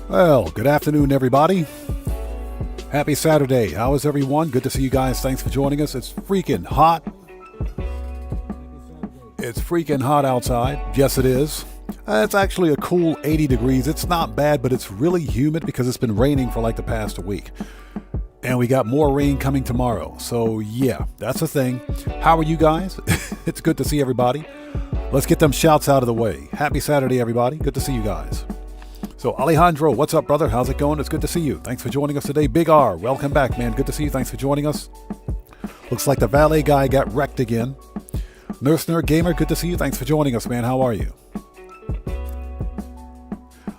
Well, good afternoon, everybody. Happy Saturday. How is everyone? Good to see you guys. Thanks for joining us. It's freaking hot. It's freaking hot outside. Yes, it is. It's actually a cool 80 degrees. It's not bad, but it's really humid because it's been raining for like the past week. And we got more rain coming tomorrow. So yeah, that's the thing. How are you guys? It's good to see everybody. Let's get them shouts out of the way. Happy Saturday, everybody. Good to see you guys. So Alejandro, what's up, brother? How's it going? It's good to see you. Thanks for joining us today. Big R, welcome back, man. Good to see you. Thanks for joining us. Looks like the valet guy got wrecked again. Nurse Nerd Gamer, good to see you. Thanks for joining us, man. How are you?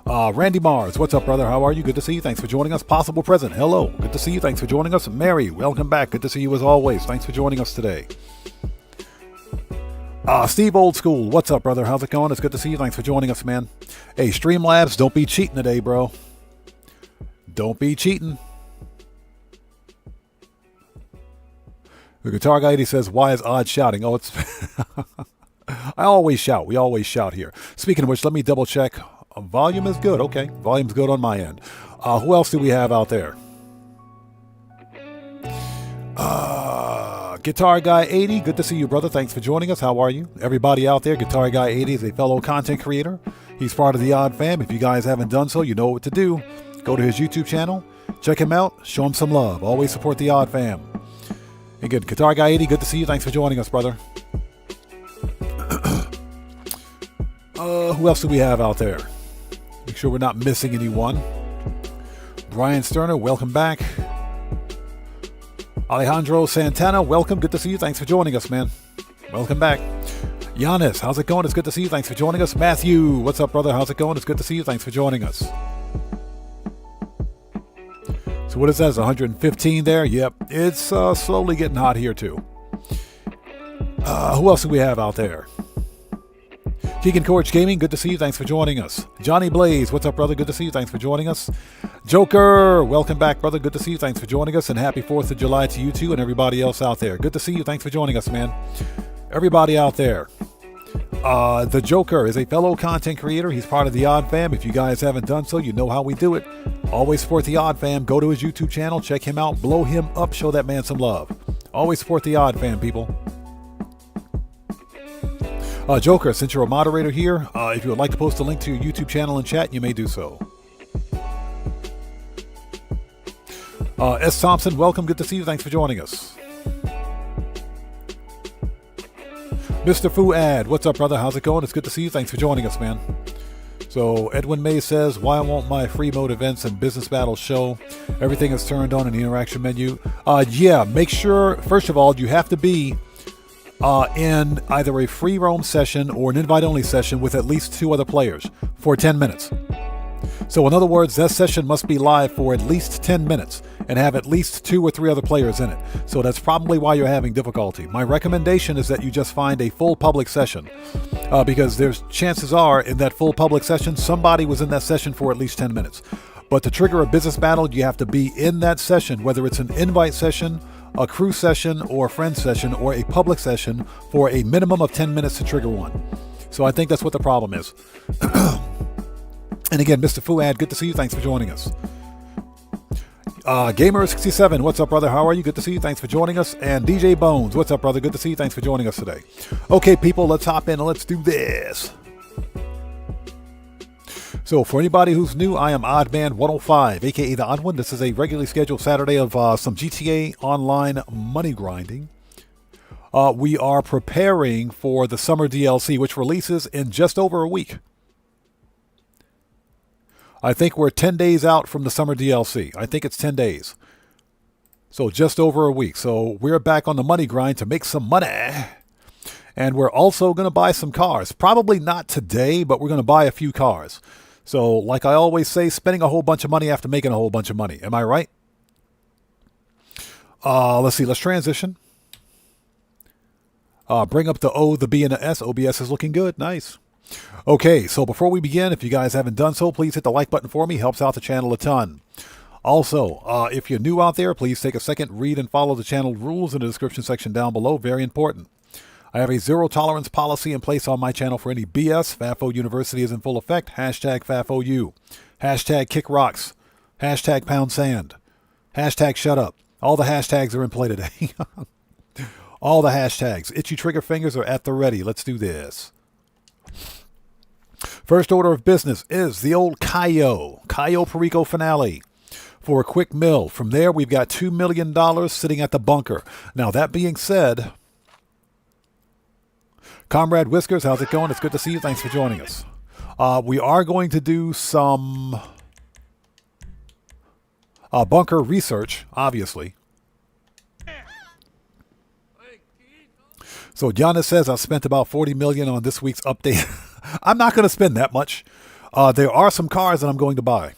Randy Mars, what's up, brother? How are you? Good to see you. Thanks for joining us. Possible Present, hello. Good to see you. Thanks for joining us. Mary, welcome back. Good to see you as always. Thanks for joining us today. Steve Old School, what's up, brother? How's it going? It's good to see you. Thanks for joining us, man. Hey, Streamlabs, don't be cheating today, bro. Don't be cheating. The guitar guy, he says, why is Odd shouting? Oh, it's... I always shout. We always shout here. Speaking of which, let me double check. Volume is good. Okay, volume's good on my end. Who else do we have out there? Guitar Guy 80, good to see you, brother. Thanks for joining us. How are you? Everybody out there, Guitar Guy 80 is a fellow content creator. He's part of the Odd Fam. If you guys haven't done so, you know what to do. Go to his YouTube channel, check him out, show him some love. Always support the Odd Fam. And good, Guitar Guy 80, good to see you. Thanks for joining us, brother. Who else do we have out there? Make sure we're not missing anyone. Brian Sterner, welcome back. Alejandro Santana, welcome. Good to see you. Thanks for joining us, man. Welcome back. Giannis, how's it going? It's good to see you. Thanks for joining us. Matthew, what's up, brother? How's it going? It's good to see you. Thanks for joining us. So what is that? It's 115 there? Yep. It's slowly getting hot here, too. Who else do we have out there? Keegan Coach Gaming, good to see you. Thanks for joining us. Johnny Blaze, what's up, brother? Good to see you. Thanks for joining us. Joker, welcome back, brother. Good to see you. Thanks for joining us. And happy 4th of July to you too and everybody else out there. Good to see you. Thanks for joining us, man. Everybody out there. The Joker is a fellow content creator. He's part of the Odd Fam. If you guys haven't done so, you know how we do it. Always support the Odd Fam. Go to his YouTube channel. Check him out. Blow him up. Show that man some love. Always support the Odd Fam, people. Joker, since you're a moderator here, if you would like to post a link to your YouTube channel in chat, you may do so. S. Thompson, welcome. Good to see you. Thanks for joining us. Mr. Fuad, what's up, brother? How's it going? It's good to see you. Thanks for joining us, man. So Edwin May says, why won't my free mode events and business battles show? Everything is turned on in the interaction menu. Yeah, make sure, first of all, you have to be in either a free roam session or an invite-only session with at least 2 other players for 10 minutes. So in other words, that session must be live for at least 10 minutes and have at least 2 or 3 other players in it. So that's probably why you're having difficulty. My recommendation is that you just find a full public session because there's chances are in that full public session, somebody was in that session for at least 10 minutes. But to trigger a business battle, you have to be in that session, whether it's an invite session, a crew session, or a friend session, or a public session for a minimum of 10 minutes to trigger one. So I think that's what the problem is. And again, Mr. Fuad, good to see you. Thanks for joining us. Gamer67, what's up, brother? How are you? Good to see you. Thanks for joining us. And DJ Bones, what's up, brother? Good to see you. Thanks for joining us today. Okay, people, let's hop in and let's do this. So for anybody who's new, I am Oddman105, aka The Odd One. This is a regularly scheduled Saturday of some GTA Online money grinding. We are preparing for the summer DLC, which releases in just over a week. I think we're 10 days out from the summer DLC. I think it's 10 days. So just over a week. So we're back on the money grind to make some money. And we're also going to buy some cars. Probably not today, but we're going to buy a few cars. So like I always say, spending a whole bunch of money after making a whole bunch of money. Am I right? Let's see. Let's transition. Bring up the O, the B, and the S. OBS is looking good. Nice. Okay, so before we begin, if you guys haven't done so, please hit the like button for me. Helps out the channel a ton. Also, if you're new out there, please take a second, read and follow the channel rules in the description section down below. Very important. I have a zero tolerance policy in place on my channel for any BS. FAFO University is in full effect. Hashtag FAFOU. Hashtag kick rocks. Hashtag pound sand. Hashtag shut up. All the hashtags are in play today. All the hashtags. Itchy trigger fingers are at the ready. Let's do this. First order of business is the old Cayo Perico finale for a quick mill. From there, we've got $2 million sitting at the bunker. Now, that being said, Comrade Whiskers, how's it going? It's good to see you. Thanks for joining us. We are going to do some bunker research, obviously. So Giannis says, I've spent about $40 million on this week's update. I'm not going to spend that much. There are some cars that I'm going to buy.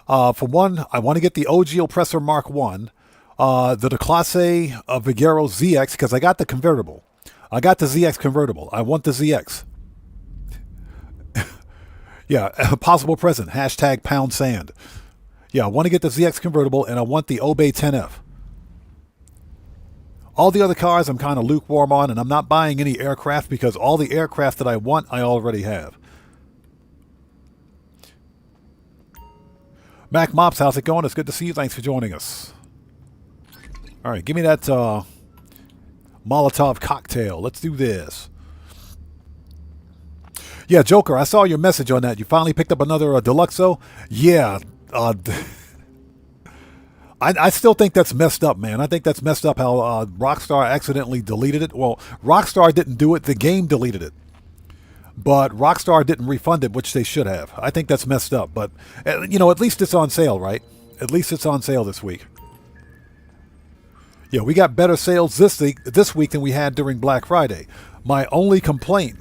For one, I want to get the OG Oppressor Mark 1, the Declasse Vigero ZX, because I got the convertible. I got the ZX convertible. I want the ZX. Yeah, possible present. Hashtag pound sand. Yeah, I want to get the ZX convertible, and I want the Obey 10F. All the other cars I'm kind of lukewarm on, and I'm not buying any aircraft because all the aircraft that I want, I already have. Mac Mops, how's it going? It's good to see you. Thanks for joining us. All right, give me that Molotov cocktail. Let's do this. Yeah, Joker, I saw your message on that. You finally picked up another Deluxo? Yeah. I still think that's messed up, man. I think that's messed up how Rockstar accidentally deleted it. Well, Rockstar didn't do it. The game deleted it. But Rockstar didn't refund it, which they should have. I think that's messed up. But, you know, at least it's on sale, right? At least it's on sale this week. Yeah, we got better sales this week than we had during Black Friday. My only complaint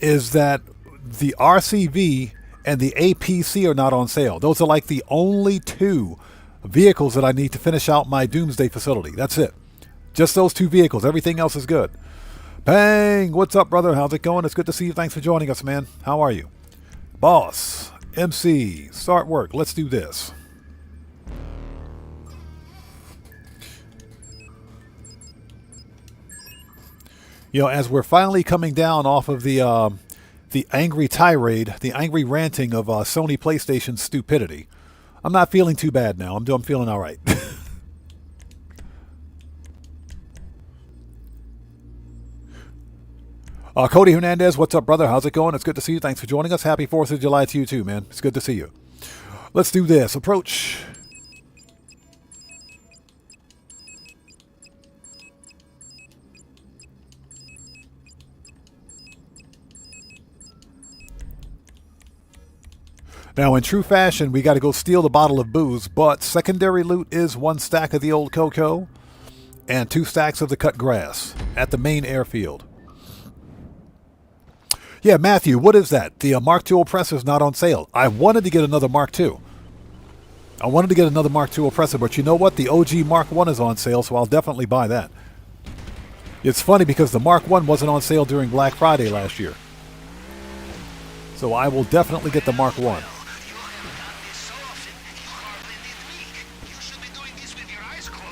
is that the RCV and the APC are not on sale. Those are like the only two vehicles that I need to finish out my Doomsday facility. That's it. Just those two vehicles. Everything else is good. Bang! What's up, brother? How's it going? It's good to see you. Thanks for joining us, man. How are you? Boss, MC, start work. Let's do this. You know, as we're finally coming down off of the angry tirade, the angry ranting of Sony PlayStation's stupidity, I'm not feeling too bad now. I'm feeling all right. Cody Hernandez, what's up, brother? How's it going? It's good to see you. Thanks for joining us. Happy 4th of July to you too, man. It's good to see you. Let's do this. Approach. Now, in true fashion, we got to go steal the bottle of booze, but secondary loot is 1 stack of the old cocoa and 2 stacks of the cut grass at the main airfield. Yeah, Matthew, what is that? The Mark II oppressor is not on sale. I wanted to get another Mark II. I wanted to get another Mark II oppressor, but you know what? The OG Mark I is on sale, so I'll definitely buy that. It's funny because the Mark I wasn't on sale during Black Friday last year. So I will definitely get the Mark I.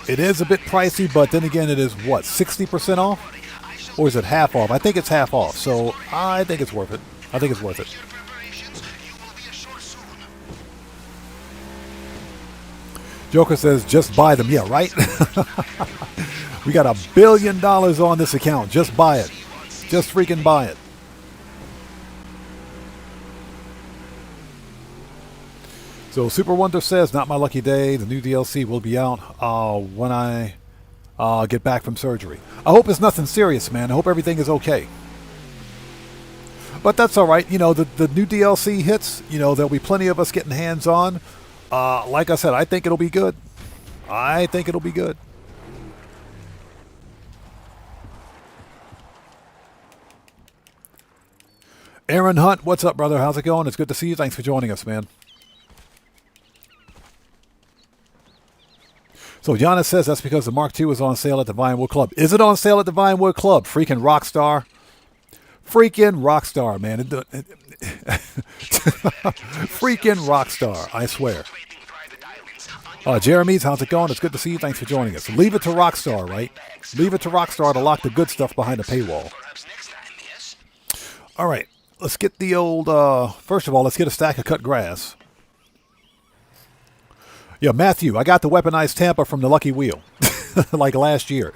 It is a bit pricey, but then again, it is what, 60% off? Or is it half off? I think it's half off, so I think it's worth it. I think it's worth it. Joker says, just buy them. Yeah, right? We got $1 billion on this account. Just buy it. Just freaking buy it. So Super Wonder says, not my lucky day. The new DLC will be out when I get back from surgery. I hope it's nothing serious, man. I hope everything is okay. But that's all right. You know, the new DLC hits, you know, there'll be plenty of us getting hands on. Like I said, I think it'll be good. I think it'll be good. Aaron Hunt, what's up, brother? How's it going? It's good to see you. Thanks for joining us, man. So Giannis says that's because the Mark II is on sale at the Vinewood Club. Is it on sale at the Vinewood Club? Freaking Rockstar. Freaking Rockstar, man. Freaking Rockstar, I swear. Jeremy's, how's it going? It's good to see you. Thanks for joining us. Leave it to Rockstar, right? Leave it to Rockstar to lock the good stuff behind a paywall. All right. Let's get the old, first of all, let's get a stack of cut grass. Yeah, Matthew, I got the weaponized Tampa from the Lucky Wheel, like last year.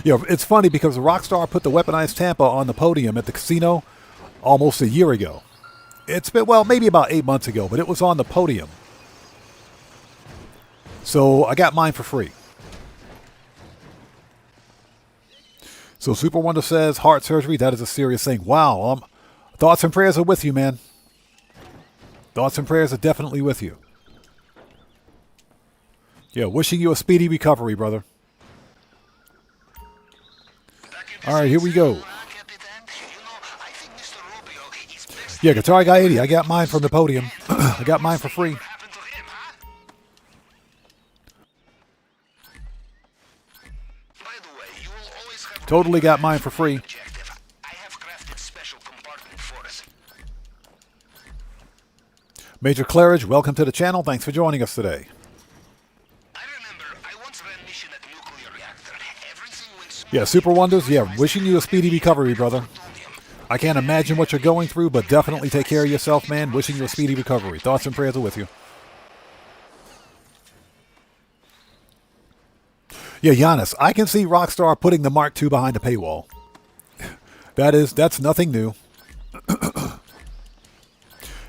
Yeah, it's funny because Rockstar put the weaponized Tampa on the podium at the casino almost a year ago. It's been, well, maybe about 8 months ago, but it was on the podium. So I got mine for free. So Super Wonder says, heart surgery, that is a serious thing. Wow. Thoughts and prayers are with you, man. Thoughts and prayers are definitely with you. Yeah, wishing you a speedy recovery, brother. All right, here we go. Yeah, Guitar Guy 80, I got mine from the podium. I got mine for free. Totally got mine for free. Major Claridge, welcome to the channel. Thanks for joining us today. Yeah, Super Wonders, yeah, wishing you a speedy recovery, brother. I can't imagine what you're going through, but definitely take care of yourself, man. Wishing you a speedy recovery. Thoughts and prayers are with you. Yeah, Giannis, I can see Rockstar putting the Mark II behind a paywall. That's nothing new.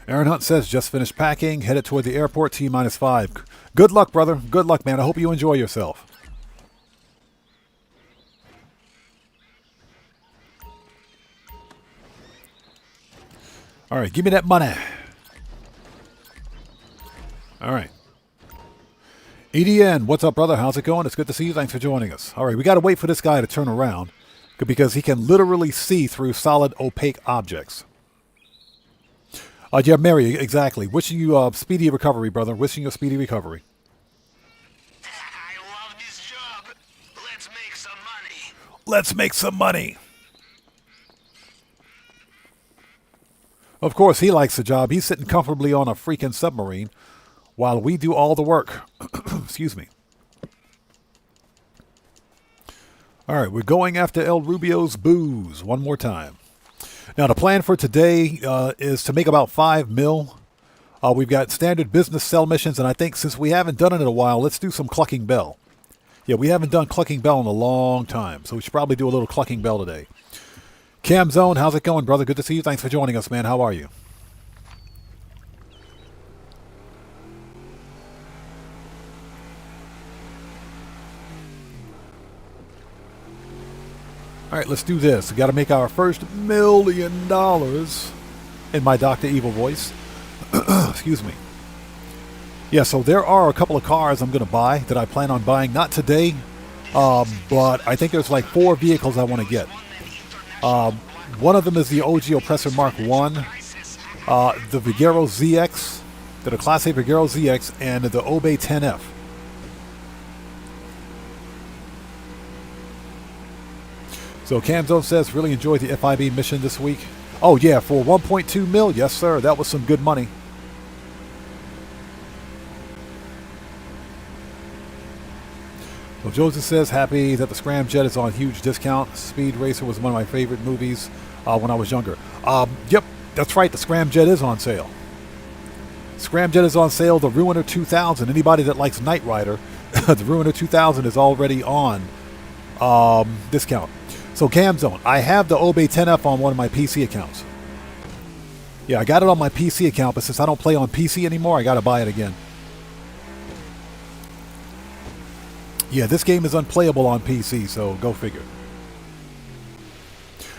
Aaron Hunt says, just finished packing, headed toward the airport, T-5. Good luck, brother. Good luck, man. I hope you enjoy yourself. All right, give me that money. All right. EDN, what's up, brother? How's it going? It's good to see you. Thanks for joining us. All right, we got to wait for this guy to turn around because he can literally see through solid, opaque objects. Yeah, Mary, exactly. Wishing you a speedy recovery, brother. Wishing you a speedy recovery. I love this job. Let's make some money. Let's make some money. Of course, he likes the job. He's sitting comfortably on a freaking submarine while we do all the work. Excuse me. All right, we're going after El Rubio's booze one more time. Now, the plan for today is to make about 5 mil. We've got standard business sell missions, and I think since we haven't done it in a while, let's do some Clucking Bell. Yeah, we haven't done Clucking Bell in a long time, so we should probably do a little Clucking Bell today. Cam Zone, how's it going, brother? Good to see you. Thanks for joining us, man. How are you? All right, let's do this. We got to make our first $1 million in my Dr. Evil voice. Excuse me. Yeah, so there are a couple of cars I'm going to buy that I plan on buying. Not today, but I think there's like 4 vehicles I want to get. One of them is the OG Oppressor Mark I, the Vigero ZX, the Class A Vigero ZX, and the Obey 10F. So Camzone says, really enjoyed the FIB mission this week. Oh yeah, for 1.2 mil, yes sir, that was some good money. Well, Joseph says, happy that the Scramjet is on huge discount. Speed Racer was one of my favorite movies when I was younger. Yep, that's right, the Scramjet is on sale. Scramjet is on sale, the Ruiner 2000. Anybody that likes Knight Rider, the Ruiner 2000 is already on discount. So Camzone, I have the Obey 10F on one of my PC accounts. Yeah, I got it on my PC account, but since I don't play on PC anymore, I got to buy it again. Yeah, this game is unplayable on PC, so go figure.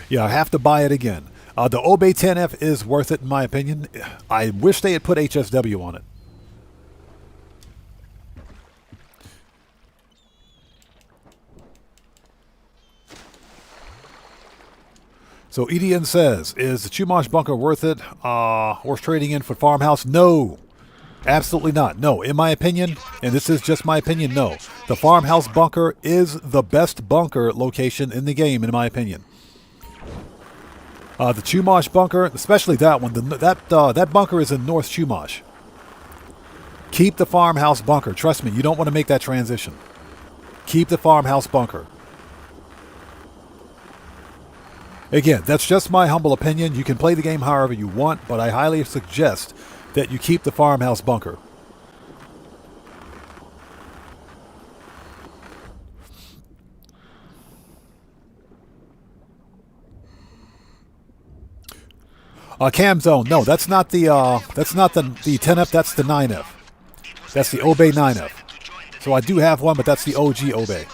Yeah, I have to buy it again. The Obey 10F is worth it in my opinion. I wish they had put HSW on it. So EDN says, is the Chumash bunker worth it? Worth trading in for farmhouse? No. Absolutely not. No. In my opinion, and this is just my opinion, no. The farmhouse bunker is the best bunker location in the game, in my opinion. The Chumash bunker, especially that one, that bunker is in North Chumash. Keep the farmhouse bunker. Trust me, you don't want to make that transition. Keep the farmhouse bunker. Again, that's just my humble opinion. You can play the game however you want, but I highly suggest that you keep the farmhouse bunker. Cam Zone. No, that's not the 10F. That's the 9F. That's the Obey 9F. So I do have one, but that's the OG Obey.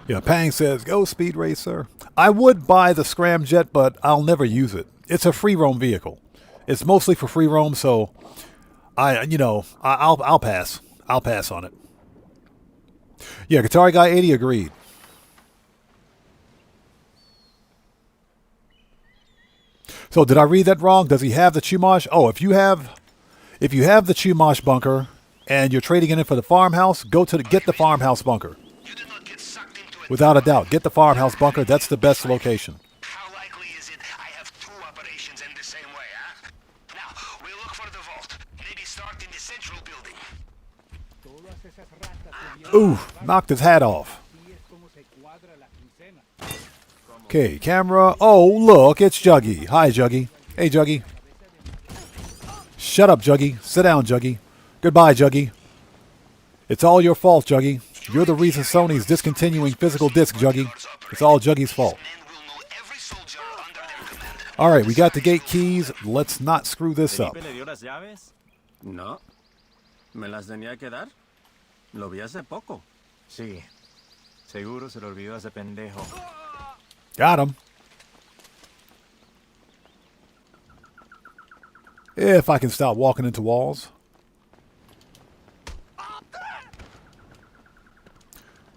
Yeah, Pang says, go Speed Racer. I would buy the Scramjet, but I'll never use it. It's a free roam vehicle. It's mostly for free roam, so I'll pass. I'll pass on it. Yeah, Guitar Guy 80 agreed. So did I read that wrong? Does he have the Chumash? Oh, if you have the Chumash bunker and you're trading in it for the farmhouse, get the farmhouse bunker. Without a doubt, get the farmhouse bunker. That's the best location. How likely is it I have two operations in the same way, huh? Now, we look for the vault. Maybe start in the central building. Ooh, knocked his hat off. Okay, camera. Oh, look, it's Juggy. Hi, Juggy. Hey, Juggy. Shut up, Juggy. Sit down, Juggy. Goodbye, Juggy. It's all your fault, Juggy. You're the reason Sony's discontinuing physical disc, Juggy. It's all Juggy's fault. All right, we got the gate keys. Let's not screw this up. No. ¿Me las tenía que dar? Lo vi hace poco. Sí. Seguro se lo olvidó ese pendejo. Got him. If I can stop walking into walls.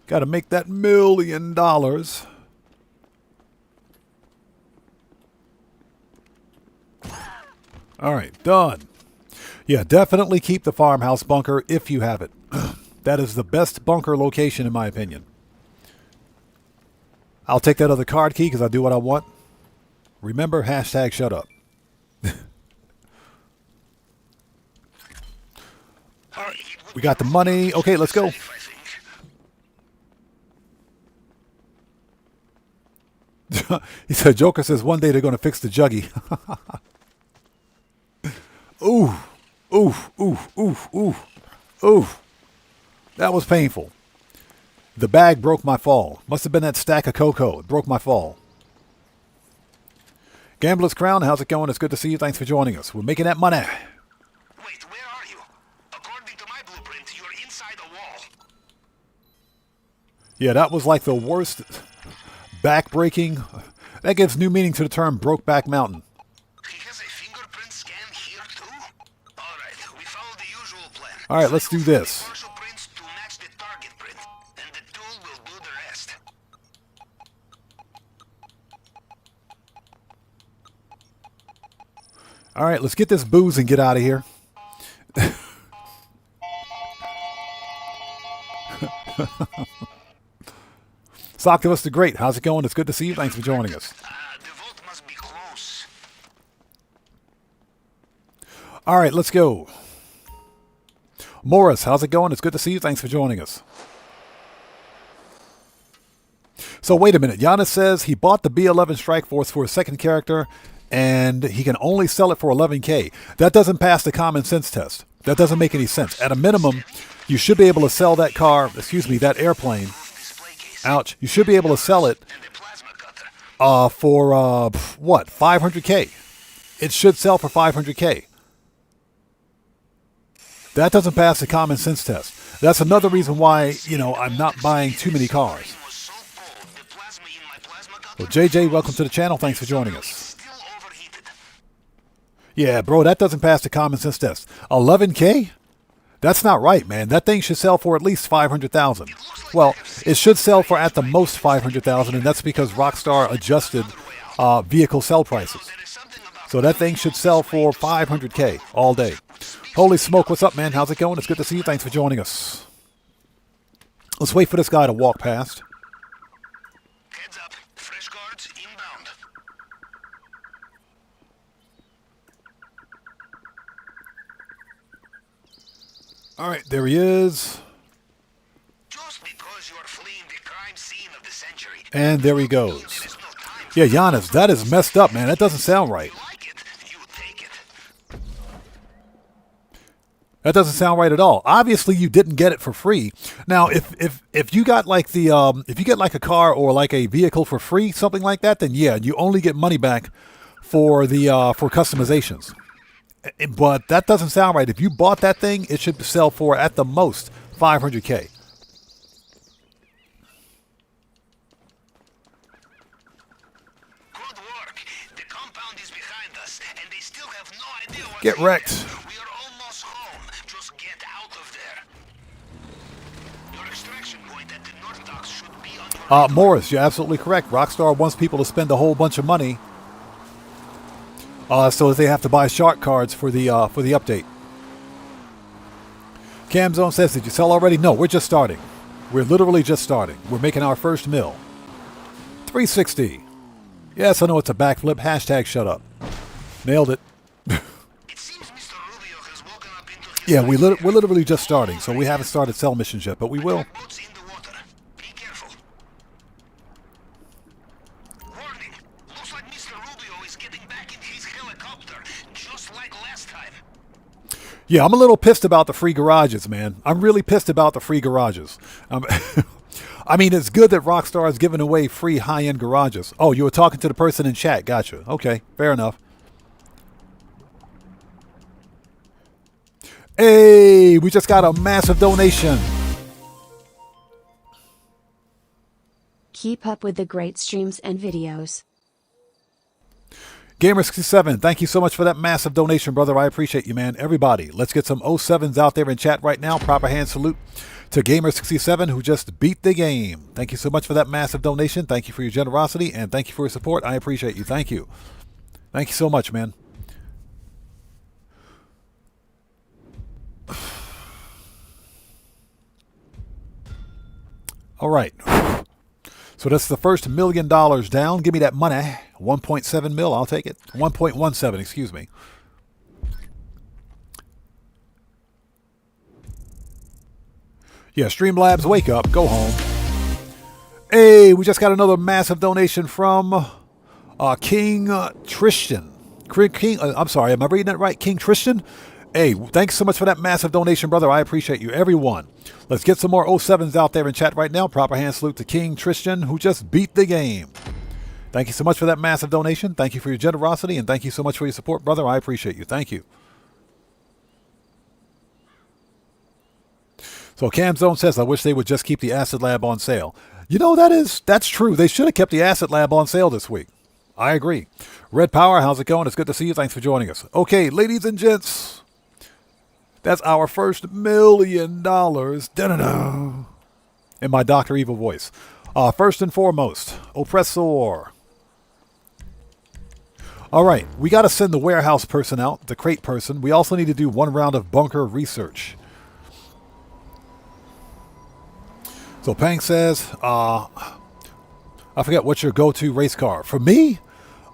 Got to make that $1 million. All right, done. Yeah, definitely keep the farmhouse bunker if you have it. That is the best bunker location in my opinion. I'll take that other card key because I do what I want. Remember, hashtag shut up. All right, we got the money. Okay, let's go. He said, Joker says one day they're going to fix the Juggy. Ooh, ooh, ooh, ooh, ooh, ooh. That was painful. The bag broke my fall. Must have been that stack of cocoa. It broke my fall. Gambler's Crown, how's it going? It's good to see you. Thanks for joining us. We're making that money. Wait, where are you? According to my blueprint, you're inside a wall. Yeah, that was like the worst back-breaking. That gives new meaning to the term Brokeback Mountain. He has a fingerprint scan here too? Alright, we follow the usual plan. All right, let's do this. Partial prints to match the target print, and the tool will do the rest. All right, let's get this booze and get out of here. Socktivus the Great, how's it going? It's good to see you. Thanks for joining us. The vault must be close. All right, let's go. Morris, how's it going? It's good to see you. Thanks for joining us. So wait a minute. Giannis says he bought the B11 Strike Force for a second character and he can only sell it for $11K. That doesn't pass the common sense test. That doesn't make any sense. At a minimum, you should be able to sell that car, that airplane. Ouch. You should be able to sell it for, what, $500K. It should sell for $500K. That doesn't pass the common sense test. That's another reason why, I'm not buying too many cars. Well, JJ, welcome to the channel. Thanks for joining us. Yeah, bro, that doesn't pass the common sense test. $11K? That's not right, man. That thing should sell for at least $500,000. Well, it should sell for at the most $500,000, and that's because Rockstar adjusted vehicle sell prices. So that thing should sell for $500K all day. Holy smoke, what's up, man? How's it going? It's good to see you. Thanks for joining us. Let's wait for this guy to walk past. Heads up, fresh cards inbound. All right, there he is. And there he goes. Yeah, Giannis, that is messed up, man. That doesn't sound right. That doesn't sound right at all. Obviously, you didn't get it for free. Now, if you got like the if you get like a car or like a vehicle for free, something like that, then yeah, you only get money back for the for customizations. But that doesn't sound right. If you bought that thing, it should sell for at the most $500K. Good work. The compound is behind us, and they still have no idea what Get wrecked. We are almost home. Just get out of there. Your extraction point at the North Docks should be on your Morris, you're absolutely correct. Rockstar wants people to spend a whole bunch of money, so that they have to buy shark cards for the update. Camzone says, "Did you sell already?" No, we're just starting. We're literally just starting. We're making our first mill. 360. Yes, I know it's a backflip. Hashtag shut up. Nailed it. It seems Mr. Rubio has woken up into his Yeah, we're literally just starting, so we haven't started sell missions yet, but we will. boats in the water. Be careful. Warning. Looks like Mr. Rubio is getting back in his helicopter, just like last time. Yeah, I'm a little pissed about the free garages, man. I'm really pissed about the free garages. I mean, it's good that Rockstar is giving away free high-end garages. Oh, you were talking to the person in chat. Gotcha. Okay, fair enough. Hey, we just got a massive donation. Keep up with the great streams and videos. Gamer67, thank you so much for that massive donation, brother. I appreciate you, man. Everybody, let's get some 07s out there in chat right now. Proper hand salute to Gamer67, who just beat the game. Thank you so much for that massive donation. Thank you for your generosity, and thank you for your support. I appreciate you. Thank you. Thank you so much, man. All right. So that's the first $1 million down. Give me that money. 1.7 mil, I'll take it. 1.17, excuse me. Yeah, Streamlabs, wake up, go home. Hey, we just got another massive donation from King Tristan. I'm sorry, am I reading that right? King Tristan? Hey, thanks so much for that massive donation, brother. I appreciate you, everyone. Let's get some more 07s out there in chat right now. Proper hand salute to King Tristan, who just beat the game. Thank you so much for that massive donation. Thank you for your generosity, and thank you so much for your support, brother. I appreciate you. Thank you. So Camzone says, I wish they would just keep the Acid Lab on sale. You know, that's true. They should have kept the Acid Lab on sale this week. I agree. Red Power, how's it going? It's good to see you. Thanks for joining us. Okay, ladies and gents, that's our first $1 million. Da-da-da. In my Dr. Evil voice. First and foremost, Oppressor. All right, we got to send the warehouse person out, the crate person. We also need to do one round of bunker research. So Pang says, I forget what's your go-to race car. For me,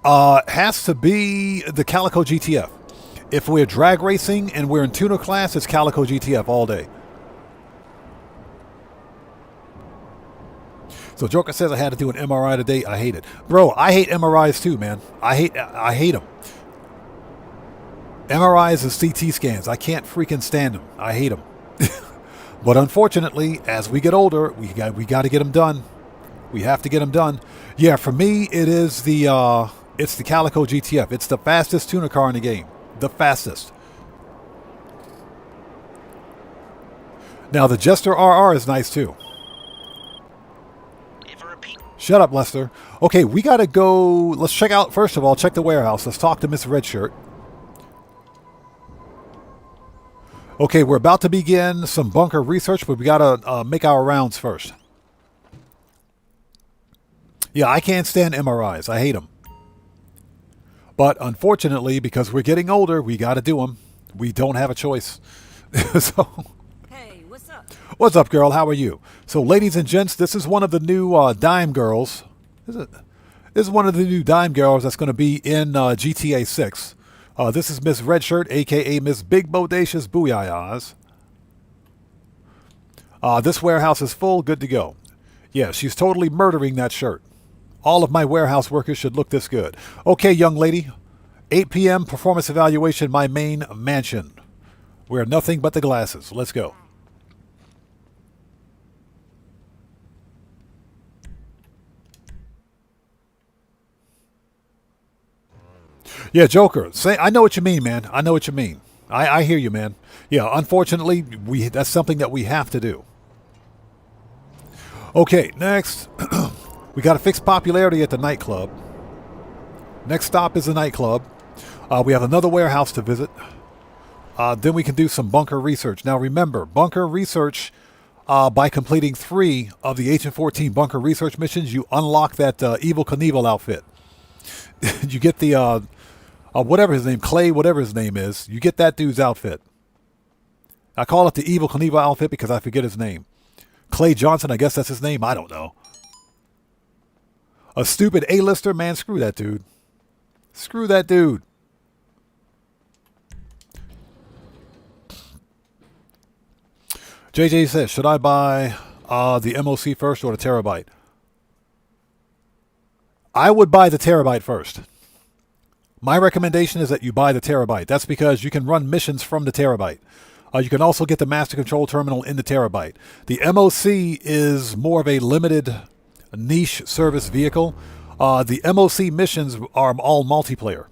has to be the Calico GTF. If we're drag racing and we're in tuner class, it's Calico GTF all day. So Joker says I had to do an MRI today. I hate it. Bro, I hate MRIs too, man. I hate them. MRIs and CT scans. I can't freaking stand them. I hate them. But unfortunately, as we get older, we got to get them done. We have to get them done. Yeah, for me, it is it's the Calico GTF. It's the fastest tuner car in the game. The fastest. Now, the Jester RR is nice too. Shut up, Lester. Okay, we got to go. Let's check out, first of all, check the warehouse. Let's talk to Miss Redshirt. Okay, we're about to begin some bunker research, but we got to make our rounds first. Yeah, I can't stand MRIs. I hate them. But unfortunately, because we're getting older, we got to do them. We don't have a choice. So, Hey, what's up? what's up, girl? How are you? So, ladies and gents, this is one of the new Dime Girls. This is one of the new Dime Girls that's going to be in GTA 6. This is Miss Redshirt, a.k.a. Miss Big Bodacious Booyahs. This warehouse is full, good to go. Yeah, she's totally murdering that shirt. All of my warehouse workers should look this good. Okay, young lady. 8 p.m. performance evaluation, my main mansion. We're nothing but the glasses. Let's go. Yeah, Joker. Say, I know what you mean, man. I know what you mean. I hear you, man. Yeah, unfortunately, that's something that we have to do. Okay, next. We got to fix popularity at the nightclub. Next stop is the nightclub. We have another warehouse to visit. Then we can do some bunker research. Now remember, bunker research, by completing 3 of the Agent 14 bunker research missions, you unlock that Evil Knievel outfit. You get the, whatever his name, Clay, whatever his name is, you get that dude's outfit. I call it the Evil Knievel outfit because I forget his name. Clay Johnson, I guess that's his name. I don't know. A stupid A-lister? Man, screw that dude. Screw that dude. JJ says, should I buy the MOC first or the Terabyte? I would buy the Terabyte first. My recommendation is that you buy the Terabyte. That's because you can run missions from the Terabyte. You can also get the Master Control Terminal in the Terabyte. The MOC is more of a limited niche service vehicle. The MOC missions are all multiplayer.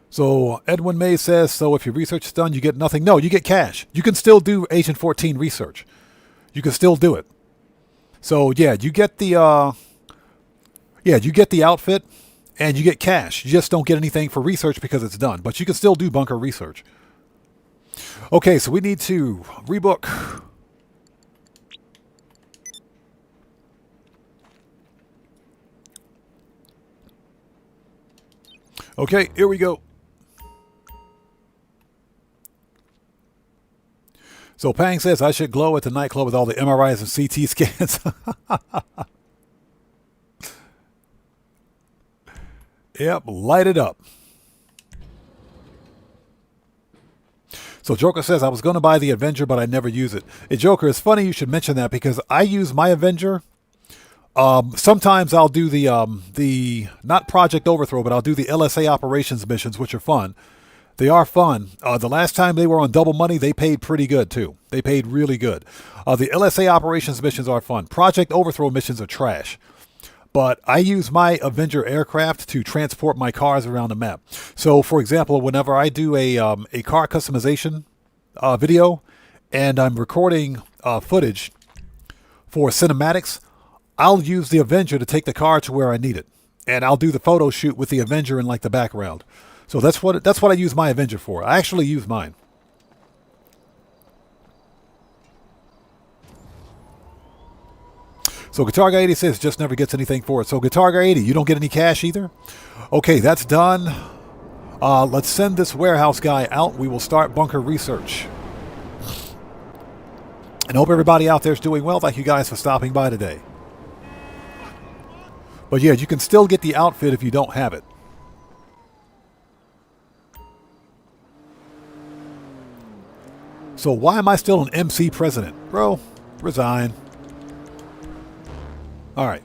So Edwin May says, so if your research is done, you get nothing. No, you get cash. You can still do Agent 14 research. You can still do it. So yeah, you get the you get the outfit and you get cash. You just don't get anything for research because it's done. But you can still do bunker research. Okay, so we need to rebook. Okay, here we go. So Pang says I should glow at the nightclub with all the MRIs and CT scans. Yep, light it up. So Joker says, I was going to buy the Avenger, but I never use it. Hey, Joker, it's funny you should mention that because I use my Avenger. Sometimes I'll do the not Project Overthrow, but I'll do the LSA operations missions, which are fun. They are fun. The last time they were on double money, they paid pretty good, too. They paid really good. The LSA operations missions are fun. Project Overthrow missions are trash. But I use my Avenger aircraft to transport my cars around the map. So, for example, whenever I do a car customization video and I'm recording footage for cinematics, I'll use the Avenger to take the car to where I need it. And I'll do the photo shoot with the Avenger in like the background. So that's what I use my Avenger for. I actually use mine. So Guitar Guy 80 says just never gets anything for it. So Guitar Guy 80, you don't get any cash either? Okay, that's done. Let's send this warehouse guy out. We will start bunker research. And hope everybody out there is doing well. Thank you guys for stopping by today. But yeah, you can still get the outfit if you don't have it. So why am I still an MC president? Bro, resign. All right.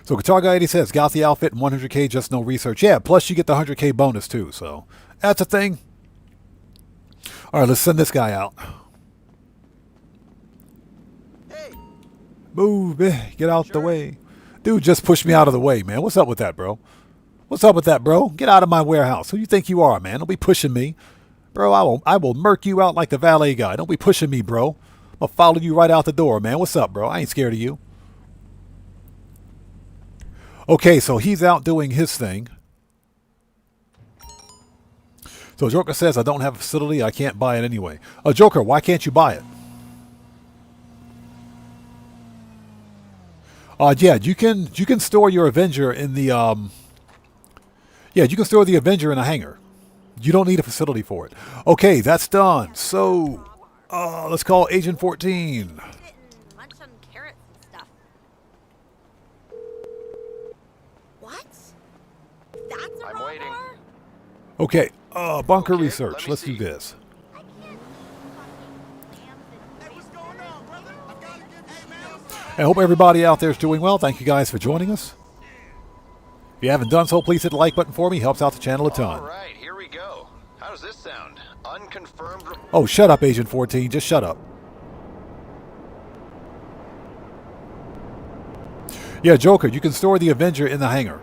So Guitar Guy 80 says, got the outfit and 100K, just no research. Yeah, plus you get the 100K bonus too. So that's a thing. All right, let's send this guy out. Hey. Move, get out the way. Dude just pushed me out of the way, man. What's up with that, bro? What's up with that, bro? Get out of my warehouse. Who do you think you are, man? Don't be pushing me. Bro, I will murk you out like the valet guy. Don't be pushing me, bro. I'm going to follow you right out the door, man. What's up, bro? I ain't scared of you. Okay, so he's out doing his thing. So Joker says, I don't have a facility. I can't buy it anyway. Joker, why can't you buy it? Yeah, you can store your Avenger in the... Yeah, you can store the Avenger in a hangar. You don't need a facility for it. Okay, that's done. So, let's call Agent 14. Munch on carrots and stuff. What? That's a I'm raw waiting. bar? Okay, bunker Okay, research. let me Let's do see. this. I hope everybody out there is doing well. Thank you guys for joining us. If you haven't done so, please hit the like button for me. Helps out the channel a ton. All right, here we go. How does this sound? Unconfirmed. Oh, shut up, Agent 14. Just shut up. Yeah, Joker, you can store the Avenger in the hangar.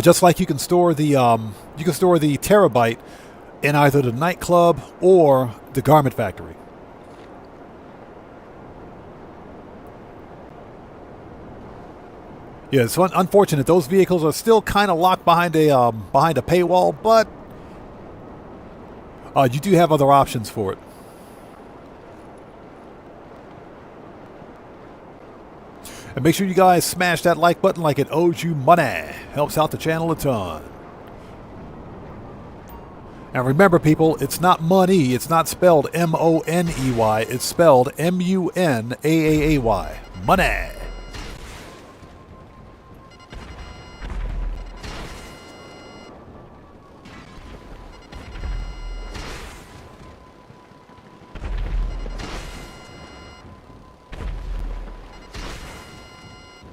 Just like you can store the terabyte in either the nightclub or the garment factory. Yeah, it's unfortunate. Those vehicles are still kind of locked behind a paywall, but you do have other options for it. And make sure you guys smash that like button like it owes you money. Helps out the channel a ton. And remember, people, it's not money. It's not spelled M-O-N-E-Y. It's spelled M-U-N-A-A-A-Y. Money.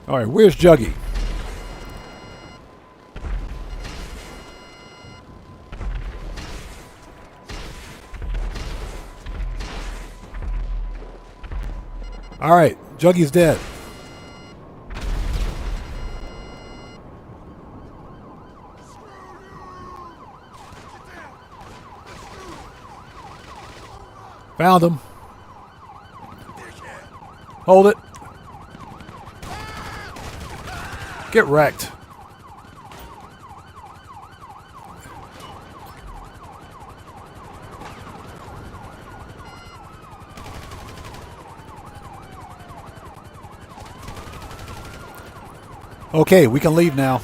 All right, where's Juggy? All right, Juggy's dead. Found him. Hold it. Get wrecked. Okay, we can leave now.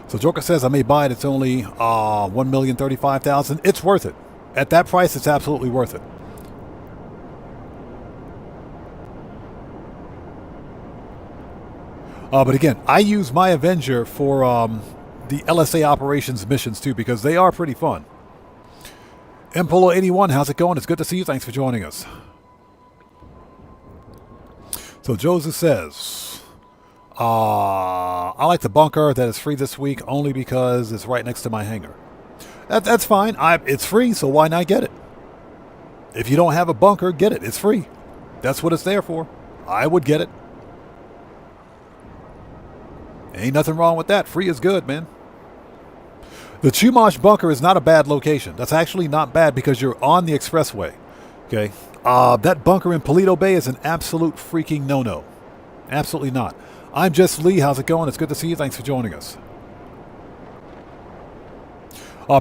So Joker says I may buy it. It's only $1,035,000. It's worth it. At that price, it's absolutely worth it. But again, I use my Avenger for the LSA operations missions too, because they are pretty fun. Mpolo81, how's it going? It's good to see you. Thanks for joining us. So Joseph says, I like the bunker that is free this week only because it's right next to my hangar. That's fine. It's free, so why not get it? If you don't have a bunker, get it. It's free. That's what it's there for. I would get it. Ain't nothing wrong with that. Free is good, man. The Chumash bunker is not a bad location. That's actually not bad because you're on the expressway. Okay. That bunker in Paleto Bay is an absolute freaking no-no. Absolutely not. I'm Just Lee. How's it going? It's good to see you. Thanks for joining us.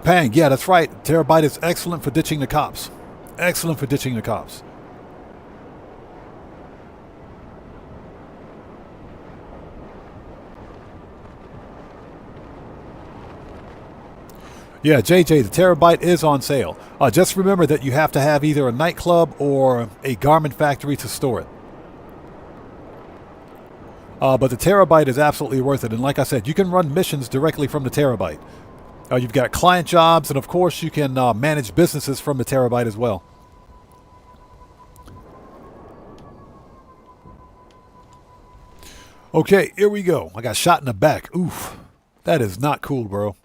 Pang. Yeah, that's right. Terabyte is excellent for ditching the cops. Excellent for ditching the cops. Yeah, JJ, the terabyte is on sale. Just remember that you have to have either a nightclub or a garment factory to store it. But the terabyte is absolutely worth it. And like I said, you can run missions directly from the terabyte. You've got client jobs, and of course you can manage businesses from the terabyte as well. Okay, here we go. I got shot in the back. Oof. That is not cool, bro.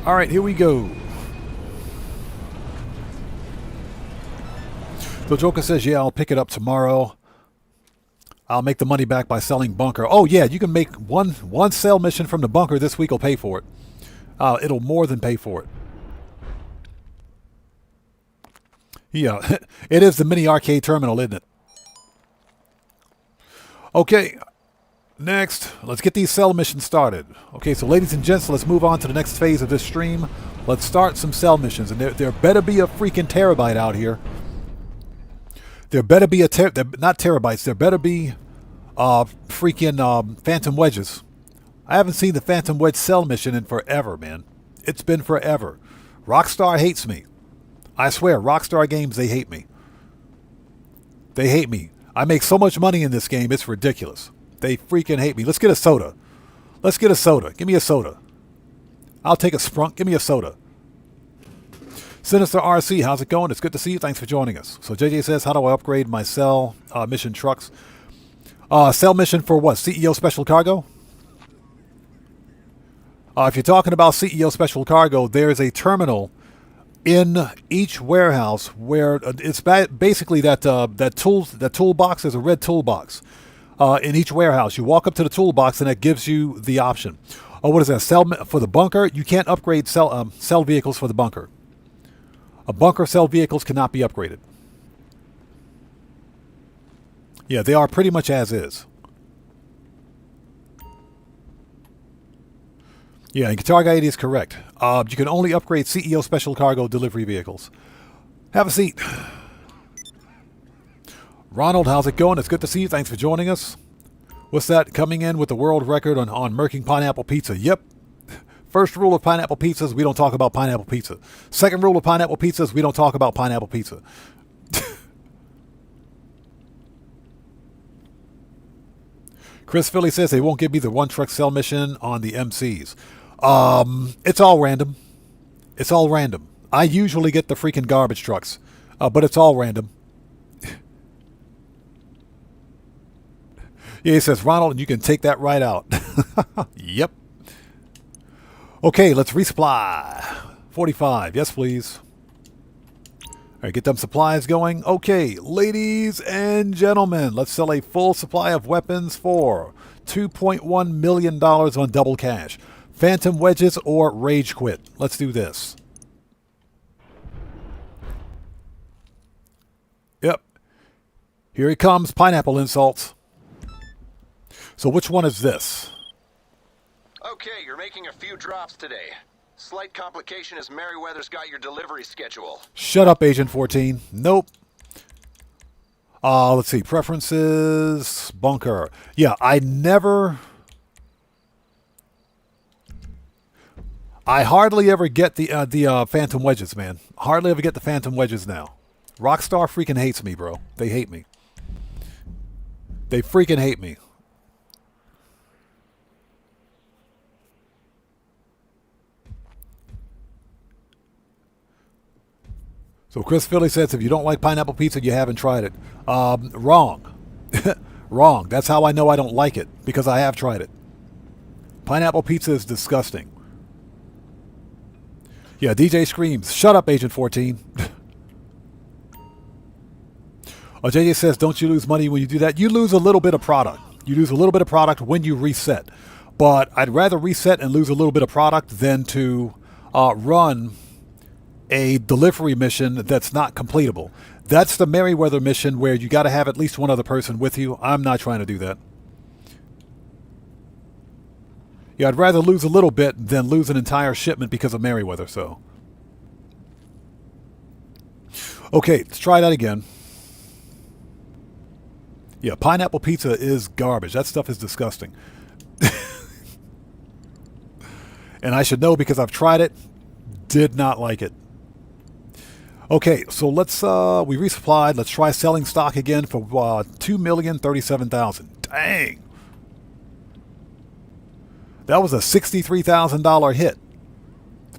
All right, here we go. So Joker says, yeah, I'll pick it up tomorrow. I'll make the money back by selling bunker. Oh, yeah, you can make one sale mission from the bunker this week will pay for it. It'll more than pay for it. Yeah, it is the mini arcade terminal, isn't it? Okay, next, let's get these cell missions started. Okay, so ladies and gents, let's move on to the next phase of this stream. Let's start some cell missions, and there better be a freaking terabyte out here. There better be not terabytes. There better be freaking phantom wedges. I haven't seen the phantom wedge cell mission in forever, man. It's been forever. Rockstar hates me. I swear, Rockstar Games, they hate me. They hate me. I make so much money in this game, it's ridiculous. They freaking hate me. Let's get a soda. Let's get a soda. Give me a soda. I'll take a Sprunk. Give me a soda. Sinister RC, how's it going? It's good to see you. Thanks for joining us. So JJ says, how do I upgrade my cell mission trucks? Cell mission for what? CEO Special Cargo? If you're talking about CEO Special Cargo, there's a terminal in each warehouse where it's basically that toolbox. There's a red toolbox in each warehouse. You walk up to the toolbox and that gives you the option. Oh, what is that? Cell for the bunker? You can't upgrade cell vehicles for the bunker. A bunker cell vehicles cannot be upgraded. Yeah, they are pretty much as is. Yeah, and Guitar Guy 80 is correct. You can only upgrade CEO Special Cargo delivery vehicles. Have a seat. Ronald, how's it going? It's good to see you. Thanks for joining us. What's that? Coming in with the world record on murking pineapple pizza. Yep. First rule of pineapple pizzas, we don't talk about pineapple pizza. Second rule of pineapple pizzas, we don't talk about pineapple pizza. Chris Philly says they won't give me the one truck cell mission on the MCs. It's all random. It's all random. I usually get the freaking garbage trucks, but it's all random. Yeah, he says, Ronald, you can take that right out. Yep. Okay, let's resupply. 45. Yes, please. All right, get them supplies going. Okay, ladies and gentlemen, let's sell a full supply of weapons for $2.1 million on double cash. Phantom wedges or rage quit. Let's do this. Yep. Here he comes, pineapple insults. So which one is this? Okay, you're making a few drops today. Slight complication is Merryweather's got your delivery schedule. Shut up, Agent 14. Nope. Let's see. Preferences. Bunker. Yeah, I hardly ever get the Phantom Wedges, man. Hardly ever get the Phantom Wedges now. Rockstar freaking hates me, bro. They hate me. They freaking hate me. So Chris Philly says, if you don't like pineapple pizza, you haven't tried it. Wrong. Wrong. That's how I know I don't like it, because I have tried it. Pineapple pizza is disgusting. Yeah, DJ screams, shut up, Agent 14. JJ says, don't you lose money when you do that? You lose a little bit of product. You lose a little bit of product when you reset. But I'd rather reset and lose a little bit of product than to run a delivery mission that's not completable. That's the Merryweather mission where you got to have at least one other person with you. I'm not trying to do that. Yeah, I'd rather lose a little bit than lose an entire shipment because of Merryweather, so. Okay, let's try that again. Yeah, pineapple pizza is garbage. That stuff is disgusting. And I should know because I've tried it. Did not like it. Okay, so let's, we resupplied. Let's try selling stock again for $2,037,000. Dang. That was a $63,000 hit.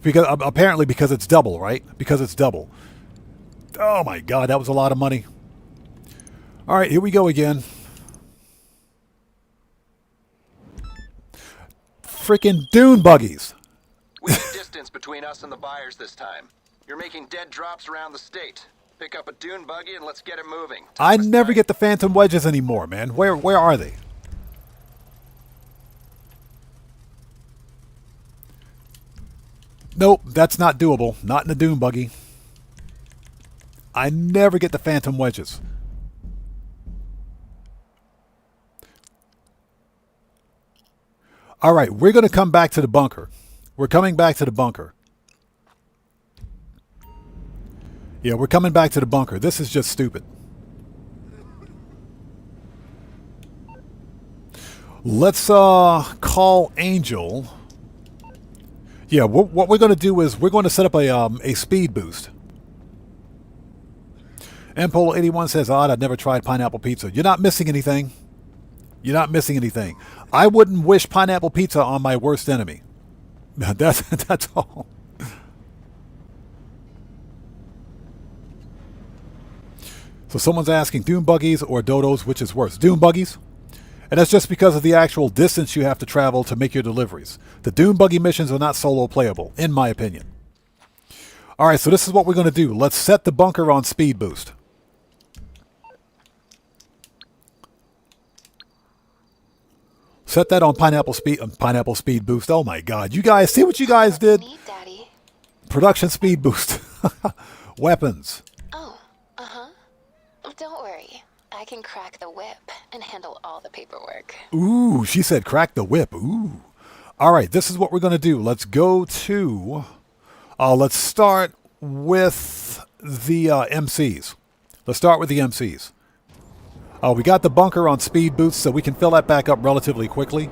Because apparently because it's double, right? Because it's double. Oh my God, that was a lot of money. All right, here we go again. Freaking dune buggies. We have distance between us and the buyers this time. You're making dead drops around the state. Pick up a dune buggy and let's get it moving. I never get the Phantom Wedges anymore, man. Where are they? Nope, that's not doable. Not in the dune buggy. I never get the Phantom Wedges. All right, we're going to come back to the bunker. We're coming back to the bunker. Yeah, we're coming back to the bunker. This is just stupid. Let's call Angel. Yeah, what we're going to do is we're going to set up a speed boost. Mpolo81 says, odd, I've never tried pineapple pizza. You're not missing anything. You're not missing anything. I wouldn't wish pineapple pizza on my worst enemy. That's all. So someone's asking, dune buggies or dodos, which is worse? Dune buggies. And that's just because of the actual distance you have to travel to make your deliveries. The dune buggy missions are not solo playable, in my opinion. All right, so this is what we're going to do. Let's set the bunker on speed boost. Set that on pineapple speed boost. Oh my God, you guys see what you guys did? Neat, Daddy. Production speed boost. Weapons. Oh, don't worry. I can crack the whip and handle all the paperwork. Ooh, she said crack the whip. Ooh. All right, this is what we're going to do. Let's go to... let's start with the MCs. Let's start with the MCs. We got the bunker on speed boost, so we can fill that back up relatively quickly.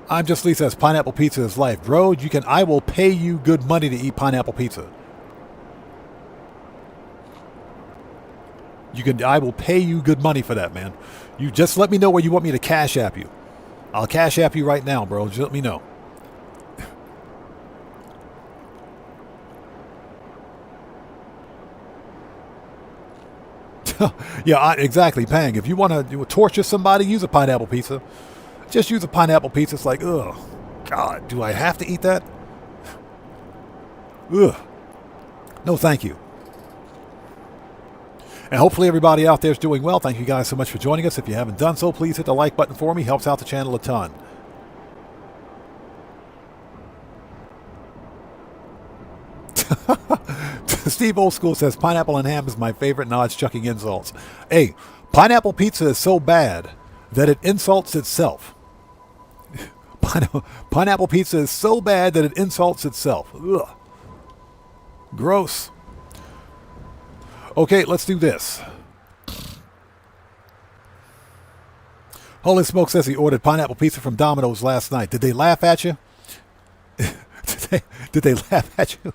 I'm just Lee says pineapple pizza is life. Bro, I will pay you good money to eat pineapple pizza. I will pay you good money for that, man. You just let me know where you want me to cash app you. I'll cash app you right now, bro. Just let me know. Yeah, exactly, Pang. If you want to torture somebody, use a pineapple pizza. Just use a pineapple pizza. It's like, ugh, God, do I have to eat that? Ugh. No, thank you. And hopefully everybody out there is doing well. Thank you guys so much for joining us. If you haven't done so, please hit the like button for me. Helps out the channel a ton. Steve Old School says, pineapple and ham is my favorite. Nods chucking insults. Hey, pineapple pizza is so bad that it insults itself. Pineapple pizza is so bad that it insults itself. Ugh. Gross. Okay, let's do this. Holy Smoke says he ordered pineapple pizza from Domino's last night. Did they laugh at you? Did they laugh at you?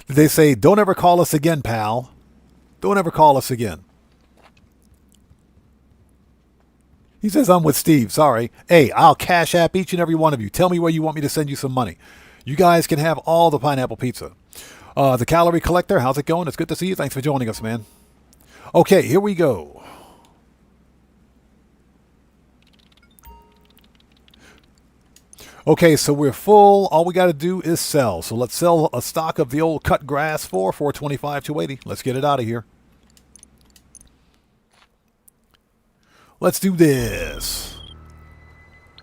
Did they say, don't ever call us again, pal? Don't ever call us again. He says, I'm with Steve. Sorry. Hey, I'll cash app each and every one of you. Tell me where you want me to send you some money. You guys can have all the pineapple pizza. The Calorie Collector, how's it going? It's good to see you. Thanks for joining us, man. Okay, here we go. Okay, so we're full. All we got to do is sell. So let's sell a stock of the old cut grass for $425, $280. Let's get it out of here. Let's do this.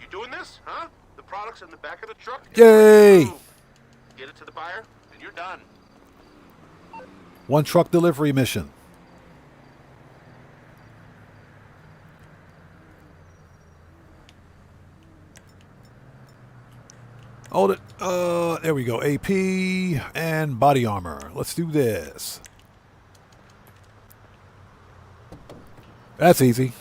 You doing this, huh? The product's in the back of the truck. Yay! Get it to the buyer, and you're done. One truck delivery mission. Hold it. There we go. AP and body armor. Let's do this. That's easy.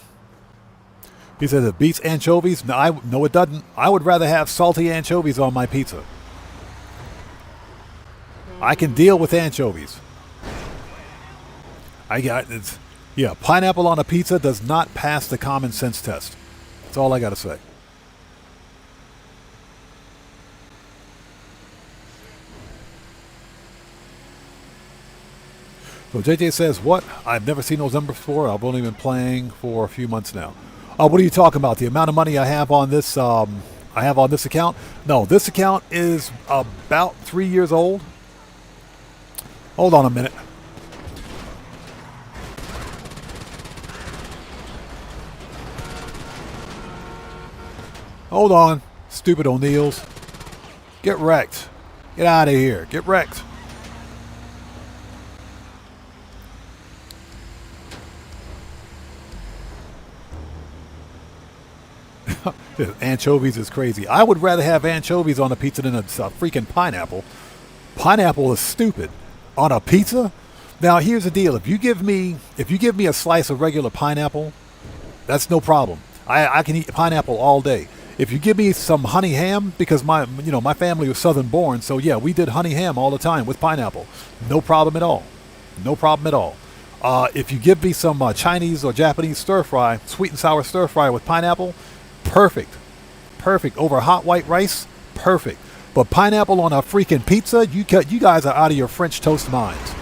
He says it beats anchovies. No, it doesn't. I would rather have salty anchovies on my pizza. I can deal with anchovies. Yeah, pineapple on a pizza does not pass the common sense test. That's all I got to say. So JJ says, what? I've never seen those numbers before. I've only been playing for a few months now. What are you talking about? The amount of money I have on this account? No, this account is about 3 years old. Hold on a minute. Hold on, stupid O'Neills. Get wrecked. Get out of here. Get wrecked. Anchovies is crazy. I would rather have anchovies on a pizza than a freaking pineapple. Pineapple is stupid. On a pizza? Now here's the deal. If you give me a slice of regular pineapple, that's no problem. I can eat pineapple all day. If you give me some honey ham, because my family was Southern born, so yeah, we did honey ham all the time with pineapple. No problem at all. No problem at all. If you give me some Chinese or Japanese stir fry, sweet and sour stir fry with pineapple, perfect. Perfect. Over hot white rice, perfect. But pineapple on a freaking pizza, you guys are out of your French toast minds.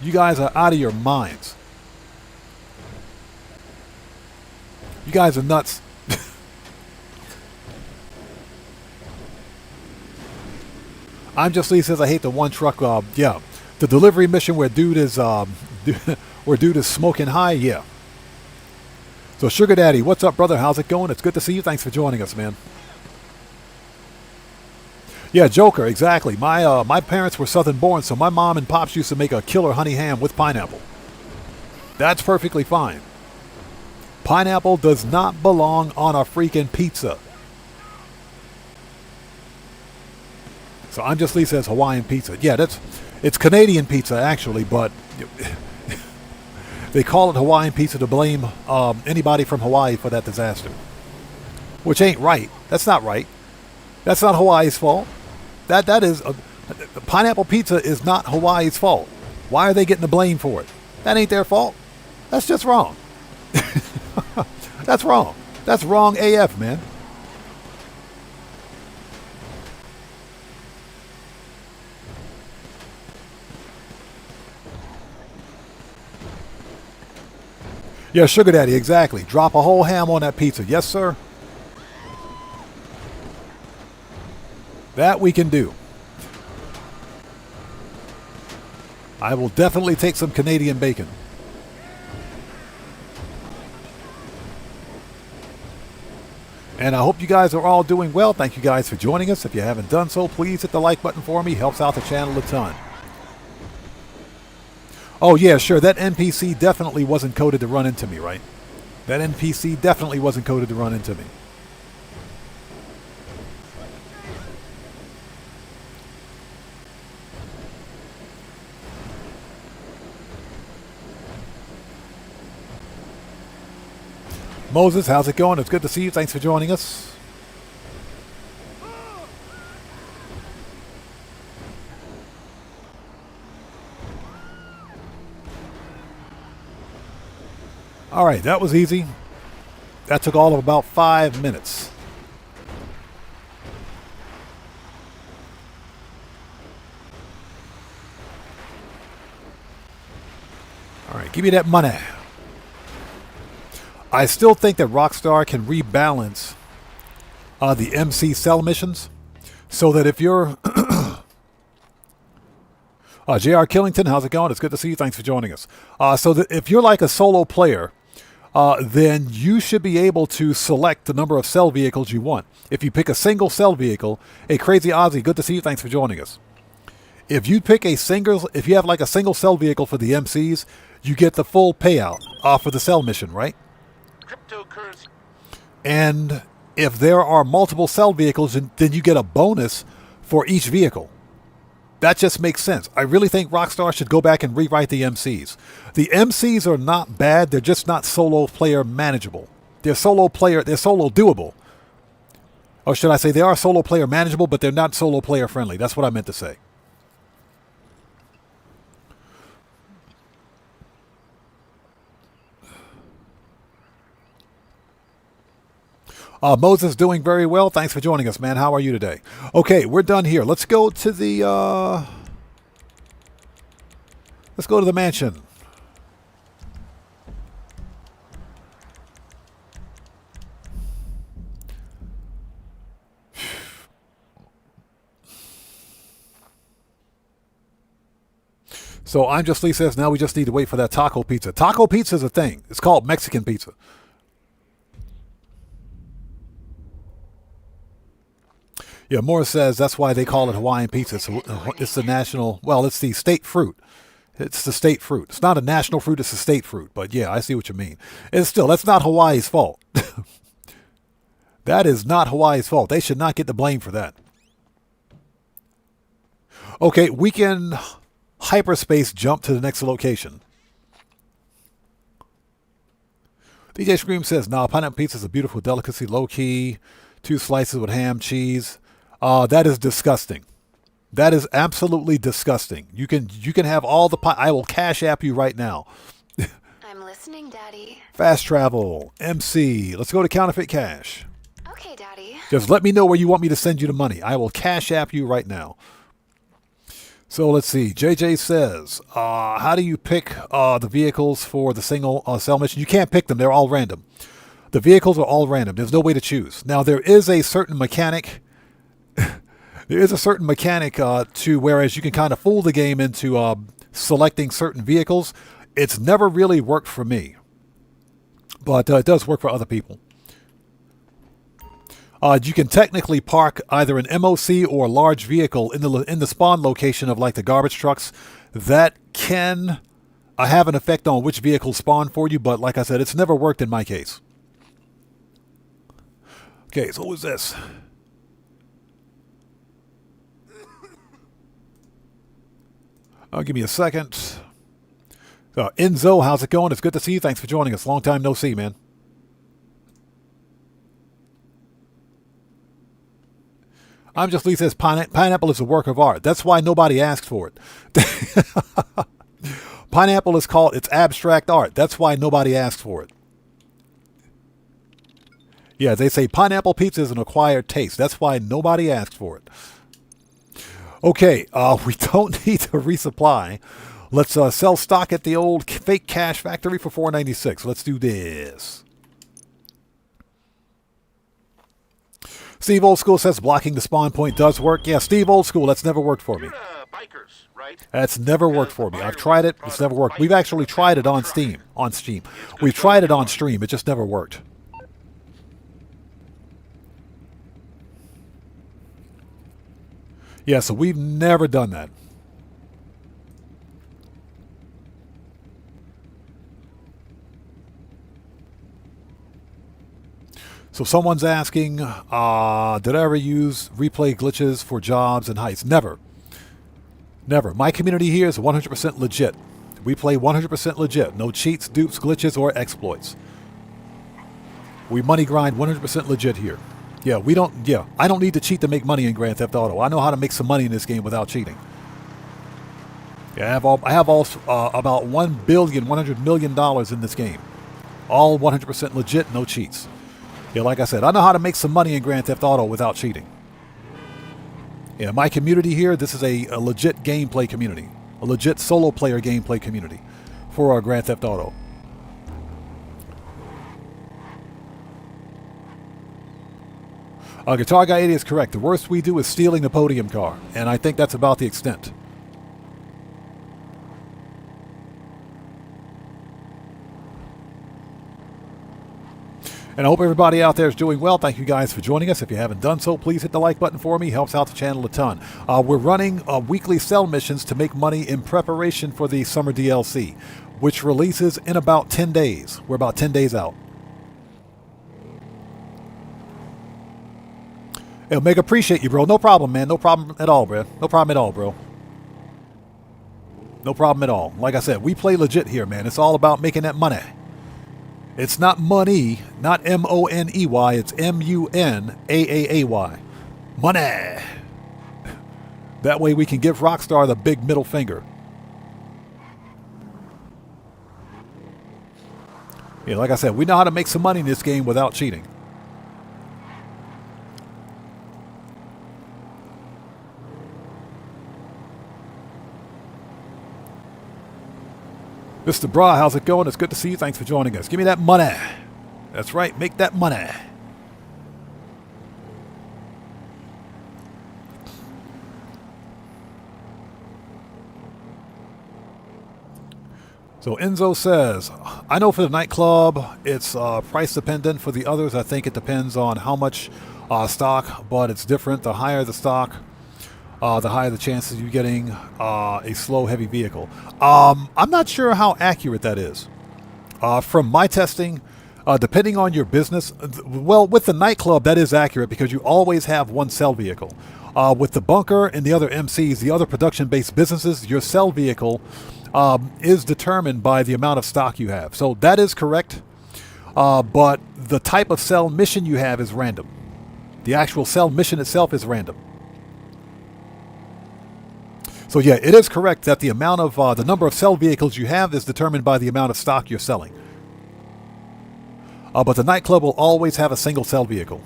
You guys are out of your minds. You guys are nuts. I'm Just Lee says I hate the one truck. Yeah, the delivery mission where dude is smoking high. Yeah. So Sugar Daddy, what's up, brother? How's it going? It's good to see you. Thanks for joining us, man. Yeah, Joker, exactly. My parents were Southern born, so my mom and pops used to make a killer honey ham with pineapple. That's perfectly fine. Pineapple does not belong on a freaking pizza. So I'm Just Lee says Hawaiian pizza. Yeah, it's Canadian pizza actually, but they call it Hawaiian pizza to blame anybody from Hawaii for that disaster, which ain't right. That's not right. That's not Hawaii's fault. That is pineapple pizza is not Hawaii's fault. Why are they getting the blame for it? That ain't their fault. That's just wrong. That's wrong. That's wrong AF, man. Yeah, Sugar Daddy, exactly. Drop a whole ham on that pizza. Yes, sir. That we can do. I will definitely take some Canadian bacon. And I hope you guys are all doing well. Thank you guys for joining us. If you haven't done so, please hit the like button for me. Helps out the channel a ton. Oh, yeah, sure. That NPC definitely wasn't coded to run into me, right? That NPC definitely wasn't coded to run into me. Moses, how's it going? It's good to see you. Thanks for joining us. All right, that was easy. That took all of about 5 minutes. All right, give me that money. I still think that Rockstar can rebalance the MC cell missions so that if you're... J.R. Killington, how's it going? It's good to see you. Thanks for joining us. So that if you're like a solo player, then you should be able to select the number of cell vehicles you want. If you pick a single cell vehicle, hey, Crazy Ozzy, good to see you. Thanks for joining us. If you pick if you have like a single cell vehicle for the MCs, you get the full payout for the cell mission, right? Cryptocurrency. And if there are multiple cell vehicles, then you get a bonus for each vehicle. That just makes sense. I really think Rockstar should go back and rewrite the MCs. The MCs are not bad. They're just not solo player manageable. They're solo doable. Or should I say they are solo player manageable, but they're not solo player friendly. That's what I meant to say. Moses doing very well. Thanks for joining us, man. How are you today? Okay, we're done here. Let's go to the mansion. So I'm Just Lee says now we just need to wait for that taco pizza. Taco pizza is a thing. It's called Mexican pizza. Yeah, Morris says that's why they call it Hawaiian pizza. So it's the national, well, it's the state fruit. It's the state fruit. It's not a national fruit, it's a state fruit. But yeah, I see what you mean. And still, that's not Hawaii's fault. That is not Hawaii's fault. They should not get the blame for that. Okay, we can hyperspace jump to the next location. DJ Scream says, nah, pineapple pizza is a beautiful delicacy, low-key, 2 slices with ham, cheese. That is disgusting. That is absolutely disgusting. You can have all the I will cash app you right now. I'm listening, Daddy. Fast travel, MC. Let's go to counterfeit cash. Okay, Daddy. Just let me know where you want me to send you the money. I will cash app you right now. So let's see. JJ says, how do you pick the vehicles for the single cell mission? You can't pick them. They're all random. The vehicles are all random. There's no way to choose. Now, there is a certain mechanic. There is a certain mechanic to whereas you can kind of fool the game into selecting certain vehicles. It's never really worked for me. But it does work for other people. You can technically park either an MOC or a large vehicle in the spawn location of like the garbage trucks. That can have an effect on which vehicles spawn for you, but like I said, it's never worked in my case. Okay, so what was this? Give me a second. Enzo, how's it going? It's good to see you. Thanks for joining us. Long time no see, man. I'm just Lee says pineapple is a work of art. That's why nobody asked for it. Pineapple is called, it's abstract art. That's why nobody asked for it. Yeah, they say pineapple pizza is an acquired taste. That's why nobody asked for it. Okay, we don't need to resupply. Let's sell stock at the old fake cash factory for $4.96. Let's do this. Steve Old School says blocking the spawn point does work. Yeah, Steve Old School, that's never worked for me. Bikers, right? That's never worked for me. I've tried it. It's never worked. We've actually tried it on Steam. We've tried it on stream. It just never worked. Yeah, so we've never done that. So someone's asking, did I ever use replay glitches for jobs and heists? Never. Never. My community here is 100% legit. We play 100% legit. No cheats, dupes, glitches, or exploits. We money grind 100% legit here. Yeah, I don't need to cheat to make money in Grand Theft Auto. I know how to make some money in this game without cheating. Yeah, I have about $1 billion, $100 million in this game. All 100% legit, no cheats. Yeah, like I said, I know how to make some money in Grand Theft Auto without cheating. Yeah, my community here, this is a legit gameplay community. A legit solo player gameplay community for our Grand Theft Auto. Guitar Guy 80 is correct. The worst we do is stealing the podium car, and I think that's about the extent. And I hope everybody out there is doing well. Thank you guys for joining us. If you haven't done so, please hit the like button for me. Helps out the channel a ton. We're running weekly sell missions to make money in preparation for the summer DLC, which releases in about 10 days. We're about 10 days out. Hey, Omega, appreciate you, bro. No problem, man. No problem at all, bro. No problem at all, bro. No problem at all. Like I said, we play legit here, man. It's all about making that money. It's not money, not M-O-N-E-Y. It's M-U-N-A-A-A-Y. Money. That way we can give Rockstar the big middle finger. Yeah, like I said, we know how to make some money in this game without cheating. Mr. Bra, how's it going? It's good to see you. Thanks for joining us. Give me that money. That's right. Make that money. So Enzo says, I know for the nightclub, it's price dependent. For the others, I think it depends on how much stock, but it's different. The higher the stock, the higher the chances of you getting a slow, heavy vehicle. I'm not sure how accurate that is. From my testing, depending on your business, well, with the nightclub, that is accurate because you always have one sell vehicle. With the bunker and the other MCs, the other production-based businesses, your sell vehicle is determined by the amount of stock you have. So that is correct. but the type of cell mission you have is random. The actual cell mission itself is random. So yeah, it is correct that the amount of the number of cell vehicles you have is determined by the amount of stock you're selling. But the nightclub will always have a single cell vehicle.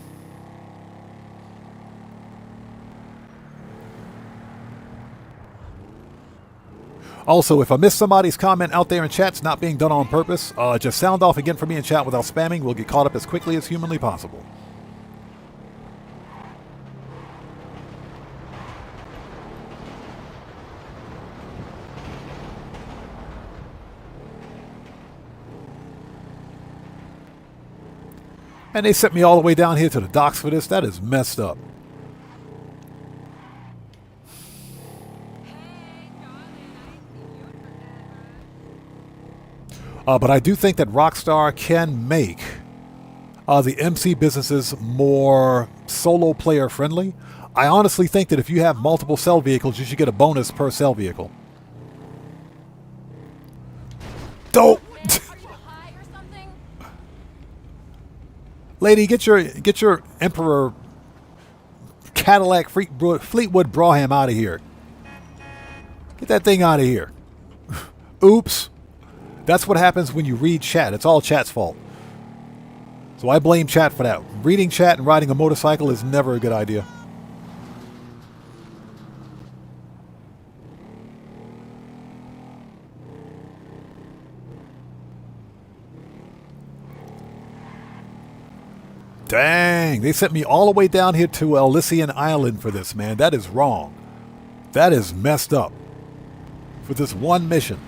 Also, if I miss somebody's comment out there in chat, it's not being done on purpose. Just sound off again for me in chat without spamming. We'll get caught up as quickly as humanly possible. And they sent me all the way down here to the docks for this. That is messed up. But I do think that Rockstar can make the MC businesses more solo player friendly. I honestly think that if you have multiple cell vehicles, you should get a bonus per cell vehicle. Dope. Lady, get your Emperor Cadillac Fleetwood Brougham out of here. Get that thing out of here. Oops. That's what happens when you read chat. It's all chat's fault. So I blame chat for that. Reading chat and riding a motorcycle is never a good idea. Dang, they sent me all the way down here to Elysian Island for this, man. That is wrong. That is messed up. For this one mission.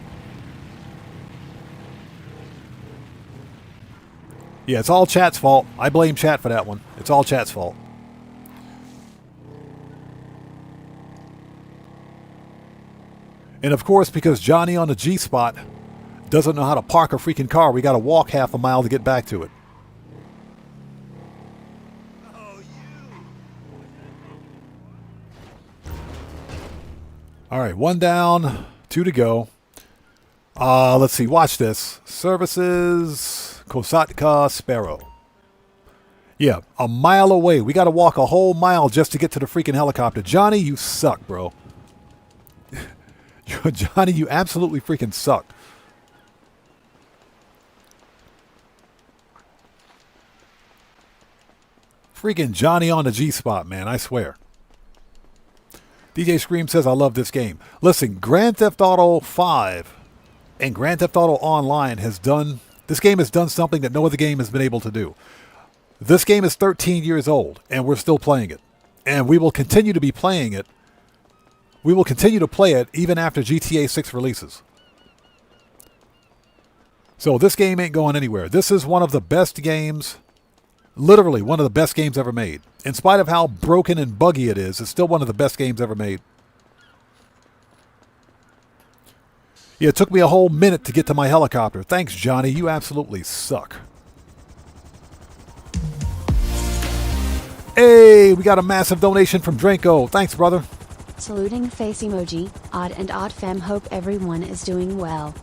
Yeah, it's all chat's fault. I blame chat for that one. It's all chat's fault. And of course, because Johnny on the G-spot doesn't know how to park a freaking car, we got to walk half a mile to get back to it. All right, 1 down, 2 to go. Let's see, watch this. Services, Kosatka, Sparrow. Yeah, a mile away. We got to walk a whole mile just to get to the freaking helicopter. Johnny, you suck, bro. Johnny, you absolutely freaking suck. Freaking Johnny on the G-spot, man, I swear. DJ Scream says, I love this game. Listen, Grand Theft Auto 5 and Grand Theft Auto Online this game has done something that no other game has been able to do. This game is 13 years old, and we're still playing it. And we will continue to be playing it. We will continue to play it even after GTA 6 releases. So this game ain't going anywhere. This is one of the best games, literally one of the best games ever made. In spite of how broken and buggy it is, it's still one of the best games ever made. Yeah, it took me a whole minute to get to my helicopter. Thanks, Johnny. You absolutely suck. Hey, we got a massive donation from Dranko. Thanks, brother. Saluting face emoji. Odd and Odd Fam, hope everyone is doing well.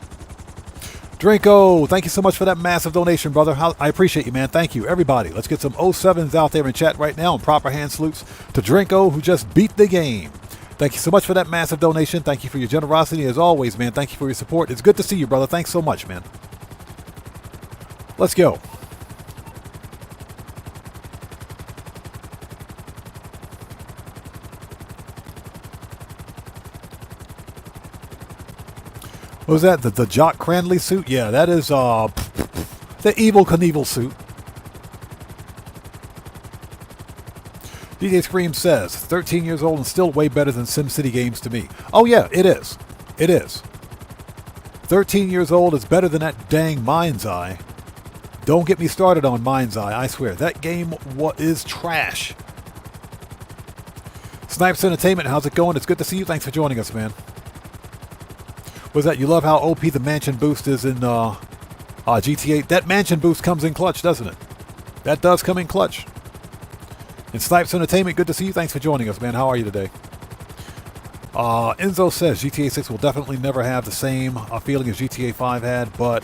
Dranko, thank you so much for that massive donation, brother. I appreciate you, man. Thank you, everybody. Let's get some 07s out there in chat right now, and proper hand salutes to Dranko, who just beat the game. Thank you so much for that massive donation. Thank you for your generosity, as always, man. Thank you for your support. It's good to see you, brother. Thanks so much, man. Let's go. What was that? The Jock Cranley suit? Yeah, that is the Evel Knievel suit. DJ Scream says, 13 years old and still way better than SimCity games to me. Oh yeah, it is. It is. 13 years old is better than that dang Mind's Eye. Don't get me started on Mind's Eye, I swear. That game is trash. Snipes Entertainment, how's it going? It's good to see you. Thanks for joining us, man. Was that you love how OP the mansion boost is in GTA? That mansion boost comes in clutch, doesn't it? That does come in clutch. And Snipes Entertainment, good to see you. Thanks for joining us, man. How are you today? Enzo says GTA 6 will definitely never have the same feeling as GTA 5 had, but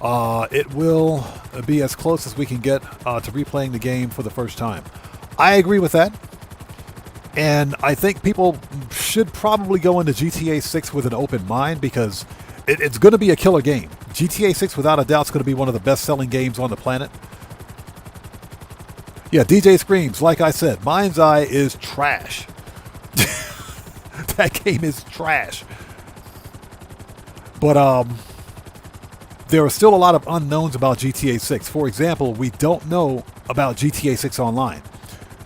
it will be as close as we can get to replaying the game for the first time. I agree with that. And I think people should probably go into GTA 6 with an open mind because it's going to be a killer game. GTA 6, without a doubt, is going to be one of the best-selling games on the planet. Yeah, DJ Screams, like I said, Mind's Eye is trash. That game is trash. But there are still a lot of unknowns about GTA 6. For example, we don't know about GTA 6 Online.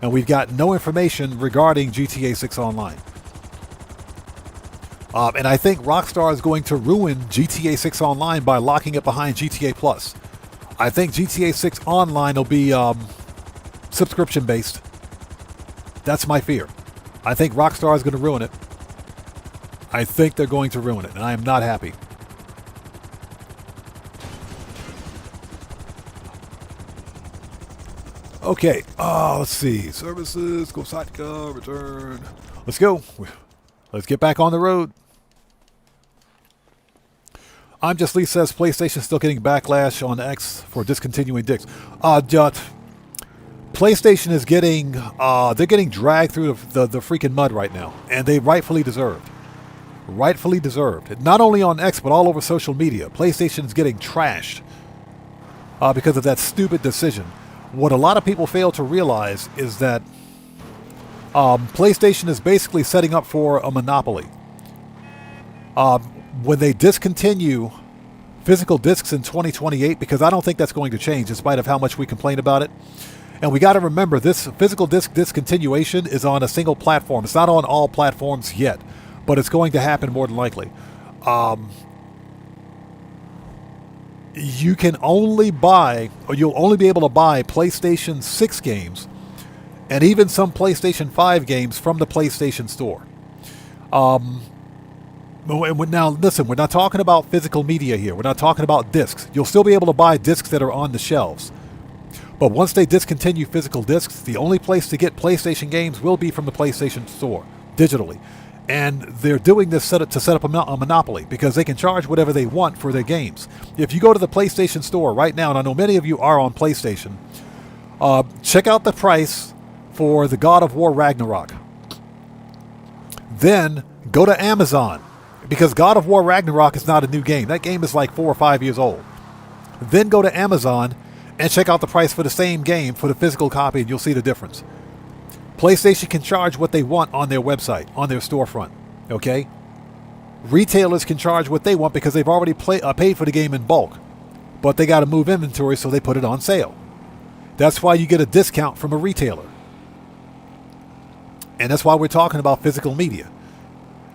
And we've got no information regarding GTA 6 Online. And I think Rockstar is going to ruin GTA 6 Online by locking it behind GTA Plus. I think GTA 6 Online will be subscription-based. That's my fear. I think Rockstar is going to ruin it. I think they're going to ruin it, and I am not happy. Okay, let's see. Services, go Satka, return. Let's go. Let's get back on the road. I'm Just Lee says PlayStation still getting backlash on X for discontinuing discs. PlayStation is getting, they're getting dragged through the freaking mud right now, and they rightfully deserved. Rightfully deserved. Not only on X, but all over social media. PlayStation is getting trashed because of that stupid decision. What a lot of people fail to realize is that PlayStation is basically setting up for a monopoly. When they discontinue physical discs in 2028, because I don't think that's going to change in spite of how much we complain about it. And we got to remember, this physical disc discontinuation is on a single platform. It's not on all platforms yet, but it's going to happen more than likely. You can only buy, or you'll only be able to buy PlayStation 6 games and even some PlayStation 5 games from the PlayStation Store. Now, listen, we're not talking about physical media here. We're not talking about discs. You'll still be able to buy discs that are on the shelves. But once they discontinue physical discs, the only place to get PlayStation games will be from the PlayStation Store, digitally. And they're doing this to set up a monopoly because they can charge whatever they want for their games. If you go to the PlayStation Store right now, and I know many of you are on PlayStation, check out the price for the God of War Ragnarok. Then go to Amazon, because God of War Ragnarok is not a new game. That game is like 4 or 5 years old. Then go to Amazon and check out the price for the same game for the physical copy, and you'll see the difference. PlayStation can charge what they want on their website, on their storefront, okay? Retailers can charge what they want because they've already paid for the game in bulk, but they got to move inventory, so they put it on sale. That's why you get a discount from a retailer. And that's why we're talking about physical media.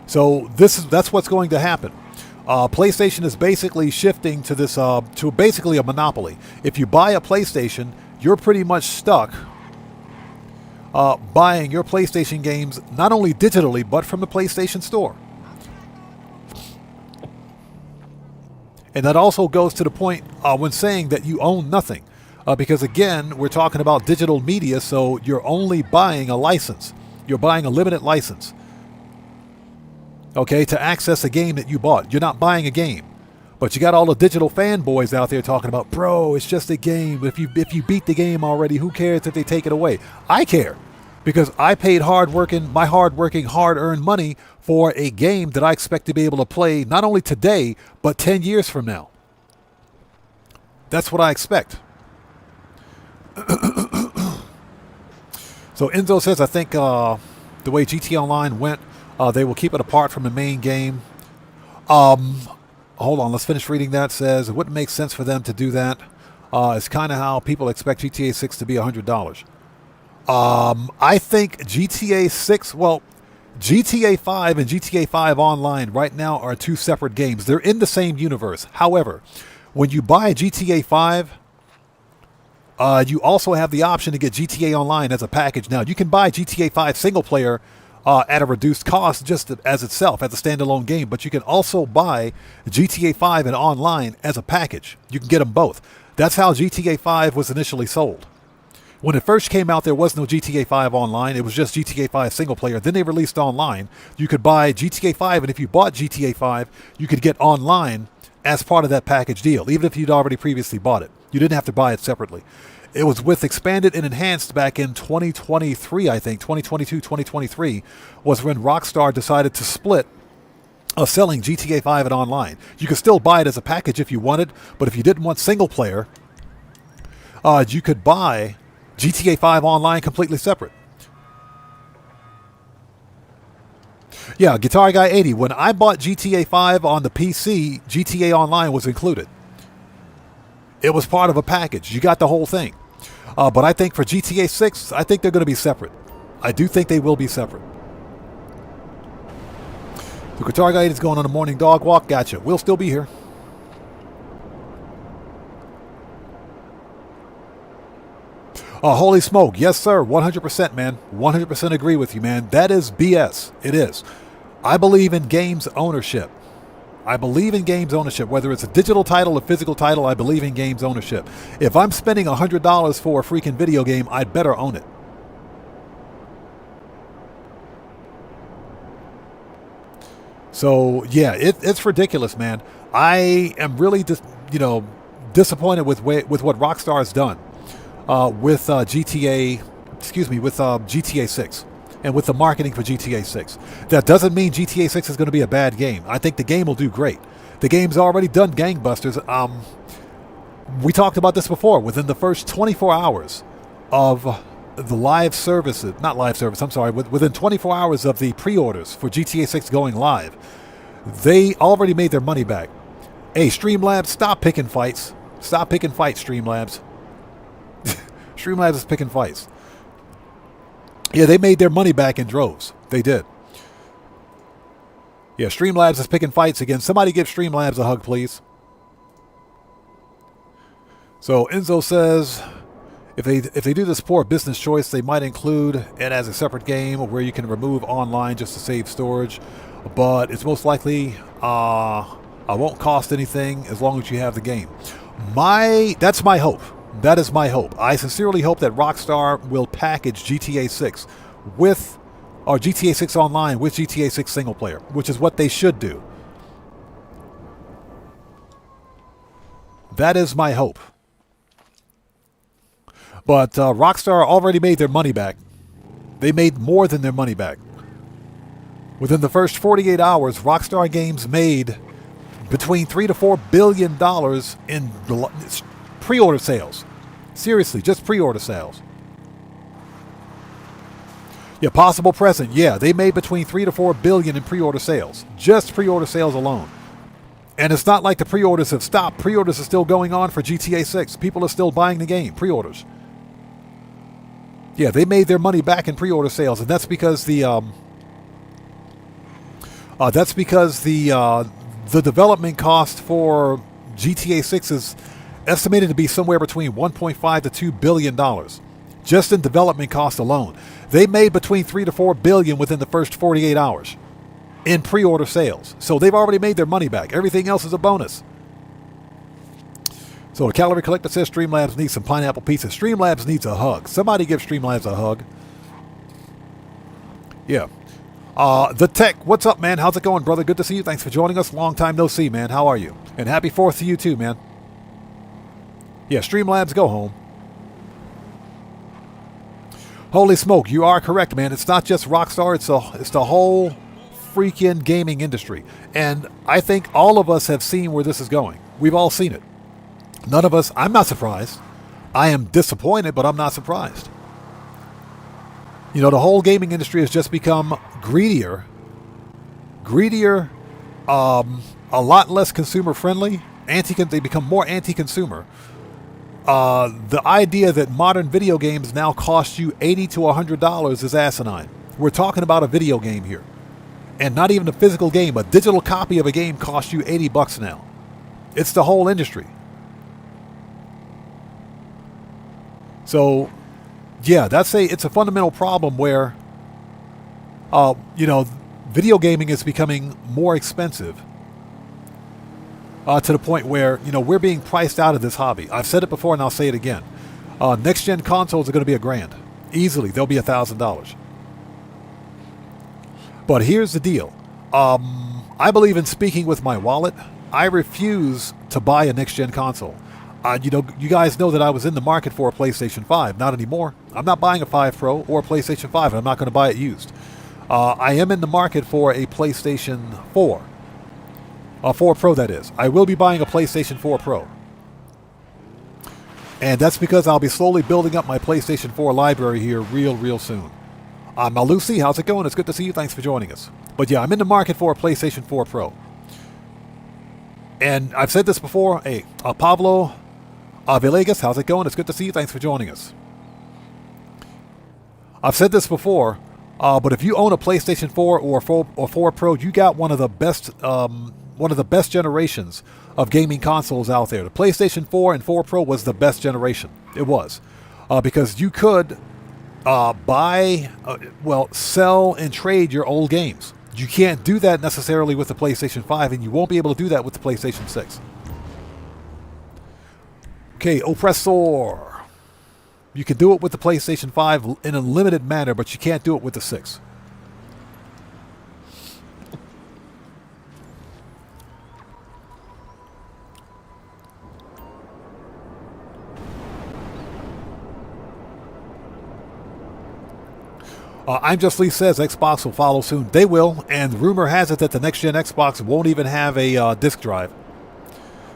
So that's what's going to happen. PlayStation is basically shifting to this to basically a monopoly. If you buy a PlayStation, you're pretty much stuck buying your PlayStation games not only digitally but from the PlayStation Store. And that also goes to the point when saying that you own nothing, because again, we're talking about digital media, so you're only buying a license. You're buying a limited license. Okay, to access a game that you bought. You're not buying a game. But you got all the digital fanboys out there talking about, bro, it's just a game. If you beat the game already, who cares if they take it away? I care. Because I paid my hard-working, hard-earned money for a game that I expect to be able to play not only today, but 10 years from now. That's what I expect. So Enzo says, I think the way GT Online went, they will keep it apart from the main game. Hold on, let's finish reading that. Says, it wouldn't make sense for them to do that. It's kind of how people expect GTA 6 to be $100. I think GTA 6, well, GTA 5 and GTA 5 Online right now are two separate games. They're in the same universe. However, when you buy GTA 5, you also have the option to get GTA Online as a package. Now, you can buy GTA 5 single player at a reduced cost just as itself, as a standalone game, but you can also buy GTA 5 and Online as a package. You can get them both. That's how GTA 5 was initially sold. When it first came out, there was no GTA 5 Online. It was just GTA 5 single player. Then they released Online. You could buy GTA 5, and if you bought GTA 5, you could get Online as part of that package deal, even if you'd already previously bought it. You didn't have to buy it separately. It was with Expanded and Enhanced back in 2023, I think. 2022, 2023 was when Rockstar decided to split selling GTA 5 and online. You could still buy it as a package if you wanted, but if you didn't want single player, you could buy GTA 5 online completely separate. Yeah, Guitar Guy 80. When I bought GTA 5 on the PC, GTA Online was included. It was part of a package. You got the whole thing. But I think for GTA 6, I think they're going to be separate. I do think they will be separate. The Guitar Guy 80 is going on a morning dog walk. Gotcha. We'll still be here. Holy smoke. Yes, sir. 100%, man. 100% agree with you, man. That is BS. It is. I believe in games ownership. I believe in games ownership. Whether it's a digital title or physical title, I believe in games ownership. If I'm spending $100 for a freaking video game, I'd better own it. So, yeah, it's ridiculous, man. I am really just, disappointed with what Rockstar has done. With GTA 6 and with the marketing for GTA 6. That doesn't mean GTA 6 is going to be a bad game. I think the game will do great. The game's already done gangbusters. We talked about this before. Within the first 24 hours of the within 24 hours of the pre-orders for GTA 6 going live, they already made their money back. Hey, Streamlabs, stop picking fights. Stop picking fights, Streamlabs. Streamlabs is picking fights. Yeah, they made their money back in droves. They did. Yeah, Streamlabs is picking fights again. Somebody give Streamlabs a hug, please. So Enzo says, if they do this poor business choice, they might include it as a separate game where you can remove online just to save storage. But it's most likely won't cost anything as long as you have the game. That's my hope. That is my hope. I sincerely hope that Rockstar will package GTA 6 GTA 6 Online with GTA 6 single player, which is what they should do. That is my hope. But Rockstar already made their money back. They made more than their money back. Within the first 48 hours, Rockstar Games made between $3 to $4 billion in pre-order sales. Seriously, just pre-order sales. Yeah, possible present. Yeah, they made between $3 to $4 billion in pre-order sales. Just pre-order sales alone. And it's not like the pre-orders have stopped. Pre-orders are still going on for GTA 6. People are still buying the game. Pre-orders. Yeah, they made their money back in pre-order sales, and that's because the development cost for GTA 6 is estimated to be somewhere between $1.5 to $2 billion, just in development cost alone. They made between $3 to $4 billion within the first 48 hours in pre-order sales. So they've already made their money back. Everything else is a bonus. So a Calorie Collector says Streamlabs needs some pineapple pizza. Streamlabs needs a hug. Somebody give Streamlabs a hug. Yeah. The Tech, what's up, man? How's it going, brother? Good to see you. Thanks for joining us. Long time no see, man. How are you? And happy 4th to you too, man. Yeah, Streamlabs, go home. Holy smoke, you are correct, man. It's not just Rockstar, it's the whole freaking gaming industry. And I think all of us have seen where this is going. We've all seen it. None of us, I'm not surprised. I am disappointed, but I'm not surprised. The whole gaming industry has just become greedier, a lot less consumer friendly. They become more anti-consumer. The idea that modern video games now cost you $80 to $100 is asinine. We're talking about a video game here. And not even a physical game. A digital copy of a game costs you $80 now. It's the whole industry. So, yeah, it's a fundamental problem where, video gaming is becoming more expensive. To the point where, we're being priced out of this hobby. I've said it before and I'll say it again. Next-gen consoles are going to be $1,000. Easily, they'll be $1,000. But here's the deal. I believe in speaking with my wallet. I refuse to buy a next-gen console. You guys know that I was in the market for a PlayStation 5. Not anymore. I'm not buying a 5 Pro or a PlayStation 5, and I'm not going to buy it used. I am in the market for a PlayStation 4. A 4 Pro, that is. I will be buying a PlayStation 4 Pro. And that's because I'll be slowly building up my PlayStation 4 library here real soon. Lucy, how's it going? It's good to see you. Thanks for joining us. But yeah, I'm in the market for a PlayStation 4 Pro. And I've said this before. Hey, Pablo Villegas, how's it going? It's good to see you. Thanks for joining us. I've said this before, but if you own a PlayStation 4 or 4 Pro, you got one of the best generations of gaming consoles out there. The PlayStation 4 and 4 Pro was the best generation. It was. Because you could sell and trade your old games. You can't do that necessarily with the PlayStation 5, and you won't be able to do that with the PlayStation 6. Okay, Oppressor. You can do it with the PlayStation 5 in a limited manner, but you can't do it with the 6. I'm Just Lee says Xbox will follow soon. They will, and rumor has it that the next-gen Xbox won't even have a disk drive.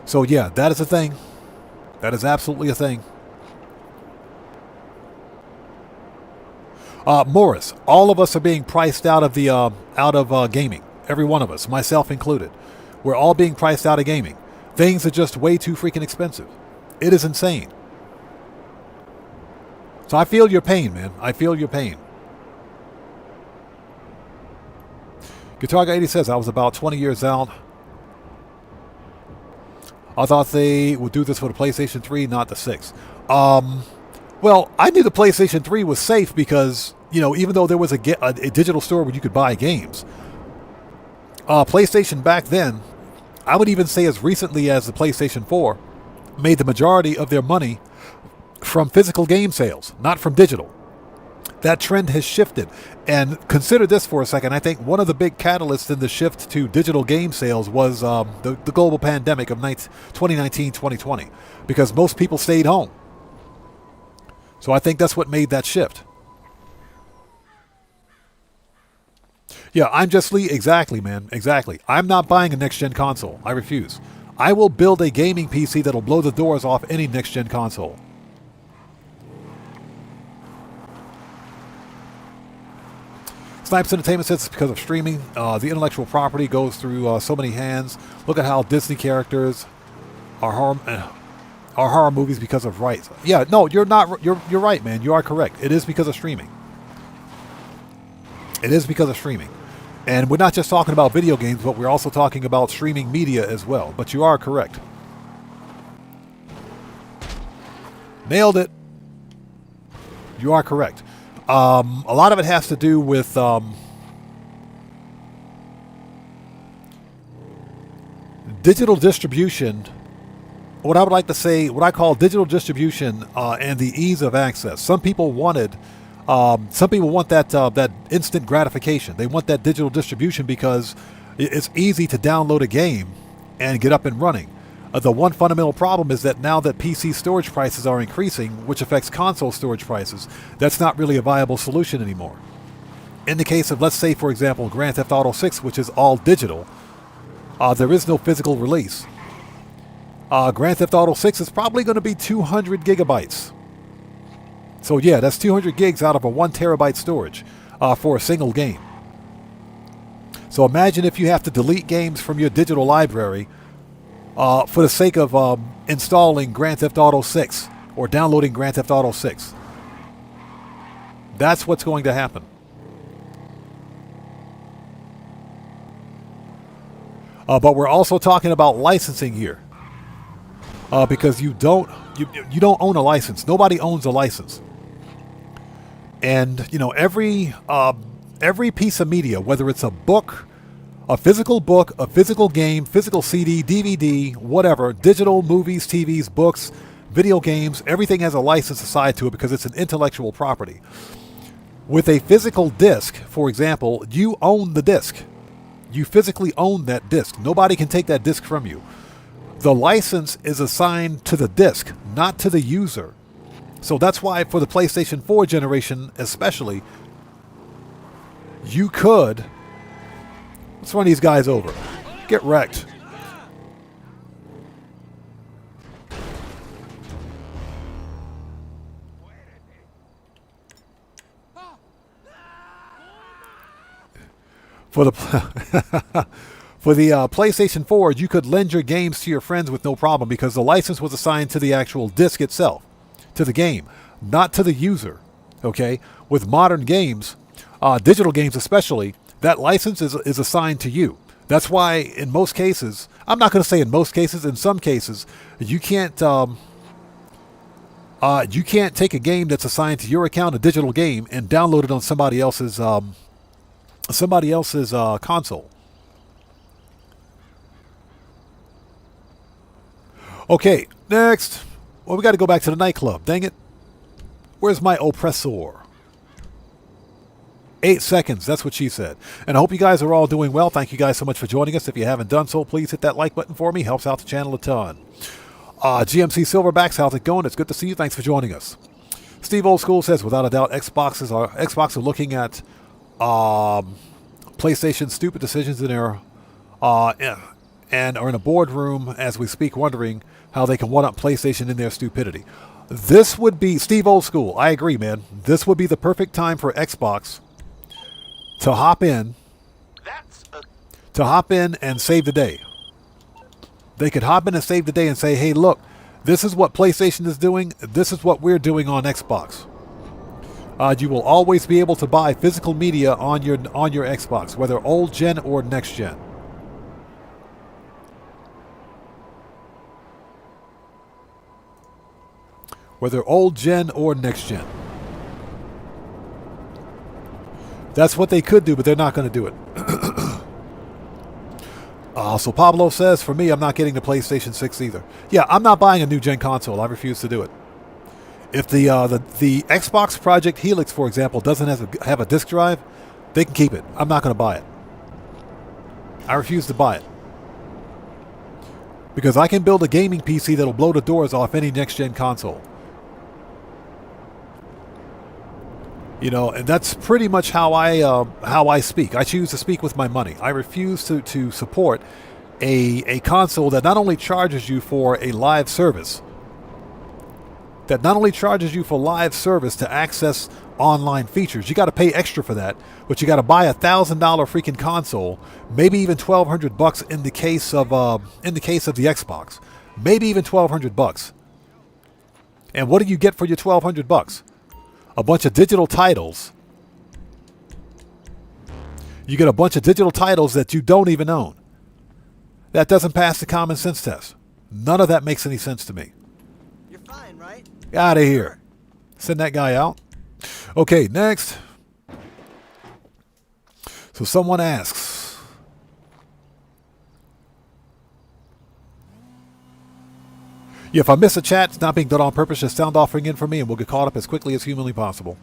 So yeah, that is a thing. That is absolutely a thing. Morris, all of us are being priced out of the gaming. Every one of us, myself included. We're all being priced out of gaming. Things are just way too freaking expensive. It is insane. So I feel your pain, man. I feel your pain. Guitar Guy 80 says, I was about 20 years out. I thought they would do this for the PlayStation 3, not the 6. Well, I knew the PlayStation 3 was safe because, even though there was a digital store where you could buy games, PlayStation back then, I would even say as recently as the PlayStation 4, made the majority of their money from physical game sales, not from digital. That trend has shifted. And consider this for a second. I think one of the big catalysts in the shift to digital game sales was the global pandemic of 2019-2020, because most people stayed home. So I think that's what made that shift. Yeah, I'm Just Lee. Exactly, man. Exactly. I'm not buying a next-gen console. I refuse. I will build a gaming PC that'll blow the doors off any next-gen console. Snipes Entertainment says it's because of streaming. The intellectual property goes through so many hands. Look at how Disney characters are horror movies because of rights. Yeah, no, you're not. You're right, man. You are correct. It is because of streaming. It is because of streaming. And we're not just talking about video games, but we're also talking about streaming media as well. But you are correct. Nailed it. You are correct. A lot of it has to do with digital distribution. What I would like to say, what I call digital distribution and the ease of access. Some people want that instant gratification. They want that digital distribution because it's easy to download a game and get up and running. The one fundamental problem is that now that PC storage prices are increasing, which affects console storage prices, that's not really a viable solution anymore. In the case of, let's say, for example, Grand Theft Auto 6, which is all digital, there is no physical release. Grand Theft Auto 6 is probably going to be 200 gigabytes. So yeah, that's 200 gigs out of a 1 terabyte storage for a single game. So imagine if you have to delete games from your digital library for the sake of installing Grand Theft Auto 6 or downloading Grand Theft Auto 6. That's what's going to happen. But we're also talking about licensing here, because you don't own a license. Nobody owns a license, and every piece of media, whether it's a book, a physical game, physical CD, DVD, whatever, digital, movies, TVs, books, video games, everything has a license assigned to it because it's an intellectual property. With a physical disc, for example, you own the disc. You physically own that disc. Nobody can take that disc from you. The license is assigned to the disc, not to the user. So that's why for the PlayStation 4 generation especially, you could... Let's run these guys over. Get wrecked. For the for the PlayStation 4, you could lend your games to your friends with no problem because the license was assigned to the actual disc itself, to the game, not to the user. Okay? With modern games, digital games especially, that license is assigned to you. That's why in most cases, I'm not going to say in most cases, in some cases, you can't take a game that's assigned to your account, a digital game, and download it on somebody else's console. Okay, next. Well, we got to go back to the nightclub. Dang it. Where's my oppressor? 8 seconds. That's what she said. And I hope you guys are all doing well. Thank you guys so much for joining us. If you haven't done so, please hit that like button for me. Helps out the channel a ton. GMC Silverbacks, how's it going? It's good to see you. Thanks for joining us. Steve Old School says, without a doubt, Xbox are looking at PlayStation's stupid decisions in their and are in a boardroom as we speak, wondering how they can one-up PlayStation in their stupidity. This would be Steve Old School. I agree, man. This would be the perfect time for Xbox to hop in, and save the day. They could hop in and save the day and say, "Hey, look, this is what PlayStation is doing. This is what we're doing on Xbox." You will always be able to buy physical media on your Xbox, whether old gen or next gen. Whether old gen or next gen. That's what they could do, but they're not going to do it. So Pablo says, for me, I'm not getting the PlayStation 6 either. Yeah, I'm not buying a new gen console. I refuse to do it. If the Xbox Project Helix, for example, doesn't have a disk drive, they can keep it. I'm not going to buy it. I refuse to buy it. Because I can build a gaming PC that'll blow the doors off any next-gen console. You know, and that's pretty much how I speak. I choose to speak with my money. I refuse to support a console that not only charges you for a live service, to access online features. You got to pay extra for that, but you got to buy $1,000 freaking console, maybe even $1,200 in the case of the Xbox, maybe even $1,200. And what do you get for your $1,200? A bunch of digital titles. You get a bunch of digital titles that you don't even own. That doesn't pass the common sense test. None of that makes any sense to me. You're fine, right? Out of here. Send that guy out. Okay, next. So someone asks, yeah, if I miss a chat, it's not being done on purpose. Just sound off ring in for me and we'll get caught up as quickly as humanly possible.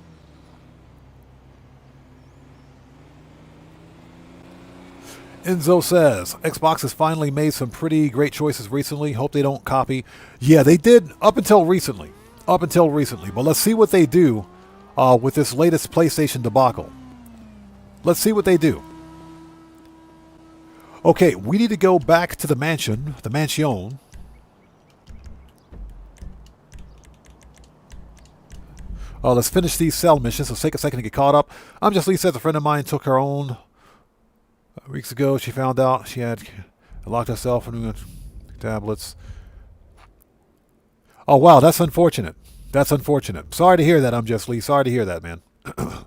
Enzo says, Xbox has finally made some pretty great choices recently. Hope they don't copy. Yeah, they did up until recently. But let's see what they do with this latest PlayStation debacle. Let's see what they do. Okay, we need to go back to the mansion. Let's finish these cell missions. Let's take a second to get caught up. I'm just Lee says a friend of mine took her own weeks ago. She found out she had locked herself in tablets. Oh, wow. That's unfortunate. Sorry to hear that, I'm just Lee. Sorry to hear that, man. Oh,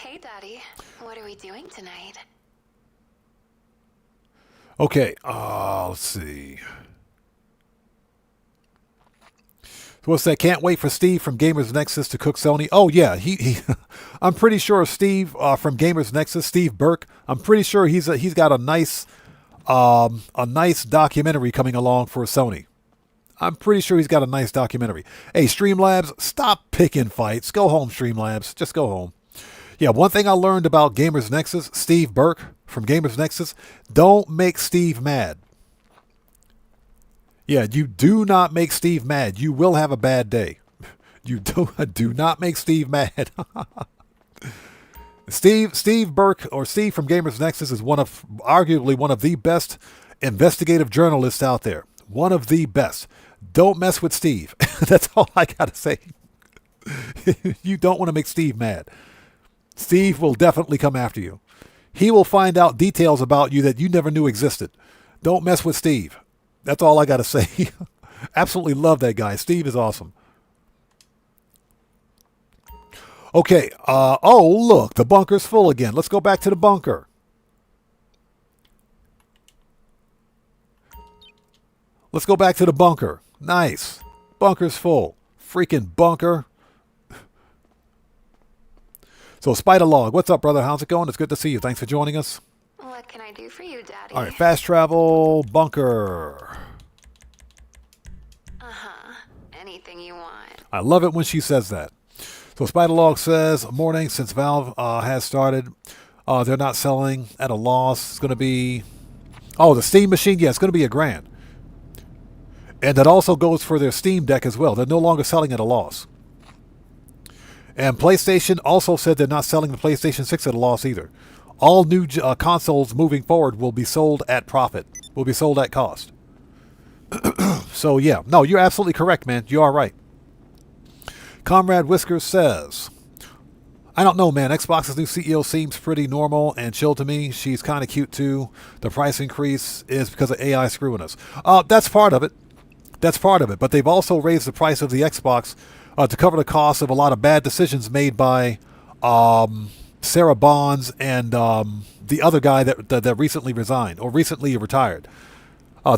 hey, Daddy. What are we doing tonight? Okay. Let's see. What's that? Can't wait for Steve from Gamers Nexus to cook Sony. Oh yeah, he I'm pretty sure Steve from Gamers Nexus, Steve Burke. I'm pretty sure he's got a nice documentary coming along for Sony. I'm pretty sure he's got a nice documentary. Hey, Streamlabs, stop picking fights. Go home, Streamlabs. Just go home. Yeah, one thing I learned about Gamers Nexus, Steve Burke from Gamers Nexus, don't make Steve mad. Yeah, you do not make Steve mad. You will have a bad day. You do not make Steve mad. Steve Burke, or Steve from Gamers Nexus, is arguably one of the best investigative journalists out there. One of the best. Don't mess with Steve. That's all I gotta say. You don't want to make Steve mad. Steve will definitely come after you. He will find out details about you that you never knew existed. Don't mess with Steve. That's all I got to say. Absolutely love that guy. Steve is awesome. Okay. Oh, look. The bunker's full again. Let's go back to the bunker. Let's go back to the bunker. Nice. Bunker's full. Freaking bunker. So, Spider Log, what's up, brother? How's it going? It's good to see you. Thanks for joining us. What can I do for you, Daddy? All right, fast travel bunker. Anything you want. I love it when she says that. So, Spider Log says, morning, since Valve has started, they're not selling at a loss. It's going to be, the Steam machine. Yeah, it's going to be $1,000. And that also goes for their Steam Deck as well. They're no longer selling at a loss. And PlayStation also said they're not selling the PlayStation 6 at a loss either. All new consoles moving forward will be sold at profit, will be sold at cost. So, yeah. No, you're absolutely correct, man. You are right. Comrade Whiskers says, I don't know, man. Xbox's new CEO seems pretty normal and chill to me. She's kind of cute, too. The price increase is because of AI screwing us. That's part of it. That's part of it. But they've also raised the price of the Xbox to cover the cost of a lot of bad decisions made by Sarah Bonds and the other guy that recently resigned or recently retired.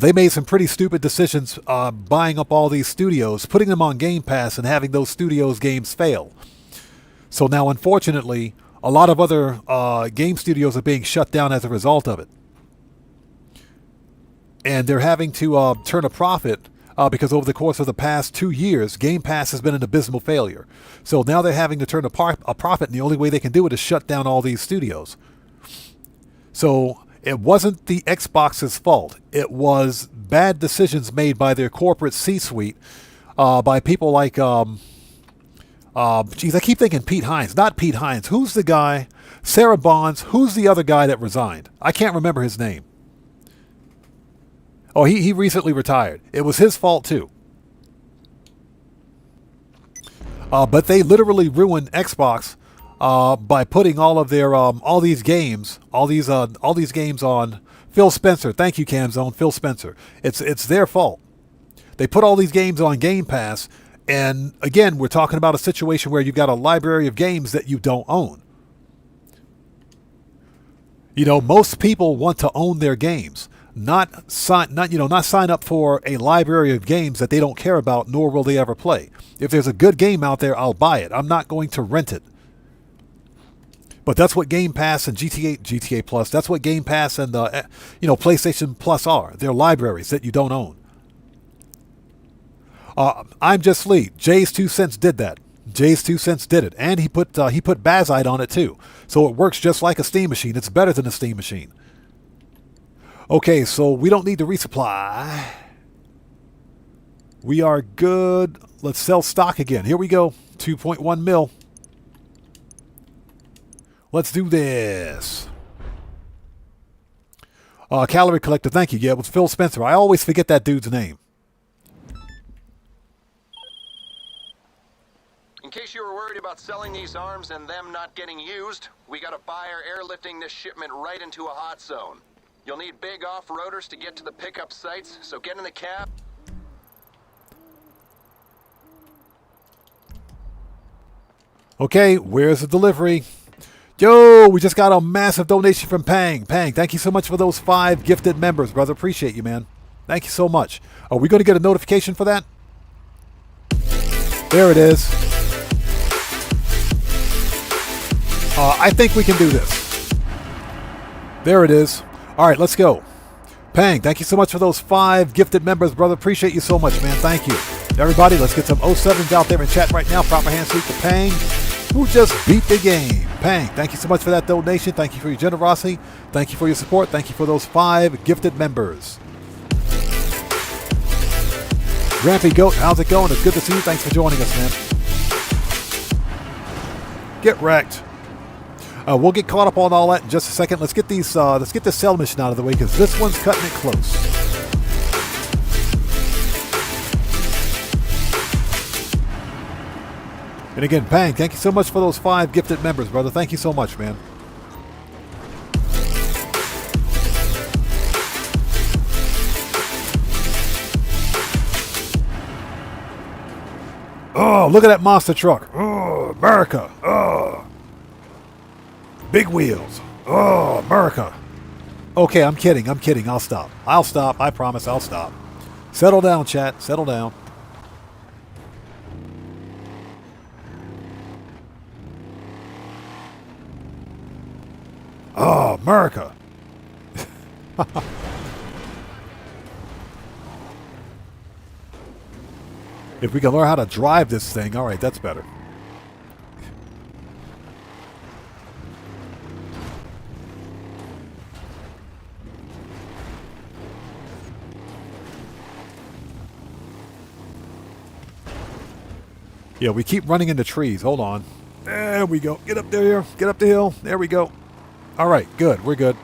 They made some pretty stupid decisions buying up all these studios, putting them on Game Pass, and having those studios' games fail. So now, unfortunately, a lot of other game studios are being shut down as a result of it. And they're having to turn a profit because over the course of the past 2 years, Game Pass has been an abysmal failure. So now they're having to turn a profit, and the only way they can do it is shut down all these studios. So it wasn't the Xbox's fault. It was bad decisions made by their corporate C-suite, by people like, I keep thinking Pete Hines. Not Pete Hines. Who's the guy? Sarah Bonds. Who's the other guy that resigned? I can't remember his name. Oh, he recently retired. It was his fault too. But they literally ruined Xbox by putting all of their all these games on Phil Spencer. Thank you, Camzone. Phil Spencer. It's their fault. They put all these games on Game Pass, and again, we're talking about a situation where you've got a library of games that you don't own. You know, most people want to own their games. Not sign up for a library of games that they don't care about, nor will they ever play. If there's a good game out there, I'll buy it. I'm not going to rent it. But that's what Game Pass and GTA Plus, that's what Game Pass and PlayStation Plus are. They're libraries that you don't own. I'm Just Lee. Jay's 2 cents did that. Jay's 2 cents did it, and he put Bazite on it too. So it works just like a Steam machine. It's better than a Steam machine. Okay, so we don't need to resupply. We are good. Let's sell stock again. Here we go. 2.1 mil. Let's do this. Calorie Collector, thank you. Yeah, it was Phil Spencer. I always forget that dude's name. In case you were worried about selling these arms and them not getting used, we got a buyer airlifting this shipment right into a hot zone. You'll need big off-roaders to get to the pickup sites, so get in the cab. Okay, where's the delivery? Yo, we just got a massive donation from Pang. Pang, thank you so much for those 5 gifted members, brother. Appreciate you, man. Thank you so much. Are we going to get a notification for that? There it is. I think we can do this. There it is. All right, let's go. Pang, thank you so much for those 5 gifted members, brother. Appreciate you so much, man. Thank you. Everybody, let's get some 07s out there in chat right now. Proper hand salute to Pang, who just beat the game. Pang, thank you so much for that donation. Thank you for your generosity. Thank you for your support. Thank you for those 5 gifted members. Grampy Goat, how's it going? It's good to see you. Thanks for joining us, man. Get wrecked. We'll get caught up on all that in just a second. Let's get these. Let's get this cell mission out of the way because this one's cutting it close. And again, Pang, thank you so much for those 5 gifted members, brother. Thank you so much, man. Oh, look at that monster truck. Oh, America. Oh. Big wheels. Oh, America. Okay, I'm kidding. I'm kidding. I'll stop. I'll stop. I promise I'll stop. Settle down, chat. Settle down. Oh, America. If we can learn how to drive this thing, all right, that's better. Yeah, we keep running into trees. Hold on. There we go. Get up there. Get up the hill. There we go. All right, good. We're good.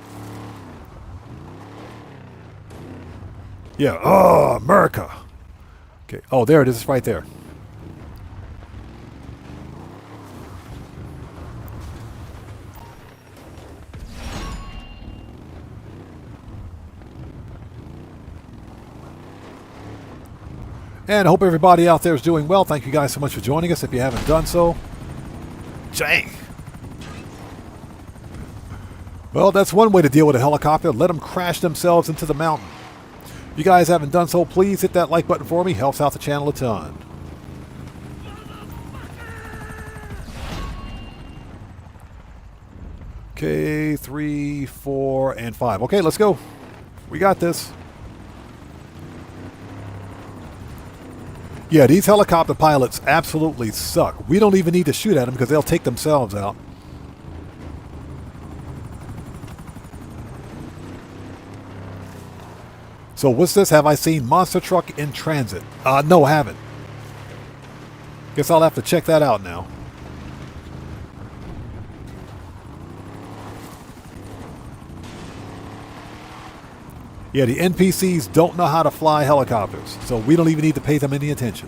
Yeah. Oh, America. Okay. Oh, there it is. It's right there. And I hope everybody out there is doing well. Thank you guys so much for joining us if you haven't done so. Jang. Well, that's one way to deal with a helicopter. Let them crash themselves into the mountain. If you guys haven't done so, please hit that like button for me. Helps out the channel a ton. Okay, 3, 4, and 5. Okay, let's go. We got this. Yeah, these helicopter pilots absolutely suck. We don't even need to shoot at them because they'll take themselves out. So what's this? Have I seen monster truck in transit? No, I haven't. Guess I'll have to check that out now. Yeah, the NPCs don't know how to fly helicopters, so we don't even need to pay them any attention.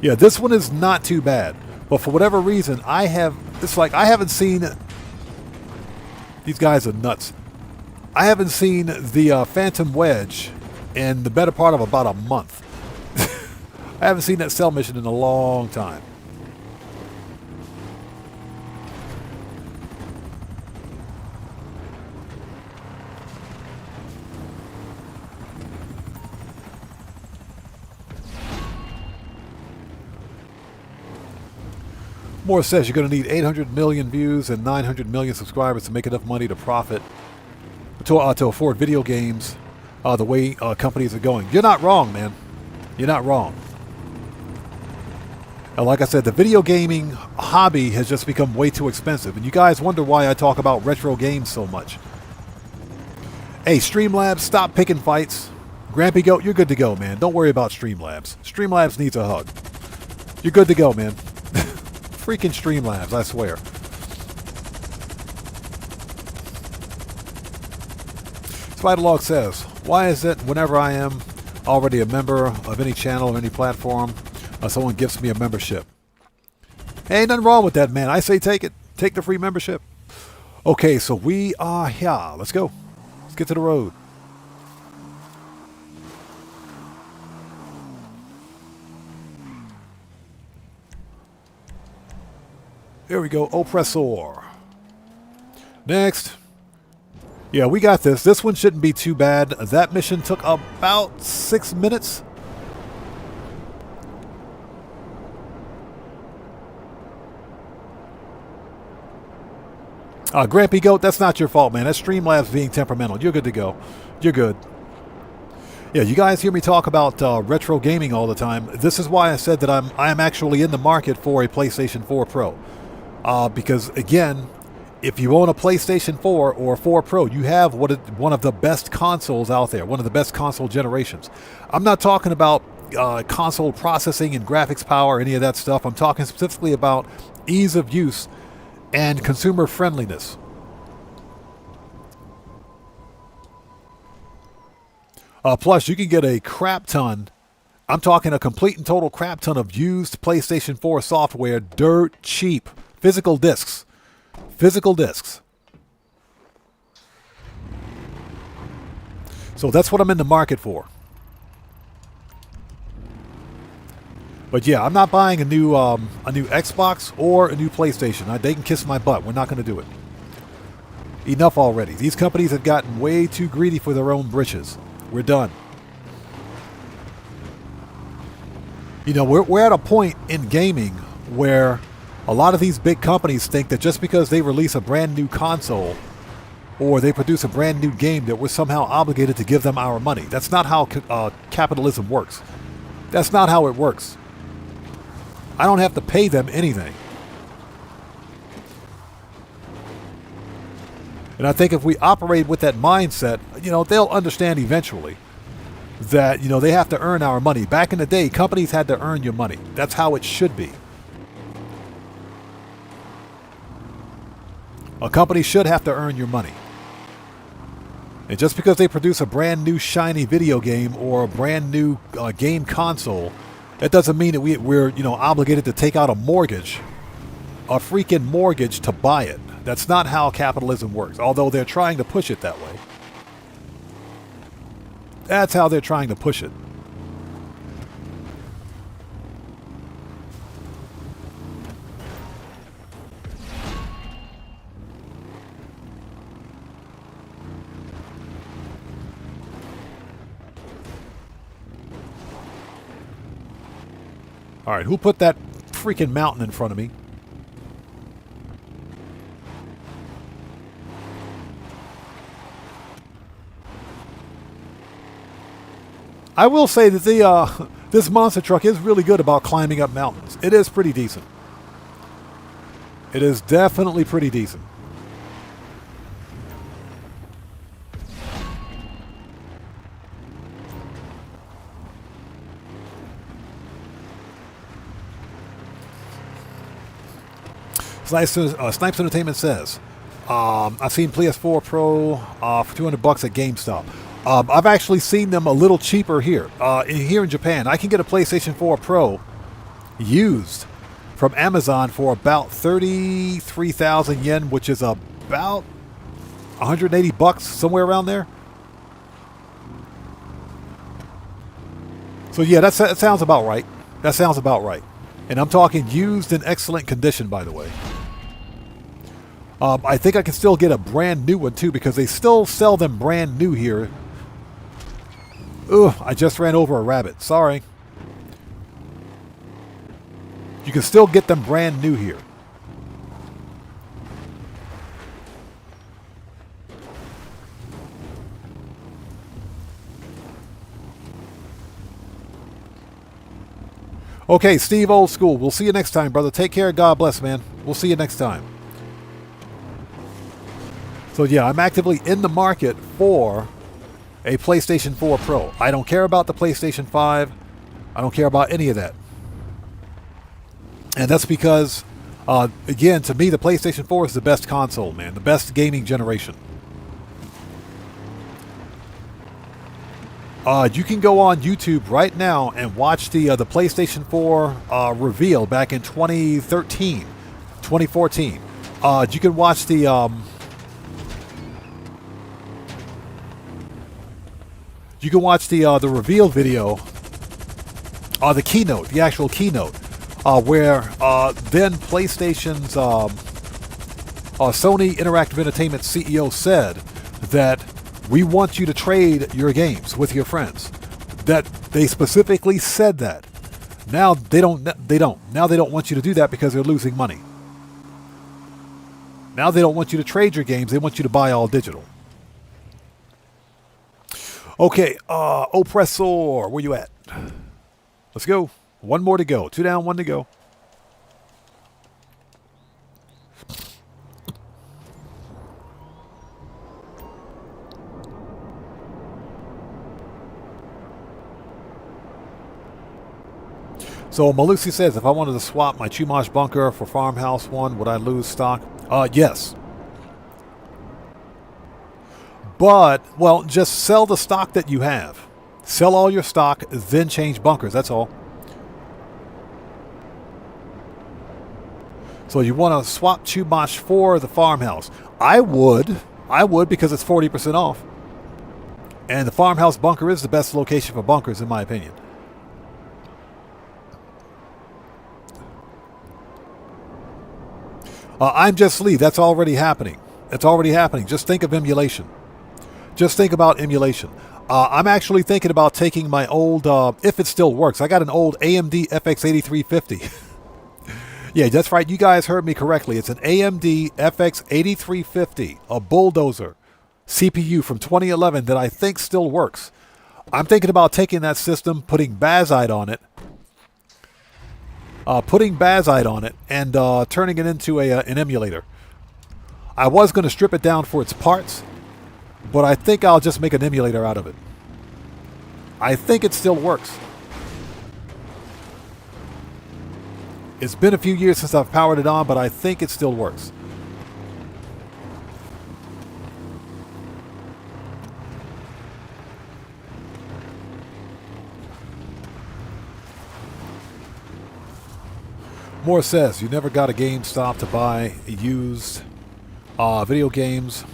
Yeah, this one is not too bad, but for whatever reason, I haven't seen. These guys are nuts. I haven't seen the Phantom Wedge in the better part of about a month. I haven't seen that cell mission in a long time. Moore says you're going to need 800 million views and 900 million subscribers to make enough money to profit, to afford video games the way companies are going. You're not wrong, man. You're not wrong. And like I said, the video gaming hobby has just become way too expensive. And you guys wonder why I talk about retro games so much. Hey, Streamlabs, stop picking fights. Grampy Goat, you're good to go, man. Don't worry about Streamlabs. Streamlabs needs a hug. You're good to go, man. Freaking Streamlabs, I swear. Spiderlog says, why is it whenever I am already a member of any channel or any platform, someone gives me a membership? Hey, ain't nothing wrong with that, man. I say take it. Take the free membership. Okay, so we are here. Let's go. Let's get to the road. Here we go, Oppressor. Next. Yeah, we got this. This one shouldn't be too bad. That mission took about 6 minutes. Grampy Goat, that's not your fault, man. That's Streamlabs being temperamental. You're good to go. You're good. Yeah, you guys hear me talk about retro gaming all the time. This is why I said that I am actually in the market for a PlayStation 4 Pro. Because again, if you own a PlayStation 4 or 4 Pro, you have one of the best consoles out there, one of the best console generations. I'm not talking about console processing and graphics power, any of that stuff. I'm talking specifically about ease of use and consumer friendliness. Plus, you can get a crap ton, I'm talking a complete and total crap ton of used PlayStation 4 software dirt cheap. Physical discs. Physical discs. So that's what I'm in the market for. But yeah, I'm not buying a new Xbox or a new PlayStation. They can kiss my butt. We're not going to do it. Enough already. These companies have gotten way too greedy for their own britches. We're done. You know, we're at a point in gaming where a lot of these big companies think that just because they release a brand new console or they produce a brand new game that we're somehow obligated to give them our money. That's not how capitalism works. That's not how it works. I don't have to pay them anything. And I think if we operate with that mindset, you know, they'll understand eventually that, you know, they have to earn our money. Back in the day, companies had to earn your money. That's how it should be. A company should have to earn your money. And just because they produce a brand new shiny video game or a brand new game console, that doesn't mean that we're, you know, obligated to take out a mortgage, a freaking mortgage to buy it. That's not how capitalism works, although they're trying to push it that way. That's how they're trying to push it. All right, who put that freaking mountain in front of me? I will say that this monster truck is really good about climbing up mountains. It is pretty decent. It is definitely pretty decent. Snipes Entertainment says, I've seen PS4 Pro for $200 at GameStop. I've actually seen them a little cheaper here. Here in Japan, I can get a PlayStation 4 Pro used from Amazon for about 33,000 yen, which is about $180, somewhere around there. So yeah, that sounds about right. That sounds about right. And I'm talking used in excellent condition, by the way. I think I can still get a brand new one too, because they still sell them brand new here. Ugh, I just ran over a rabbit. Sorry. You can still get them brand new here. Okay, Steve Old School. We'll see you next time, brother. Take care. God bless, man. We'll see you next time. So yeah, I'm actively in the market for a PlayStation 4 Pro. I don't care about the PlayStation 5. I don't care about any of that. And that's because, again, to me, the PlayStation 4 is the best console, man. The best gaming generation. You can go on YouTube right now and watch the PlayStation 4 reveal back in 2013, 2014. You can watch the... You can watch the reveal video, the keynote, the actual keynote, where then PlayStation's Sony Interactive Entertainment CEO said that we want you to trade your games with your friends. That they specifically said that. Now they don't. Now they don't want you to do that because they're losing money. Now they don't want you to trade your games. They want you to buy all digital. Okay, Oppressor, where you at? Let's go. One more to go. 2 down, 1 to go. So Malusi says, if I wanted to swap my Chumash bunker for Farmhouse 1, would I lose stock? Yes. But, well, just sell the stock that you have. Sell all your stock, then change bunkers. That's all. So you want to swap Chumash for the Farmhouse. I would because it's 40% off. And the Farmhouse bunker is the best location for bunkers, in my opinion. I'm just Lee. That's already happening. It's already happening. Just think of emulation. Just think about emulation. I'm actually thinking about taking my old, if it still works. I got an old AMD FX8350. Yeah, that's right. You guys heard me correctly. It's an AMD FX8350, a bulldozer CPU from 2011 that I think still works. I'm thinking about taking that system, putting Bazite on it, and turning it into an emulator. I was going to strip it down for its parts, but I think I'll just make an emulator out of it. I think it still works. It's been a few years since I've powered it on, but I think it still works. Moore says, you never got a GameStop to buy used video games.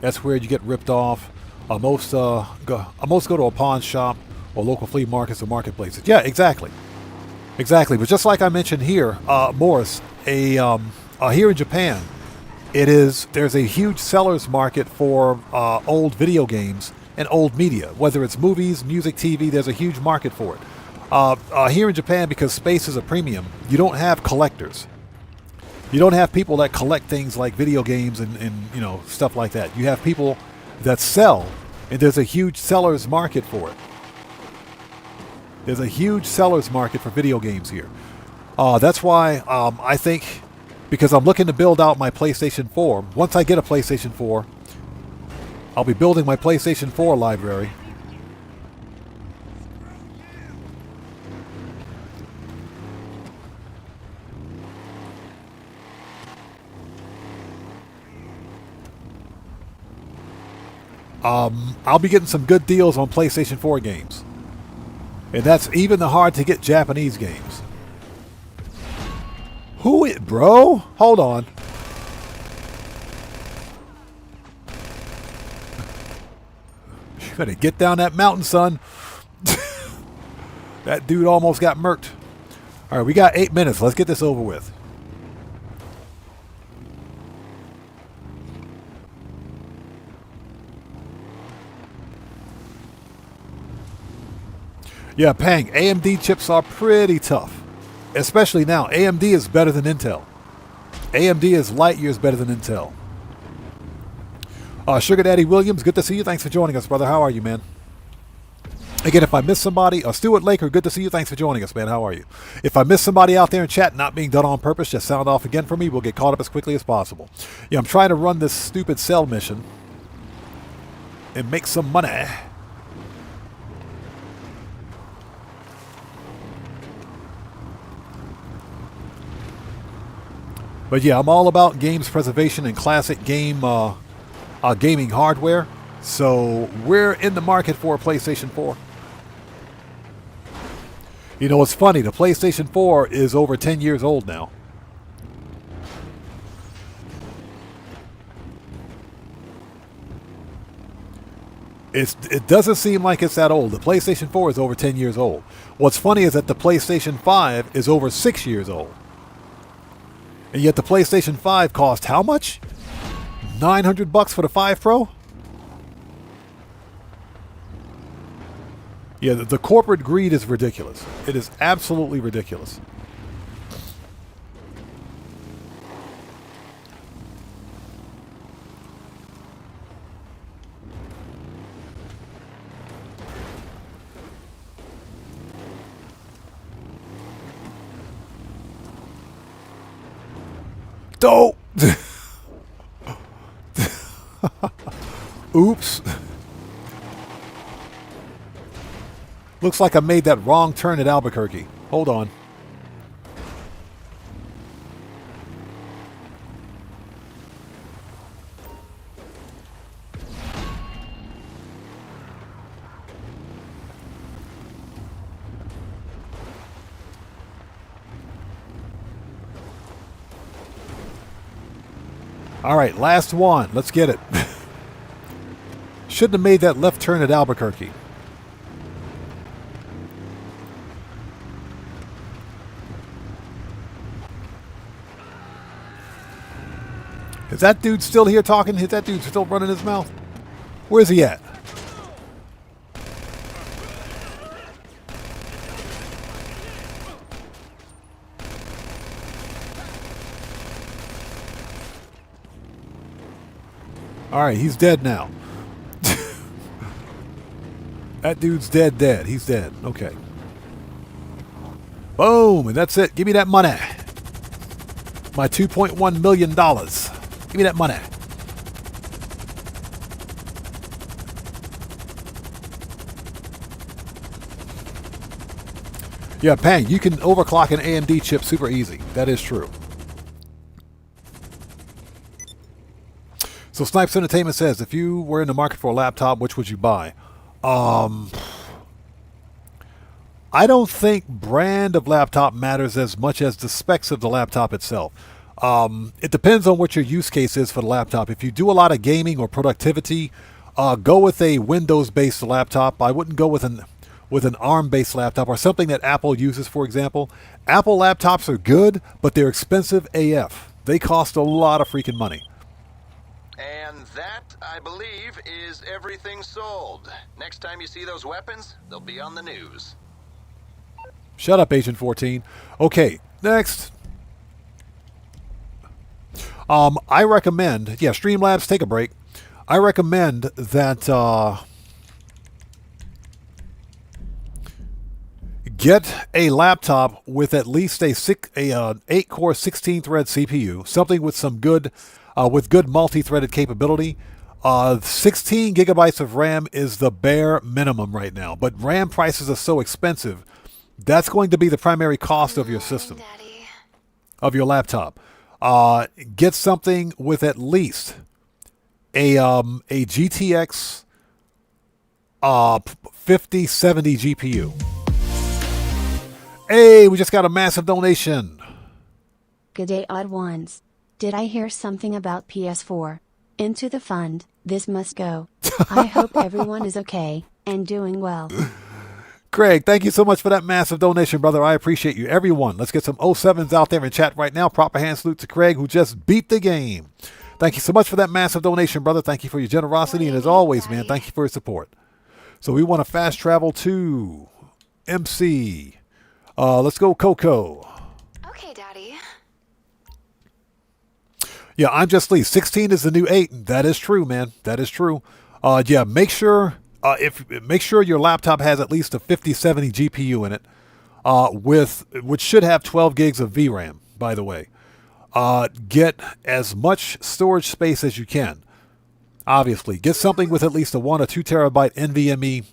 That's where you get ripped off. Most go to a pawn shop or local flea markets or marketplaces. Yeah, exactly. Exactly. But just like I mentioned here, Morris, here in Japan, there's a huge seller's market for old video games and old media. Whether it's movies, music, TV, there's a huge market for it. Here in Japan, because space is a premium, you don't have collectors. You don't have people that collect things like video games and you know, stuff like that. You have people that sell, and there's a huge seller's market for it. There's a huge seller's market for video games here. That's why I think, because I'm looking to build out my PlayStation 4. Once I get a PlayStation 4, I'll be building my PlayStation 4 library. I'll be getting some good deals on PlayStation 4 games. And that's even the hard to get Japanese games. Bro? Hold on. You better get down that mountain, son. That dude almost got murked. Alright, we got 8 minutes. Let's get this over with. Yeah, Pang, AMD chips are pretty tough. Especially now. AMD is better than Intel. AMD is light years better than Intel. Sugar Daddy Williams, good to see you. Thanks for joining us, brother. How are you, man? Again, if I miss somebody, Stuart Laker, good to see you. Thanks for joining us, man. How are you? If I miss somebody out there in chat not being done on purpose, just sound off again for me. We'll get caught up as quickly as possible. Yeah, I'm trying to run this stupid cell mission and make some money. But yeah, I'm all about games preservation and classic gaming hardware. So we're in the market for a PlayStation 4. You know, it's funny. The PlayStation 4 is over 10 years old now. It doesn't seem like it's that old. The PlayStation 4 is over 10 years old. What's funny is that the PlayStation 5 is over 6 years old. And yet the PlayStation 5 cost how much? $900 for the 5 Pro? Yeah, the corporate greed is ridiculous. It is absolutely ridiculous. So, oops. Looks like I made that wrong turn at Albuquerque. Hold on. All right, last one. Let's get it. Shouldn't have made that left turn at Albuquerque. Is that dude still here talking? Is that dude still running his mouth? Where's he at? All right, he's dead now. That dude's dead. He's dead. Okay. Boom, and that's it. Give me that money. My $2.1 million. Give me that money. Yeah, Pang, you can overclock an AMD chip super easy. That is true. So Snipes Entertainment says, if you were in the market for a laptop, which would you buy? I don't think brand of laptop matters as much as the specs of the laptop itself. It depends on what your use case is for the laptop. If you do a lot of gaming or productivity, go with a Windows-based laptop. I wouldn't go with an ARM-based laptop or something that Apple uses, for example. Apple laptops are good, but they're expensive AF. They cost a lot of freaking money. And that, I believe, is everything sold. Next time you see those weapons, they'll be on the news. Shut up, Agent 14. Okay, next. I recommend, Streamlabs, take a break. I recommend that get a laptop with at least a 8-core 16-thread CPU, something with some good multi-threaded capability. 16 gigabytes of RAM is the bare minimum right now, but RAM prices are so expensive. That's going to be the primary cost of your system, of your laptop. Get something with at least a GTX 5070 GPU. Hey, we just got a massive donation. Good day, odd ones. Did I hear something about PS4? Into the fund, this must go. I hope everyone is okay, and doing well. Craig, thank you so much for that massive donation, brother. I appreciate you. Everyone, let's get some 07s out there in chat right now. Proper hand salute to Craig, who just beat the game. Thank you so much for that massive donation, brother. Thank you for your generosity, and as always, man, thank you for your support. So we want to fast travel to MC. Let's go, Coco. Okay, Daddy. Yeah, I'm just Lee. 16 is the new 8. That is true, man. That is true. Make sure your laptop has at least a 5070 GPU in it, which should have 12 gigs of VRAM, by the way. Get as much storage space as you can. Obviously, get something with at least a 1 or 2 terabyte NVMe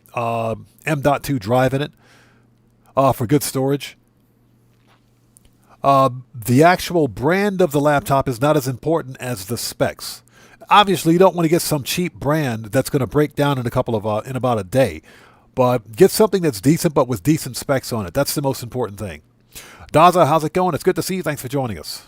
M.2 drive in it for good storage. The actual brand of the laptop is not as important as the specs. Obviously, you don't want to get some cheap brand that's going to break down in in about a day. But get something that's decent, but with decent specs on it. That's the most important thing. Daza, how's it going? It's good to see you. Thanks for joining us.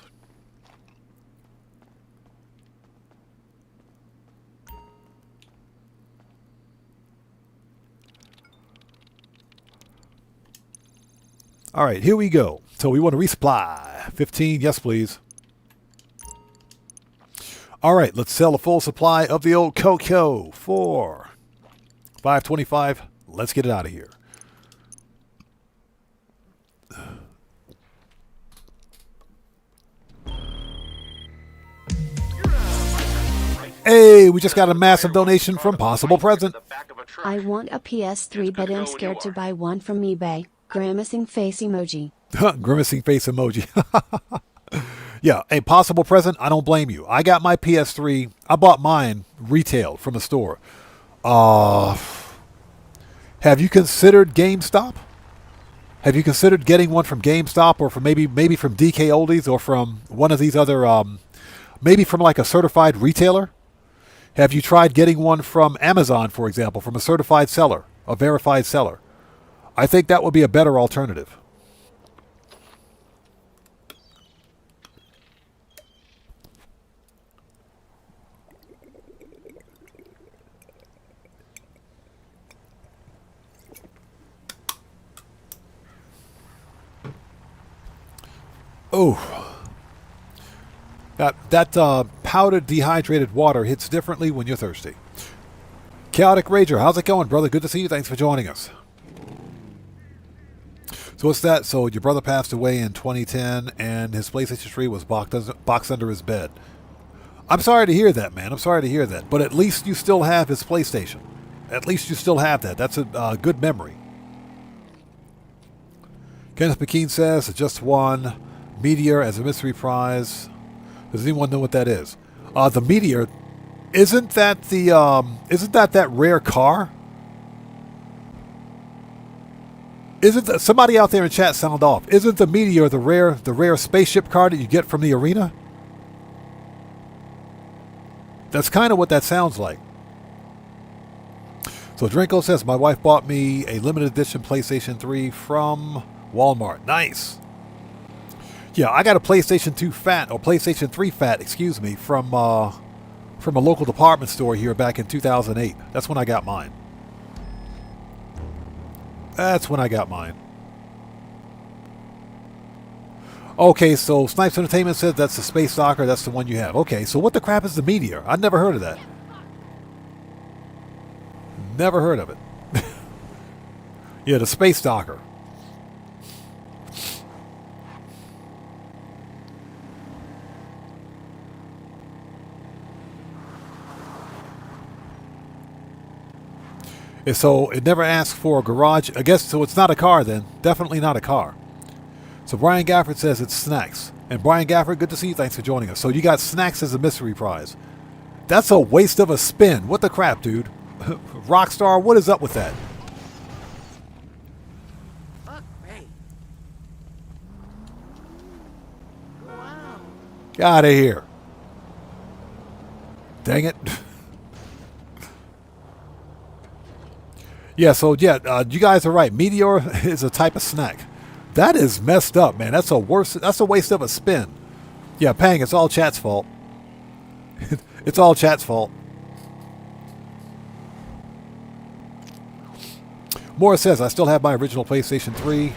All right, here we go. So we want to resupply. 15, yes, please. All right, let's sell a full supply of the old Coco for $525. Let's get it out of here. Hey, we just got a massive donation from Possible Present. I want a PS3 but am scared to buy one from eBay. Grimacing face emoji. Grimacing face emoji. Yeah, a possible present, I don't blame you. I got my PS3. I bought mine retail from the store. Have you considered GameStop? Have you considered getting one from GameStop or from maybe from DK Oldies or from one of these other, maybe from like a certified retailer? Have you tried getting one from Amazon, for example, from a certified seller, a verified seller? I think that would be a better alternative. Oh, that powdered dehydrated water hits differently when you're thirsty. Chaotic Rager, how's it going, brother? Good to see you. Thanks for joining us. So what's that? So your brother passed away in 2010, and his PlayStation 3 was boxed under his bed. I'm sorry to hear that, man. I'm sorry to hear that. But at least you still have his PlayStation. At least you still have that. That's a good memory. Kenneth McKean says, just won Meteor as a mystery prize. Does anyone know what that is? The Meteor, isn't that that rare car? Isn't somebody out there in chat sound off? Isn't the Meteor the rare spaceship car that you get from the arena? That's kind of what that sounds like. So Drinko says, my wife bought me a limited edition PlayStation 3 from Walmart. Nice. Yeah, I got a PlayStation 2 Fat, or PlayStation 3 Fat, excuse me, from a local department store here back in 2008. That's when I got mine. That's when I got mine. Okay, so Snipes Entertainment says that's the Space Stalker. That's the one you have. Okay, so what the crap is the Meteor? I've never heard of that. Never heard of it. Yeah, the Space Stalker. And so it never asks for a garage. I guess so. It's not a car then. Definitely not a car. So Brian Gafford says it's snacks. And Brian Gafford, good to see you. Thanks for joining us. So you got snacks as a mystery prize. That's a waste of a spin. What the crap, dude? Rockstar, what is up with that? Fuck me. Wow. Get out of here. Dang it. Yeah, so yeah, you guys are right. Meteor is a type of snack. That is messed up, man. That's a waste of a spin. Yeah, Pang, it's all chat's fault. It's all chat's fault. Morris says, I still have my original PlayStation 3.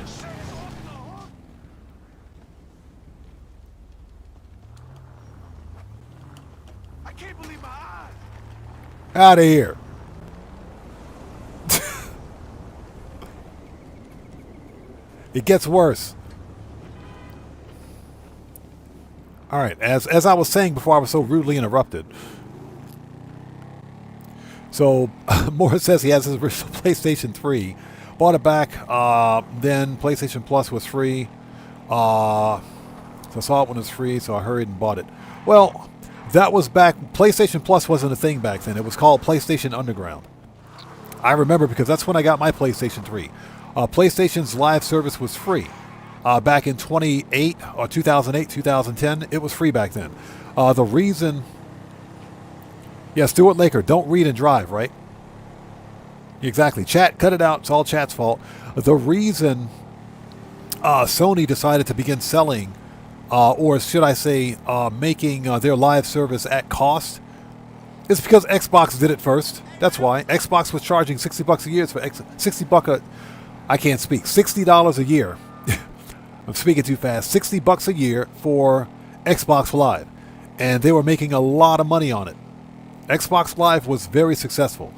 I can't believe my eyes. Out of here. It gets worse. All right, as I was saying before I was so rudely interrupted. So Morris says he has his original PlayStation 3. Bought it back. Then PlayStation Plus was free. So I saw it when it was free, so I hurried and bought it. Well, that was back. PlayStation Plus wasn't a thing back then. It was called PlayStation Underground. I remember because that's when I got my PlayStation 3. PlayStation's live service was free. Back in 2008 or 2008, 2010, it was free back then. The reason... Yeah, Stuart Laker, don't read and drive, right? Exactly. Chat, cut it out. It's all chat's fault. The reason Sony decided to begin selling, or should I say making their live service at cost, is because Xbox did it first. That's why. Xbox was charging $60 a year for I can't speak. $60 a year. I'm speaking too fast. $60 a year for Xbox Live. And they were making a lot of money on it. Xbox Live was very successful.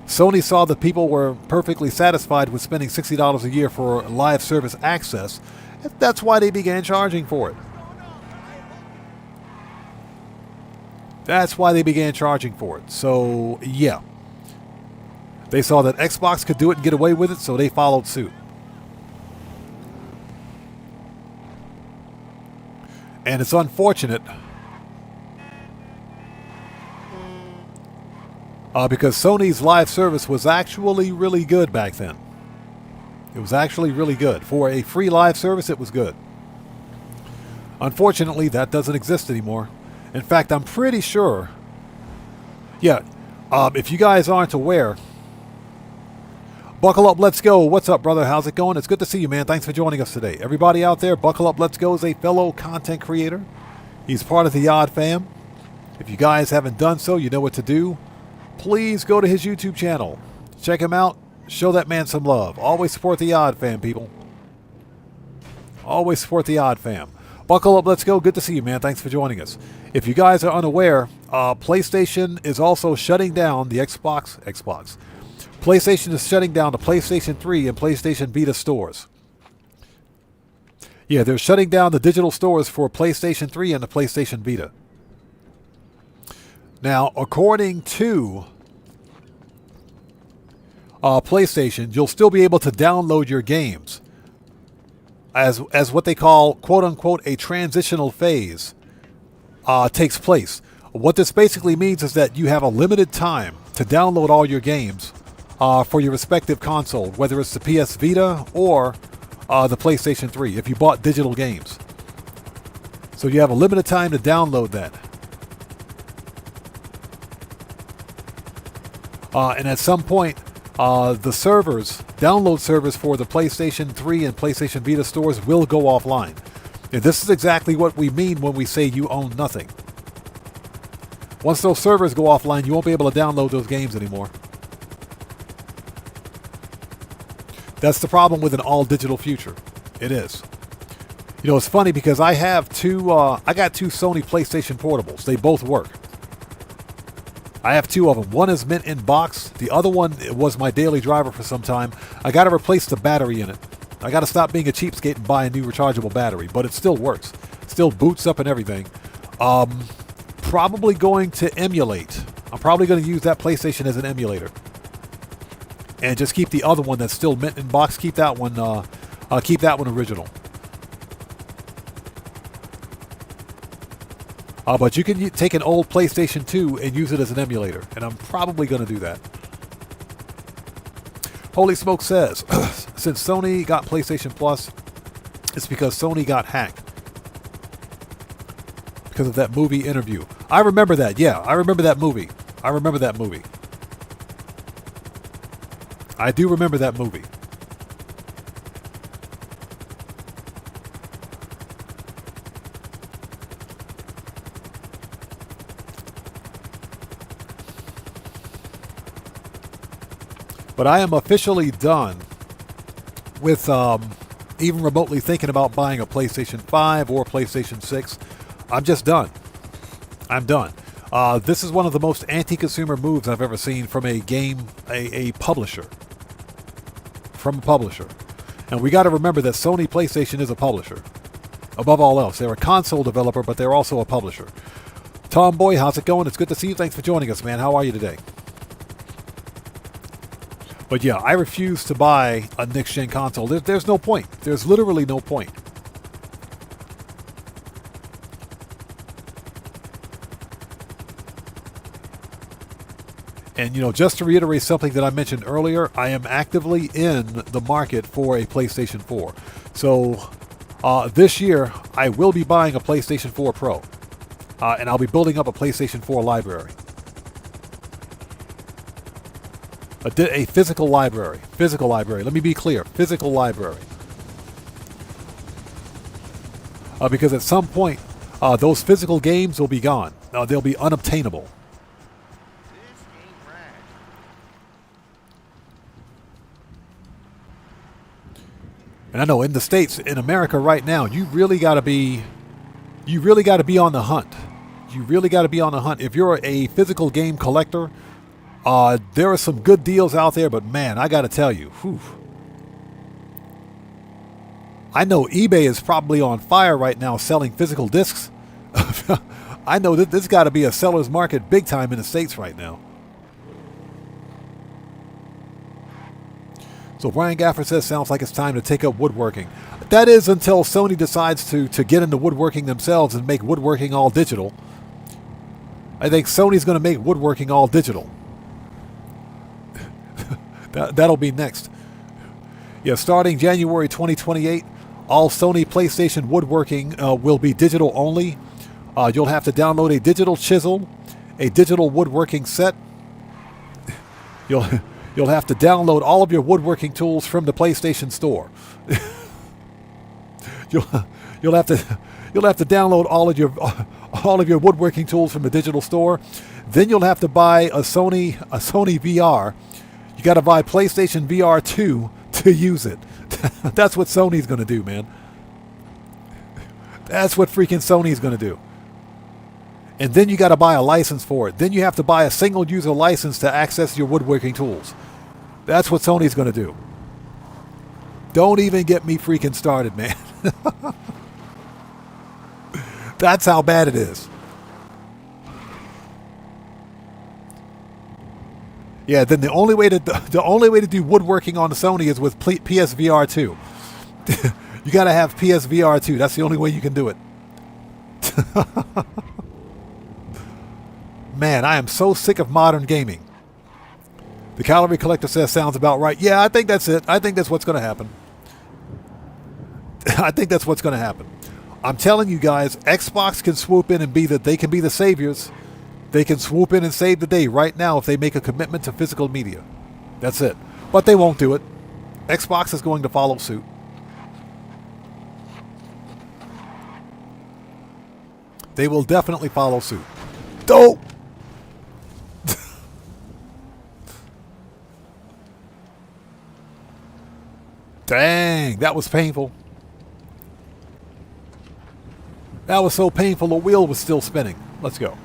Sony saw that people were perfectly satisfied with spending $60 a year for live service access. That's why they began charging for it. That's why they began charging for it. So, yeah. They saw that Xbox could do it and get away with it, so they followed suit. And it's unfortunate because Sony's live service was actually really good back then. It was actually really good. For a free live service, it was good. Unfortunately, that doesn't exist anymore. In fact, I'm pretty sure... Yeah, if you guys aren't aware... Buckle Up, Let's Go. What's up, brother? How's it going? It's good to see you, man. Thanks for joining us today. Everybody out there, Buckle Up, Let's Go is a fellow content creator. He's part of the Odd Fam. If you guys haven't done so, you know what to do. Please go to his YouTube channel. Check him out. Show that man some love. Always support the Odd Fam, people. Always support the Odd Fam. Buckle Up, Let's Go. Good to see you, man. Thanks for joining us. If you guys are unaware, PlayStation is also shutting down the Xbox. PlayStation is shutting down the PlayStation 3 and PlayStation Vita stores. Yeah, they're shutting down the digital stores for PlayStation 3 and the PlayStation Vita. Now, according to PlayStation, you'll still be able to download your games as what they call, quote-unquote, a transitional phase takes place. What this basically means is that you have a limited time to download all your games for your respective console, whether it's the PS Vita or the PlayStation 3, if you bought digital games. So you have a limited time to download that. And at some point, the servers, download servers for the PlayStation 3 and PlayStation Vita stores will go offline. And this is exactly what we mean when we say you own nothing. Once those servers go offline, you won't be able to download those games anymore. That's the problem with an all-digital future. It is. You know, it's funny because I have I got two Sony PlayStation Portables. They both work. I have two of them. One is mint in box. The other one was my daily driver for some time. I got to replace the battery in it. I got to stop being a cheapskate and buy a new rechargeable battery, but it still works. Still boots up and everything. Probably going to emulate. I'm probably going to use that PlayStation as an emulator. And just keep the other one that's still mint in box. Keep that one original. But you can take an old PlayStation 2 and use it as an emulator. And I'm probably going to do that. Holy Smoke says, since Sony got PlayStation Plus, it's because Sony got hacked. Because of that movie Interview. I remember that. Yeah, I remember that movie. I do remember that movie. But I am officially done with even remotely thinking about buying a PlayStation 5 or PlayStation 6. I'm just done. I'm done. This is one of the most anti-consumer moves I've ever seen from a publisher. From a publisher. And we got to remember that Sony PlayStation is a publisher. Above all else, they're a console developer, but they're also a publisher. Tomboy, how's it going? It's good to see you. Thanks for joining us, man. How are you today? But yeah, I refuse to buy a next-gen console. There's no point. There's literally no point. And, you know, just to reiterate something that I mentioned earlier, I am actively in the market for a PlayStation 4. So this year, I will be buying a PlayStation 4 Pro. And I'll be building up a PlayStation 4 library. A physical library. Physical library. Let me be clear. Physical library. Because at some point, those physical games will be gone. They'll be unobtainable. And I know in the States, in America right now, you really got to be on the hunt. You really got to be on the hunt. If you're a physical game collector, there are some good deals out there, but man, I got to tell you, whew. I know eBay is probably on fire right now selling physical discs. I know that this got to be a seller's market big time in the States right now. So Brian Gaffer says, sounds like it's time to take up woodworking. That is until Sony decides to get into woodworking themselves and make woodworking all digital. I think Sony's going to make woodworking all digital. That'll be next. Yeah, starting January 2028, all Sony PlayStation woodworking will be digital only. You'll have to download a digital chisel, a digital woodworking set. You'll have to download all of your woodworking tools from the PlayStation Store. You'll have to download all of your woodworking tools from the digital store. Then you'll have to buy a Sony VR. You got to buy PlayStation VR 2 to use it. That's what Sony's going to do, man. That's what freaking Sony's going to do. And then you got to buy a license for it. Then you have to buy a single user license to access your woodworking tools. That's what Sony's going to do. Don't even get me freaking started, man. That's how bad it is. Yeah, then the only way to do woodworking on the Sony is with PSVR 2. You got to have PSVR 2. That's the only way you can do it. Man, I am so sick of modern gaming. The Calorie Collector says sounds about right. Yeah, I think that's it. I think that's what's going to happen. I think that's what's going to happen. I'm telling you guys, Xbox can swoop in and they can be the saviors. They can swoop in and save the day right now if they make a commitment to physical media. That's it. But they won't do it. Xbox is going to follow suit. They will definitely follow suit. Dope! Dang, that was painful. That was so painful, the wheel was still spinning. Let's go.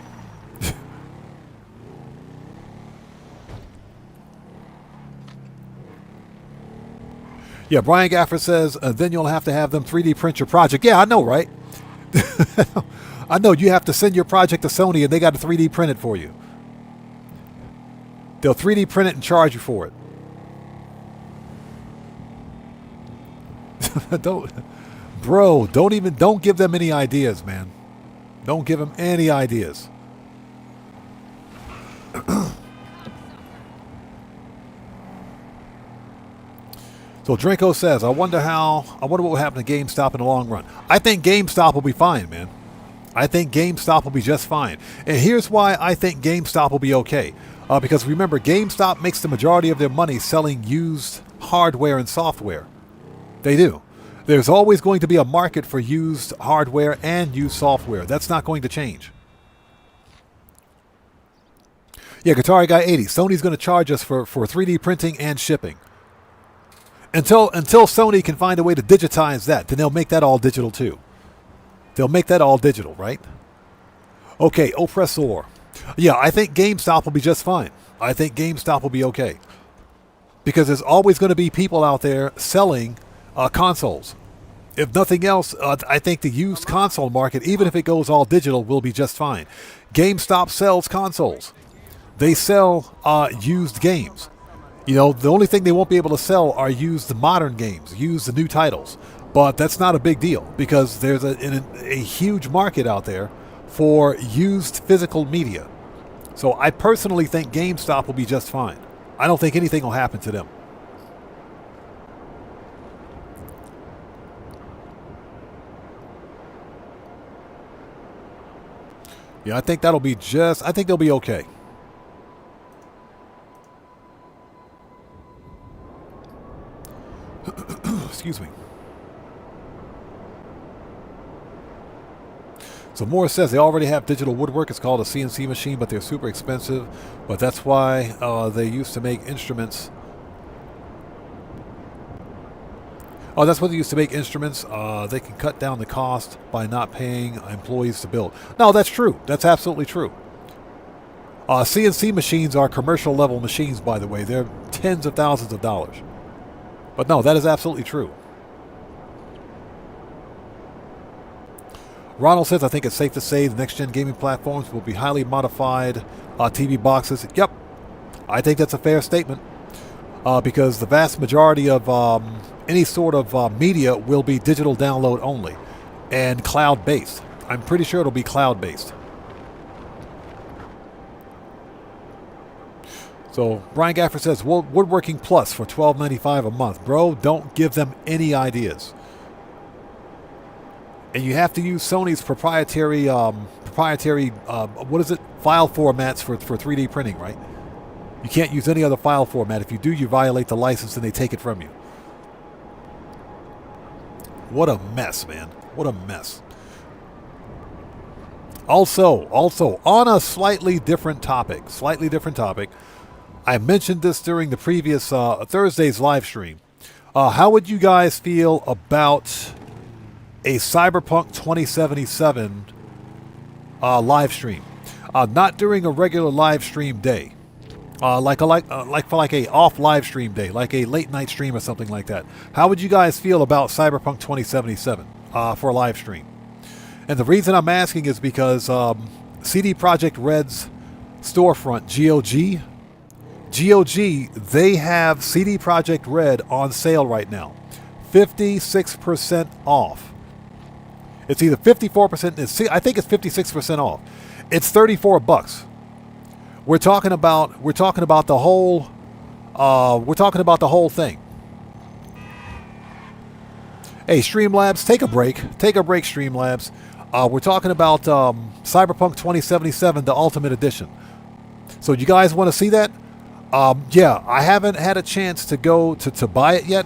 Yeah, Brian Gaffer says, then you'll have to have them 3D print your project. Yeah, I know, right? I know, you have to send your project to Sony and they got to 3D print it for you. They'll 3D print it and charge you for it. Don't give them any ideas, man. Don't give them any ideas. So Drinko says, I wonder what will happen to GameStop in the long run. I think GameStop will be fine, man. I think GameStop will be just fine. And here's why I think GameStop will be okay. Because remember, GameStop makes the majority of their money selling used hardware and software. They do. There's always going to be a market for used hardware and used software. That's not going to change. Yeah, Guitar Guy 80. Sony's going to charge us for 3D printing and shipping. Until Sony can find a way to digitize that, then they'll make that all digital too. They'll make that all digital, right? Okay, Oppressor. Yeah, I think GameStop will be just fine. I think GameStop will be okay. Because there's always going to be people out there selling consoles. If nothing else, I think the used console market, even if it goes all digital, will be just fine. GameStop sells consoles. They sell used games. You know, the only thing they won't be able to sell are used modern games, used new titles. But that's not a big deal because there's a huge market out there for used physical media. So I personally think GameStop will be just fine. I don't think anything will happen to them. Yeah, I think they'll be okay. Excuse me. So Morris says they already have digital woodwork. It's called a CNC machine, but they're super expensive. But that's why they used to make instruments. Oh, that's what they used to make instruments. They can cut down the cost by not paying employees to build. No, that's true. That's absolutely true. CNC machines are commercial level machines, by the way. They're tens of thousands of dollars. But no, that is absolutely true. Ronald says, I think it's safe to say the next-gen gaming platforms will be highly modified TV boxes. Yep. I think that's a fair statement. because the vast majority of any sort of media will be digital download only and cloud-based. I'm pretty sure it'll be cloud-based. So Brian Gafford says, Woodworking Plus for $12.95 a month. Bro, don't give them any ideas. And you have to use Sony's proprietary, what is it? File formats for 3D printing, right? You can't use any other file format. If you do, you violate the license and they take it from you. What a mess, man. What a mess. Also, on a slightly different topic, I mentioned this during the previous Thursday's live stream. How would you guys feel about a Cyberpunk 2077 live stream? Not during a regular live stream day, like a off live stream day, like a late night stream or something like that. How would you guys feel about Cyberpunk 2077 for a live stream? And the reason I'm asking is because CD Projekt Red's storefront, GOG, they have CD Projekt Red on sale right now. 56% off. It's either 54%, I think it's 56% off. It's $34. We're talking about the whole thing. Hey, Streamlabs, take a break. Take a break, Streamlabs. We're talking about Cyberpunk 2077, the Ultimate Edition. So you guys want to see that? Yeah, I haven't had a chance to go to buy it yet,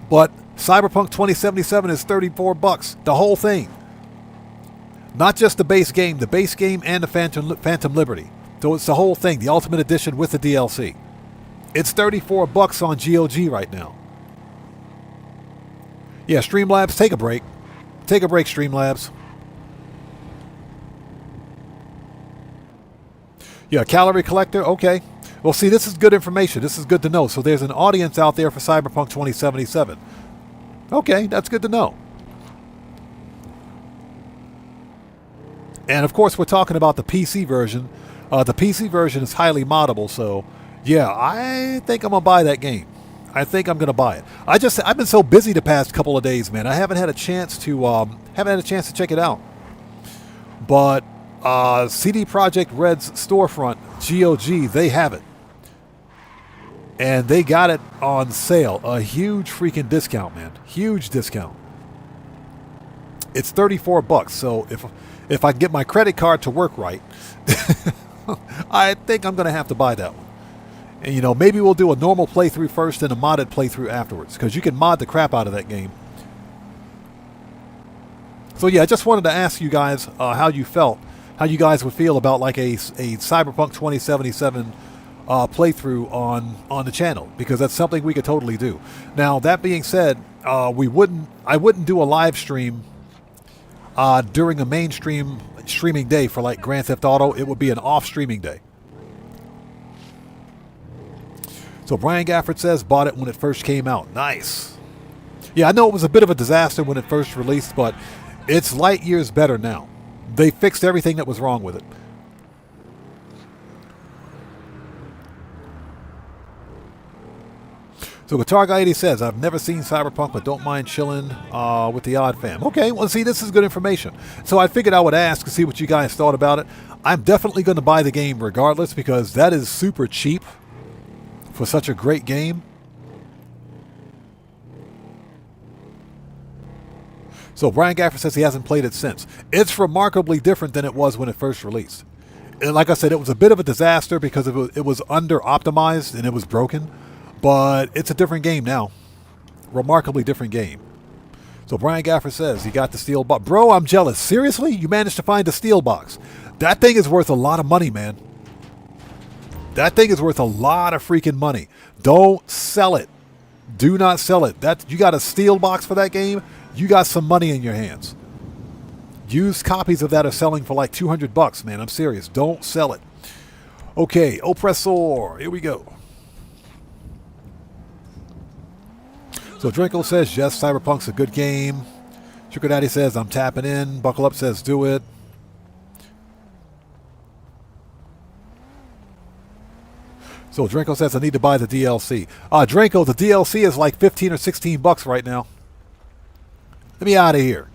but Cyberpunk 2077 is $34, the whole thing. Not just the base game and the Phantom Liberty. So it's the whole thing, the Ultimate Edition with the DLC. It's $34 on GOG right now. Yeah, Streamlabs, take a break. Take a break, Streamlabs. Yeah, Calorie Collector, okay. Well, see, this is good information. This is good to know. So there's an audience out there for Cyberpunk 2077. Okay, that's good to know. And, of course, we're talking about the PC version. The PC version is highly moddable, so, yeah, I think I'm going to buy that game. I think I'm going to buy it. I've been so busy the past couple of days, man. I haven't had a chance to check it out. But CD Projekt Red's storefront, GOG, they have it. And they got it on sale. A huge freaking discount, man. Huge discount. It's $34. So if I can get my credit card to work right, I think I'm going to have to buy that one. And, you know, maybe we'll do a normal playthrough first and a modded playthrough afterwards, because you can mod the crap out of that game. So, yeah, I just wanted to ask you guys how you guys would feel about like a Cyberpunk 2077 playthrough on the channel, because that's something we could totally do. Now, that being said, I wouldn't do a live stream during a mainstream streaming day for like Grand Theft Auto. It would be an off streaming day. So Brian Gafford says, bought it when it first came out. Nice. Yeah, I know it was a bit of a disaster when it first released, but it's light years better now. They fixed everything that was wrong with it. So Guitar Guy 80 says, I've never seen Cyberpunk, but don't mind chilling with the Odd Fam. Okay, well, see, this is good information. So I figured I would ask to see what you guys thought about it. I'm definitely going to buy the game regardless, because that is super cheap for such a great game. So Brian Gafford says he hasn't played it since. It's remarkably different than it was when it first released. And like I said, it was a bit of a disaster because it was under-optimized and it was broken. But it's a different game now. Remarkably different game. So Brian Gafford says he got the steel box. Bro, I'm jealous. Seriously? You managed to find the steel box. That thing is worth a lot of money, man. That thing is worth a lot of freaking money. Don't sell it. Do not sell it. You got a steel box for that game, you got some money in your hands. Used copies of that are selling for like $200, man. I'm serious. Don't sell it. Okay, Oppressor. Here we go. So Drinkle says, yes, Cyberpunk's a good game. Sugar Daddy says, I'm tapping in. Buckle Up says, do it. So Drenko says I need to buy the DLC. Drenko, the DLC is like 15 or 16 bucks right now. Let me out of here.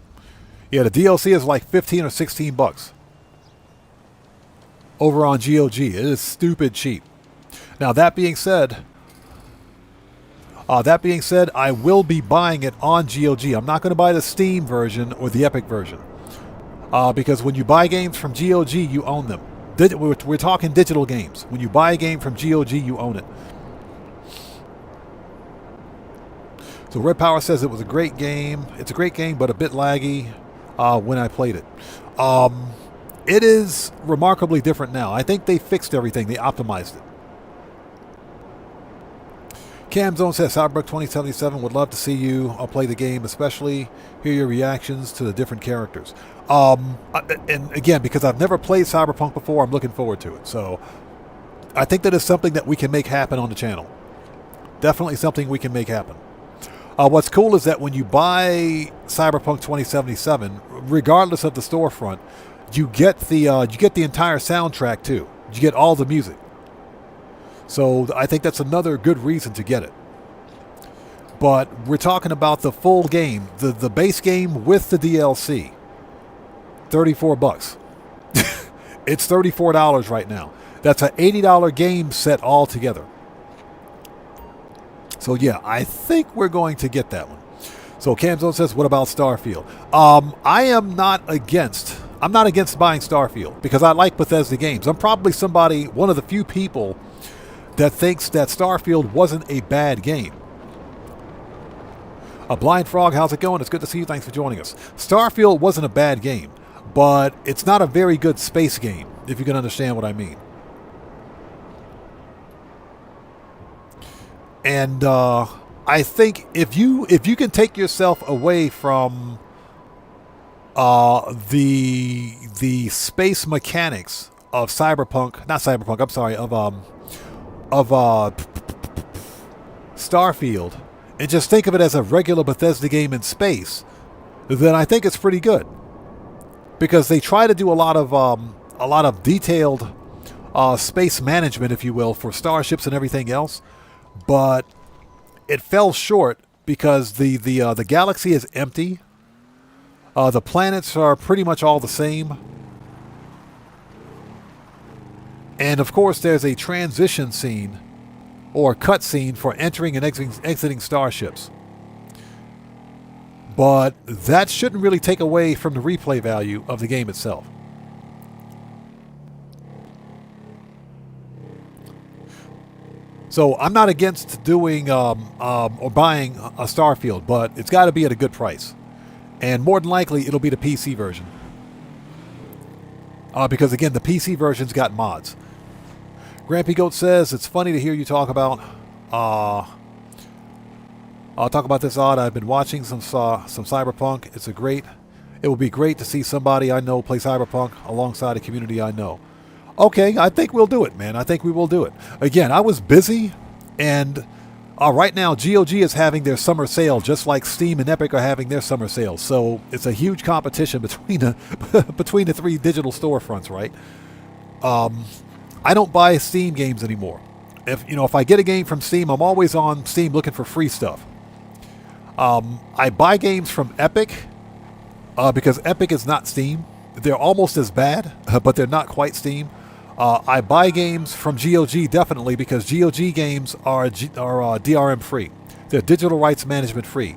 Yeah, the DLC is like 15 or 16 bucks. Over on GOG. It is stupid cheap. Now that being said, I will be buying it on GOG. I'm not going to buy the Steam version or the Epic version. Because when you buy games from GOG, you own them. We're talking digital games. When you buy a game from GOG, you own it. So Red Power says it was a great game. It's a great game, but a bit laggy when I played it. It is remarkably different now. I think they fixed everything. They optimized it. Camzone says, Cyberpunk 2077 would love to see you play the game, especially hear your reactions to the different characters. And again, because I've never played Cyberpunk before, I'm looking forward to it. So I think that is something that we can make happen on the channel. Definitely something we can make happen. What's cool is that when you buy Cyberpunk 2077, regardless of the storefront, you get the entire soundtrack too. You get all the music. So I think that's another good reason to get it. But we're talking about the full game, the base game with the DLC. 34 bucks. It's $34 right now. That's an $80 game set all together. So yeah, I think we're going to get that one. So Camzone says, what about Starfield? I'm not against buying Starfield because I like Bethesda games. I'm probably one of the few people that thinks that Starfield wasn't a bad game. Blind Frog, how's it going? It's good to see you. Thanks for joining us. Starfield wasn't a bad game, but it's not a very good space game, if you can understand what I mean. And I think if you can take yourself away from the space mechanics of Starfield, and just think of it as a regular Bethesda game in space, then I think it's pretty good. Because they try to do a lot of detailed space management, if you will, for starships and everything else, but it fell short because the galaxy is empty. The planets are pretty much all the same. And of course, there's a transition scene or cut scene for entering and exiting starships. But that shouldn't really take away from the replay value of the game itself. So I'm not against doing or buying a Starfield, but it's got to be at a good price. And more than likely, it'll be the PC version. Because again, the PC version's got mods. Grampy Goat says, it's funny to hear you talk about I'll talk about this odd. I've been watching some Cyberpunk. It will be great to see somebody I know play Cyberpunk alongside a community I know. Okay, I think we'll do it, man. I think we will do it. Again, I was busy, and right now GOG is having their summer sale, just like Steam and Epic are having their summer sales. So it's a huge competition between the three digital storefronts, right? I don't buy Steam games anymore. If I get a game from Steam, I'm always on Steam looking for free stuff. I buy games from Epic because Epic is not Steam. They're almost as bad, but they're not quite Steam. I buy games from GOG definitely because GOG games are DRM free. They're digital rights management free.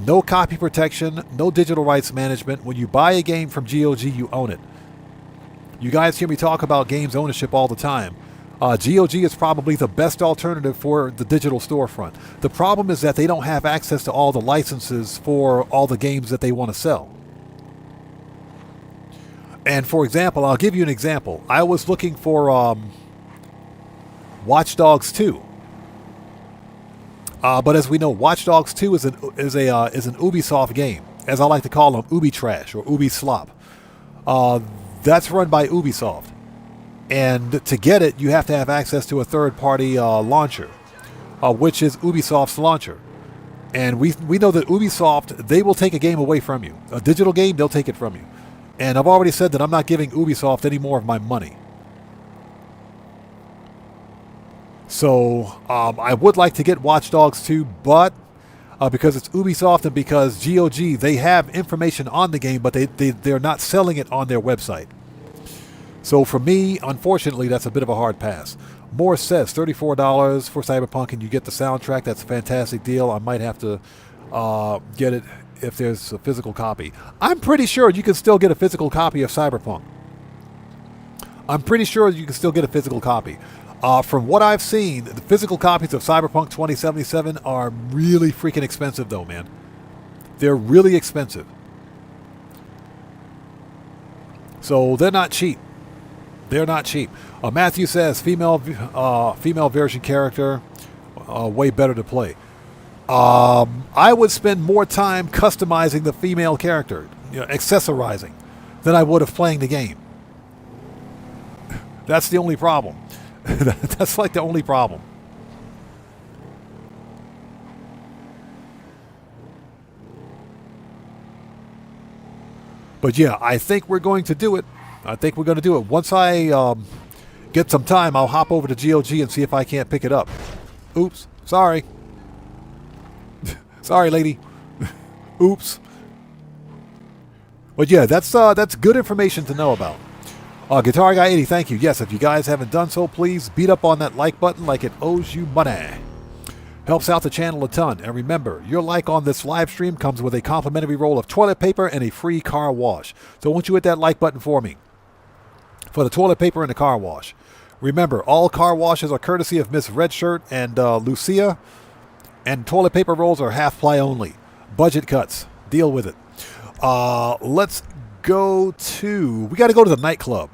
No copy protection, no digital rights management. When you buy a game from GOG, you own it. You guys hear me talk about games ownership all the time. GOG is probably the best alternative for the digital storefront. The problem is that they don't have access to all the licenses for all the games that they want to sell. And for example, I'll give you an example. I was looking for Watch Dogs 2. But as we know, Watch Dogs 2 is an Ubisoft game, as I like to call them, Ubi Trash or Ubi Slop. That's run by Ubisoft. And to get it, you have to have access to a third-party launcher, which is Ubisoft's launcher. And we know that Ubisoft, they will take a game away from you. A digital game, they'll take it from you. And I've already said that I'm not giving Ubisoft any more of my money. So I would like to get Watch Dogs 2, but because it's Ubisoft and because GOG, they have information on the game, but they're not selling it on their website. So for me, unfortunately, that's a bit of a hard pass. Morris says $34 for Cyberpunk and you get the soundtrack. That's a fantastic deal. I might have to get it if there's a physical copy. I'm pretty sure you can still get a physical copy of Cyberpunk. I'm pretty sure you can still get a physical copy. From what I've seen, the physical copies of Cyberpunk 2077 are really freaking expensive though, man. They're really expensive. So they're not cheap. They're not cheap. Matthew says female version character, way better to play. I would spend more time customizing the female character, accessorizing, than I would of playing the game. That's the only problem. That's like the only problem. But yeah, I think we're going to do it. I think we're going to do it. Once I get some time, I'll hop over to GOG and see if I can't pick it up. Oops. Sorry. Sorry, lady. Oops. But yeah, that's good information to know about. Guitar Guy 80, thank you. Yes, if you guys haven't done so, please beat up on that like button like it owes you money. Helps out the channel a ton. And remember, your like on this live stream comes with a complimentary roll of toilet paper and a free car wash. So won't you hit that like button for me? For the toilet paper and the car wash. Remember, all car washes are courtesy of Miss Redshirt and Lucia. And toilet paper rolls are half ply only. Budget cuts. Deal with it. Let's go to... We got to go to the nightclub.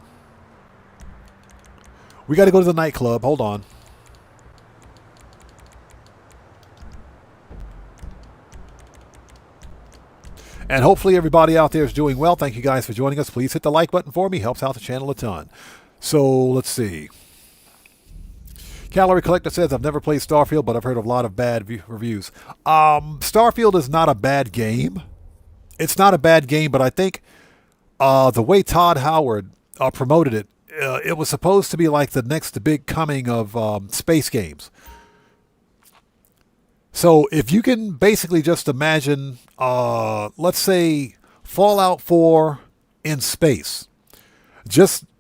Hold on. And hopefully everybody out there is doing well. Thank you guys for joining us. Please hit the like button for me. Helps out the channel a ton. So, let's see. Calorie Collector says, I've never played Starfield, but I've heard a lot of bad reviews. Starfield is not a bad game. It's not a bad game, but I think the way Todd Howard promoted it, it was supposed to be like the next big coming of space games. So if you can basically just imagine, let's say, Fallout 4 in space.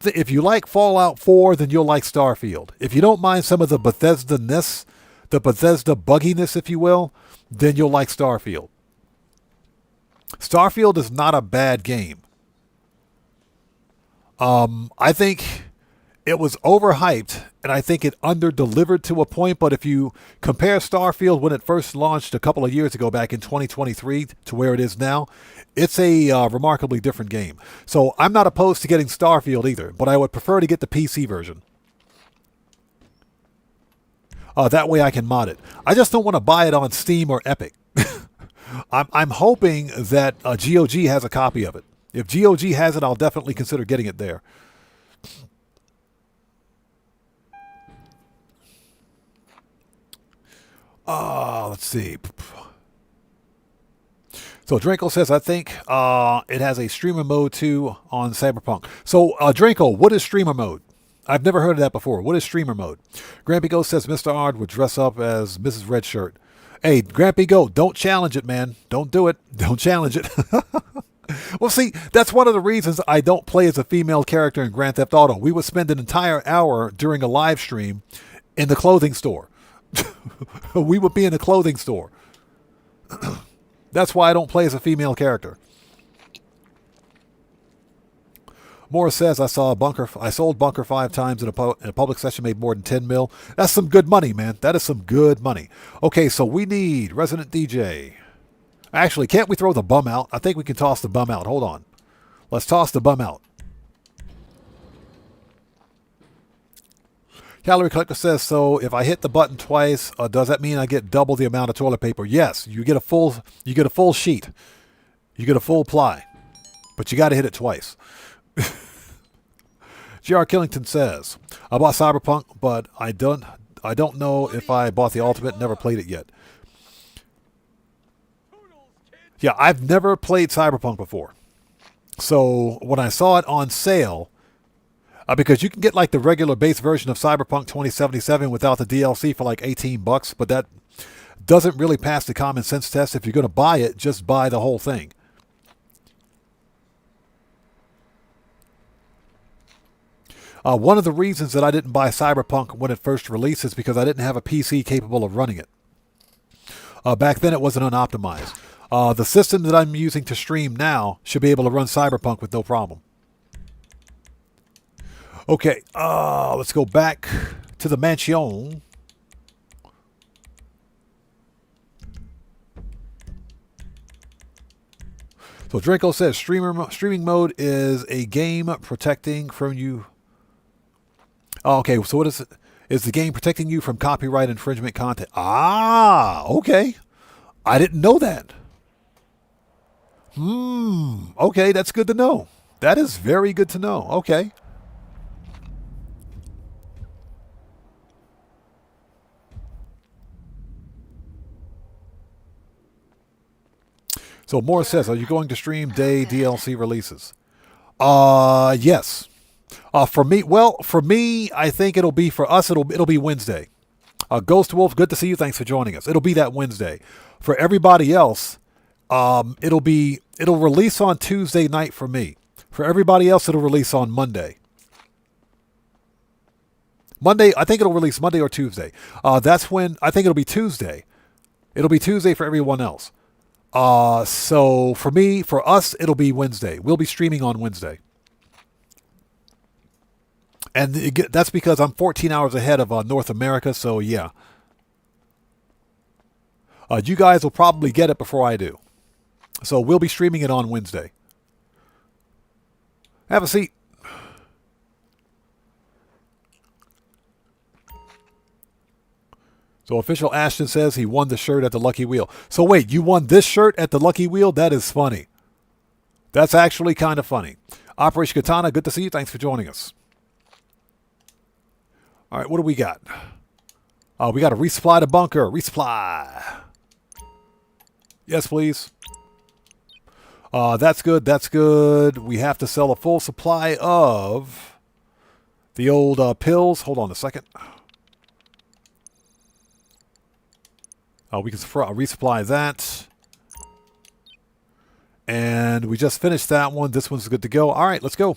If you like Fallout 4, then you'll like Starfield. If you don't mind some of the Bethesda-ness, the Bethesda bugginess, if you will, then you'll like Starfield. Starfield is not a bad game. I think it was overhyped, and I think it under-delivered to a point, but if you compare Starfield when it first launched a couple of years ago back in 2023 to where it is now, it's a remarkably different game. So I'm not opposed to getting Starfield either, but I would prefer to get the PC version. That way I can mod it. I just don't want to buy it on Steam or Epic. I'm hoping that GOG has a copy of it. If GOG has it, I'll definitely consider getting it there. Let's see. So Drinko says, I think it has a streamer mode too on Cyberpunk. So Drinko, what is streamer mode? I've never heard of that before. What is streamer mode? Grampy Ghost says Mr. Ard would dress up as Mrs. Redshirt. Hey, Grampy Ghost, don't challenge it, man. Don't do it. Don't challenge it. Well, see, that's one of the reasons I don't play as a female character in Grand Theft Auto. We would spend an entire hour during a live stream in the clothing store. We would be in the clothing store. That's why I don't play as a female character. Morris says, I sold Bunker 5 times in a public session, made more than 10 mil. That's some good money, man. That is some good money. Okay, so we need Resident DJ. Actually, can't we throw the bum out? I think we can toss the bum out. Hold on. Let's toss the bum out. Calorie Collector says, so if I hit the button twice, does that mean I get double the amount of toilet paper? Yes, you get a full sheet. You get a full ply. But you got to hit it twice. G.R. Killington says, I bought Cyberpunk, but I don't know if I bought the Ultimate, never played it yet. Yeah, I've never played Cyberpunk before. So when I saw it on sale, Because you can get like the regular base version of Cyberpunk 2077 without the DLC for like $18, but that doesn't really pass the common sense test. If you're going to buy it, just buy the whole thing. One of the reasons that I didn't buy Cyberpunk when it first released is because I didn't have a PC capable of running it. Back then it wasn't unoptimized. The system that I'm using to stream now should be able to run Cyberpunk with no problem. Okay, let's go back to the mansion. So Draco says streaming mode is a game protecting from you. Oh, okay, so what is it? Is the game protecting you from copyright infringement content? Ah, okay. I didn't know that. Okay, that's good to know. That is very good to know. Okay. So Morris says, are you going to stream day DLC releases? Yes. For me, I think it'll be for us. It'll be Wednesday. Ghost Wolf, good to see you. Thanks for joining us. It'll be that Wednesday. For everybody else, it'll release on Tuesday night for me. For everybody else, it'll release on Monday. I think it'll release Monday or Tuesday. That's when I think it'll be Tuesday. It'll be Tuesday for everyone else. So for us, it'll be Wednesday. We'll be streaming on Wednesday. And that's because I'm 14 hours ahead of North America, so yeah. You guys will probably get it before I do. So we'll be streaming it on Wednesday. Have a seat. So Official Ashton says he won the shirt at the Lucky Wheel. So wait, you won this shirt at the Lucky Wheel? That is funny. That's actually kind of funny. Operation Katana, good to see you. Thanks for joining us. All right, what do we got? We got to resupply the bunker. Resupply. Yes, please. That's good. That's good. We have to sell a full supply of the old pills. Hold on a second. We can resupply that. And we just finished that one. This one's good to go. All right, let's go.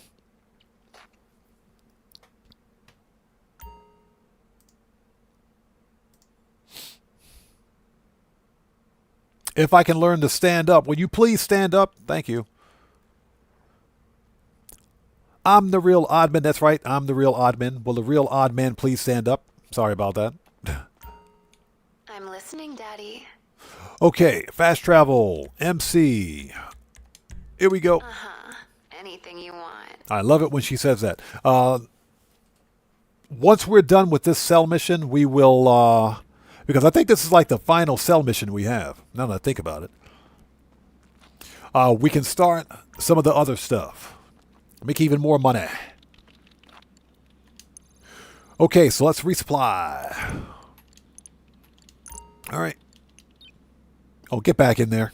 If I can learn to stand up, will you please stand up? Thank you. I'm the real oddman. That's right. I'm the real oddman. Will the real odd man please stand up? Sorry about that. I'm listening, Daddy. Okay, fast travel, MC. Here we go. Uh-huh. Anything you want. I love it when she says that. Once we're done with this cell mission, we will... because I think this is like the final cell mission we have, now that I think about it. We can start some of the other stuff. Make even more money. Okay, so let's resupply. All right. Oh, get back in there.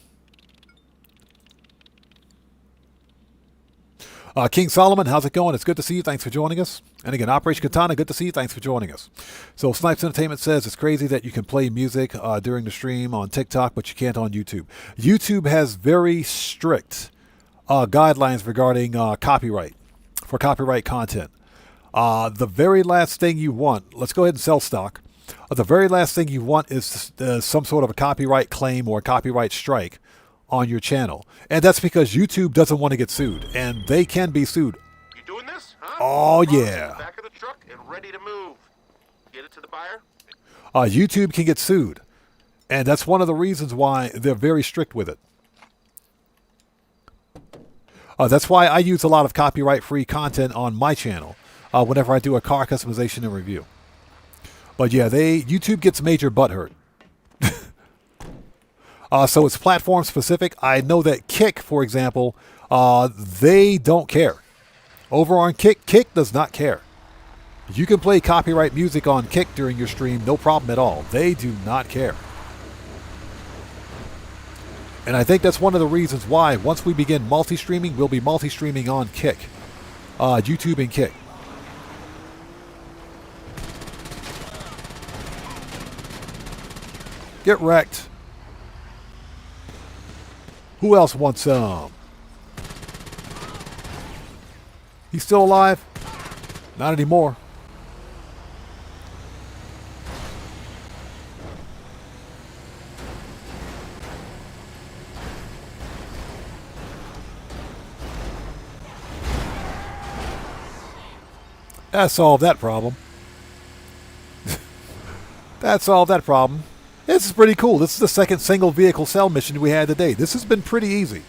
King Solomon, how's it going? It's good to see you. Thanks for joining us. And again, Operation Katana, good to see you. Thanks for joining us. So Snipes Entertainment says it's crazy that you can play music during the stream on TikTok, but you can't on YouTube. YouTube has very strict guidelines regarding copyright, for copyright content. The very last thing you want, let's go ahead and sell stock. The very last thing you want is some sort of a copyright claim or a copyright strike on your channel. And that's because YouTube doesn't want to get sued, and they can be sued. You doing this, huh? Oh, yeah. Back of the truck and ready to move. Get it to the buyer? YouTube can get sued, and that's one of the reasons why they're very strict with it. That's why I use a lot of copyright-free content on my channel whenever I do a car customization and review. But yeah, YouTube gets major butthurt. So it's platform specific. I know that Kick, for example, they don't care. Over on Kick, Kick does not care. You can play copyright music on Kick during your stream, no problem at all. They do not care. And I think that's one of the reasons why once we begin multi-streaming, we'll be multi-streaming on Kick. YouTube and Kick. Get wrecked. Who else wants some? He's still alive? Not anymore. That solved that problem. That solved that problem. This is pretty cool. This is the second single vehicle cell mission we had today. This has been pretty easy.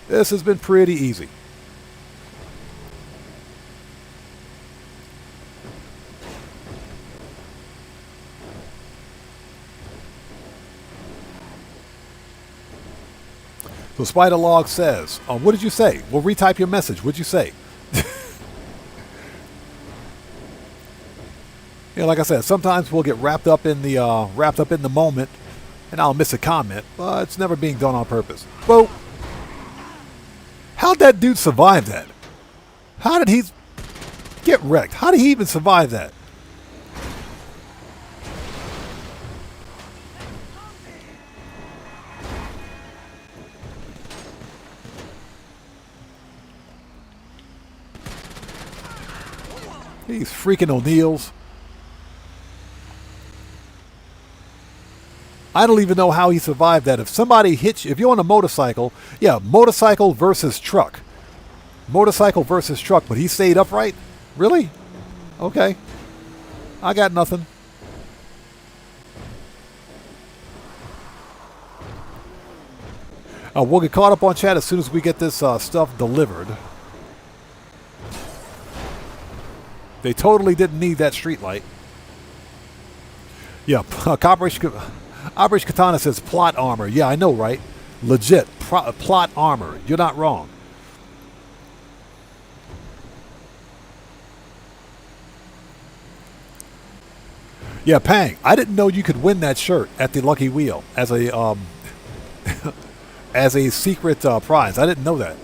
This has been pretty easy. So Spiderlog says, what did you say? Well, retype your message. What'd you say? Yeah, like I said, sometimes we'll get wrapped up in the moment, and I'll miss a comment, but it's never being done on purpose. Whoa! How'd that dude survive that? How did he get wrecked? How did he even survive that? These freaking O'Neills. I don't even know how he survived that. If somebody hits you, if you're on a motorcycle, yeah, motorcycle versus truck. Motorcycle versus truck, but he stayed upright? Really? Okay. I got nothing. We'll get caught up on chat as soon as we get this stuff delivered. They totally didn't need that street light. Yeah, Operation Katana says plot armor. Yeah, I know, right? Legit. Plot armor. You're not wrong. Yeah, Pang. I didn't know you could win that shirt at the Lucky Wheel as a as a secret prize. I didn't know that.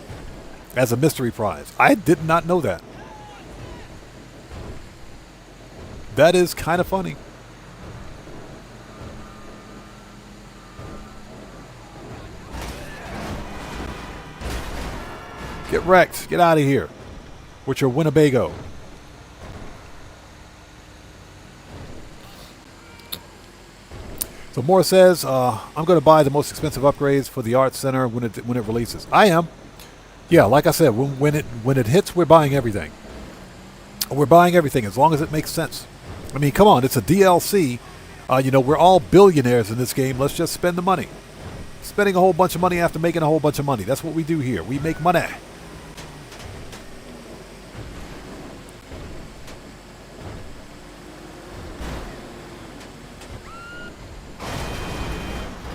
As a mystery prize. I did not know that. That is kind of funny. Get wrecked. Get out of here with your Winnebago. So Moore says, I'm going to buy the most expensive upgrades for the Arts Center when it releases. I am. Yeah, like I said, when it hits, we're buying everything. We're buying everything as long as it makes sense. I mean, come on, it's a DLC. You know, we're all billionaires in this game. Let's just spend the money. Spending a whole bunch of money after making a whole bunch of money. That's what we do here. We make money.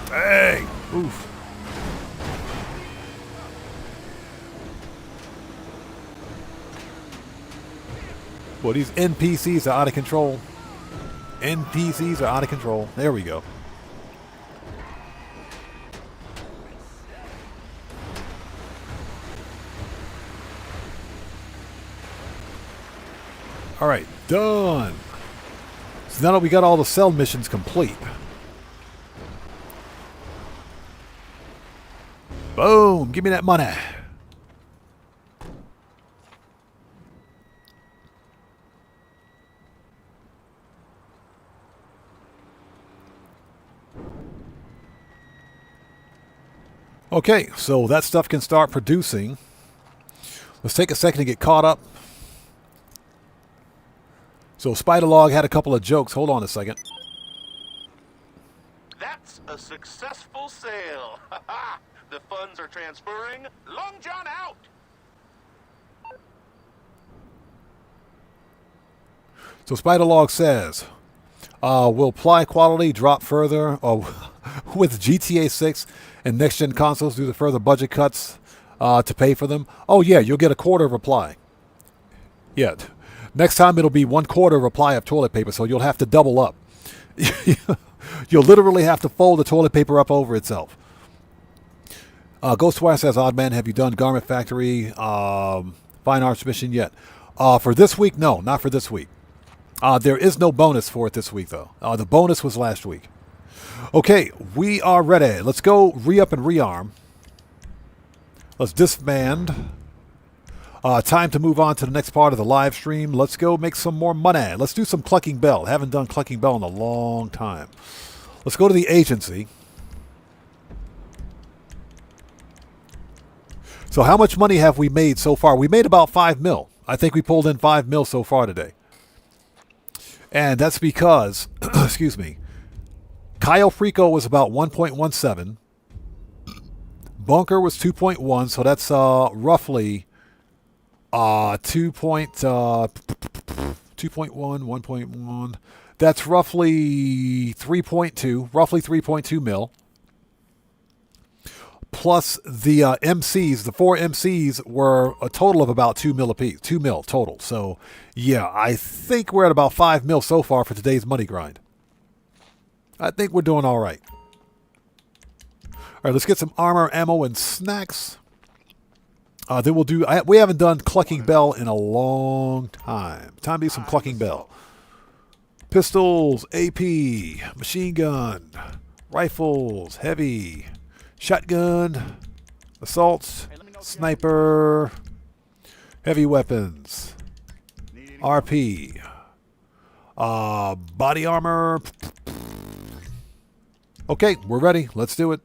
Hey! Oof. Well, these NPCs are out of control. NPCs are out of control. There we go. All right, done. So now that we got all the cell missions complete. Boom, give me that money. Okay, so that stuff can start producing. Let's take a second to get caught up. So Spiderlog had a couple of jokes. Hold on a second. That's a successful sale. The funds are transferring. Long John out. So Spiderlog says, will Ply quality drop further with GTA 6 and next-gen consoles due to further budget cuts to pay for them? Oh, yeah, you'll get a quarter of a ply. Yeah, next time it'll be 1/4 of a ply of toilet paper, so you'll have to double up. You'll literally have to fold the toilet paper up over itself. Ghostwire says, Odd Man, have you done Garment Factory Fine Arts mission yet? For this week, no, not for this week. There is no bonus for it this week, though. The bonus was last week. Okay, we are ready. Let's go re-up and rearm. Let's disband. Time to move on to the next part of the live stream. Let's go make some more money. Let's do some Clucking Bell. Haven't done Clucking Bell in a long time. Let's go to the agency. So how much money have we made so far? We made about 5 mil. I think we pulled in 5 mil so far today. And that's because, excuse me, Cayo Frico was about 1.17. Bunker was 2.1, so that's roughly 2.1, 1.1. That's roughly 3.2 mil. Plus the MCs, the 4 MCs were a total of about 2 mil apiece, 2 mil total. So yeah, I think we're at about 5 mil so far for today's money grind. I think we're doing all right. All right, let's get some armor, ammo, and snacks. Then we'll do... we haven't done Clucking Bell in a long time. Time to do some Clucking Bell. Pistols, AP, machine gun, rifles, heavy, shotgun, assault, sniper, heavy weapons, RP, body armor. Okay, we're ready. Let's do it.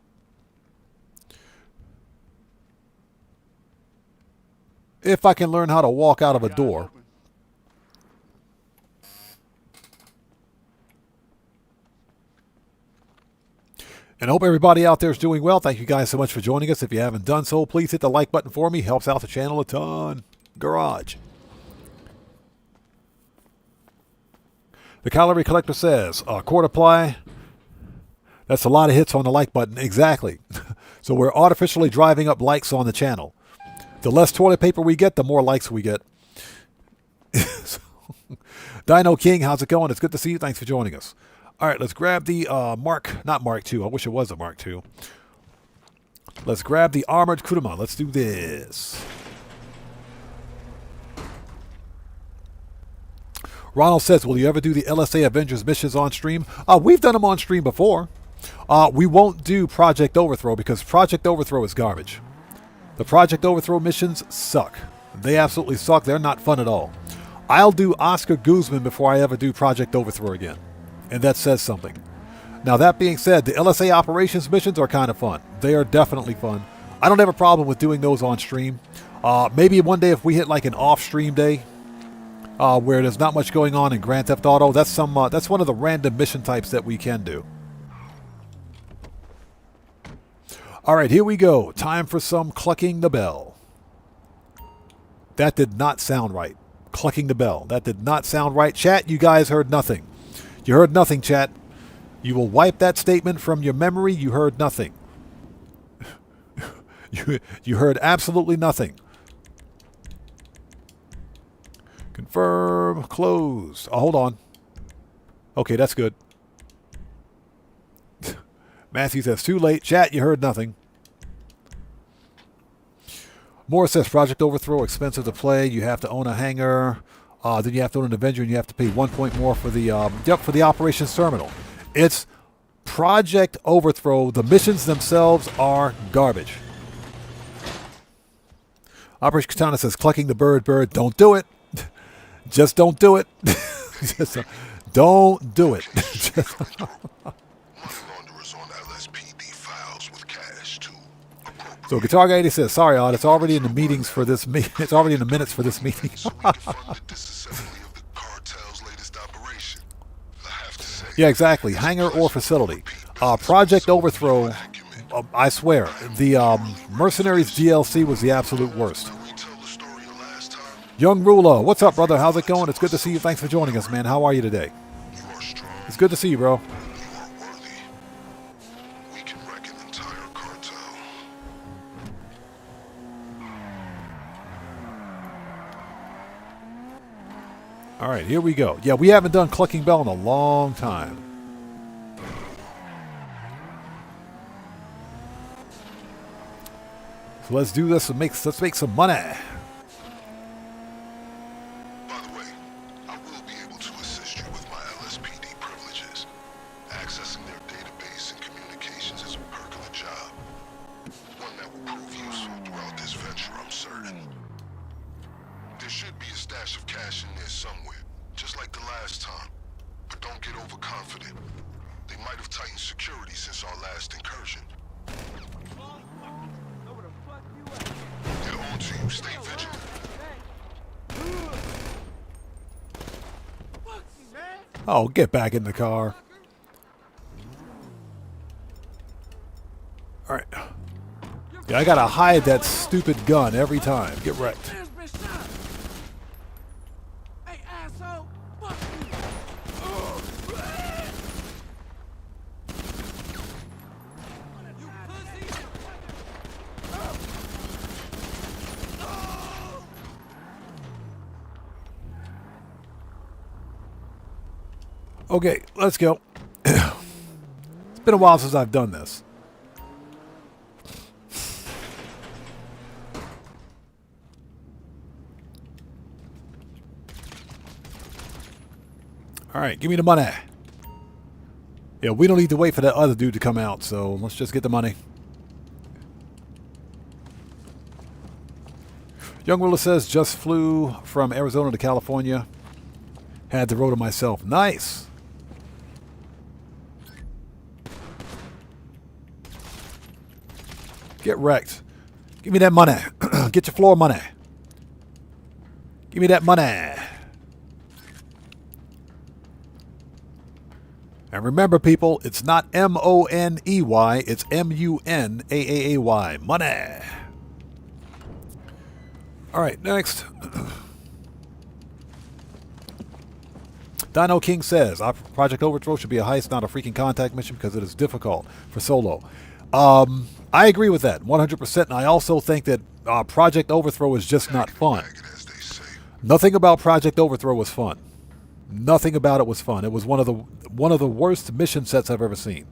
If I can learn how to walk out of a door. And I hope everybody out there is doing well. Thank you guys so much for joining us. If you haven't done so, please hit the like button for me. Helps out the channel a ton. Garage. The Calorie Collector says, quarter ply. That's a lot of hits on the like button. Exactly. So we're artificially driving up likes on the channel. The less toilet paper we get, the more likes we get. Dino King, how's it going? It's good to see you. Thanks for joining us. All right, let's grab the not Mark II. I wish it was a Mark II. Let's grab the armored Kuruma. Let's do this. Ronald says, will you ever do the LSA Avengers missions on stream? We've done them on stream before. We won't do Project Overthrow because Project Overthrow is garbage. The Project Overthrow missions suck. They absolutely suck. They're not fun at all. I'll do Oscar Guzman before I ever do Project Overthrow again. And that says something. Now, that being said, the LSA operations missions are kind of fun. They are definitely fun. I don't have a problem with doing those on stream. Maybe one day if we hit like an off-stream day where there's not much going on in Grand Theft Auto, that's one of the random mission types that we can do. All right, here we go. Time for some Clucking the Bell. That did not sound right. Clucking the Bell. That did not sound right. Chat, you guys heard nothing. You heard nothing, chat. You will wipe that statement from your memory. You heard nothing. You heard absolutely nothing. Confirm. Closed. Oh, hold on. Okay, that's good. Matthew says, too late. Chat, you heard nothing. Morris says, Project Overthrow, expensive to play. You have to own a hangar. Then you have to own an Avenger, and you have to pay 1 point more for the for the operations terminal. It's Project Overthrow. The missions themselves are garbage. Operation Katana says, clucking the bird. Don't do it. Just don't do it. Just, don't do it. So Guitar Guy 80 says, sorry, Odd, it's already in the meetings for this meeting. It's already in the minutes for this meeting. Yeah, exactly. Hangar or facility. Project Overthrow, I swear, the Mercenaries DLC was the absolute worst. Young Ruler, what's up, brother? How's it going? It's good to see you. Thanks for joining us, man. How are you today? It's good to see you, bro. All right, here we go. Yeah, we haven't done Clucking Bell in a long time. So let's do this and let's make some money. By the way, I will be able to assist you with my LSPD privileges, accessing their database stash of cash in there somewhere, just like the last time. But don't get overconfident. They might have tightened security since our last incursion. They're on to you. Stay vigilant. Oh, get back in the car. Alright. Yeah, I gotta hide that stupid gun every time. Get wrecked. Hey, asshole! Fuck you! You pussy! Okay, let's go. It's been a while since I've done this. All right, give me the money. Yeah, we don't need to wait for that other dude to come out, so let's just get the money. Young Willa says, just flew from Arizona to California. Had the road to myself. Nice. Get wrecked. Give me that money. Get your floor money. Give me that money. And remember, people, it's not M-O-N-E-Y, it's M-U-N-A-A-A-Y. Money. All right, next. Dino King says, Project Overthrow should be a heist, not a freaking contact mission, because it is difficult for solo. I agree with that, 100%, and I also think that Project Overthrow is just not fun. Nothing about Project Overthrow was fun. Nothing about it was fun. It was one of the worst mission sets I've ever seen.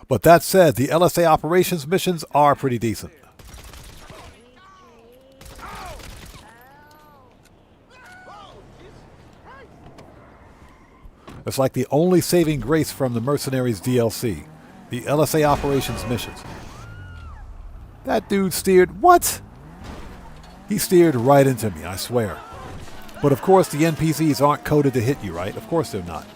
But that said, the LSA operations missions are pretty decent. It's like the only saving grace from the Mercenaries DLC. The LSA operations missions. That dude steered... What? He steered right into me, I swear. But of course the NPCs aren't coded to hit you, right? Of course they're not.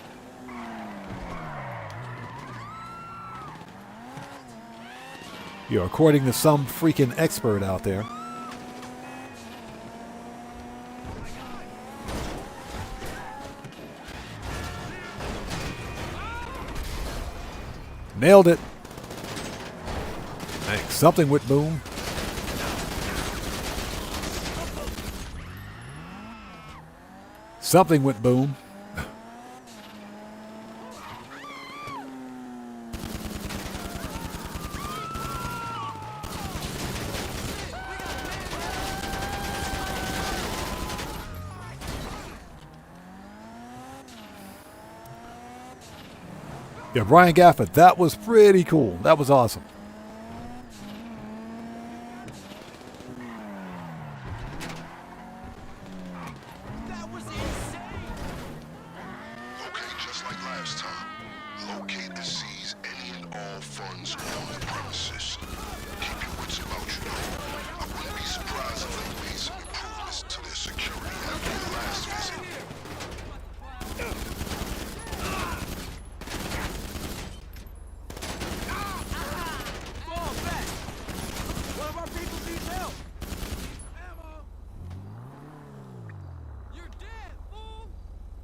You know, according to some freaking expert out there. Nailed it. Thanks. Something went boom. Something went boom. Yeah, Brian Gaffett, that was pretty cool. That was awesome.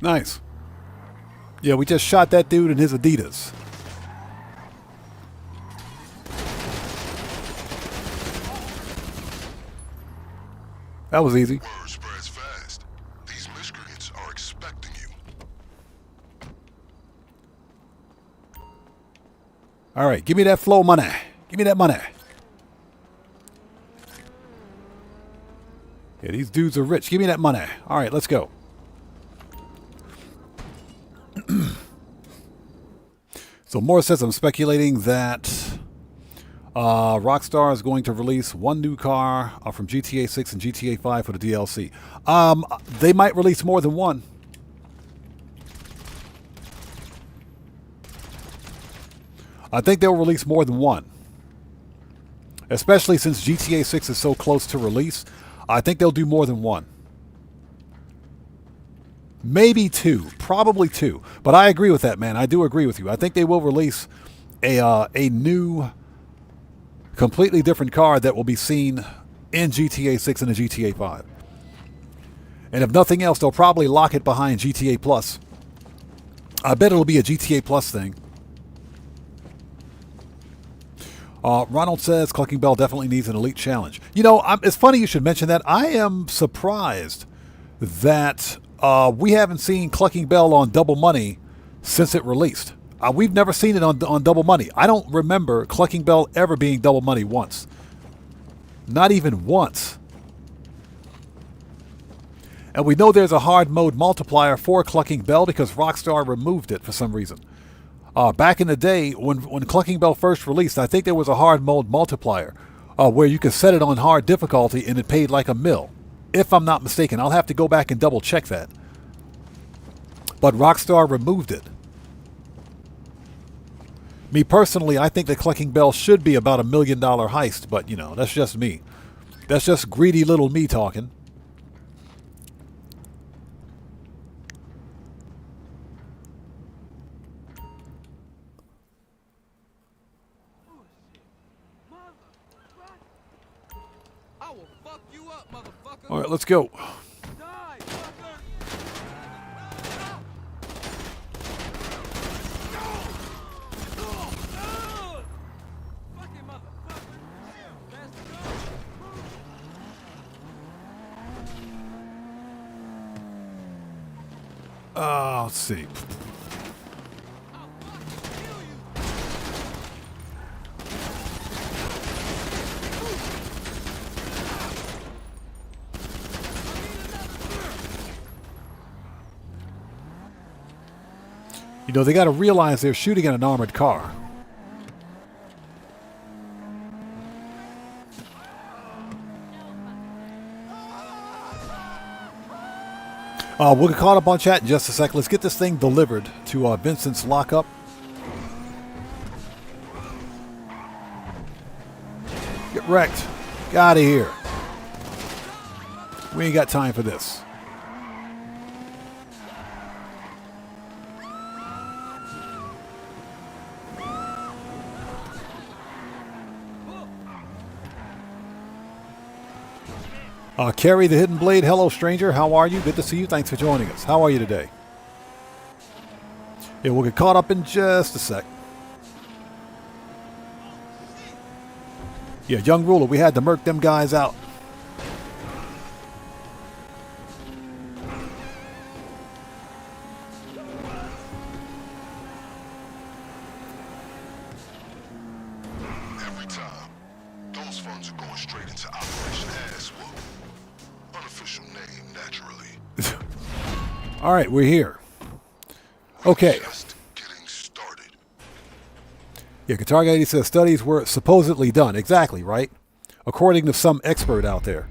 Nice. Yeah, we just shot that dude in his Adidas. That was easy. Word spreads fast. These miscreants are expecting you. All right, give me that flow money. Give me that money. Yeah, these dudes are rich. Give me that money. All right, let's go. So Morris says, I'm speculating that Rockstar is going to release one new car from GTA 6 and GTA 5 for the DLC. They might release more than one. I think they'll release more than one. Especially since GTA 6 is so close to release. I think they'll do more than one. Maybe two. Probably two. But I agree with that, man. I do agree with you. I think they will release a new, completely different car that will be seen in GTA 6 and the GTA 5. And if nothing else, they'll probably lock it behind GTA Plus. I bet it'll be a GTA Plus thing. Ronald says Clucking Bell definitely needs an elite challenge. You know, it's funny you should mention that. I am surprised that we haven't seen Clucking Bell on Double Money since it released. We've never seen it on Double Money. I don't remember Clucking Bell ever being Double Money once. Not even once. And we know there's a hard mode multiplier for Clucking Bell because Rockstar removed it for some reason. Back in the day, when Clucking Bell first released, I think there was a hard mode multiplier where you could set it on hard difficulty and it paid like $1 million. If I'm not mistaken. I'll have to go back and double check that. But Rockstar removed it. Me personally, I think that Clucking Bell should be about $1 million heist, but you know, that's just me. That's just greedy little me talking. All right, let's go. Let's see. You know, they got to realize they're shooting at an armored car. We'll get caught up on chat in just a sec. Let's get this thing delivered to Vincent's lockup. Get wrecked. Get out of here. We ain't got time for this. Carrie the Hidden Blade, hello stranger, how are you? Good to see you, thanks for joining us. How are you today? Yeah, we'll get caught up in just a sec. Yeah, Young Ruler, we had to murk them guys out. Every time, those funds are going straight into Operation Asswhoop. Unofficial name, naturally. All right, we're here. Okay. Just getting started. Yeah, Guitar Guy says studies were supposedly done. Exactly, right? According to some expert out there.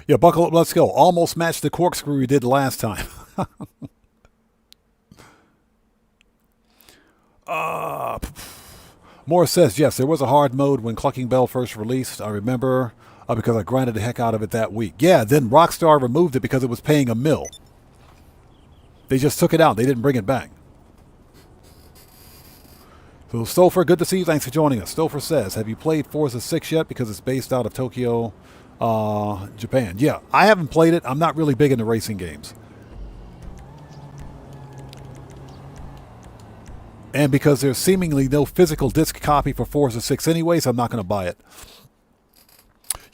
Yeah, buckle up, let's go. Almost matched the corkscrew we did last time. Morris says, yes, there was a hard mode when Clucking Bell first released. I remember because I grinded the heck out of it that week. Yeah, then Rockstar removed it because it was paying $1 million. They just took it out. They didn't bring it back. So Stouffer, good to see you. Thanks for joining us. Stouffer says, have you played Forza 6 yet? Because it's based out of Tokyo, Japan. Yeah, I haven't played it. I'm not really big into racing games. And because there's seemingly no physical disc copy for Forza 6 anyways, I'm not going to buy it.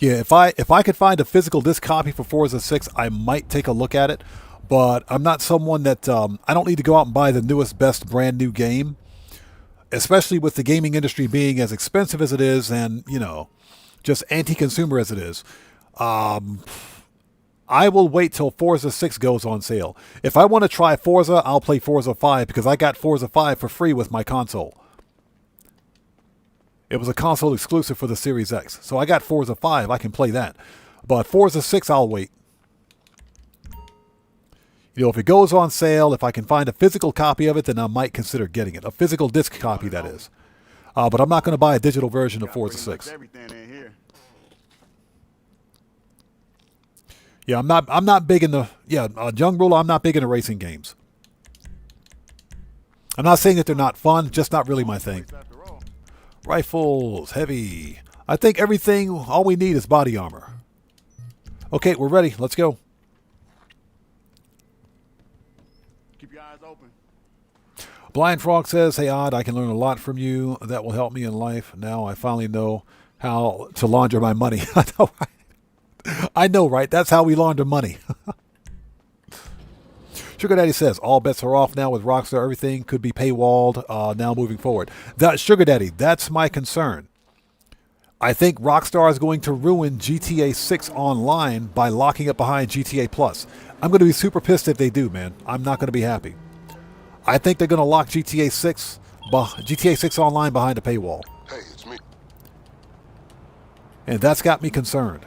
Yeah, if I could find a physical disc copy for Forza 6, I might take a look at it. But I'm not someone that... I don't need to go out and buy the newest, best, brand new game. Especially with the gaming industry being as expensive as it is and, you know, just anti-consumer as it is. I will wait till Forza 6 goes on sale. If I want to try Forza, I'll play Forza 5 because I got Forza 5 for free with my console. It was a console exclusive for the Series X. So I got Forza 5. I can play that. But Forza 6, I'll wait. You know, if it goes on sale, if I can find a physical copy of it, then I might consider getting it. A physical disc copy, that is. But I'm not going to buy a digital version of Forza 6. Yeah, I'm not big in the, Young Ruler, I'm not big into racing games. I'm not saying that they're not fun, just not really my thing. Rifles, heavy. I think everything, all we need is body armor. Okay, we're ready. Let's go. Keep your eyes open. Blind Frog says, hey, Odd, I can learn a lot from you. That will help me in life. Now I finally know how to launder my money. I know, right? I know, right? That's how we launder money. Sugar Daddy says, all bets are off now with Rockstar. Everything could be paywalled now moving forward. Sugar Daddy, that's my concern. I think Rockstar is going to ruin GTA 6 Online by locking it behind GTA Plus. I'm going to be super pissed if they do, man. I'm not going to be happy. I think they're going to lock GTA 6 Online behind a paywall. Hey, it's me. And that's got me concerned.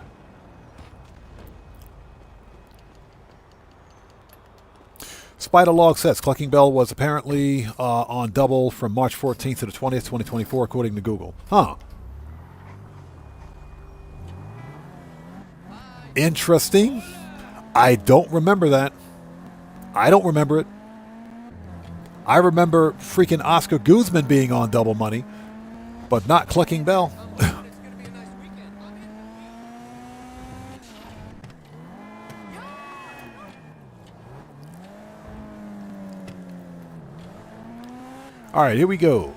Spider Log says, Clucking Bell was apparently on double from March 14th to the 20th, 2024, according to Google. Huh. Interesting. I don't remember that. I don't remember it. I remember freaking Oscar Guzman being on double money, but not Clucking Bell. All right, here we go.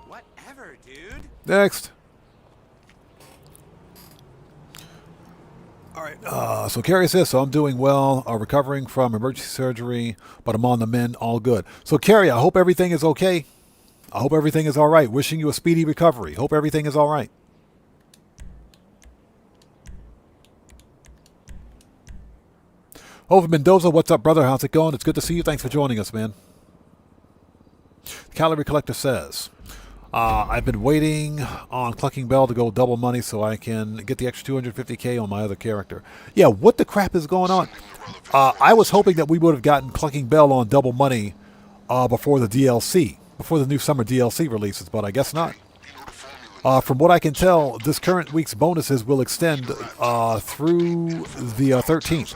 Whatever, dude. Next. All right. So Carrie says, so I'm doing well, recovering from emergency surgery, but I'm on the mend, all good. So Carrie, I hope everything is okay. I hope everything is all right. Wishing you a speedy recovery. Hope everything is all right. Over Mendoza, what's up, brother? How's it going? It's good to see you. Thanks for joining us, man. Calorie Collector says, I've been waiting on Clucking Bell to go double money so I can get the extra 250K on my other character. Yeah, what the crap is going on? I was hoping that we would have gotten Clucking Bell on double money before the DLC, before the new summer DLC releases, but I guess not. From what I can tell, this current week's bonuses will extend through the 13th.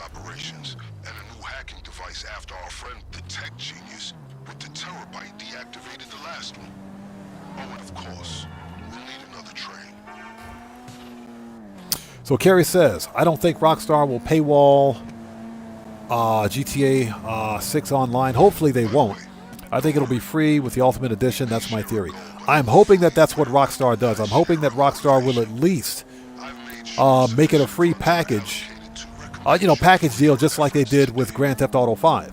So Carrie says, I don't think Rockstar will paywall GTA 6 Online. Hopefully they won't. I think it'll be free with the Ultimate Edition. That's my theory. I'm hoping that that's what Rockstar does. I'm hoping that Rockstar will at least make it a free package, package deal just like they did with Grand Theft Auto 5.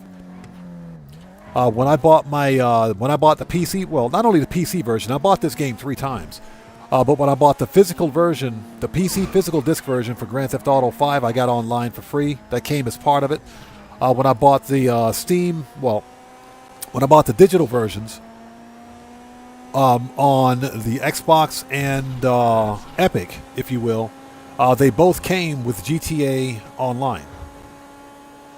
When I bought the PC, well, not only the PC version, I bought this game 3 times. But when I bought the physical version, the PC physical disc version for Grand Theft Auto 5, I got online for free. That came as part of it. When I bought the when I bought the digital versions on the Xbox and Epic, if you will, they both came with GTA Online.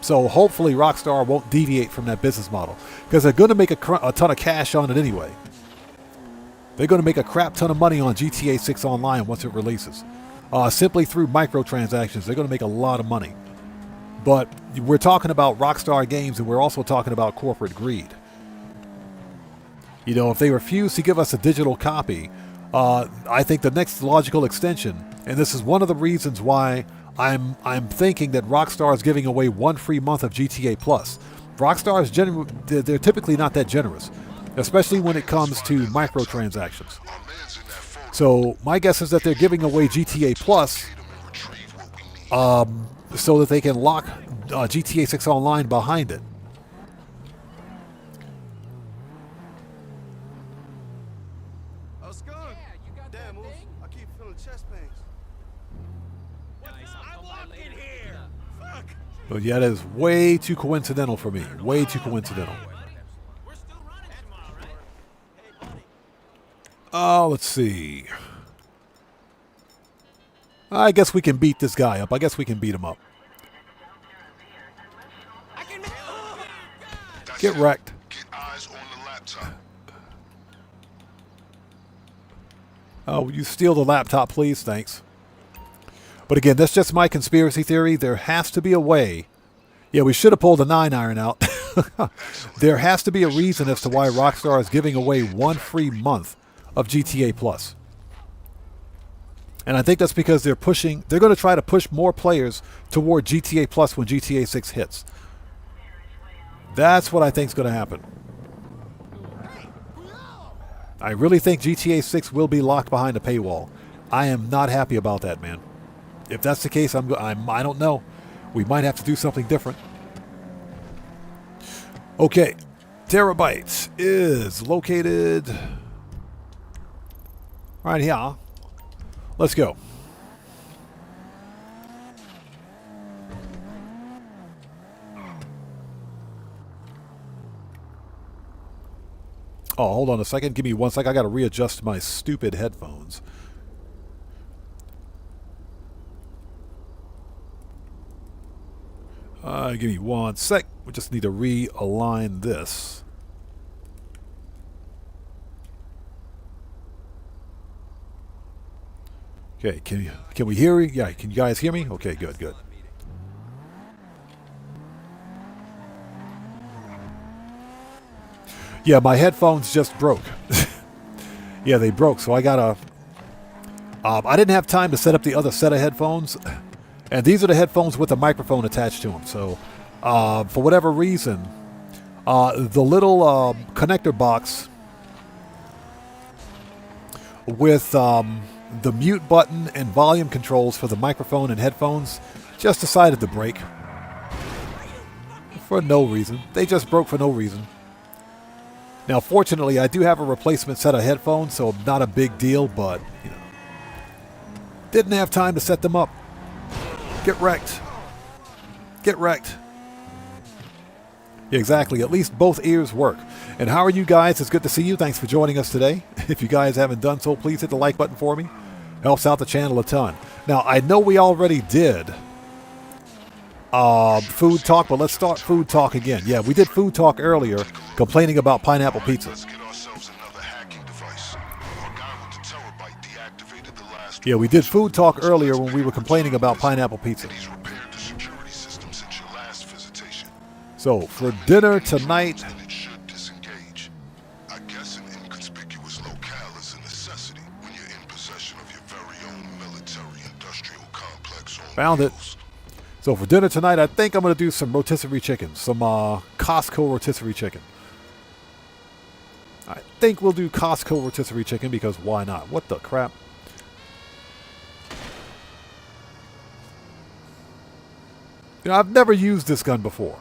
So hopefully Rockstar won't deviate from that business model, because they're going to make a ton of cash on it anyway. They're going to make a crap ton of money on GTA 6 Online once it releases. Simply through microtransactions, they're going to make a lot of money. But we're talking about Rockstar Games, and we're also talking about corporate greed. If they refuse to give us a digital copy, I think the next logical extension, and this is one of the reasons why I'm thinking that Rockstar is giving away 1 free month of GTA Plus. Rockstar is they're typically not that generous, especially when it comes to microtransactions. So my guess is that they're giving away GTA Plus so that they can lock GTA 6 Online behind it. But yeah, that is way too coincidental for me. Way too coincidental. Let's see. I guess we can beat this guy up. I guess we can beat him up. Get wrecked. Get eyes on the laptop. Oh, will you steal the laptop, please? Thanks. But again, that's just my conspiracy theory. There has to be a way. Yeah, we should have pulled the 9-iron out. There has to be a reason as to why Rockstar is giving away 1 free month of GTA Plus. And I think that's because they're going to try to push more players toward GTA Plus when GTA 6 hits. That's what I think is going to happen. I really think GTA 6 will be locked behind a paywall. I am not happy about that, man. If that's the case, I don't know. We might have to do something different. Okay. Terabytes is located right here. Let's go. Oh, hold on a second. Give me 1 sec. I got to readjust my stupid headphones. Give me 1 sec. We just need to realign this. Okay, can we hear you? Yeah, can you guys hear me? Okay, good, good. Yeah, my headphones just broke. Yeah, they broke, so I gotta... I didn't have time to set up the other set of headphones, and these are the headphones with a microphone attached to them. So, for whatever reason, the little connector box with the mute button and volume controls for the microphone and headphones just decided to break. For no reason. They just broke for no reason. Now, fortunately, I do have a replacement set of headphones, so not a big deal, but, you know, didn't have time to set them up. Get wrecked. Get wrecked. Exactly. At least both ears work. And how are you guys? It's good to see you. Thanks for joining us today. If you guys haven't done so, please hit the like button for me. Helps out the channel a ton. Now, I know we already did food talk, but let's start food talk again. Yeah, we did food talk earlier, complaining about pineapple pizza. Yeah, we did food talk earlier when we were complaining about pineapple pizza. So, for dinner tonight... Found it. So for dinner tonight, I think I'm going to do some rotisserie chicken. Some Costco rotisserie chicken. I think we'll do Costco rotisserie chicken because why not? What the crap? You know, I've never used this gun before.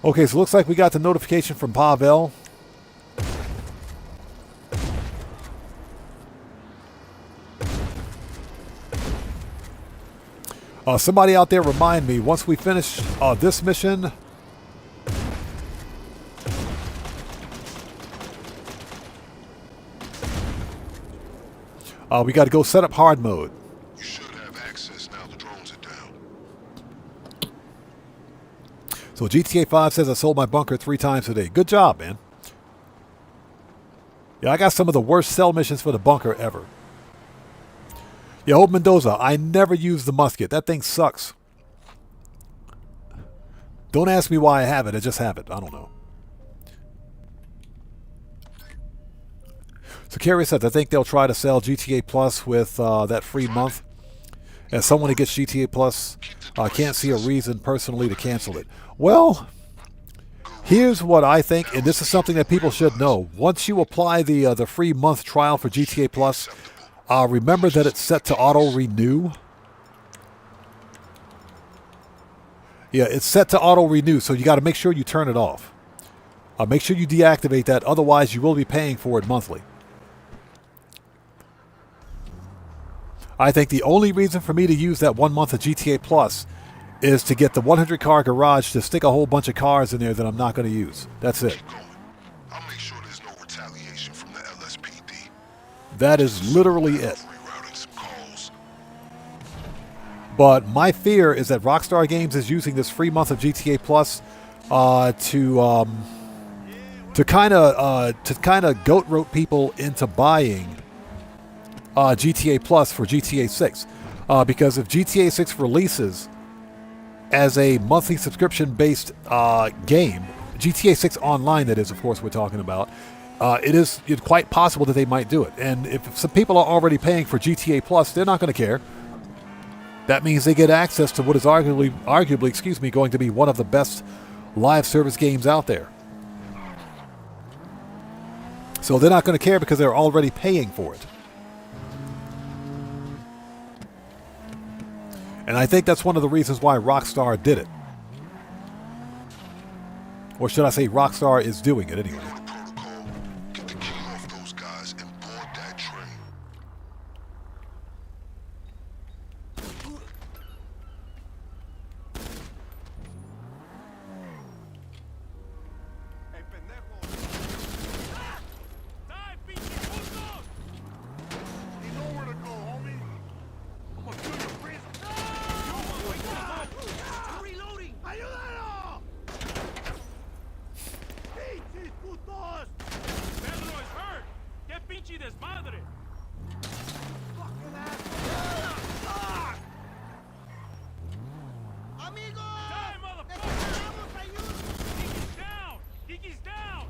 Okay, so looks like we got the notification from Pavel. Somebody out there remind me, once we finish this mission... we got to go set up hard mode. You should have access now the drones are down. So GTA 5 says I sold my bunker 3 times today. Good job, man. Yeah, I got some of the worst sell missions for the bunker ever. Yeah, Old Mendoza, I never used the musket. That thing sucks. Don't ask me why I have it. I just have it. I don't know. So Carrie says, I think they'll try to sell GTA Plus with that free month. As someone who gets GTA Plus, I can't see a reason personally to cancel it. Well, here's what I think, and this is something that people should know. Once you apply the free month trial for GTA Plus, remember that it's set to auto-renew. Yeah, it's set to auto-renew, so you got to make sure you turn it off. Make sure you deactivate that, otherwise you will be paying for it monthly. I think the only reason for me to use that 1 month of GTA Plus is to get the 100 car garage to stick a whole bunch of cars in there that I'm not going to use. That's it. That is literally it. But my fear is that Rockstar Games is using this free month of GTA Plus to kind of goat rope people into buying GTA Plus for GTA 6. Because if GTA 6 releases as a monthly subscription-based game, GTA 6 Online, that is, of course, we're talking about, it's quite possible that they might do it. And if some people are already paying for GTA Plus, they're not going to care. That means they get access to what is arguably, going to be one of the best live service games out there. So they're not going to care because they're already paying for it. And I think that's one of the reasons why Rockstar did it. Or should I say Rockstar is doing it anyway.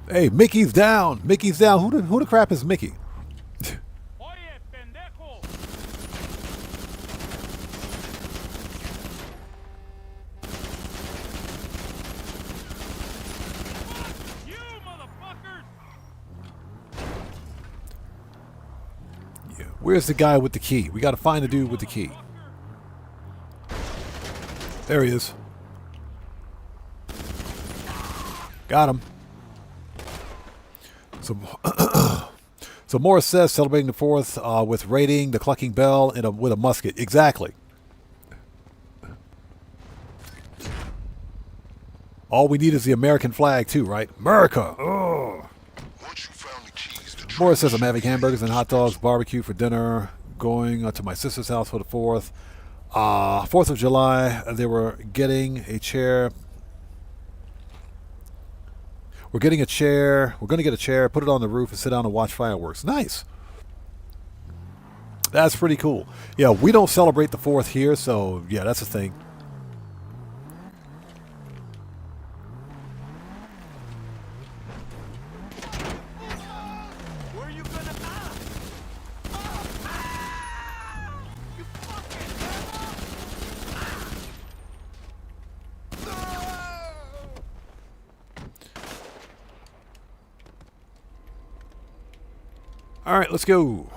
Hey, Mickey's down. Mickey's down. Who the crap is Mickey? Yeah, where's the guy with the key? We got to find the dude with the key. There he is. Got him. So Morris says, celebrating the 4th with raiding, the clucking bell, and with a musket. Exactly. All we need is the American flag too, right? America! Oh. Morris says, I'm having hamburgers and hot dogs, barbecue for dinner, going to my sister's house for the 4th. 4th of July, they were getting a chair. We're getting a chair. We're going to get a chair, put it on the roof, and sit down and watch fireworks. Nice. That's pretty cool. Yeah, we don't celebrate the 4th here, so yeah, that's a thing. All right, let's go.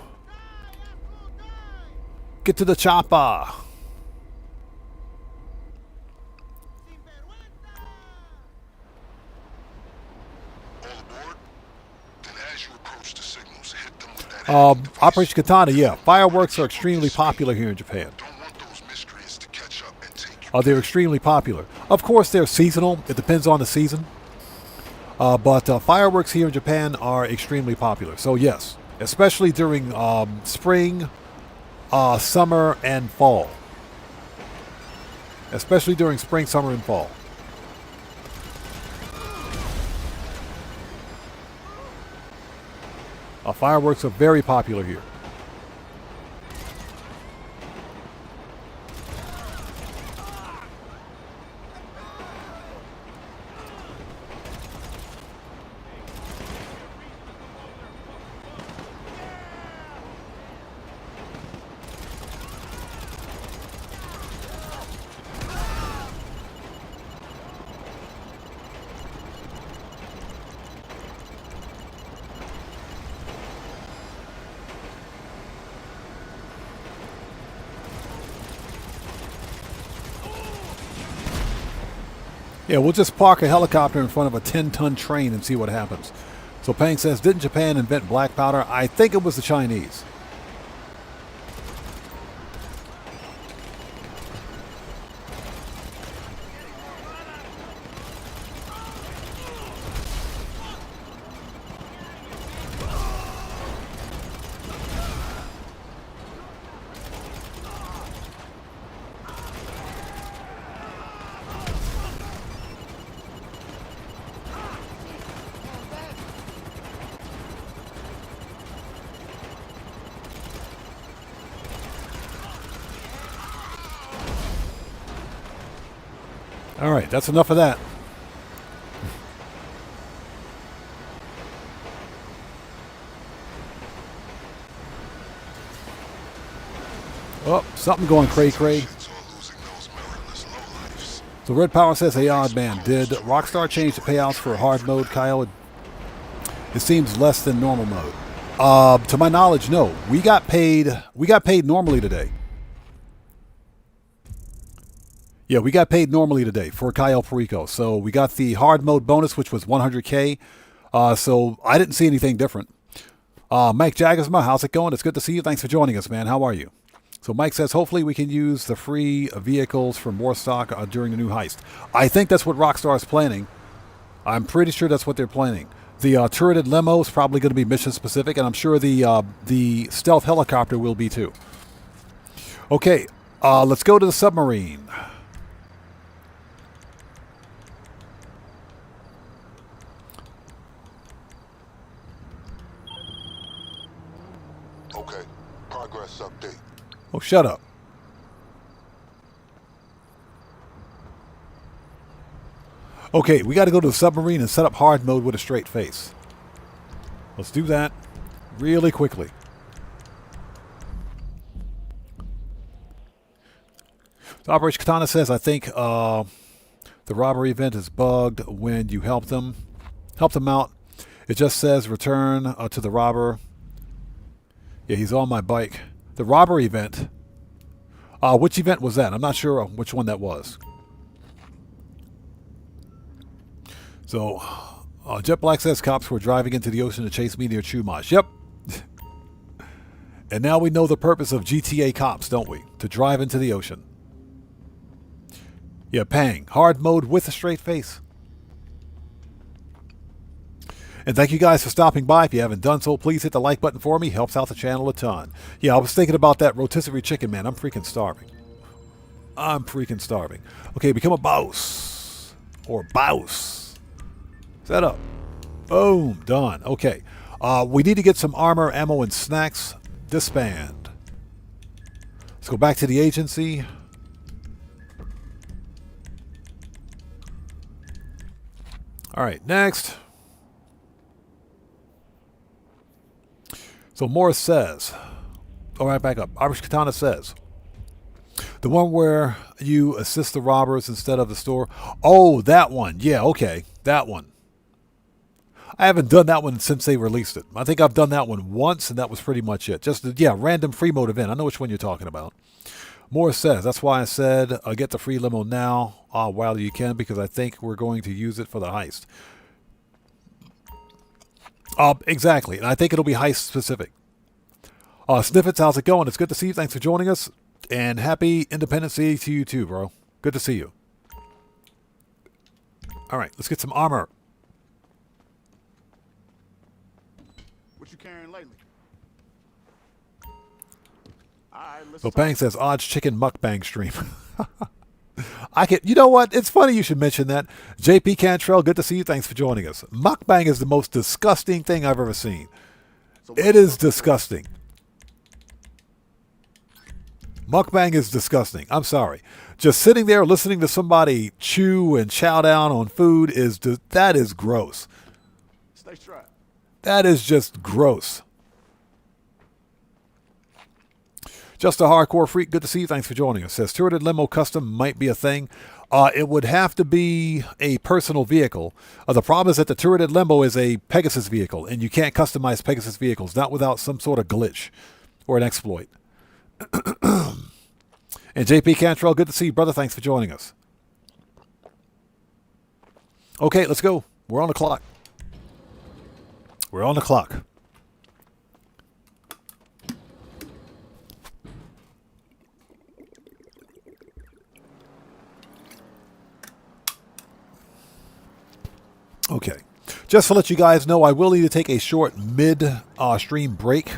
Get to the chopper. All aboard? Then as you approach the signals, hit them with that Operation Katana, yeah. Fireworks are extremely popular here in Japan. Don't want those miscreants to catch up and take you. They're extremely popular. Of course, they're seasonal. It depends on the season. But fireworks here in Japan are extremely popular. So yes. Especially during spring, summer, and fall. Especially during spring, summer, and fall. Fireworks are very popular here. Yeah, we'll just park a helicopter in front of a 10-ton train and see what happens. So Pang says, didn't Japan invent black powder? I think it was the Chinese. All right, that's enough of that. Oh, something going cray-cray. So Red Power says, hey, odd man, did Rockstar change the payouts for hard mode, Kyle? It seems less than normal mode. To my knowledge, no. We got paid normally today. Yeah, we got paid normally today for Kyle Perico. So we got the hard mode bonus, which was 100K. So I didn't see anything different. Mike Jaggersma, how's it going? It's good to see you. Thanks for joining us, man. How are you? So Mike says, hopefully we can use the free vehicles for more stock during the new heist. I think that's what Rockstar is planning. I'm pretty sure that's what they're planning. The turreted limo is probably going to be mission specific, and I'm sure the stealth helicopter will be too. Okay, let's go to the submarine. Okay, progress update. Oh, shut up. Okay, we got to go to the submarine and set up hard mode with a straight face. Let's do that really quickly. So Operation Katana says, I think the robbery event is bugged when you help them out. It just says return to the robber. Yeah, he's on my bike. The robbery event. Which event was that? I'm not sure which one that was. So, Jet Black says cops were driving into the ocean to chase me near Chumash. Yep. And now we know the purpose of GTA cops, don't we? To drive into the ocean. Yeah, Pang. Hard mode with a straight face. And thank you guys for stopping by. If you haven't done so, please hit the like button for me. Helps out the channel a ton. Yeah, I was thinking about that rotisserie chicken, man. I'm freaking starving. Okay, become a boss. Or bouse. Set up. Boom. Done. Okay. We need to get some armor, ammo, and snacks. Disband. Let's go back to the agency. All right, next. So Morris says, all right, back up. Irish Katana says, the one where you assist the robbers instead of the store. Oh, that one. Yeah, okay. That one. I haven't done that one since they released it. I think I've done that one once, and that was pretty much it. Just, yeah, random free mode event. I know which one you're talking about. Morris says, that's why I said get the free limo now while you can, because I think we're going to use it for the heist. Exactly, and I think it'll be heist specific. Sniffits, how's it going? It's good to see you. Thanks for joining us, and happy Independence Day to you too, bro. Good to see you. All right, let's get some armor. What you carrying lately? All right, let's So Bang says, odds chicken mukbang stream. You know what? It's funny you should mention that. JP Cantrell, good to see you. Thanks for joining us. Mukbang is the most disgusting thing I've ever seen. It is disgusting. Mukbang is disgusting. I'm sorry. Just sitting there listening to somebody chew and chow down on food that is gross. Stay strapped. That is just gross. Just a hardcore freak. Good to see you. Thanks for joining us. Says turreted limo custom might be a thing. It would have to be a personal vehicle. The problem is that the turreted limo is a Pegasus vehicle, and you can't customize Pegasus vehicles, not without some sort of glitch or an exploit. And JP Cantrell, good to see you, brother. Thanks for joining us. Okay, let's go. We're on the clock. We're on the clock. Okay, just to let you guys know, I will need to take a short mid-stream break.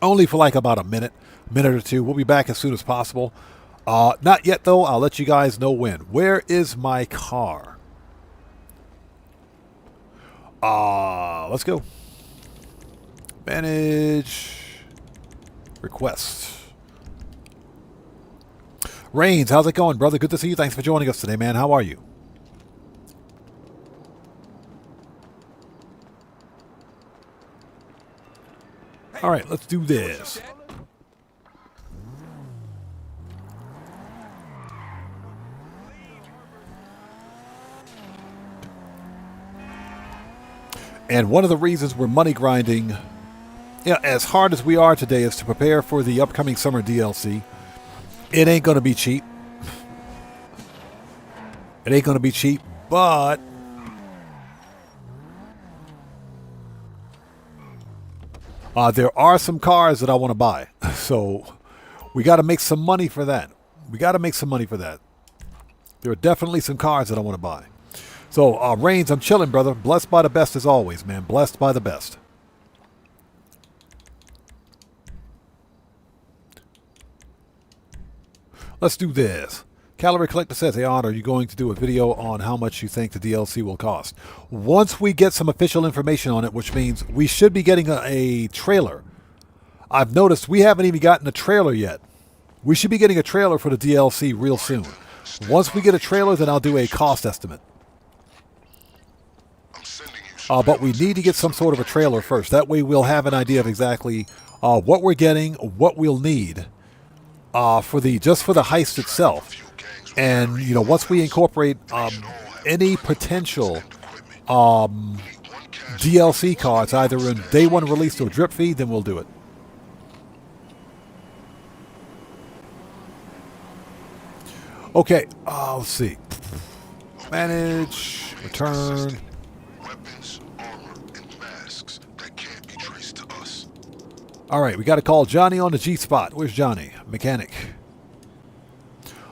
Only for like about a minute or two. We'll be back as soon as possible. Not yet, though. I'll let you guys know when. Where is my car? Let's go. Manage. Request. Rains, how's it going, brother? Good to see you. Thanks for joining us today, man. How are you? All right, let's do this. And one of the reasons we're money grinding, as hard as we are today, is to prepare for the upcoming summer DLC. It ain't going to be cheap. It ain't going to be cheap, but there are some cars that I want to buy. So we got to make some money for that. There are definitely some cars that I want to buy. So, Reigns, I'm chilling, brother. Blessed by the best as always, man. Blessed by the best. Let's do this. Calorie Collector says, hey, Odd, are you going to do a video on how much you think the DLC will cost? Once we get some official information on it, which means we should be getting a trailer. I've noticed we haven't even gotten a trailer yet. We should be getting a trailer for the DLC real soon. Once we get a trailer, then I'll do a cost estimate. But we need to get some sort of a trailer first. That way we'll have an idea of exactly what we're getting, what we'll need for the heist itself. And, once we incorporate any potential DLC cards, either in day one release or drip feed, then we'll do it. Okay, let's see. Manage, return. All right, we got to call Johnny on the G-spot. Where's Johnny? Mechanic.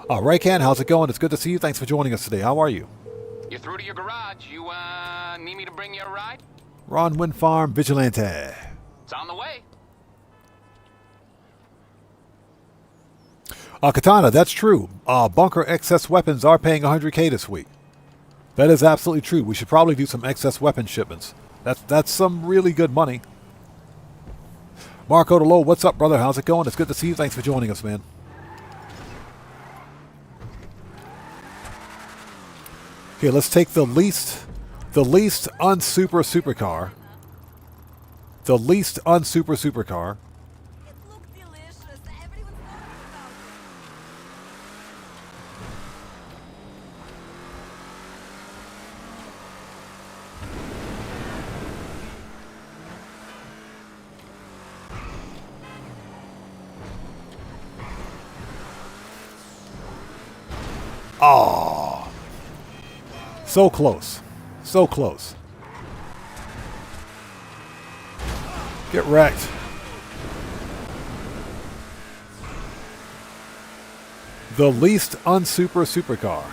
Raycan, how's it going? It's good to see you. Thanks for joining us today. How are you? You're through to your garage. You, need me to bring you a ride? Ron Wind Farm, Vigilante. It's on the way. Katana, that's true. Bunker excess weapons are paying 100K this week. That is absolutely true. We should probably do some excess weapon shipments. That's some really good money. Marco DeLow, what's up, brother? How's it going? It's good to see you. Thanks for joining us, man. Okay, let's take the least unsuper supercar. The least unsuper supercar. Oh, so close. So close. Get wrecked. The least unsuper supercar.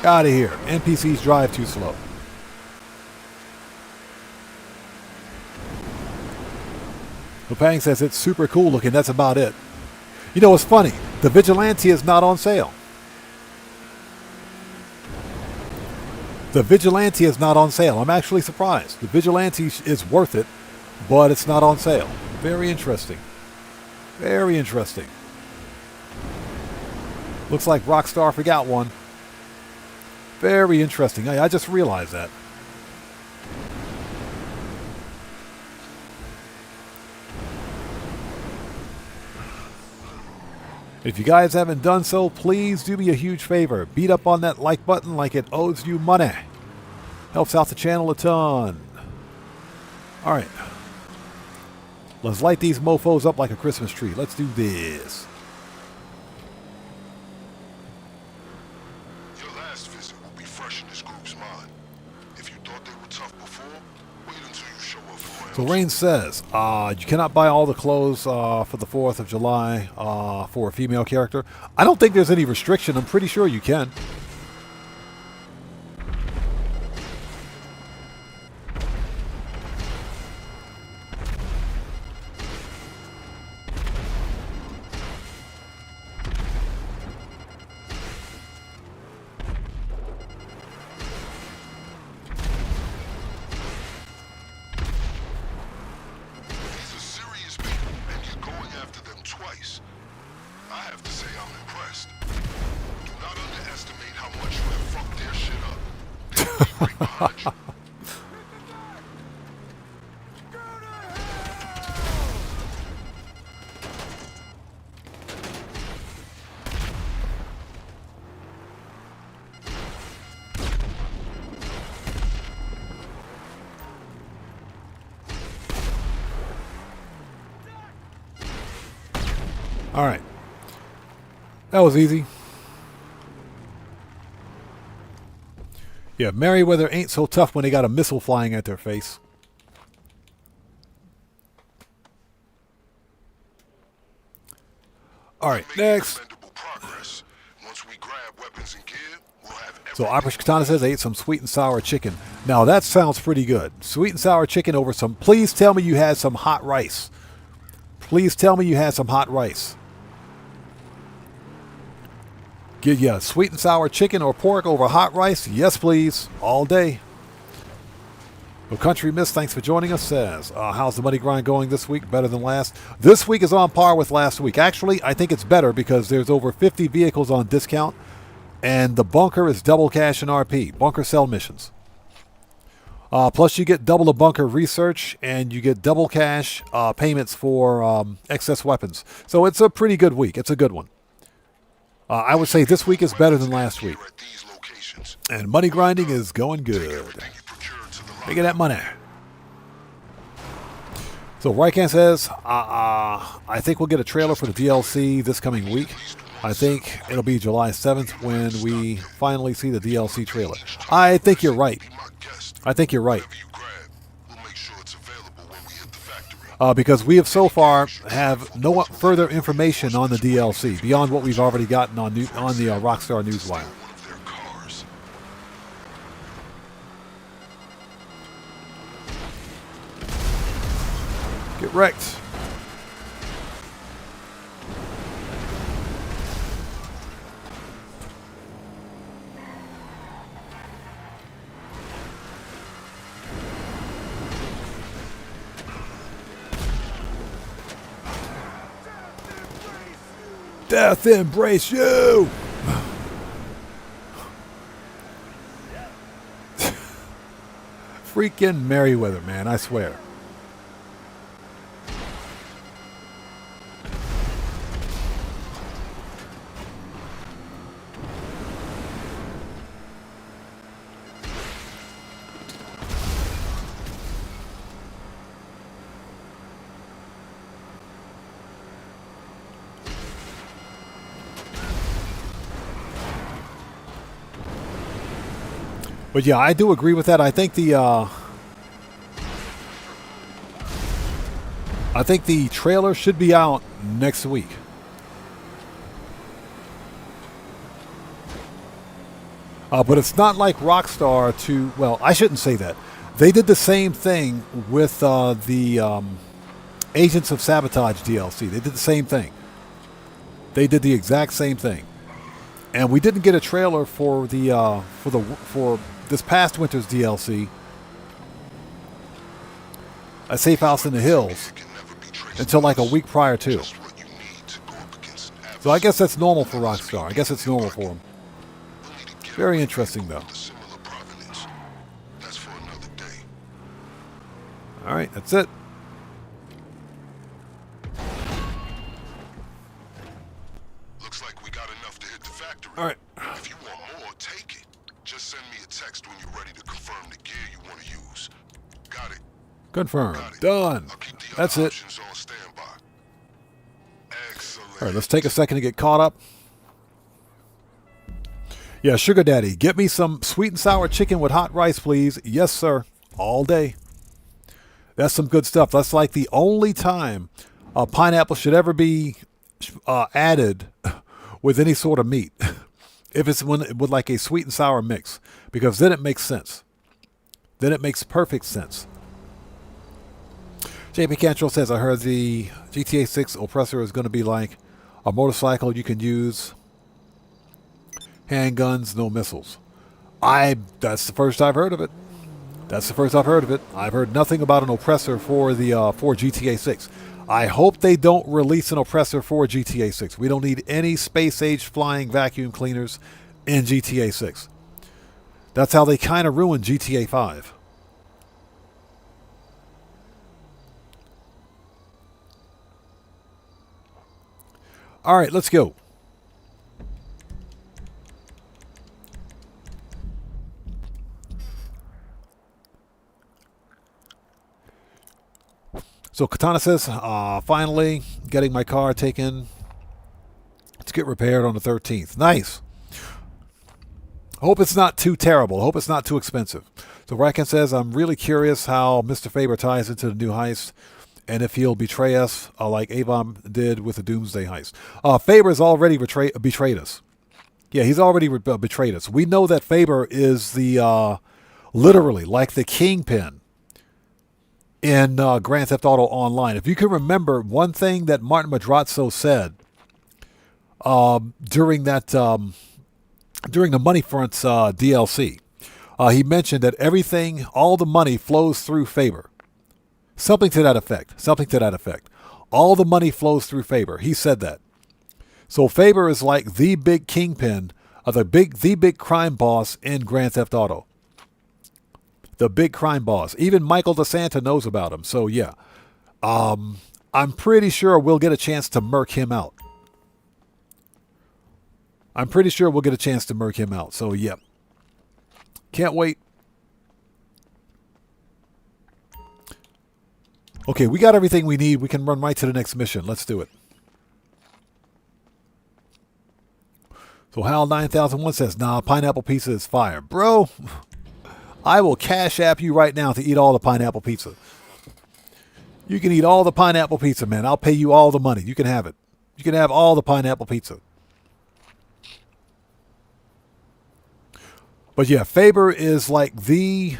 Out of here. NPCs drive too slow. Lupang says it's super cool looking. That's about it. You know, it's funny. The Vigilante is not on sale. The Vigilante is not on sale. I'm actually surprised. The Vigilante is worth it, but it's not on sale. Very interesting. Very interesting. Looks like Rockstar forgot one. Very interesting. I just realized that. If you guys haven't done so, please do me a huge favor. Beat up on that like button like it owes you money. Helps out the channel a ton. All right. Let's light these mofos up like a Christmas tree. Let's do this. Your last visit will be fresh in this group's mind. If you thought they were tough before, wait until you show up for So Rain says, you cannot buy all the clothes for the 4th of July for a female character. I don't think there's any restriction. I'm pretty sure you can. These are serious people, and you're going after them twice. I have to say I'm impressed. All right. That was easy. Yeah, Merryweather ain't so tough when they got a missile flying at their face. All right, next. So Irish Katana says, I ate some sweet and sour chicken. Now that sounds pretty good. Sweet and sour chicken over some... Please tell me you had some hot rice. Please tell me you had some hot rice. Get ya sweet and sour chicken or pork over hot rice? Yes, please. All day. Well, Country Miss, thanks for joining us, says, how's the money grind going this week? Better than last? This week is on par with last week. Actually, I think it's better because there's over 50 vehicles on discount, and the bunker is double cash and RP. Bunker sell missions. Plus, you get double the bunker research, and you get double cash payments for excess weapons. So it's a pretty good week. It's a good one. I would say this week is better than last week. And money grinding is going good. Making that money. So Rycan says, I think we'll get a trailer for the DLC this coming week. I think it'll be July 7th when we finally see the DLC trailer. I think you're right. I think you're right. Because we have so far have no further information on the DLC beyond what we've already gotten on the Rockstar Newswire. Get wrecked. Death embrace you! Freaking Merryweather, man, I swear. But yeah, I do agree with that. I think the trailer should be out next week. But it's not like Rockstar to... Well, I shouldn't say that. They did the same thing with the Agents of Sabotage DLC. They did the same thing. They did the exact same thing. And we didn't get a trailer for this past winter's DLC, A Safe House in the Hills, until like a week prior to. So I guess that's normal for Rockstar. I guess it's normal for them. Very interesting, though. All right, that's it. Looks like we got enough to hit the factory. All right. If you want more, take it. Just send me a text when you're ready to confirm the gear you want to use. Got it. Confirmed. Done. That's it. All right, let's take a second to get caught up. Yeah, Sugar Daddy, get me some sweet and sour chicken with hot rice, please. Yes, sir. All day. That's some good stuff. That's like the only time pineapple should ever be added with any sort of meat. If it's with like a sweet and sour mix. Because then it makes sense. Then it makes perfect sense. JP Cantrell says, I heard the GTA 6 oppressor is going to be like a motorcycle you can use. Handguns, no missiles. That's the first I've heard of it. That's the first I've heard of it. I've heard nothing about an oppressor for GTA 6. I hope they don't release an oppressor for GTA 6. We don't need any space-age flying vacuum cleaners in GTA 6. That's how they kind of ruined GTA 5. All right, let's go. So Katana says, finally getting my car taken to get repaired on the 13th. Nice. Hope it's not too terrible. Hope it's not too expensive. So Racken says, I'm really curious how Mr. Faber ties into the new heist and if he'll betray us like Avon did with the Doomsday heist. Faber's already betrayed us. Yeah, he's already betrayed us. We know that Faber is the, literally, like the kingpin in Grand Theft Auto Online. If you can remember, one thing that Martin Madrazo said during that during the Money Fronts DLC, he mentioned that everything, all the money flows through Faber. Something to that effect. Something to that effect. All the money flows through Faber. He said that. So Faber is like the big kingpin, the big crime boss in Grand Theft Auto. The big crime boss. Even Michael DeSanta knows about him. So, yeah. I'm pretty sure we'll get a chance to murk him out. I'm pretty sure we'll get a chance to murk him out. So, yeah. Can't wait. Okay, we got everything we need. We can run right to the next mission. Let's do it. So, Hal 9001 says, nah, pineapple pizza is fire. Bro, I will cash app you right now to eat all the pineapple pizza. You can eat all the pineapple pizza, man. I'll pay you all the money. You can have it. You can have all the pineapple pizza. But yeah, Faber is like the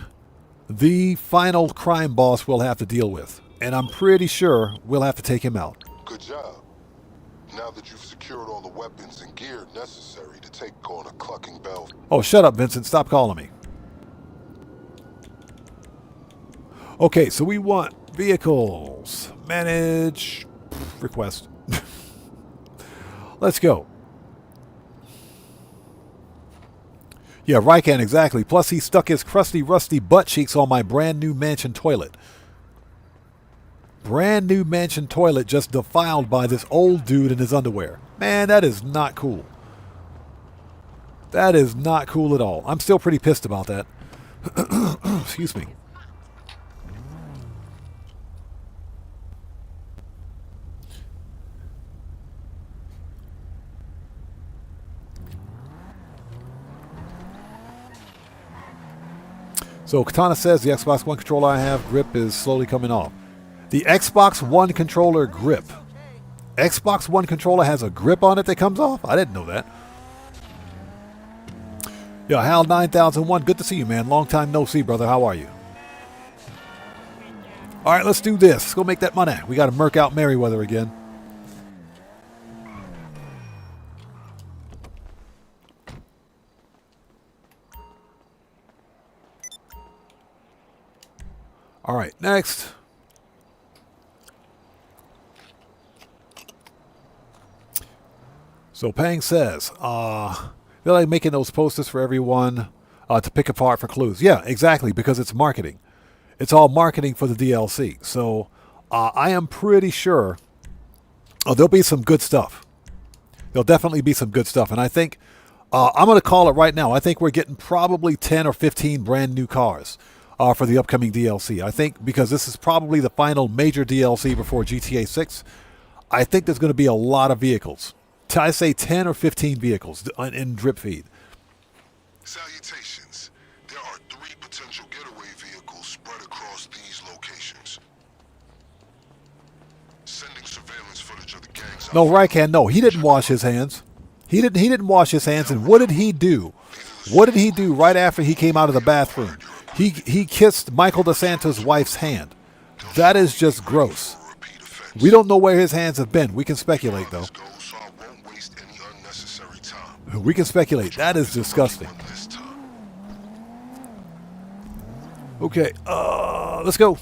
final crime boss we'll have to deal with. And I'm pretty sure we'll have to take him out. Good job. Now that you've secured all the weapons and gear necessary to take on a clucking bell. Oh, shut up, Vincent. Stop calling me. Okay, so we want vehicles. Manage. Request. Let's go. Yeah, Rycan, exactly. Plus, he stuck his crusty, rusty butt cheeks on my brand new mansion toilet. Brand new mansion toilet just defiled by this old dude in his underwear. Man, that is not cool. That is not cool at all. I'm still pretty pissed about that. Excuse me. So Katana says the Xbox One controller I have grip is slowly coming off. The Xbox One controller grip. Xbox One controller has a grip on it that comes off? I didn't know that. Yo, Hal 9001, good to see you, man. Long time no see, brother. How are you? All right, let's do this. Let's go make that money. We got to murk out Merryweather again. All right, next. So Pang says, they're like making those posters for everyone to pick apart for clues. Yeah, exactly, because it's marketing. It's all marketing for the DLC. So I am pretty sure there'll be some good stuff. There'll definitely be some good stuff. And I think, I'm going to call it right now. I think we're getting probably 10 or 15 brand new cars for the upcoming DLC. I think because this is probably the final major DLC before GTA 6, I think there's going to be a lot of vehicles. I say 10 or 15 vehicles in drip feed. Salutations. There are 3 potential getaway vehicles spread across these locations. Sending surveillance footage of the gangs. No, Rycan, no. He didn't wash his hands. He didn't wash his hands. And what did he do? What did he do right after he came out of the bathroom? He kissed Michael DeSanto's wife's hand. That is just gross. We don't know where his hands have been. We can speculate, though. We can speculate. That is disgusting. Okay, let's go.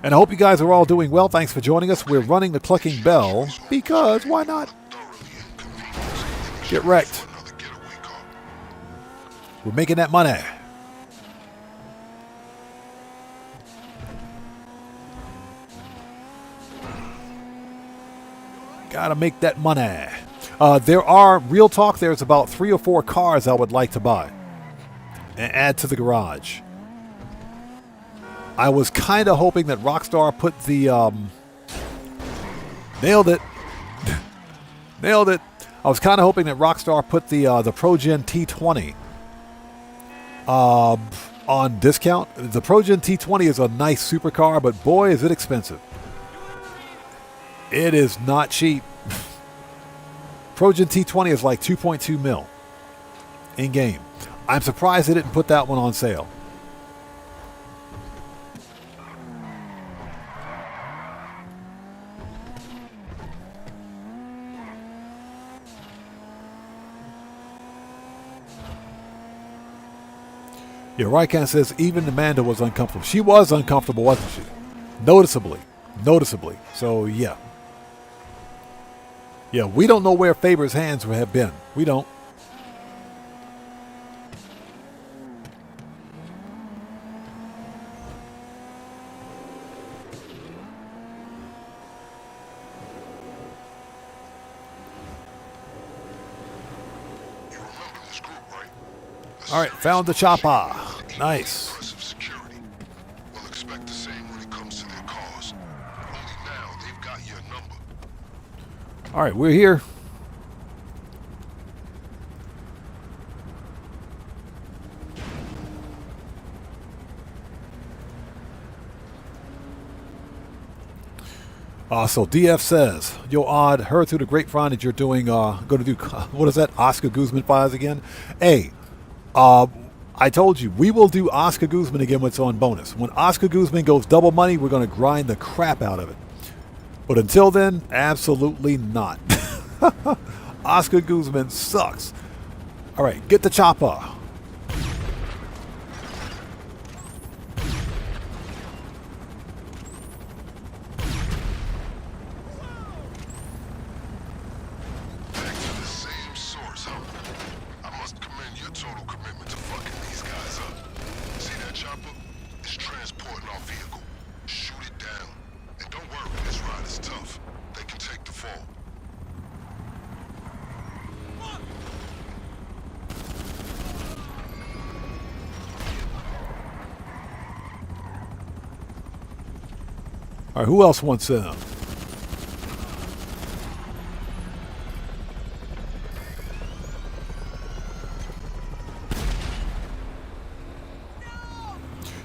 And I hope you guys are all doing well. Thanks for joining us. We're running the clucking bell because why not? Get wrecked. We're making that money. Gotta make that money. There are, real talk, there's about 3 or 4 cars I would like to buy and add to the garage. I was kind of hoping that Rockstar put the, nailed it. Nailed it. I was kind of hoping that Rockstar put the ProGen T20 on discount. The ProGen T20 is a nice supercar, but boy, is it expensive. It is not cheap. ProGen T20 is like 2.2 mil in game. I'm surprised they didn't put that one on sale. Yeah, Rycan says even Amanda was uncomfortable. She was uncomfortable, wasn't she? Noticeably. Noticeably. So, yeah. Yeah, we don't know where Faber's hands have been. We don't. All right, found the chopper. Nice. We'll expect the same when it comes to their cause. Only now they've got your number. All right, we're here. So DF says, yo, Odd, heard through the grapevine that you're doing, going to do, what is that, Oscar Guzman files again? Hey, I told you, we will do Oscar Guzman again when it's on bonus. When Oscar Guzman goes double money, we're going to grind the crap out of it. But until then, absolutely not. Oscar Guzman sucks. All right, get the chopper. All right, who else wants them?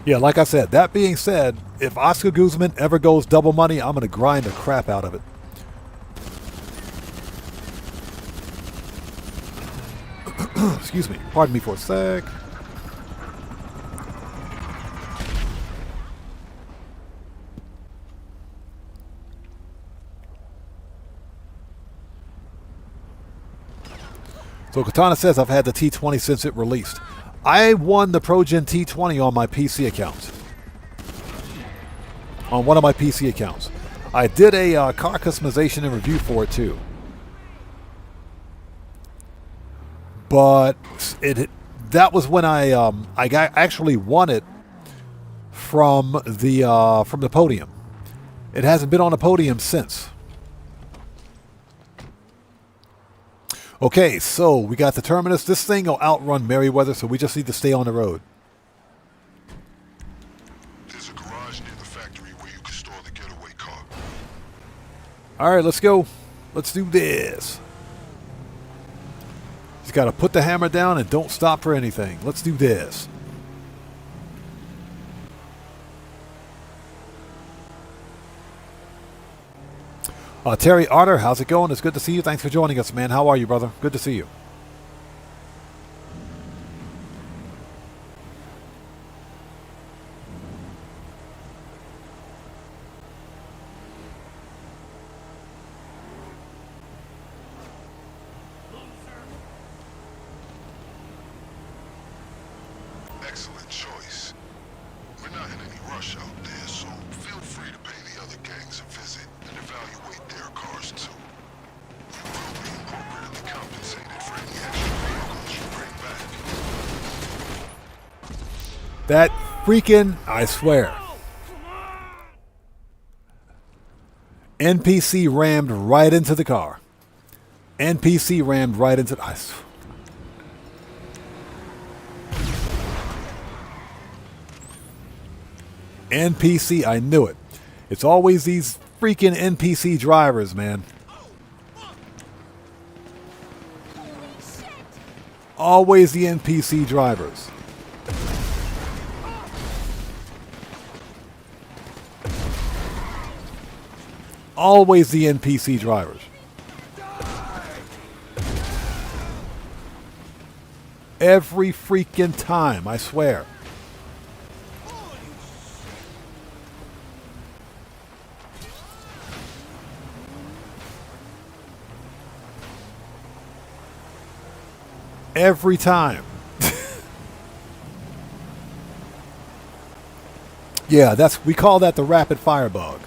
Yeah, like I said, that being said, if Oscar Guzman ever goes double money, I'm going to grind the crap out of it. Excuse me. Pardon me for a sec. So Katana says, I've had the T20 since it released. I won the ProGen T20 on my PC account. On one of my PC accounts. I did a car customization and review for it too. But that was when I actually won it from the podium. It hasn't been on the podium since. Okay, so we got the terminus. This thing will outrun Merryweather, so we just need to stay on the road. There's a garage near the factory where you can store the getaway car. All right, let's go. Let's do this. Just got to put the hammer down and don't stop for anything. Let's do this. Terry Otter, how's it going? It's good to see you. Thanks for joining us, man. How are you, brother? Good to see you. Excellent choice. We're not in any rush out there, so feel free to pay the other gangs a visit and evaluate their cars too. You will be appropriately compensated for any extra vehicles you bring back. That freaking, I swear. NPC rammed right into the car. NPC rammed right into the... NPC, I knew it. It's always these freaking NPC drivers, man. Always the NPC drivers. Always the NPC drivers. Every freaking time, I swear. Every time. Yeah, we call that the rapid fire bug.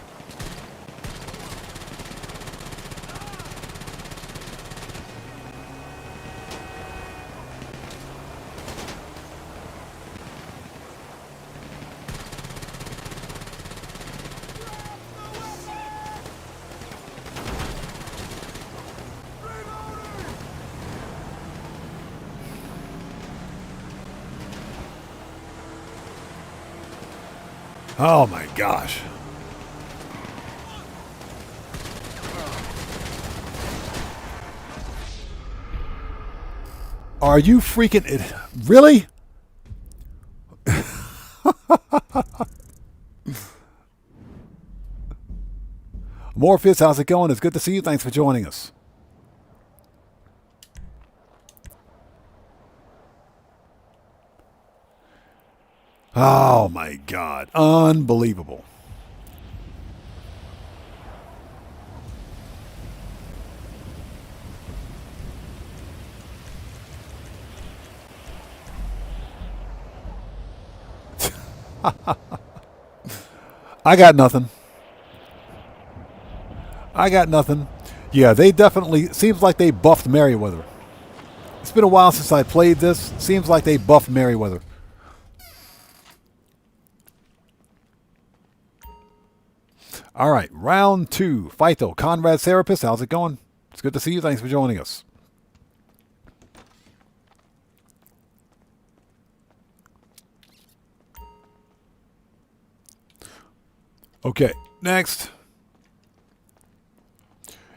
Oh my gosh. Are you freaking it? Really? Morpheus, how's it going? It's good to see you. Thanks for joining us. Oh my God. Unbelievable. I got nothing. I got nothing. Yeah, they definitely... Seems like they buffed Merryweather. It's been a while since I played this. Seems like they buffed Merryweather. All right, round 2. Phyto, Conrad Serapis, how's it going? It's good to see you. Thanks for joining us. Okay, next.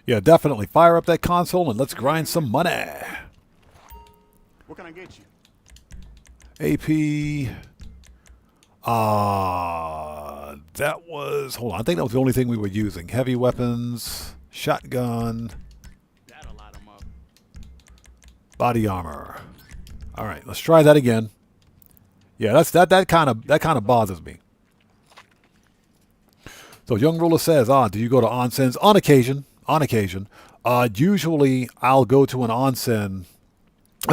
Yeah, definitely fire up that console and let's grind some money. What can I get you? AP. That was... Hold on, I think that was the only thing we were using. Heavy weapons, shotgun, That'll light 'em up. body armor. All right, let's try that again. Yeah, that kind of bothers me. So Young Ruler says, do you go to onsens? On occasion. On occasion. Usually I'll go to an onsen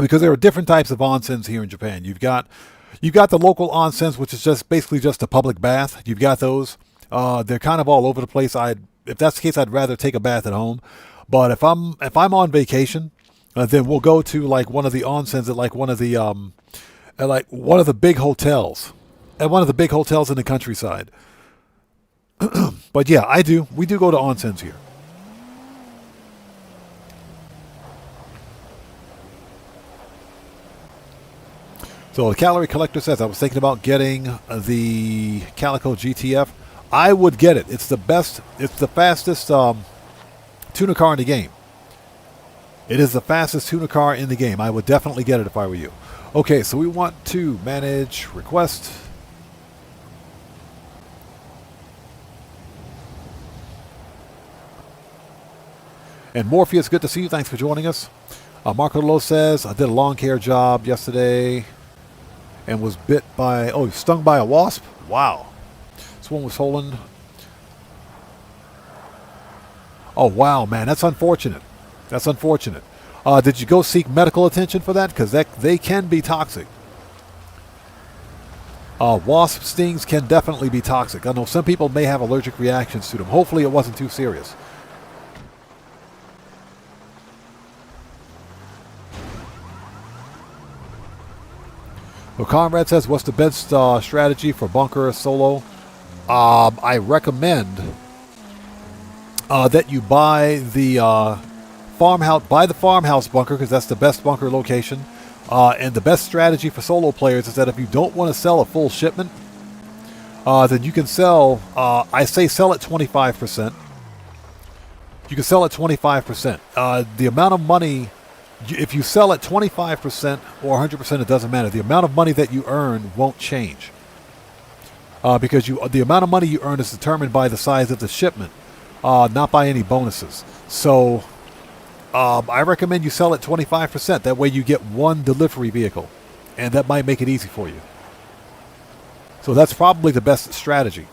because there are different types of onsens here in Japan. You've got the local onsens, which is just basically just a public bath. You've got those. They're kind of all over the place. If that's the case, I'd rather take a bath at home. But if I'm on vacation, then we'll go to like one of the onsens at like one of the big hotels, at one of the big hotels in the countryside. But yeah, we do go to onsens here. So the Calorie Collector says, I was thinking about getting the Calico GTF. I would get it. It's the best. It's the fastest tuner car in the game. It is the fastest tuner car in the game. I would definitely get it if I were you. Okay, so we want to manage request. And Morpheus, good to see you. Thanks for joining us. Marco Lo says, I did a lawn care job yesterday and was stung by a wasp. Wow. This one was stolen. Oh, wow, man. That's unfortunate. That's unfortunate. Did you go seek medical attention for that? Because they can be toxic. Wasp stings can definitely be toxic. I know some people may have allergic reactions to them. Hopefully it wasn't too serious. So Conrad says, what's the best strategy for bunker solo? I recommend that you buy the farmhouse bunker, because that's the best bunker location. And the best strategy for solo players is that if you don't want to sell a full shipment, then you can sell, I say sell at 25%. You can sell at 25%. The amount of money, if you sell at 25% or 100%, it doesn't matter. The amount of money that you earn won't change. Because the amount of money you earn is determined by the size of the shipment, not by any bonuses. So I recommend you sell at 25%. That way you get one delivery vehicle, and that might make it easy for you. So that's probably the best strategy.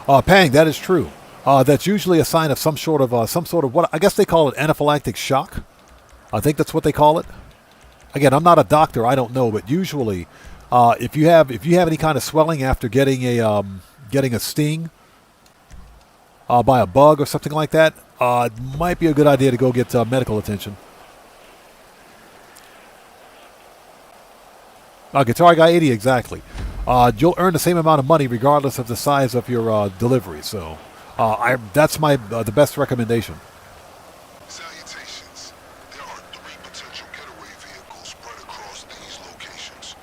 Pang, that is true. That's usually a sign of some sort of what I guess they call it, anaphylactic shock. I think that's what they call it. Again, I'm not a doctor, I don't know, but usually, if you have any kind of swelling after getting a sting by a bug or something like that, it might be a good idea to go get medical attention. Guitar Guy 80, exactly. You'll earn the same amount of money regardless of the size of your delivery. So that's my the best recommendation. Salutations. There are 3 potential getaway vehicles spread across these locations.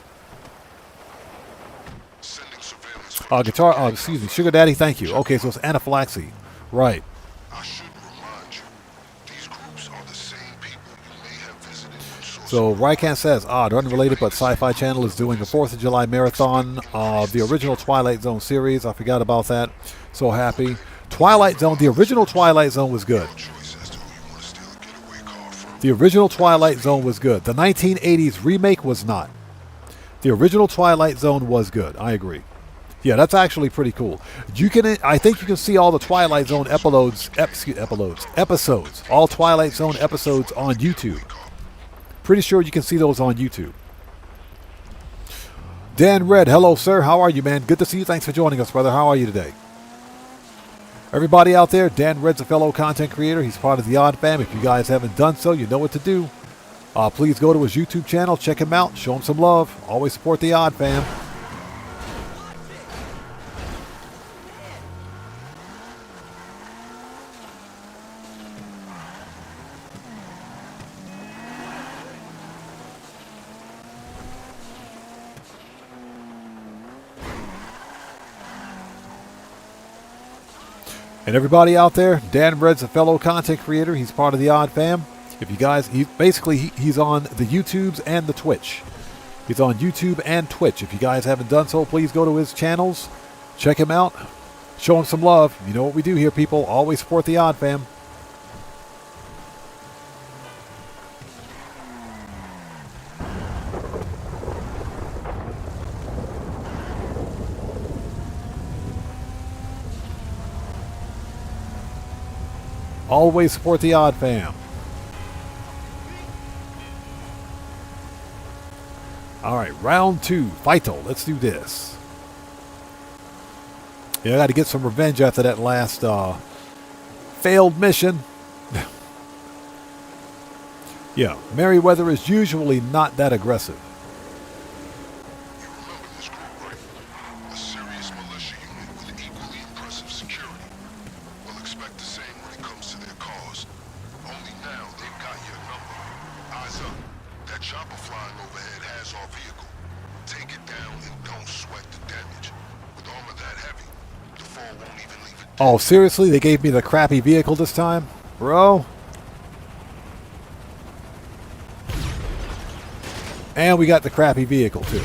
Sending surveillance. Excuse me, Sugar Daddy, thank you. Okay, so it's anaphylaxis. Right. I should remind you, these groups are the same people you may have visited when sourcing. So Rycan says, they're unrelated, but Sci-Fi Channel is doing a 4th of July marathon of the original Twilight Zone series. I forgot about that. So happy. Twilight Zone, the original Twilight Zone was good. The original Twilight Zone was good. The 1980s remake was not. The original Twilight Zone was good. I agree. Yeah, that's actually pretty cool. I think you can see all the Twilight Zone episodes, all Twilight Zone episodes on YouTube. Pretty sure you can see those on YouTube. Dan Red, hello, sir. How are you, man? Good to see you. Thanks for joining us, brother. How are you today? Everybody out there, Dan Red's a fellow content creator. He's part of the Odd Fam. If you guys haven't done so, you know what to do. Please go to his YouTube channel, check him out, show him some love. Always support the Odd Fam. And everybody out there, Dan Red's a fellow content creator. He's part of the Odd Fam. If you guys, he's on the YouTubes and the Twitch. He's on YouTube and Twitch. If you guys haven't done so, please go to his channels, check him out, show him some love. You know what we do here, people. Always support the Odd Fam. Always support the Odd Fam. All right, round 2, Vital. Let's do this. Yeah, I got to get some revenge after that last failed mission. Yeah, Merryweather is usually not that aggressive. You remember this group, right? A serious militia unit with equally impressive security. We'll expect the same when it comes to their cause. Only now they've got your number. Eyes up. That chopper flying overhead has our vehicle. Take it down and don't sweat the damage. With armor that heavy, the fall won't even leave it. Oh, seriously? They gave me the crappy vehicle this time? Bro? And we got the crappy vehicle, too.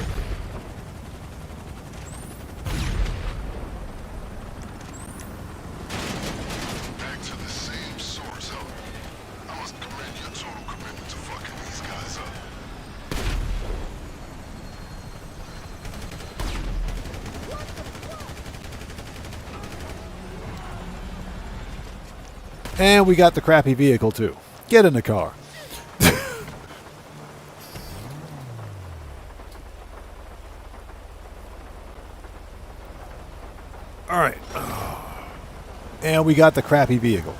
Back to the same source, huh? I must commend your total commitment to fucking these guys up. And we got the crappy vehicle, too. Get in the car. All right. And we got the crappy vehicle.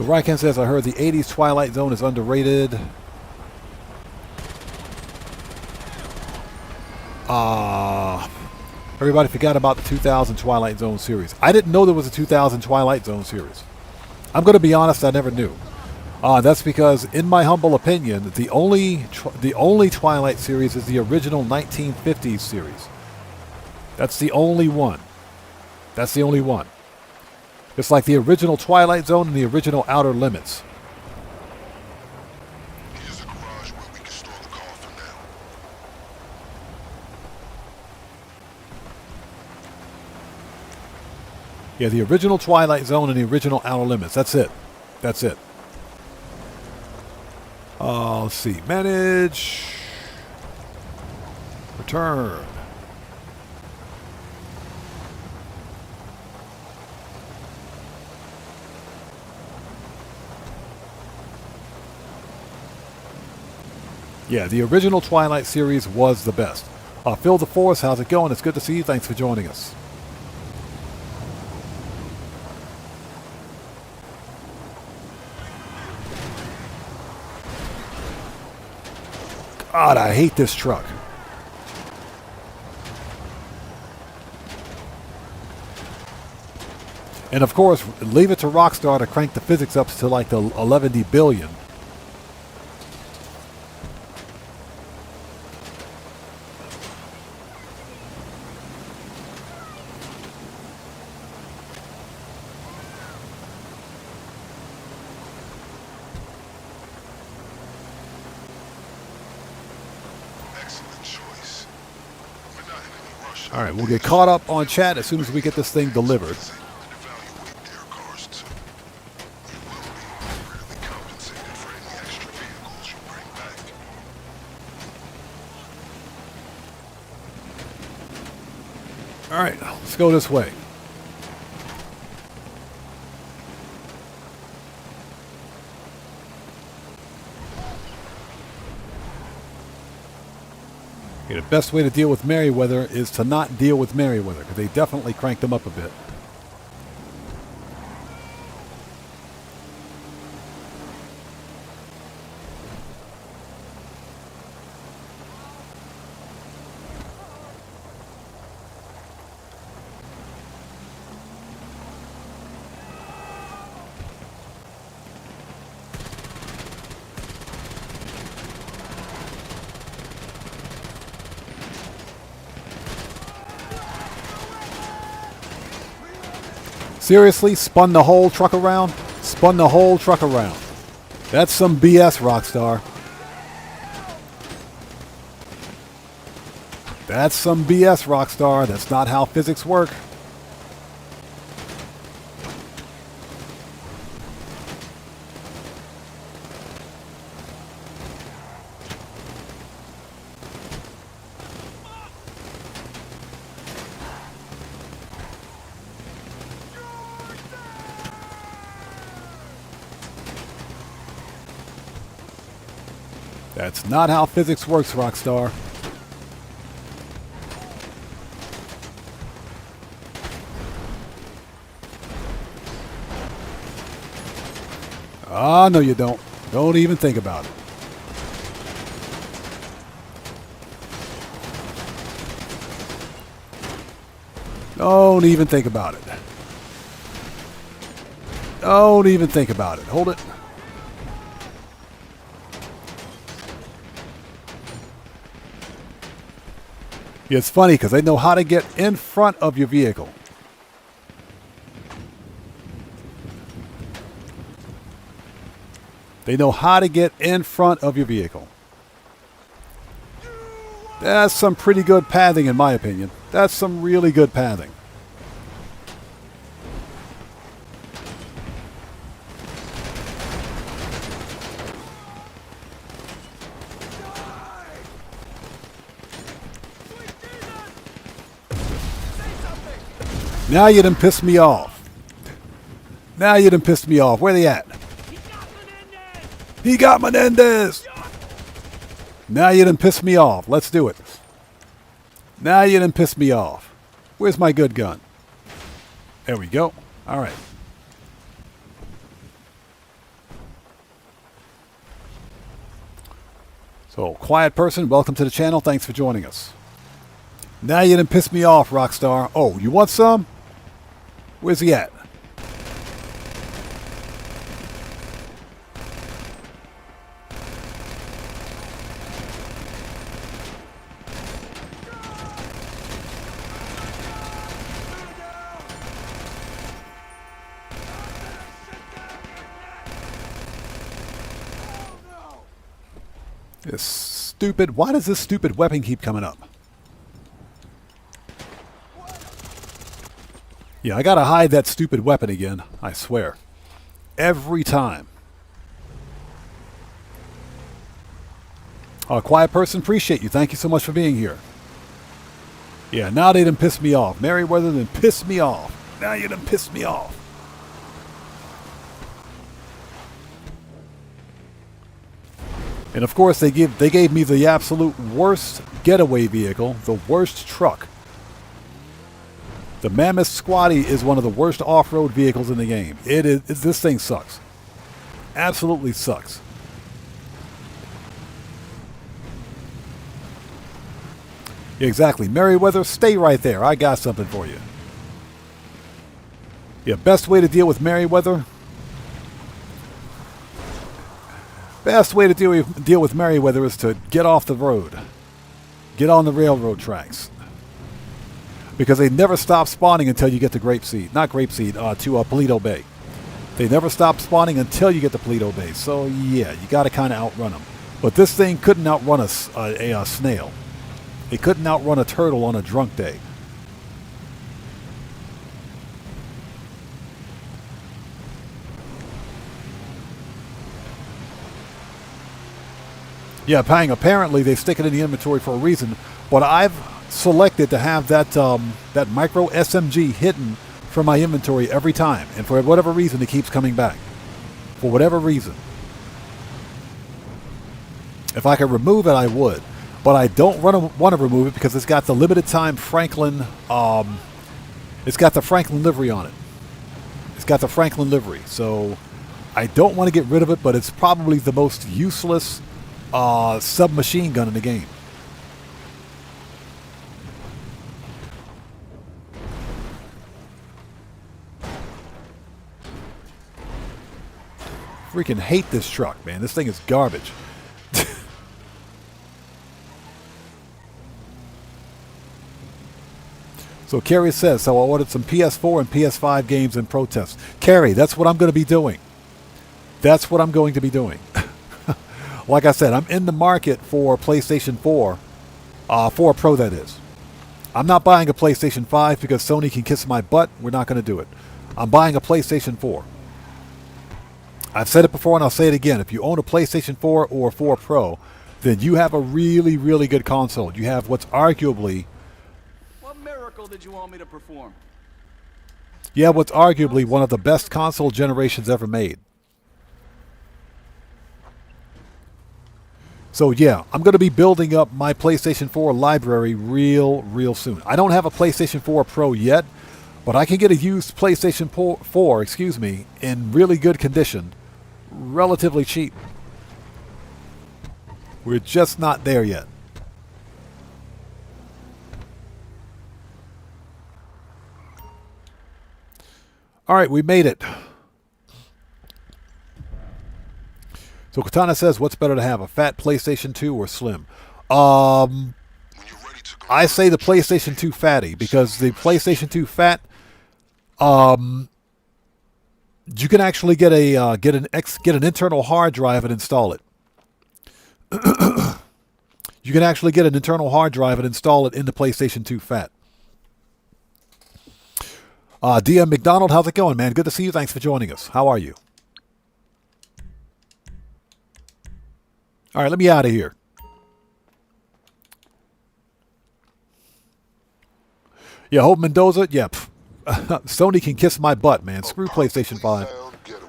So Ryken says, I heard the 80s Twilight Zone is underrated. Everybody forgot about the 2000 Twilight Zone series. I didn't know there was a 2000 Twilight Zone series. I'm going to be honest, I never knew. That's because, in my humble opinion, the only Twilight series is the original 1950s series. That's the only one. That's the only one. It's like the original Twilight Zone and the original Outer Limits. Here's a garage where we can store the car for now. Yeah, the original Twilight Zone and the original Outer Limits. That's it. That's it. Let's see. Manage. Return. Yeah, the original Twilight series was the best. Phil the Force, how's it going? It's good to see you. Thanks for joining us. God, I hate this truck. And of course, leave it to Rockstar to crank the physics up to like the 11 billion. All right, we'll get caught up on chat as soon as we get this thing delivered. All right, let's go this way. Okay, the best way to deal with Merryweather is to not deal with Merryweather, because they definitely cranked them up a bit. Seriously? Spun the whole truck around? Spun the whole truck around. That's some BS, Rockstar. That's some BS, Rockstar. That's not how physics work. That's not how physics works, Rockstar. Ah, no you don't. Don't even think about it. Don't even think about it. Don't even think about it. Hold it. It's funny because they know how to get in front of your vehicle. They know how to get in front of your vehicle. That's some pretty good pathing in my opinion. That's some really good pathing. Now you done pissed me off. Now you done pissed me off. Where they at? He got Menendez. Now you done pissed me off. Let's do it. Now you done pissed me off. Where's my good gun? There we go. All right. So, quiet person, welcome to the channel. Thanks for joining us. Now you done pissed me off, Rockstar. Oh, you want some? Where's he at? This stupid... Why does this stupid weapon keep coming up? Yeah, I gotta hide that stupid weapon again. I swear. Every time. Quiet person, appreciate you. Thank you so much for being here. Yeah, now they done pissed me off. Merryweather done pissed me off. Now you done pissed me off. And of course, they gave me the absolute worst getaway vehicle, the worst truck. The Mammoth Squatty is one of the worst off-road vehicles in the game. This thing sucks. Absolutely sucks. Exactly. Merryweather, stay right there. I got something for you. Yeah, best way to deal with Merryweather... Best way to deal with Merryweather is to get off the road. Get on the railroad tracks. Because they never stop spawning until you get to Grapeseed. Not Grapeseed, to Paleto Bay. They never stop spawning until you get to Paleto Bay. So, yeah, you got to kind of outrun them. But this thing couldn't outrun a snail. It couldn't outrun a turtle on a drunk day. Yeah, Pang, apparently they stick it in the inventory for a reason, but I've selected to have that that micro SMG hidden from my inventory every time, and for whatever reason it keeps coming back. For whatever reason. If I could remove it, I would, but I don't want to remove it because it's got the limited time Franklin, it's got the Franklin livery on it. It's got the Franklin livery, so I don't want to get rid of it, but it's probably the most useless submachine gun in the game. Freaking hate this truck, man. This thing is garbage. So Carrie says, so I ordered some PS4 and PS5 games in protest. Carrie, that's what I'm going to be doing. That's what I'm going to be doing. Like I said, I'm in the market for PlayStation 4, 4 Pro that is. I'm not buying a PlayStation 5 because Sony can kiss my butt. We're not going to do it. I'm buying a PlayStation 4. I've said it before and I'll say it again. If you own a PlayStation 4 or 4 Pro, then you have a really, really good console. You have what's arguably... What miracle did you want me to perform? You have what's arguably one of the best console generations ever made. So yeah, I'm going to be building up my PlayStation 4 library real soon. I don't have a PlayStation 4 Pro yet, but I can get a used PlayStation 4, in really good condition, relatively cheap. We're just not there yet. All right, we made it. So Katana says, what's better to have, a fat PlayStation 2 or slim? I say the PlayStation 2 fatty, because the PlayStation 2 fat, you can actually get a get an internal hard drive and install it. You can actually get an internal hard drive and install it in the PlayStation 2 fat. DM McDonald, how's it going, man? Good to see you. Thanks for joining us. How are you? All right, let me out of here. Yeah, Hope Mendoza. Yeah, Sony can kiss my butt, man. Screw PlayStation 5.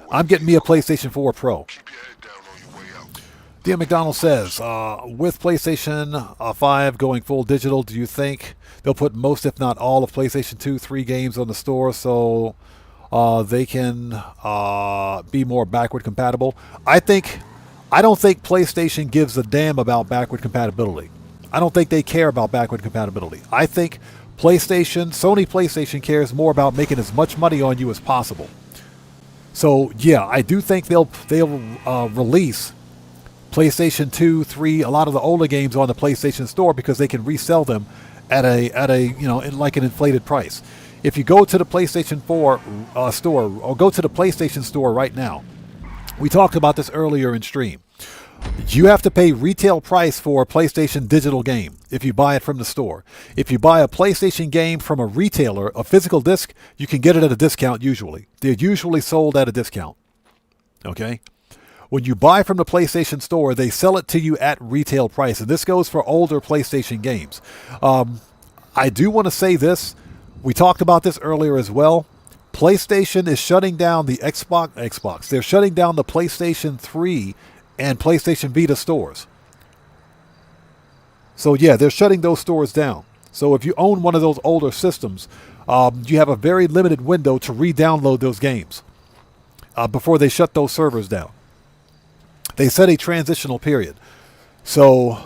I'm getting me a PlayStation 4 Pro. DM McDonald says, with PlayStation 5 going full digital, do you think they'll put most, if not all, of PlayStation 2, 3 games on the store so they can be more backward compatible? I think I don't think PlayStation gives a damn about backward compatibility. I don't think they care about backward compatibility. I think Sony PlayStation cares more about making as much money on you as possible. So yeah, I do think they'll release PlayStation 2, 3, a lot of the older games on the PlayStation Store because they can resell them at a in like an inflated price. If you go to the PlayStation 4 store or go to the PlayStation Store right now, we talked about this earlier in stream. You have to pay retail price for a PlayStation digital game if you buy it from the store. If you buy a PlayStation game from a retailer, a physical disc, you can get it at a discount usually. They're usually sold at a discount. Okay? When you buy from the PlayStation Store, they sell it to you at retail price. And this goes for older PlayStation games. I do want to say this. We talked about this earlier as well. PlayStation is shutting down the Xbox. They're shutting down the PlayStation 3 and PlayStation Vita stores. So yeah, they're shutting those stores down. So if you own one of those older systems, you have a very limited window to re-download those games before they shut those servers down. They set a transitional period. So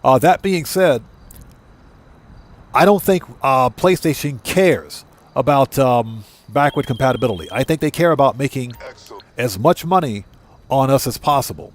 that being said, I don't think PlayStation cares about backward compatibility. I think they care about making as much money on us as possible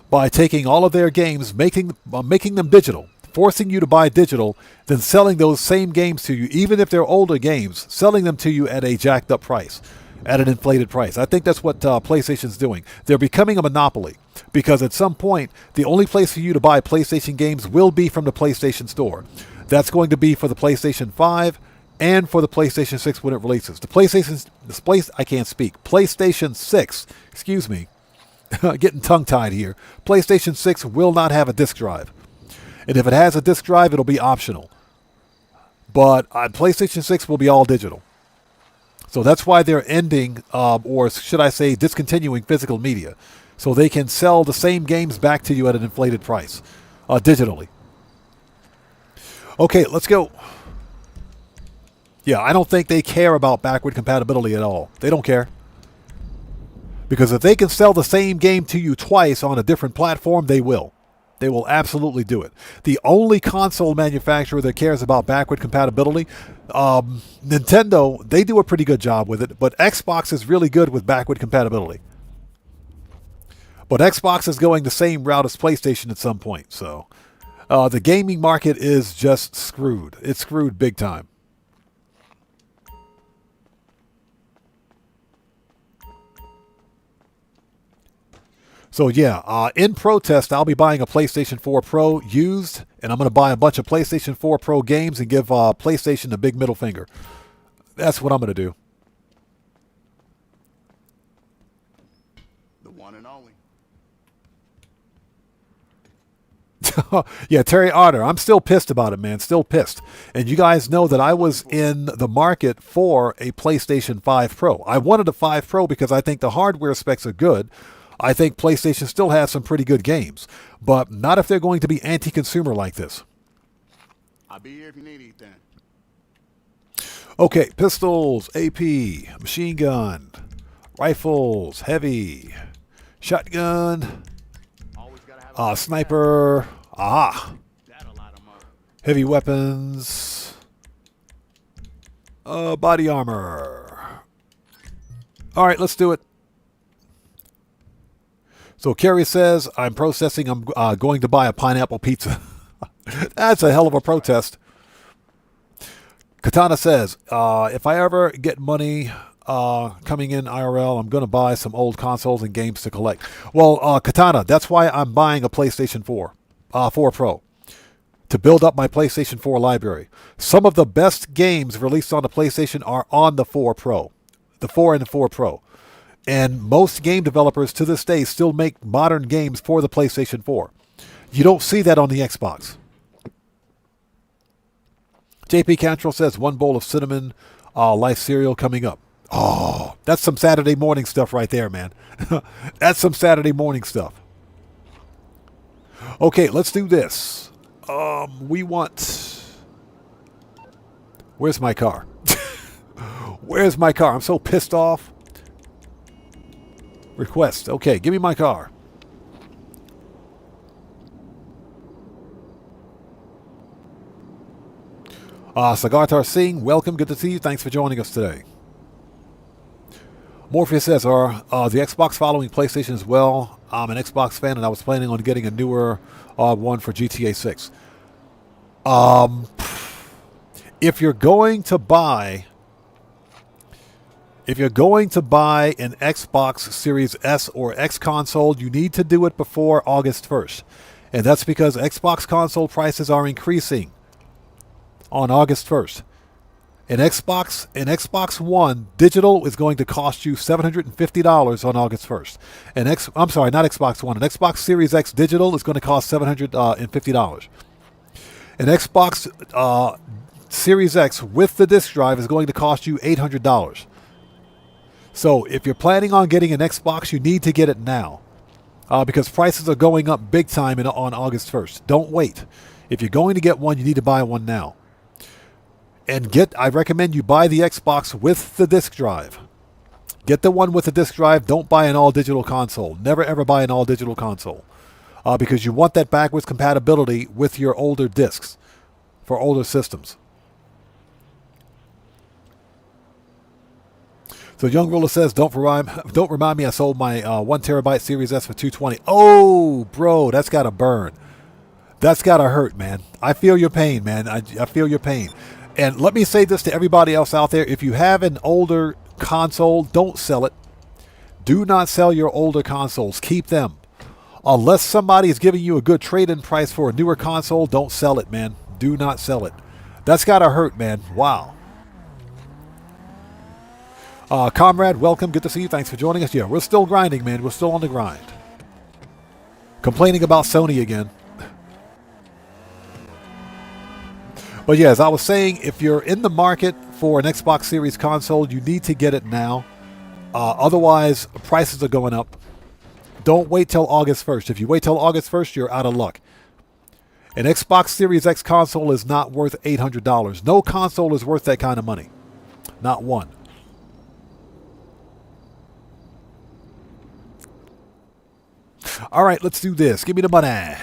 by taking all of their games, making them digital, forcing you to buy digital, then selling those same games to you, even if they're older games, selling them to you at a jacked up price, at an inflated price. I think that's what PlayStation's doing. They're becoming a monopoly because at some point, the only place for you to buy PlayStation games will be from the PlayStation Store. That's going to be for the PlayStation 5 and for the PlayStation 6 when it releases. PlayStation 6, excuse me, getting tongue-tied here. PlayStation 6 will not have a disc drive. And if it has a disc drive, it'll be optional. But PlayStation 6 will be all digital. So that's why they're ending, or should I say discontinuing physical media. So they can sell the same games back to you at an inflated price, digitally. Okay, let's go. Yeah, I don't think they care about backward compatibility at all. They don't care. Because if they can sell the same game to you twice on a different platform, they will. They will absolutely do it. The only console manufacturer that cares about backward compatibility, Nintendo, they do a pretty good job with it, but Xbox is really good with backward compatibility. But Xbox is going the same route as PlayStation at some point, so the gaming market is just screwed. It's screwed big time. So yeah, in protest, I'll be buying a PlayStation 4 Pro used, and I'm going to buy a bunch of PlayStation 4 Pro games and give PlayStation the big middle finger. That's what I'm going to do. The one and only. Yeah, Terry Otter, I'm still pissed about it, man. Still pissed. And you guys know that I was in the market for a PlayStation 5 Pro. I wanted a 5 Pro because I think the hardware specs are good. I think PlayStation still has some pretty good games, but not if they're going to be anti-consumer like this. I'll be here if you need anything. Okay, pistols, AP, machine gun, rifles, heavy, shotgun, sniper, heavy weapons, body armor. All right, let's do it. So Kerry says, I'm processing, I'm going to buy a pineapple pizza. That's a hell of a protest. Katana says, if I ever get money coming in IRL, I'm going to buy some old consoles and games to collect. Well, Katana, that's why I'm buying a PlayStation 4 Pro, to build up my PlayStation 4 library. Some of the best games released on the PlayStation are on the 4 Pro, the 4 and the 4 Pro. And most game developers to this day still make modern games for the PlayStation 4. You don't see that on the Xbox. JP Cantrell says, one bowl of cinnamon life cereal coming up. Oh, that's some Saturday morning stuff right there, man. That's some Saturday morning stuff. Okay, let's do this. We want... Where's my car? Where's my car? I'm so pissed off. Request. Okay, give me my car. Sagartar Singh, welcome. Good to see you. Thanks for joining us today. Morpheus says, are the Xbox following PlayStation as well? I'm an Xbox fan, and I was planning on getting a newer one for GTA 6. If you're going to buy an Xbox Series S or X console, you need to do it before August 1st. And that's because Xbox console prices are increasing on August 1st. An Xbox One digital is going to cost you $750 on August 1st. I'm sorry, not Xbox One. An Xbox Series X digital is going to cost $750. An Xbox Series X with the disc drive is going to cost you $800. So if you're planning on getting an Xbox, you need to get it now because prices are going up big time on August 1st. Don't wait. If you're going to get one, you need to buy one now. And I recommend you buy the Xbox with the disc drive. Get the one with the disc drive. Don't buy an all-digital console. Never, ever buy an all-digital console because you want that backwards compatibility with your older discs for older systems. So Young Ruler says, don't remind me I sold my 1 terabyte Series S for $220. Oh, bro, that's got to burn. That's got to hurt, man. I feel your pain, man. I feel your pain. And let me say this to everybody else out there. If you have an older console, don't sell it. Do not sell your older consoles. Keep them. Unless somebody is giving you a good trade-in price for a newer console, don't sell it, man. Do not sell it. That's got to hurt, man. Wow. Comrade, welcome. Good to see you. Thanks for joining us. Yeah, we're still grinding, man. We're still on the grind. Complaining about Sony again. But yeah, as I was saying, if you're in the market for an Xbox Series console, you need to get it now. Otherwise, prices are going up. Don't wait till August 1st. If you wait till August 1st, you're out of luck. An Xbox Series X console is not worth $800. No console is worth that kind of money. Not one. All right, let's do this. Give me the money.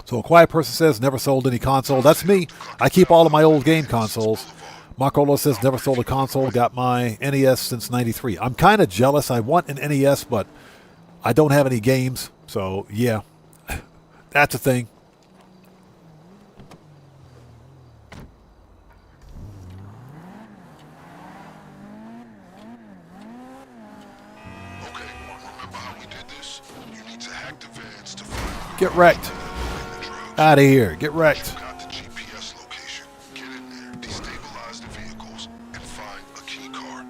So a quiet person says, never sold any console. That's me. I keep all of my old game consoles. Marcolo says, never sold a console. Got my NES since 93. I'm kind of jealous. I want an NES, but I don't have any games. So, yeah, that's a thing. Okay, remember how we did this? You need to hack the vans to find Get wrecked. Out of here. Get wrecked. got the GPS location. Get in there, destabilize the vehicles, and find a key card.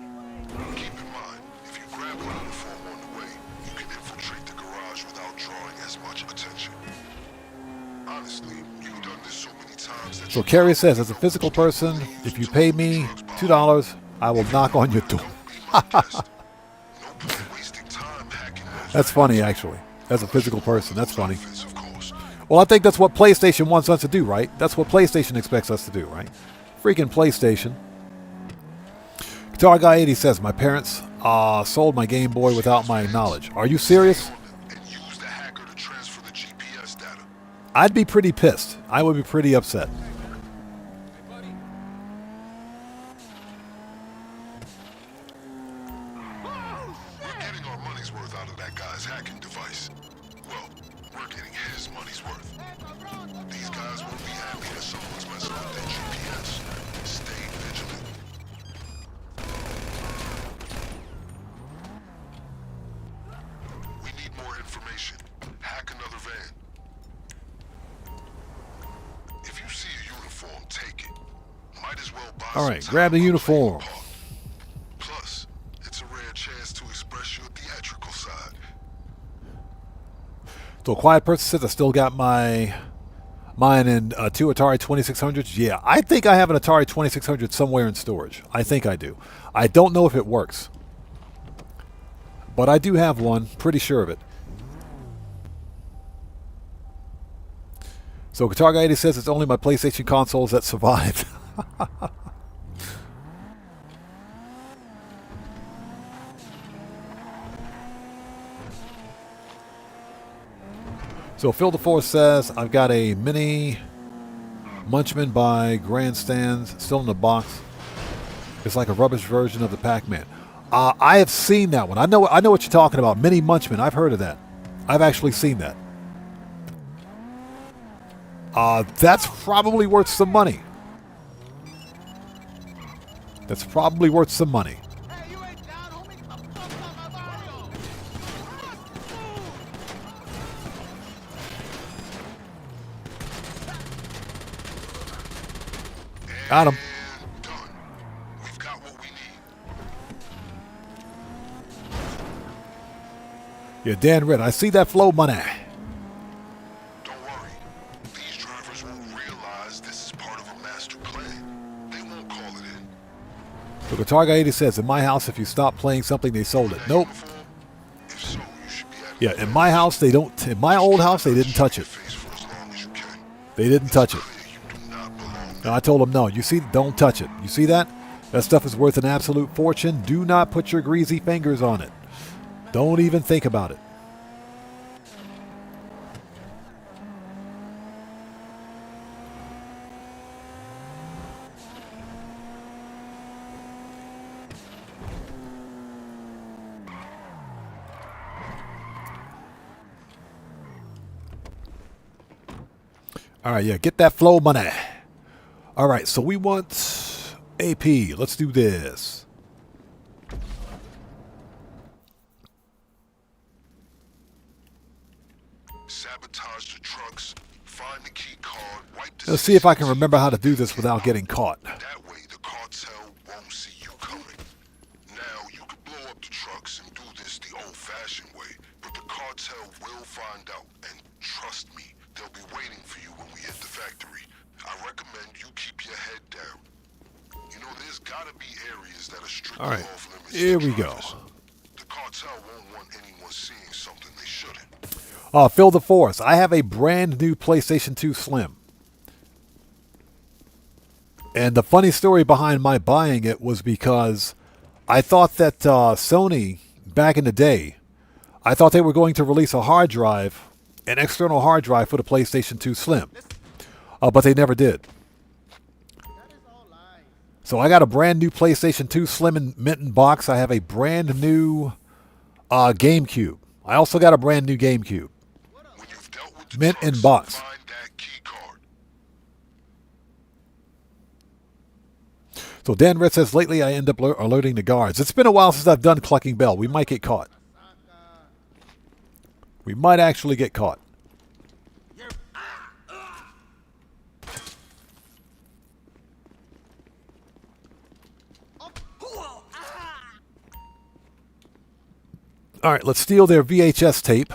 Keep in mind, if you grab a uniform on the way, you can infiltrate the garage without drawing as much attention. Honestly, you've done this so many times that So Carrie says, as a physical person, if you pay me $2, I will knock on your door. That's funny, actually. As a physical person, that's funny. Well, I think that's what PlayStation wants us to do, right? That's what PlayStation expects us to do, right? Freaking PlayStation. Guitar Guy 80 says, my parents sold my Game Boy without my knowledge. Are you serious? I'd be pretty pissed. I would be pretty upset. we're getting our money's worth out of that guy's hacking device. Well, we're getting his money's worth. These guys won't be happy that someone's messing with their GPS. Stay vigilant. We need more information. Hack another van. If you see a uniform, take it. Might as well buy All some right, time grab the up uniform. Plus, it's a rare chance to express your theatrical side. So a quiet person says, I still got mine in two Atari 2600s. Yeah, I think I have an Atari 2600 somewhere in storage. I think I do. I don't know if it works. But I do have one. Pretty sure of it. So Guitar Guy 80 says it's only my PlayStation consoles that survived. So Phil DeForce says, I've got a mini Munchman by Grandstands still in the box. It's like a rubbish version of the Pac-Man. I have seen that one. I know what you're talking about. Mini Munchman. I've heard of that. I've actually seen that. That's probably worth some money. That's probably worth some money. Got him. We've got what we need. Yeah, Dan Red. I see that flow money. Don't worry. These drivers won't realize this is part of a master plan. They won't call it in. So Guitar Guy 80 says, in my house, if you stop playing something, they sold it. Nope. If so, you should be at Yeah, in my house, they don't. In my old house, they didn't touch it. face for as long as you can. They didn't touch it. You do not belong. And I told them, no, you see, don't touch it. You see that? That stuff is worth an absolute fortune. Do not put your greasy fingers on it. Don't even think about it. All right, yeah, get that flow money. All right, so we want AP. Let's do this. Sabotage the trucks, find the key card, wipe the Let's see if I can remember how to do this without getting caught. That way the cartel won't see you coming. Now you can blow up the trucks and do this the old-fashioned way, but the cartel will find out, and trust me, they'll be waiting for you when we hit the factory. I recommend you keep your head down. You know, there's gotta be areas that are strictly All right, off limits. here to we go. drivers. The cartel won't want anyone seeing something they shouldn't. Phil DeForce, I have a brand new PlayStation 2 Slim. And the funny story behind my buying it was because I thought that Sony, back in the day, I thought they were going to release a hard drive, an external hard drive for the PlayStation 2 Slim. But they never did. So I got a brand new PlayStation 2 Slim and mint in box. I have a brand new GameCube. I also got a brand new GameCube. Mint in box. Find that key card. So Dan Red says, lately I end up alerting the guards. It's been a while since I've done Clucking Bell. We might get caught. We might actually get caught. All right, let's steal their VHS tape.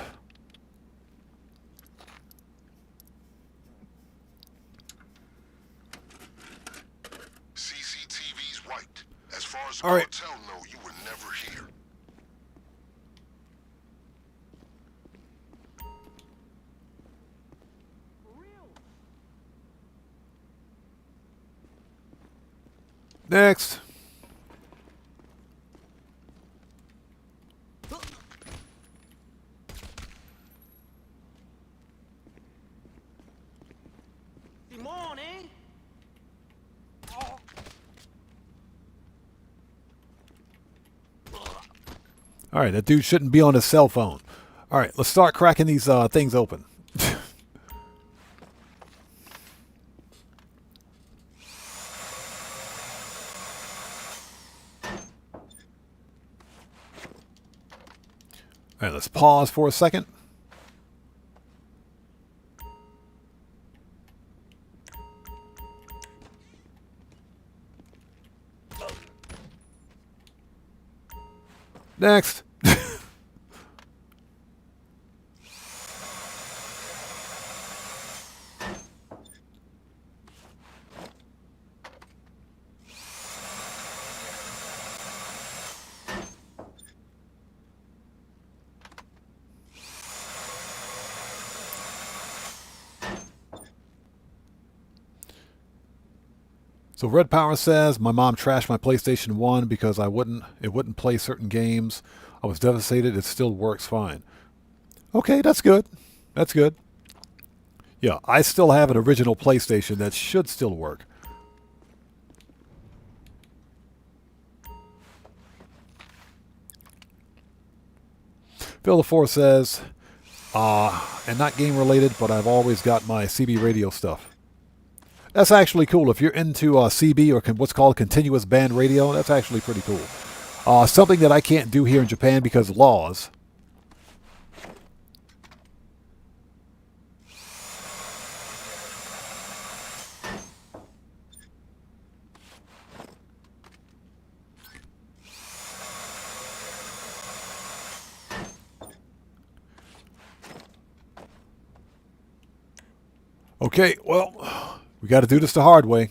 CCTV's wiped. As far as All right. cartel know, you were never here. Next. All right, that dude shouldn't be on his cell phone. All right, let's start cracking these things open. All right, let's pause for a second. Next. So Red Power says, my mom trashed my PlayStation 1 because it wouldn't play certain games. I was devastated. It still works fine. Okay, that's good. That's good. Yeah, I still have an original PlayStation that should still work. Phil LaForce says, and not game related, but I've always got my CB radio stuff. That's actually cool. If you're into CB or what's called continuous band radio, that's actually pretty cool. Something that I can't do here in Japan because of laws. Okay, well, we got to do this the hard way.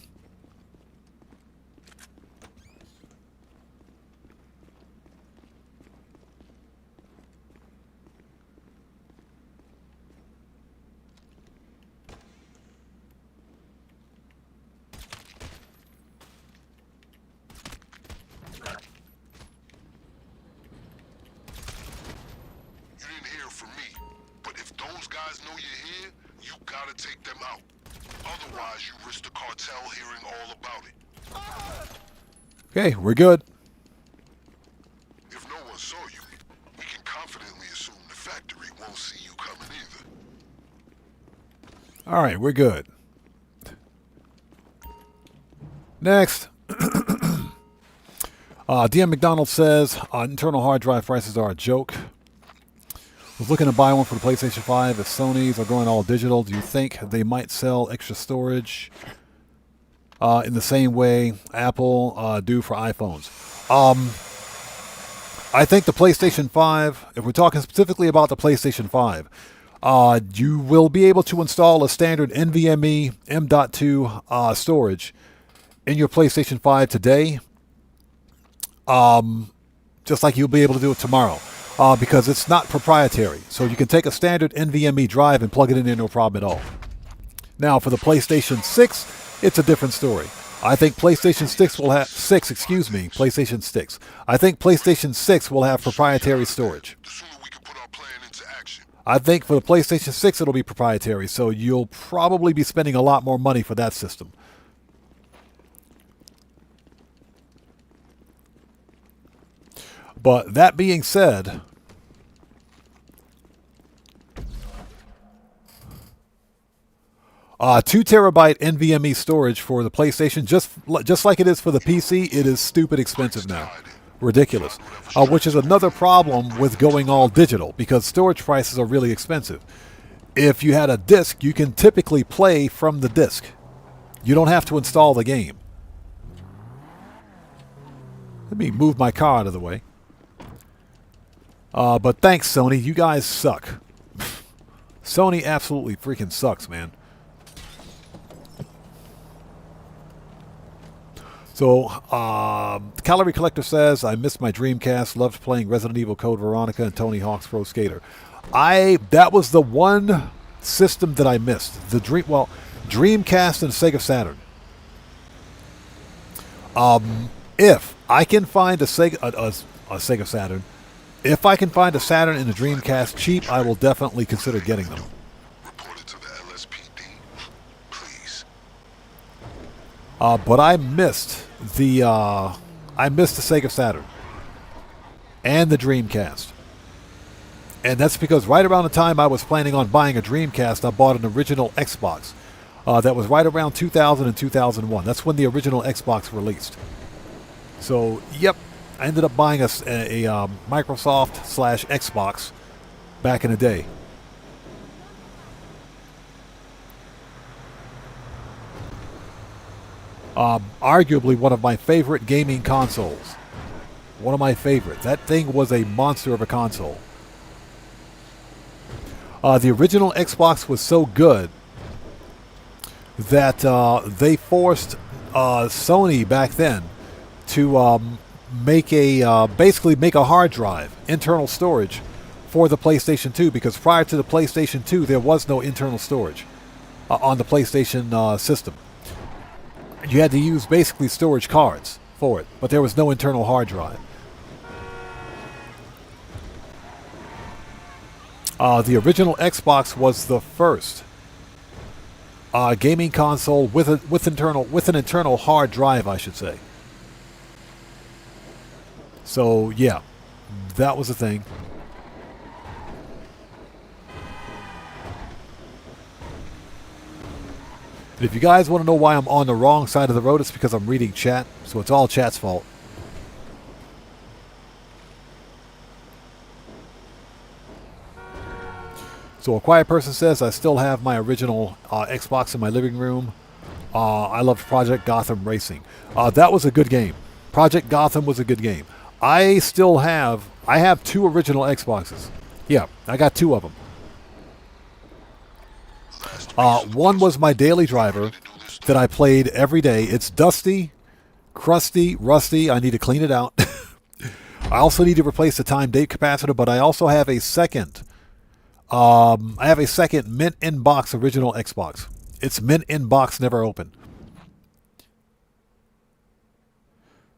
You didn't hear from me, but if those guys know you're here, you gotta take them out. Otherwise, you risk the cartel hearing all about it. Okay, we're good. If no one saw you, we can confidently assume the factory won't see you coming either. All right, we're good. Next. DM McDonald says, internal hard drive prices are a joke. Was looking to buy one for the PlayStation 5. If Sony's are going all digital, do you think they might sell extra storage in the same way Apple do for iPhones? I think the PlayStation 5, if we're talking specifically about the PlayStation 5, you will be able to install a standard NVMe M.2 storage in your PlayStation 5 today, just like you'll be able to do it tomorrow. Because it's not proprietary. So you can take a standard NVMe drive and plug it in there, no problem at all. Now, for the PlayStation 6, it's a different story. I think PlayStation 6 will have... PlayStation 6. I think PlayStation 6 will have proprietary storage. I think for the PlayStation 6, it'll be proprietary. So you'll probably be spending a lot more money for that system. But that being said, 2 terabyte NVMe storage for the PlayStation, just like it is for the PC, it is stupid expensive now. Ridiculous. Which is another problem with going all digital, because storage prices are really expensive. If you had a disc, you can typically play from the disc. You don't have to install the game. Let me move my car out of the way. But thanks, Sony. You guys suck. Sony absolutely freaking sucks, man. So, Calorie Collector says, I missed my Dreamcast. Loved playing Resident Evil Code Veronica and Tony Hawk's Pro Skater. That was the one system that I missed. Dreamcast and Sega Saturn. If I can find a Sega Saturn, if I can find a Saturn and a Dreamcast cheap, I will definitely consider getting them. Report it to the LSPD, please. But I missed the Sega Saturn and the Dreamcast. And that's because right around the time I was planning on buying a Dreamcast, I bought an original Xbox. That was right around 2000 and 2001. That's when the original Xbox released. So, yep. I ended up buying a Microsoft/Xbox back in the day. Arguably one of my favorite gaming consoles. One of my favorites. That thing was a monster of a console. The original Xbox was so good that they forced Sony back then to basically make a hard drive, internal storage, for the PlayStation 2, because prior to the PlayStation 2 there was no internal storage on the PlayStation system. You had to use basically storage cards for it, but there was no internal hard drive. The original Xbox was the first gaming console with an internal hard drive, I should say. So yeah, that was the thing. And if you guys want to know why I'm on the wrong side of the road, it's because I'm reading chat, so it's all chat's fault. So a quiet person says, I still have my original Xbox in my living room. I loved Project Gotham Racing. That was a good game. Project Gotham was a good game. I have 2 original Xboxes. Yeah, I got 2 of them. One was my daily driver that I played every day. It's dusty, crusty, rusty. I need to clean it out. I also need to replace the time date capacitor, but I also have a second. I have a second mint in box original Xbox. It's mint in box, never open.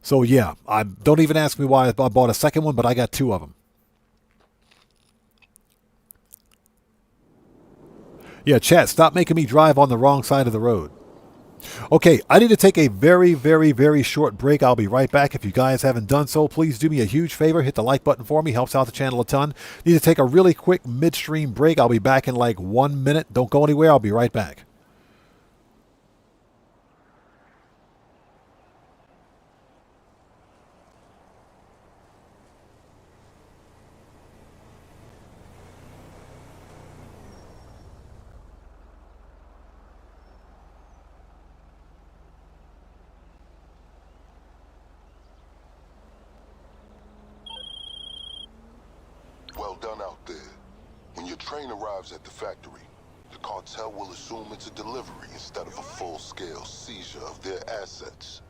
So yeah, don't even ask me why I bought a second one, but I got 2 of them. Yeah, chat, stop making me drive on the wrong side of the road. Okay, I need to take a very, very, very short break. I'll be right back. If you guys haven't done so, please do me a huge favor. Hit the like button for me. Helps out the channel a ton. Need to take a really quick midstream break. I'll be back in like 1 minute. Don't go anywhere. I'll be right back. Well done out there. When your train arrives at the factory, the cartel will assume it's a delivery instead of a full-scale seizure of their assets.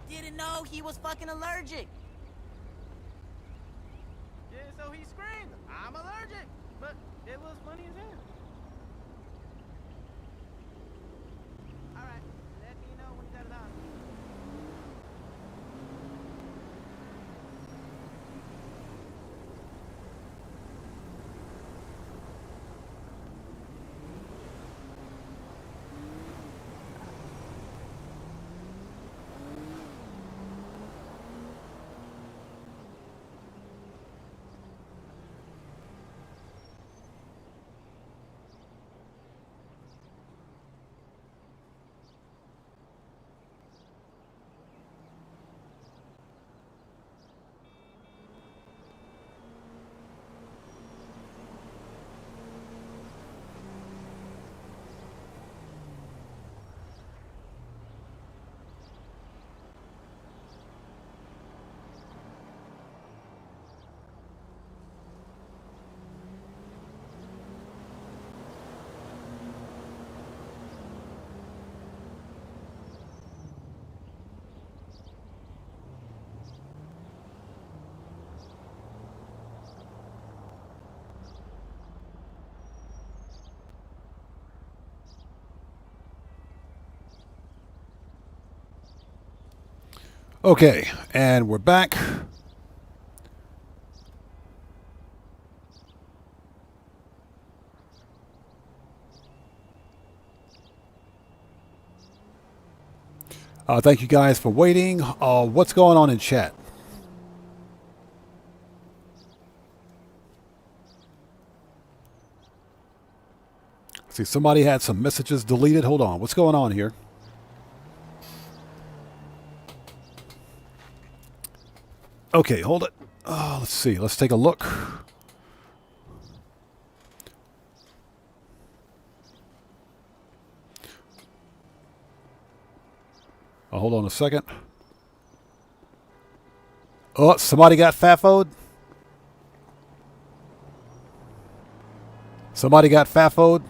Didn't know he was fucking allergic. Yeah, so he screamed, I'm allergic. But it was funny as hell. Alright, let me know when you got it on. Okay, and we're back. Thank you guys for waiting. What's going on in chat? See, somebody had some messages deleted. Hold on. What's going on here? Okay, hold it. Oh, let's see. Let's take a look. Hold on a second. Oh, somebody got FAFO'd. Somebody got FAFO'd.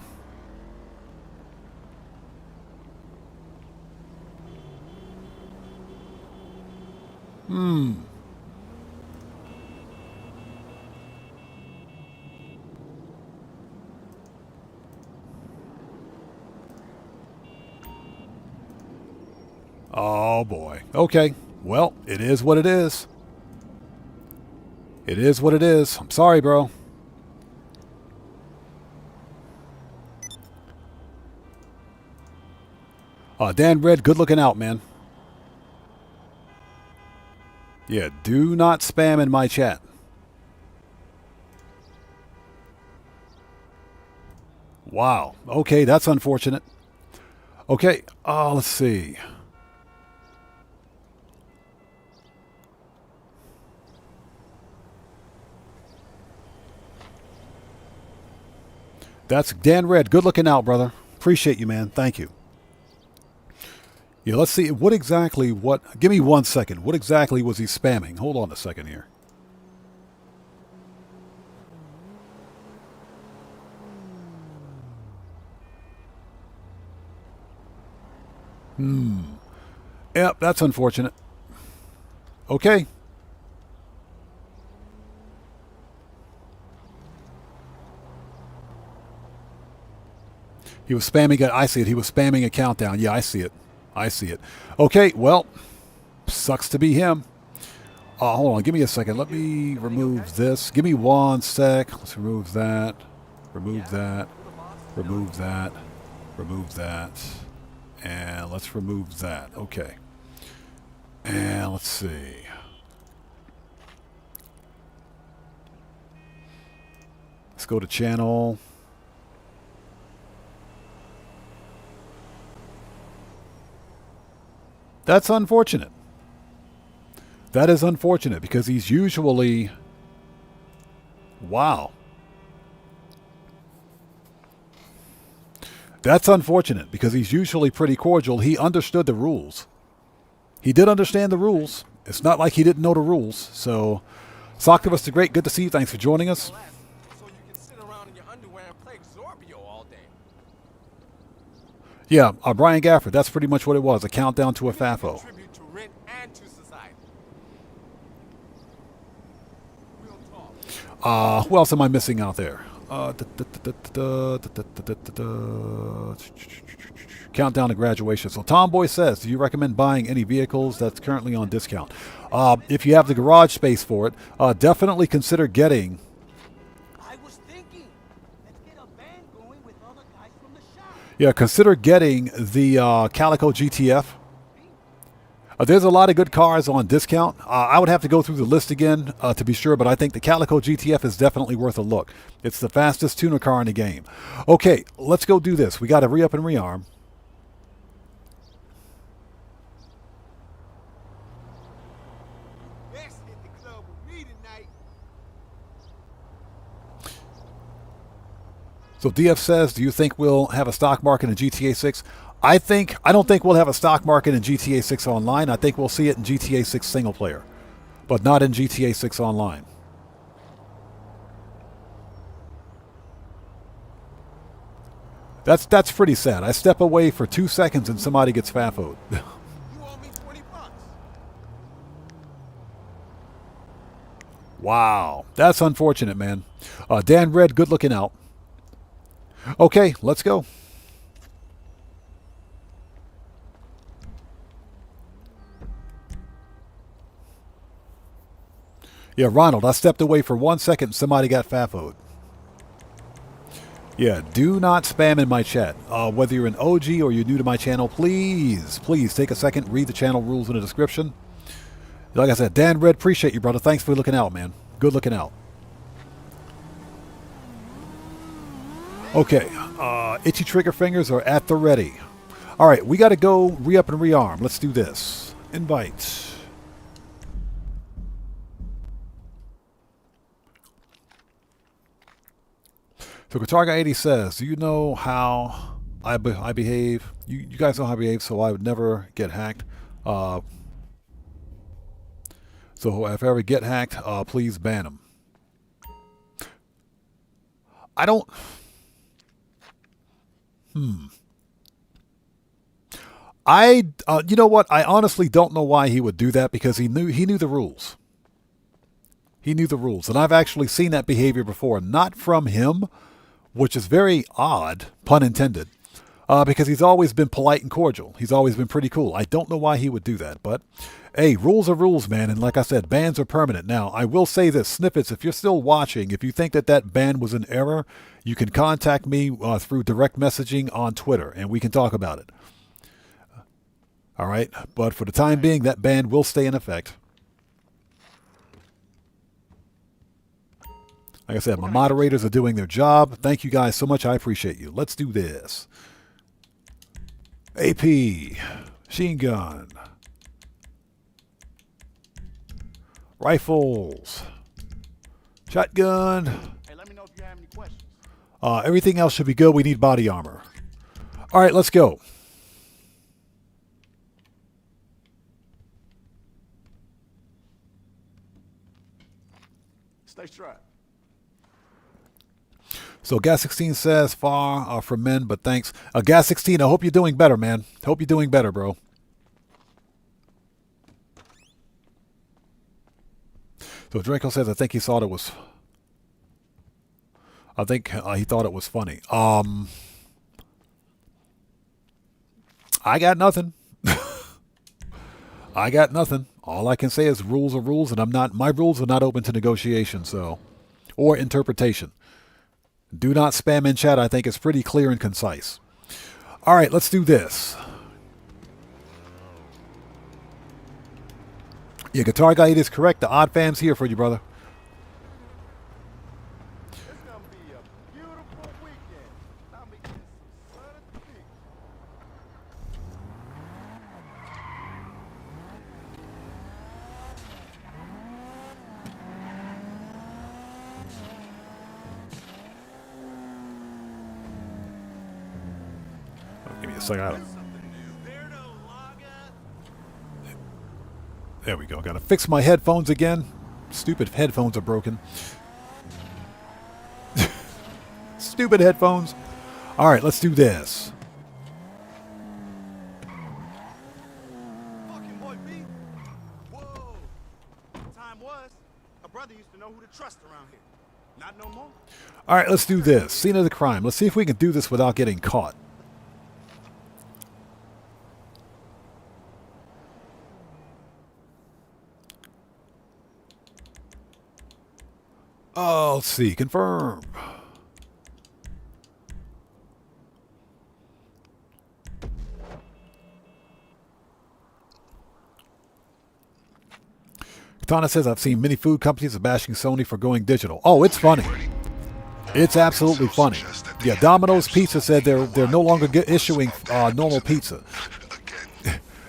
Oh, boy. Okay. Well, it is what it is. It is what it is. I'm sorry, bro. Dan Red, good looking out, man. Yeah, do not spam in my chat. Wow. Okay, that's unfortunate. Okay, let's see. That's Dan Red. Good looking out, brother. Appreciate you, man. Thank you. Yeah, let's see. What exactly, give me 1 second. What exactly was he spamming? Hold on a second here. Yep, that's unfortunate. Okay. He was spamming it. I see it. He was spamming a countdown. Yeah, I see it. I see it. Okay, well, sucks to be him. Hold on. Give me a second. Let me remove this. Give me 1 sec. Let's remove that. Remove that. Remove that. Remove that. And let's remove that. Okay. And let's see. Let's go to channel. That's unfortunate. That is unfortunate because he's usually... Wow. That's unfortunate because he's usually pretty cordial. He understood the rules. He did understand the rules. It's not like he didn't know the rules. So, Socktivus the Great, good to see you. Thanks for joining us. Yeah, Brian Gafford, that's pretty much what it was, a countdown to a FAFO. Who else am I missing out there? Countdown to graduation. So Tomboy says, do you recommend buying any vehicles that's currently on discount? If you have the garage space for it, definitely consider getting... Yeah, consider getting the Calico GTF. There's a lot of good cars on discount. I would have to go through the list again to be sure, but I think the Calico GTF is definitely worth a look. It's the fastest tuner car in the game. Okay, let's go do this. We got to re-up and rearm. So DF says, do you think we'll have a stock market in GTA 6? I don't think we'll have a stock market in GTA 6 Online. I think we'll see it in GTA 6 single player, but not in GTA 6 Online. That's pretty sad. I step away for 2 seconds and somebody gets FAFO'd. You owe me $20. Wow, that's unfortunate, man. Dan Red, good looking out. Okay, let's go. Yeah, Ronald, I stepped away for 1 second and somebody got FAFO'd. Yeah, do not spam in my chat. Whether you're an OG or you're new to my channel, please take a second, read the channel rules in the description. Like I said, Dan Red, appreciate you, brother. Thanks for looking out, man. Good looking out. Okay, Itchy trigger fingers are at the ready. All right, we got to go re-up and rearm. Let's do this. Invite. So Guitar Guy 80 says, do you know how I behave? You guys know how I behave, so I would never get hacked. So if I ever get hacked, please ban them. I don't... you know what? I honestly don't know why he would do that, because he knew the rules. He knew the rules, and I've actually seen that behavior before, not from him, which is very odd, pun intended, because he's always been polite and cordial. He's always been pretty cool. I don't know why he would do that, but hey, rules are rules, man, and like I said, bans are permanent. Now, I will say this, Snippets, if you're still watching, if you think that ban was an error, you can contact me through direct messaging on Twitter, and we can talk about it. All right, but for the time being, that ban will stay in effect. Like I said, my moderators are doing their job. Thank you guys so much. I appreciate you. Let's do this. AP, machine gun, rifles, shotgun. Hey, let me know if you have any questions. Everything else should be good. We need body armor. All right, let's go. Stay strapped. So Gas 16 says, far from men, but thanks. Gas 16, I hope you're doing better, man. Hope you're doing better, bro. So Draco says, I think he thought it was... I think he thought it was funny. I got nothing. I got nothing. All I can say is rules are rules, and my rules are not open to negotiation, so, or interpretation. Do not spam in chat. I think it's pretty clear and concise. All right, let's do this. Yeah, Guitar Guy, it is correct. The odd fam's here for you, brother. It's gonna be a beautiful weekend. I'll be getting some sun at the beach. Give me a second. There we go. Got to fix my headphones again. Stupid headphones are broken. Stupid headphones. All right, let's do this. Fucking boy B. Whoa. Time was, a brother used to know who to trust around here. Not no more. All right, let's do this. Scene of the crime. Let's see if we can do this without getting caught. Oh, let's see. Confirm. Katana says, I've seen many food companies are bashing Sony for going digital. Oh, it's funny. It's absolutely funny. Yeah, Domino's Pizza said they're no longer issuing normal pizza.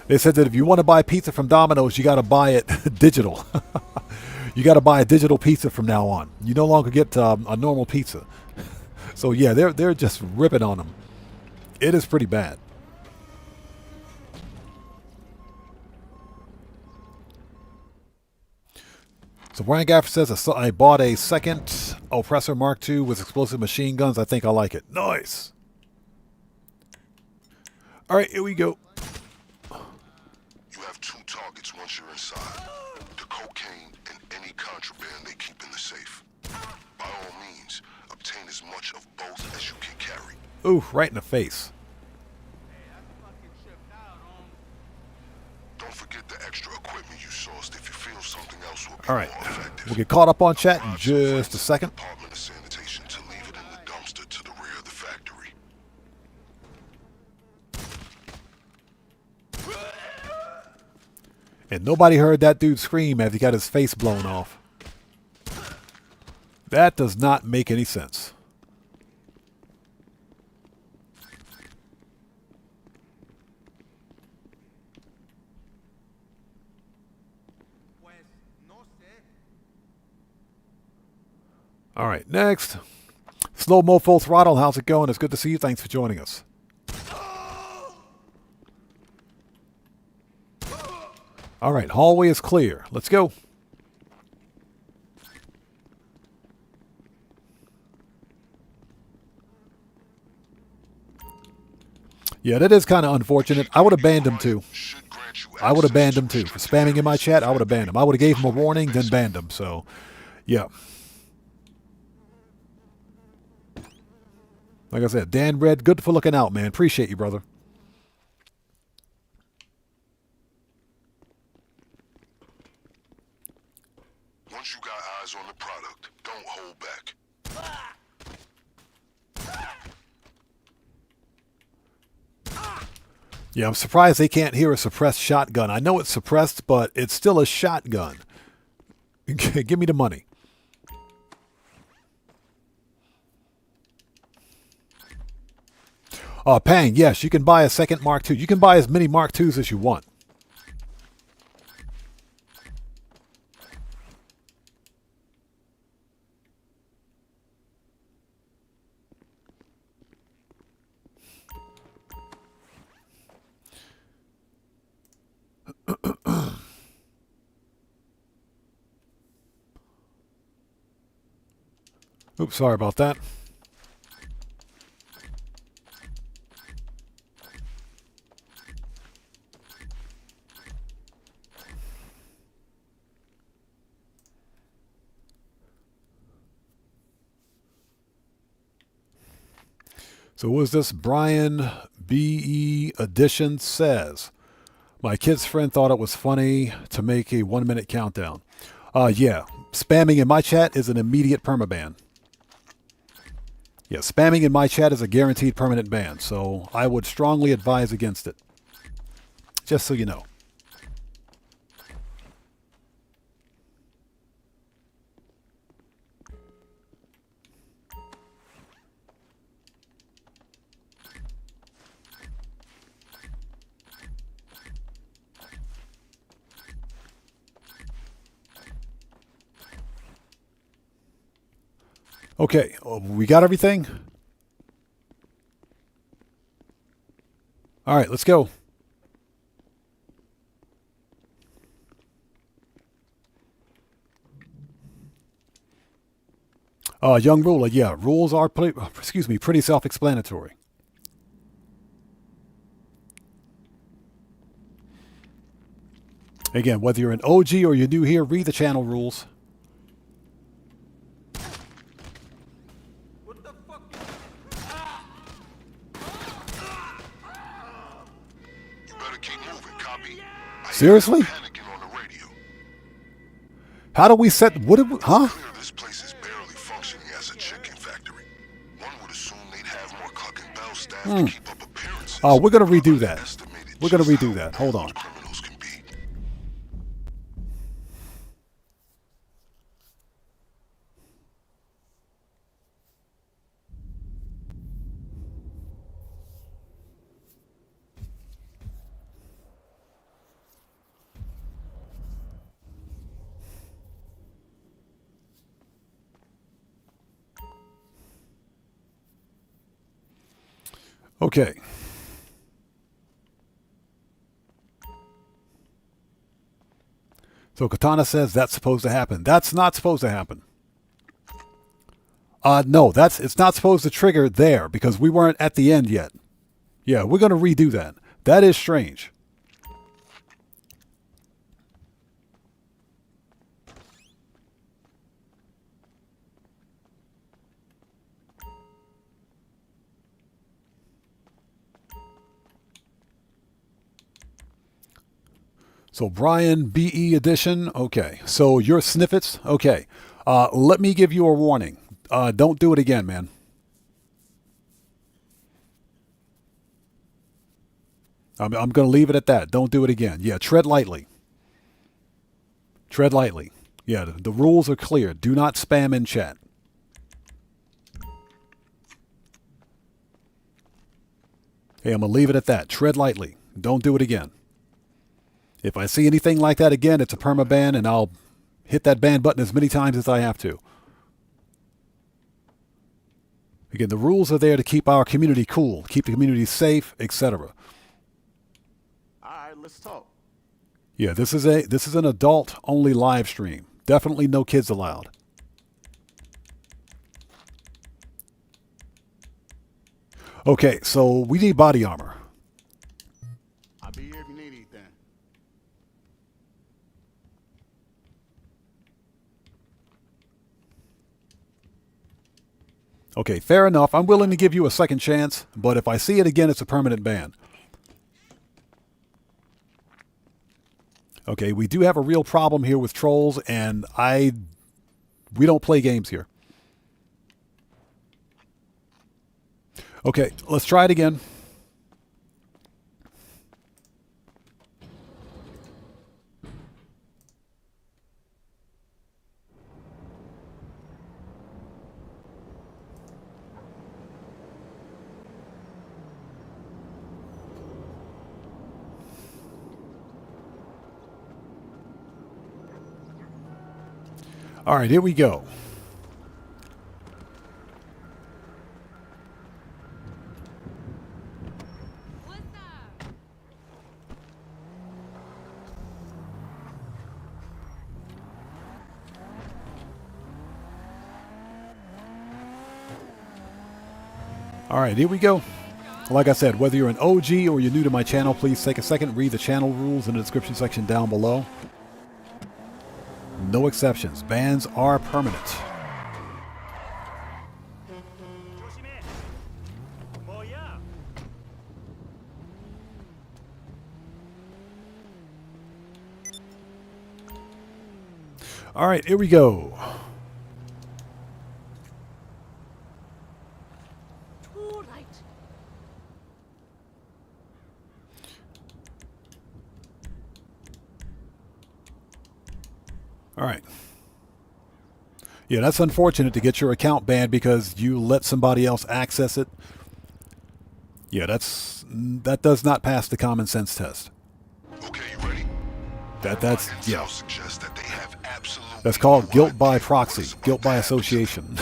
They said that if you want to buy pizza from Domino's, you got to buy it digital. You got to buy a digital pizza from now on. You no longer get a normal pizza. So yeah, they're just ripping on them. It is pretty bad. So Brian Gaffer says, I bought a second Oppressor Mark II with explosive machine guns. I think I like it. Nice. All right, here we go. You have two targets once you're inside. The cocaine and any contraband they keep in the safe. By all means, obtain as much of both as you can carry. Ooh, right in the face. Don't forget the extra equipment you sourced if you feel something else will be All right, more effective. we'll get caught up on chat in just a second. Department of Sanitation to leave it in the dumpster to the rear of the factory. And nobody heard that dude scream as he got his face blown off. That does not make any sense. All right, next. Slow Mofo Throttle, how's it going? It's good to see you. Thanks for joining us. All right, hallway is clear. Let's go. Yeah, that is kind of unfortunate. I would have banned him too. I would have banned him too. For spamming in my chat, I would have banned him. I would have gave him a warning, then banned him. So, yeah. Like I said, Dan Red, good for looking out, man. Appreciate you, brother. Once you got eyes on the product, don't hold back. Yeah, I'm surprised they can't hear a suppressed shotgun. I know it's suppressed, but it's still a shotgun. Give me the money. Pang, yes, you can buy a second Mark II. You can buy as many Mark IIs as you want. Oops, sorry about that. So was this Brian BE Edition says, my kid's friend thought it was funny to make a 1-minute countdown. Yeah, spamming in my chat is an immediate permaban. Yeah, spamming in my chat is a guaranteed permanent ban, so I would strongly advise against it. Just so you know. Okay, we got everything? All right, let's go. Young ruler, yeah, rules are pretty self-explanatory. Again, whether you're an OG or you're new here, read the channel rules. Seriously? How do we set? What? Huh? This place is barely functioning as a chicken factory. One would assume they'd have more Cluck and Bell staff to keep up appearances. Oh, we're gonna redo that. We're gonna redo that. Hold on. Okay. So Katana says that's supposed to happen. That's not supposed to happen. No, it's not supposed to trigger there because we weren't at the end yet. Yeah, we're going to redo that. That is strange. So Brian BE edition. Okay. So your snippets. Okay. Let me give you a warning. Don't do it again, man. I'm going to leave it at that. Don't do it again. Yeah. Tread lightly. Tread lightly. Yeah. The rules are clear. Do not spam in chat. Hey, I'm going to leave it at that. Tread lightly. Don't do it again. If I see anything like that again, it's a permaban, and I'll hit that ban button as many times as I have to. Again, the rules are there to keep our community cool, keep the community safe, etc. All right, let's talk. Yeah, this is an adult-only live stream. Definitely no kids allowed. Okay, so we need body armor. I'll be here if you need anything. Okay, fair enough. I'm willing to give you a second chance, but if I see it again, it's a permanent ban. Okay, we do have a real problem here with trolls, and we don't play games here. Okay, let's try it again. All right, here we go. All right, here we go. Like I said, whether you're an OG or you're new to my channel, please take a second, read the channel rules in the description section down below. No exceptions. Bans are permanent. All right, here we go. All right. Yeah, that's unfortunate to get your account banned because you let somebody else access it. Yeah, that does not pass the common sense test. Okay, you ready? That's yeah. Suggest that they have absolutely That's called guilt by proxy, guilt by association.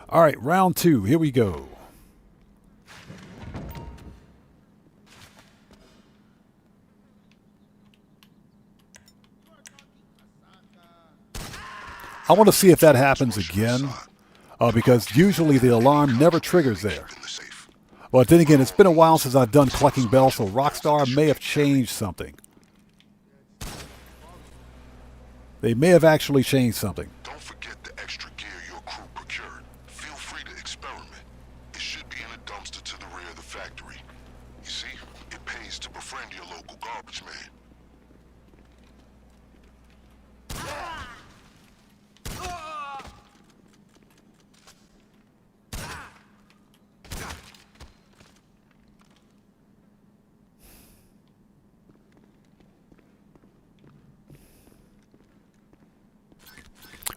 All right, round 2. Here we go. I want to see if that happens again, because usually the alarm never triggers there. But then again, it's been a while since I've done collecting bells, so Rockstar may have changed something. They may have actually changed something. Don't forget the extra gear your crew procured. Feel free to experiment. It should be in a dumpster to the rear of the factory. You see, it pays to befriend your local garbage man.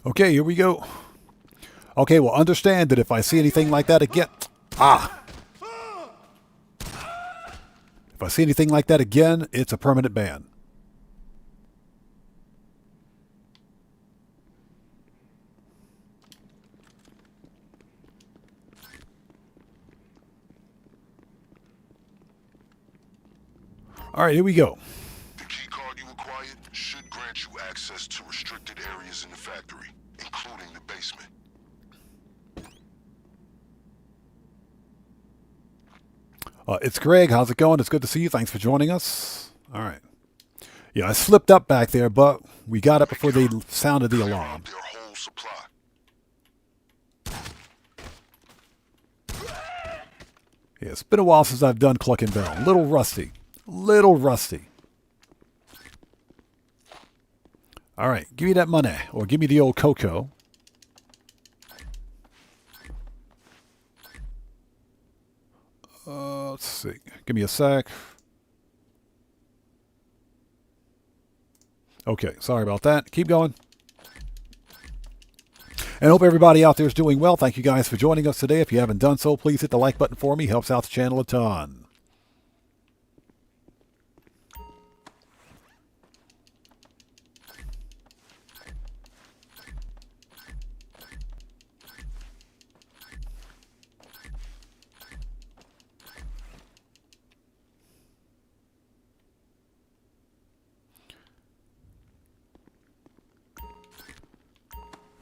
Okay, here we go. Okay, well, understand that if I see anything like that again... If I see anything like that again, it's a permanent ban. All right, here we go. The key card you acquired should grant you access to restricted areas in the factory, including the basement. It's Greg. How's it going? It's good to see you. Thanks for joining us. All right. Yeah, I slipped up back there, but we got up before they sounded the alarm. Yeah, it's been a while since I've done Cluck and Bell. Little rusty. Little rusty. All right, give me that money, or give me the old cocoa. Let's see. Give me a sec. Okay, sorry about that. Keep going. And hope everybody out there is doing well. Thank you guys for joining us today. If you haven't done so, please hit the like button for me. Helps out the channel a ton.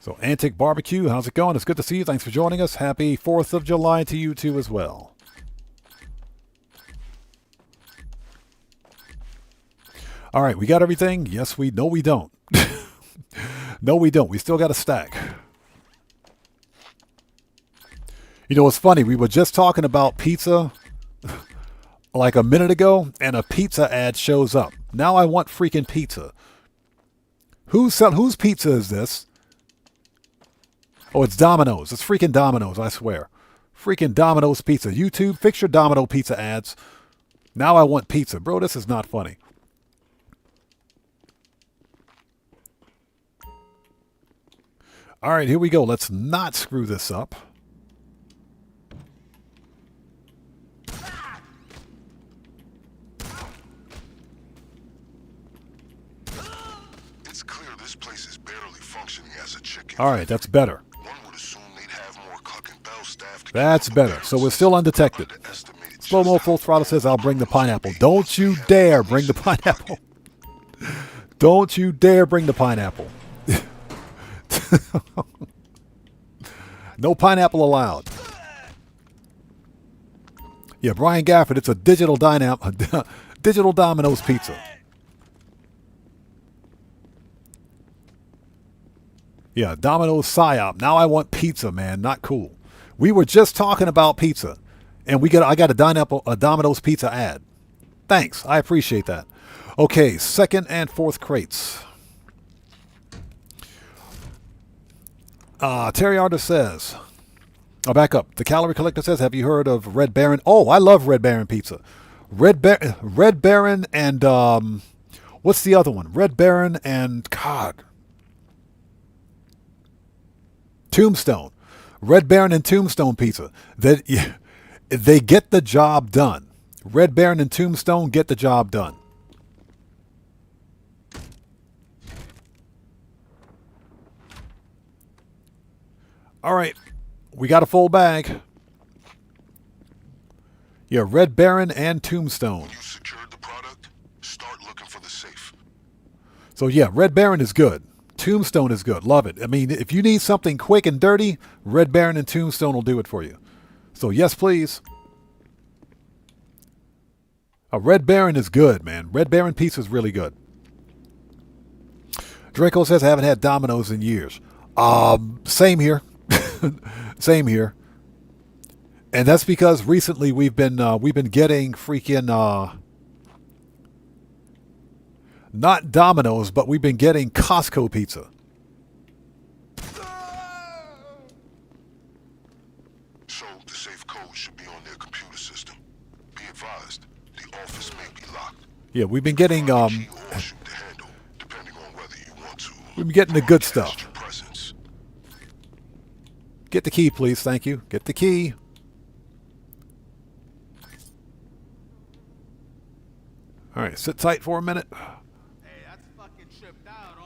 So Antic Barbecue, how's it going? It's good to see you. Thanks for joining us. Happy 4th of July to you too as well. All right, we got everything? Yes, we... No, we don't. No, we don't. We still got a stack. You know, it's funny. We were just talking about pizza like a minute ago, and a pizza ad shows up. Now I want freaking pizza. Whose pizza is this? Oh, it's Domino's. It's freaking Domino's, I swear. Freaking Domino's Pizza. YouTube, fix your Domino pizza ads. Now I want pizza. Bro, this is not funny. All right, here we go. Let's not screw this up. It's clear this place is barely functioning as a chicken. All right, that's better. One would assume they'd have more Cluck and Bell staff to That's better. So we're still undetected. Slow-mo Full Throttle says, I'll bring the pineapple. Don't you dare bring the pineapple. Don't you dare bring the pineapple. No pineapple allowed. Yeah, Brian Gafford, it's a digital Domino's pizza. Yeah, Domino's PSYOP. Now I want pizza, man. Not cool. We were just talking about pizza, and I got a Domino's pizza ad. Thanks. I appreciate that. Okay, 2nd and 4th crates. Terry Artis says, I'll back up. The Calorie Collector says, have you heard of Red Baron? Oh, I love Red Baron pizza. Red Baron and, what's the other one? Red Baron and, God. Tombstone. Red Baron and Tombstone pizza. They get the job done. Red Baron and Tombstone get the job done. All right, we got a full bag. Yeah, Red Baron and Tombstone. When you secured the product, start looking for the safe. So yeah, Red Baron is good. Tombstone is good. Love it. I mean, if you need something quick and dirty, Red Baron and Tombstone will do it for you. So yes, please. Red Baron is good, man. Red Baron pizza is really good. Draco says, I haven't had Domino's in years. Same here. Same here. And that's because recently we've been getting freaking not Domino's, but we've been getting Costco pizza. So the safe code should be on their computer system. Be advised, the office may be locked. Yeah, we've been getting we've been getting the good stuff. Get the key, please. Thank you. Get the key. All right, sit tight for a minute. Hey, that's fucking tripped out,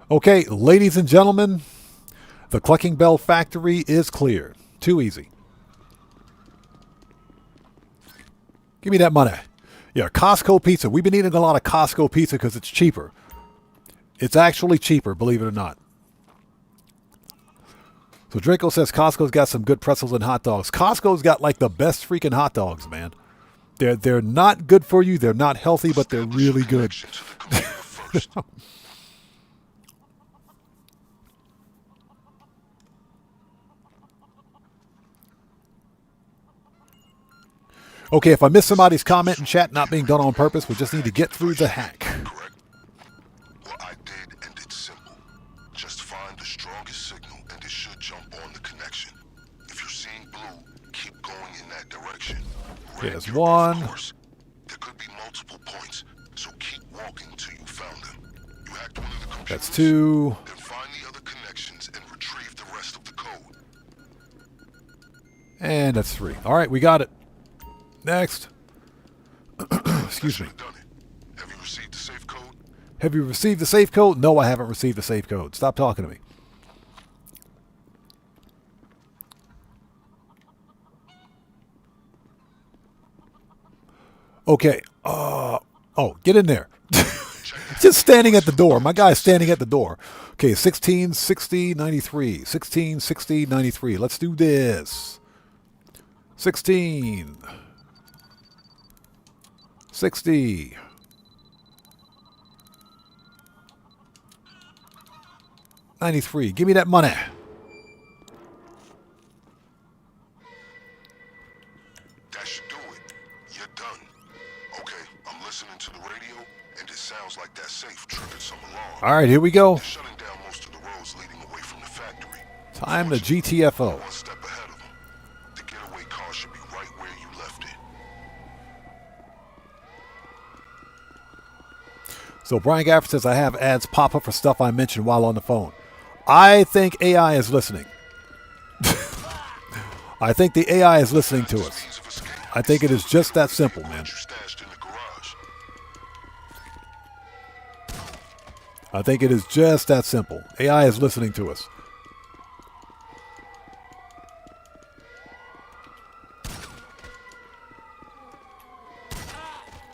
Okay, ladies and gentlemen, the Clucking Bell factory is clear. Too easy. Give me that money. Yeah, Costco pizza. We've been eating a lot of Costco pizza because it's cheaper. It's actually cheaper, believe it or not. So Draco says Costco's got some good pretzels and hot dogs. Costco's got like the best freaking hot dogs, man. They're not good for you. They're not healthy, but they're really good. Okay, if I miss somebody's comment in chat, not being done on purpose, we just need to get through the hack. Correct. What I did, and it's simple. Just find the strongest signal, and it should jump on the connection. If you're seeing blue, keep going in that direction. Okay, there's one. There could be multiple points, so keep walking till you found them. You hacked one of the computers. That's two. Then find the other connections and retrieve the rest of the code. And that's three. All right, we got it. Next. Excuse me. Have you received the safe code? Have you received the safe code? No, I haven't received the safe code. Stop talking to me. Okay. Oh, get in there. Just standing at the door. My guy's standing at the door. Okay, 16, 60, 93. 16, 60, 93. Let's do this. 16. 60. 93. Give me that money. That should do it. You're done. Okay, I'm listening to the radio, and it sounds like that safe triggered some alarm. All right, here we go. They're shutting down most of the roads leading away from the factory. Time to GTFO. One step ahead of them. The getaway car should be right where you left it. So Brian Gafford says I have ads pop up for stuff I mentioned while on the phone. I think AI is listening. I think the AI is listening to us. I think it is just that simple, man. I think it is just that simple. AI is listening to us.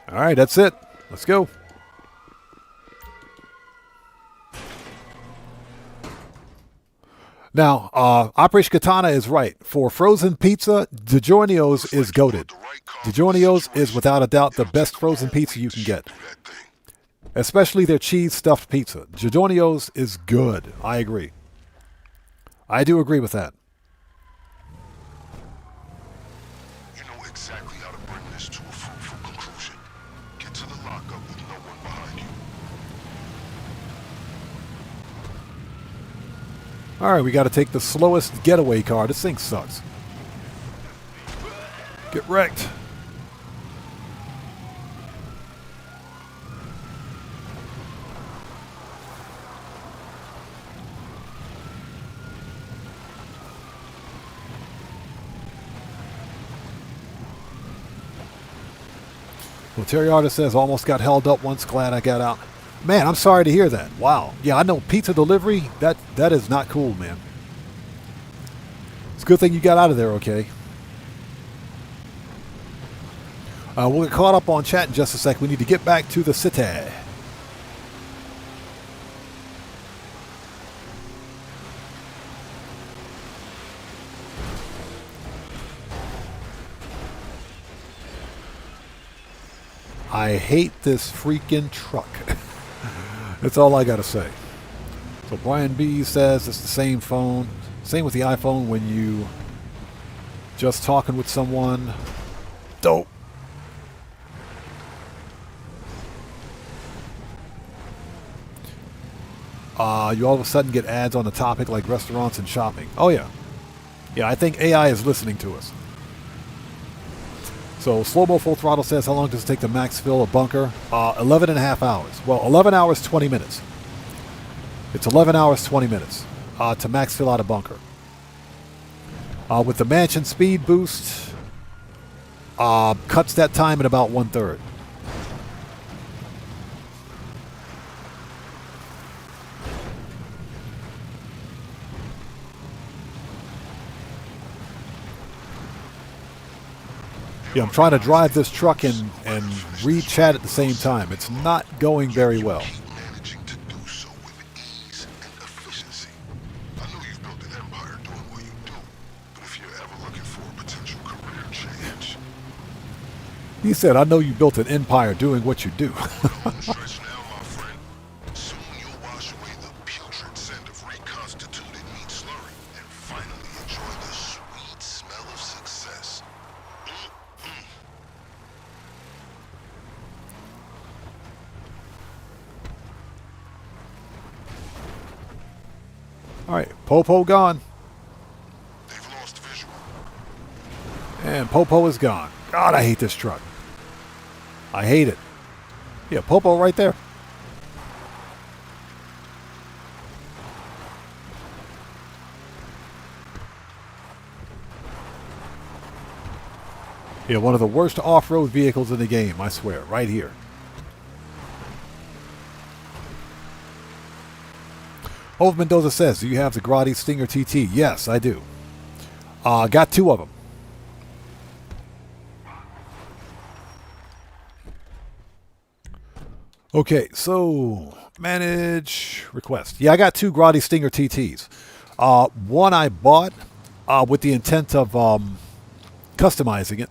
All right, that's it. Let's go. Now, Operation Katana is right. For frozen pizza, DiGiorno's is goated. DiGiorno's is without a doubt the best frozen pizza you can get. Especially their cheese stuffed pizza. DiGiorno's is good. I agree. I do agree with that. You know exactly how to bring this to a fruitful conclusion. Get to the lockup with no one behind you. All right, we got to take the slowest getaway car. This thing sucks. Get wrecked. Well, Terry Artist says, almost got held up once, glad I got out. Man, I'm sorry to hear that. Wow. Yeah, I know pizza delivery, that is not cool, man. It's a good thing you got out of there okay. We'll get caught up on chat in just a sec. We need to get back to the city. I hate this freaking truck. That's all I got to say. So Brian B says it's the same phone. Same with the iPhone when you just talking with someone. Dope. You all of a sudden get ads on the topic like restaurants and shopping. Oh yeah. Yeah, I think AI is listening to us. So Slow-Mo Full Throttle says, how long does it take to max fill a bunker? 11 and a half hours. Well, 11 hours, 20 minutes. It's 11 hours, 20 minutes to max fill out a bunker. With the Mansion Speed Boost, cuts that time at about 1/3. Yeah, I'm trying to drive this truck and read chat at the same time. It's not going very well. Managing to do so with ease and efficiency. I know you've built an empire doing what you do, but if you're ever looking for a potential career change. He said, I know you built an empire doing what you do. Stretch now, my friend. Soon you'll wash away the putrid scent of reconstituted meat slurry and finally enjoy the sweet smell of success. All right, Popo gone. They've lost visual. And Popo is gone. God, I hate this truck. I hate it. Yeah, Popo right there. Yeah, one of the worst off-road vehicles in the game, I swear, right here. Hove Mendoza says, do you have the Grotti Stinger TT? Yes, I do. Got 2 of them. Okay, so manage request. Yeah, I got 2 Grotti Stinger TTs. One I bought with the intent of customizing it.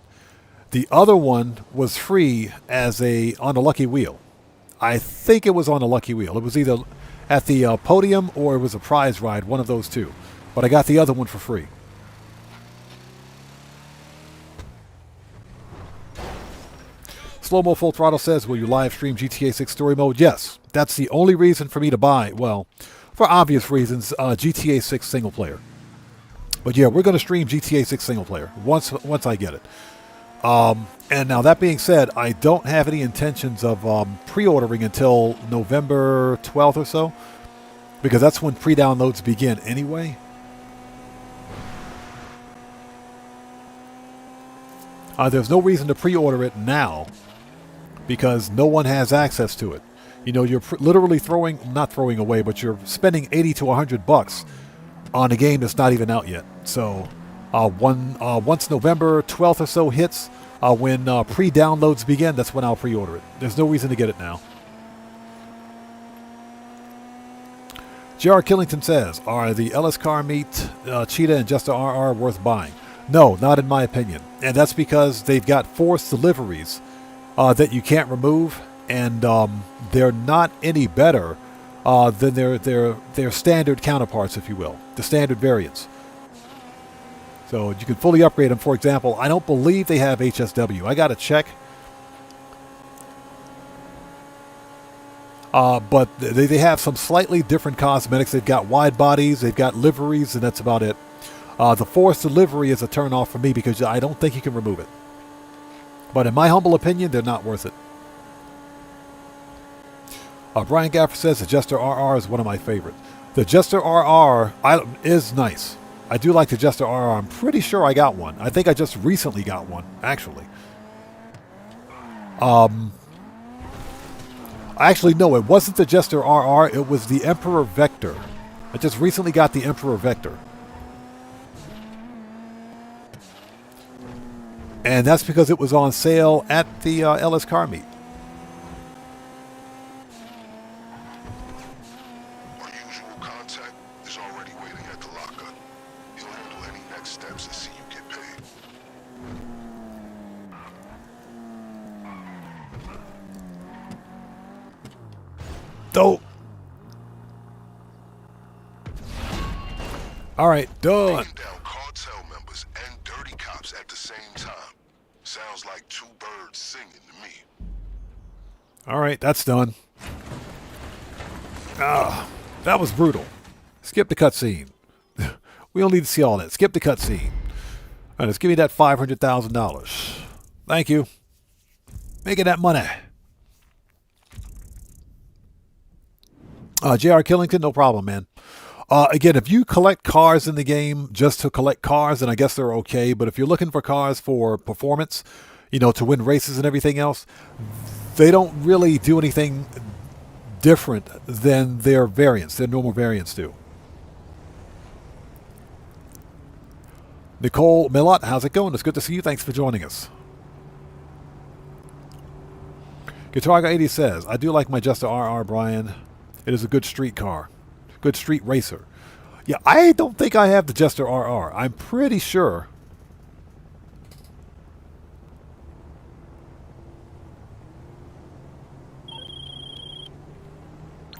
The other one was free as on a lucky wheel. I think it was on a lucky wheel. It was either at the podium or it was a prize ride, one of those two. But I got the other one for free. Slow-mo Full Throttle says, will you live stream GTA 6 story mode? Yes. That's the only reason for me to buy, well, for obvious reasons, GTA 6 single player. But yeah, we're going to stream GTA 6 single player once I get it. And now that being said, I don't have any intentions of pre-ordering until November 12th or so, because that's when pre-downloads begin anyway. There's no reason to pre-order it now because no one has access to it. You know, you're literally not throwing away, but you're spending 80 to 100 bucks on a game that's not even out yet. So once November 12th or so hits, when pre-downloads begin, that's when I'll pre-order it. There's no reason to get it now. J.R. Killington says, are the LS Car Meet, Cheetah, and Just a RR worth buying? No, not in my opinion. And that's because they've got forced deliveries that you can't remove, and they're not any better than their standard counterparts, if you will, the standard variants. So you can fully upgrade them. For example, I don't believe they have HSW. I got to check. But they have some slightly different cosmetics. They've got wide bodies, they've got liveries, and that's about it. The forced delivery is a turn off for me because I don't think you can remove it. But in my humble opinion, they're not worth it. Brian Gaffer says the Jester RR is one of my favorite. The Jester RR is nice. I do like the Jester RR. I'm pretty sure I got one. I think I just recently got one, actually. Actually, no, it wasn't the Jester RR. It was the Emperor Vector. I just recently got the Emperor Vector. And that's because it was on sale at the LS Car Meet. Our usual contact is already waiting at the lockup. He'll handle any next steps and see you get paid. Dope. All right, done. Taking down cartel members and dirty cops at the same time. Sounds like 2 birds singing to me. All right, that's done. That was brutal. Skip the cutscene. We don't need to see all that. Skip the cutscene. All right, let's give me that $500,000. Thank you. Making that money. J.R. Killington, no problem, man. Again, if you collect cars in the game just to collect cars, then I guess they're okay. But if you're looking for cars for performance, you know, to win races and everything else, they don't really do anything different than their variants, their normal variants do. Nicole Millot, how's it going? It's good to see you. Thanks for joining us. Guitarga 80 says, I do like my Jester RR, Brian. It is a good street car. Good street racer. Yeah, I don't think I have the Jester RR. I'm pretty sure.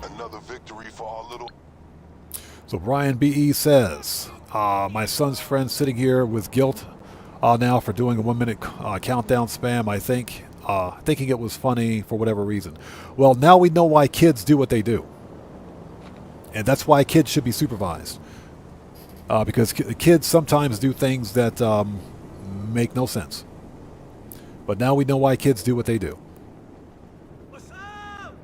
Another victory for our little... So Brian B.E. says, my son's friend sitting here with guilt now for doing a 1-minute countdown spam, I think, thinking it was funny for whatever reason. Well, now we know why kids do what they do. And that's why kids should be supervised. Because kids sometimes do things that make no sense. But now we know why kids do what they do. What's up?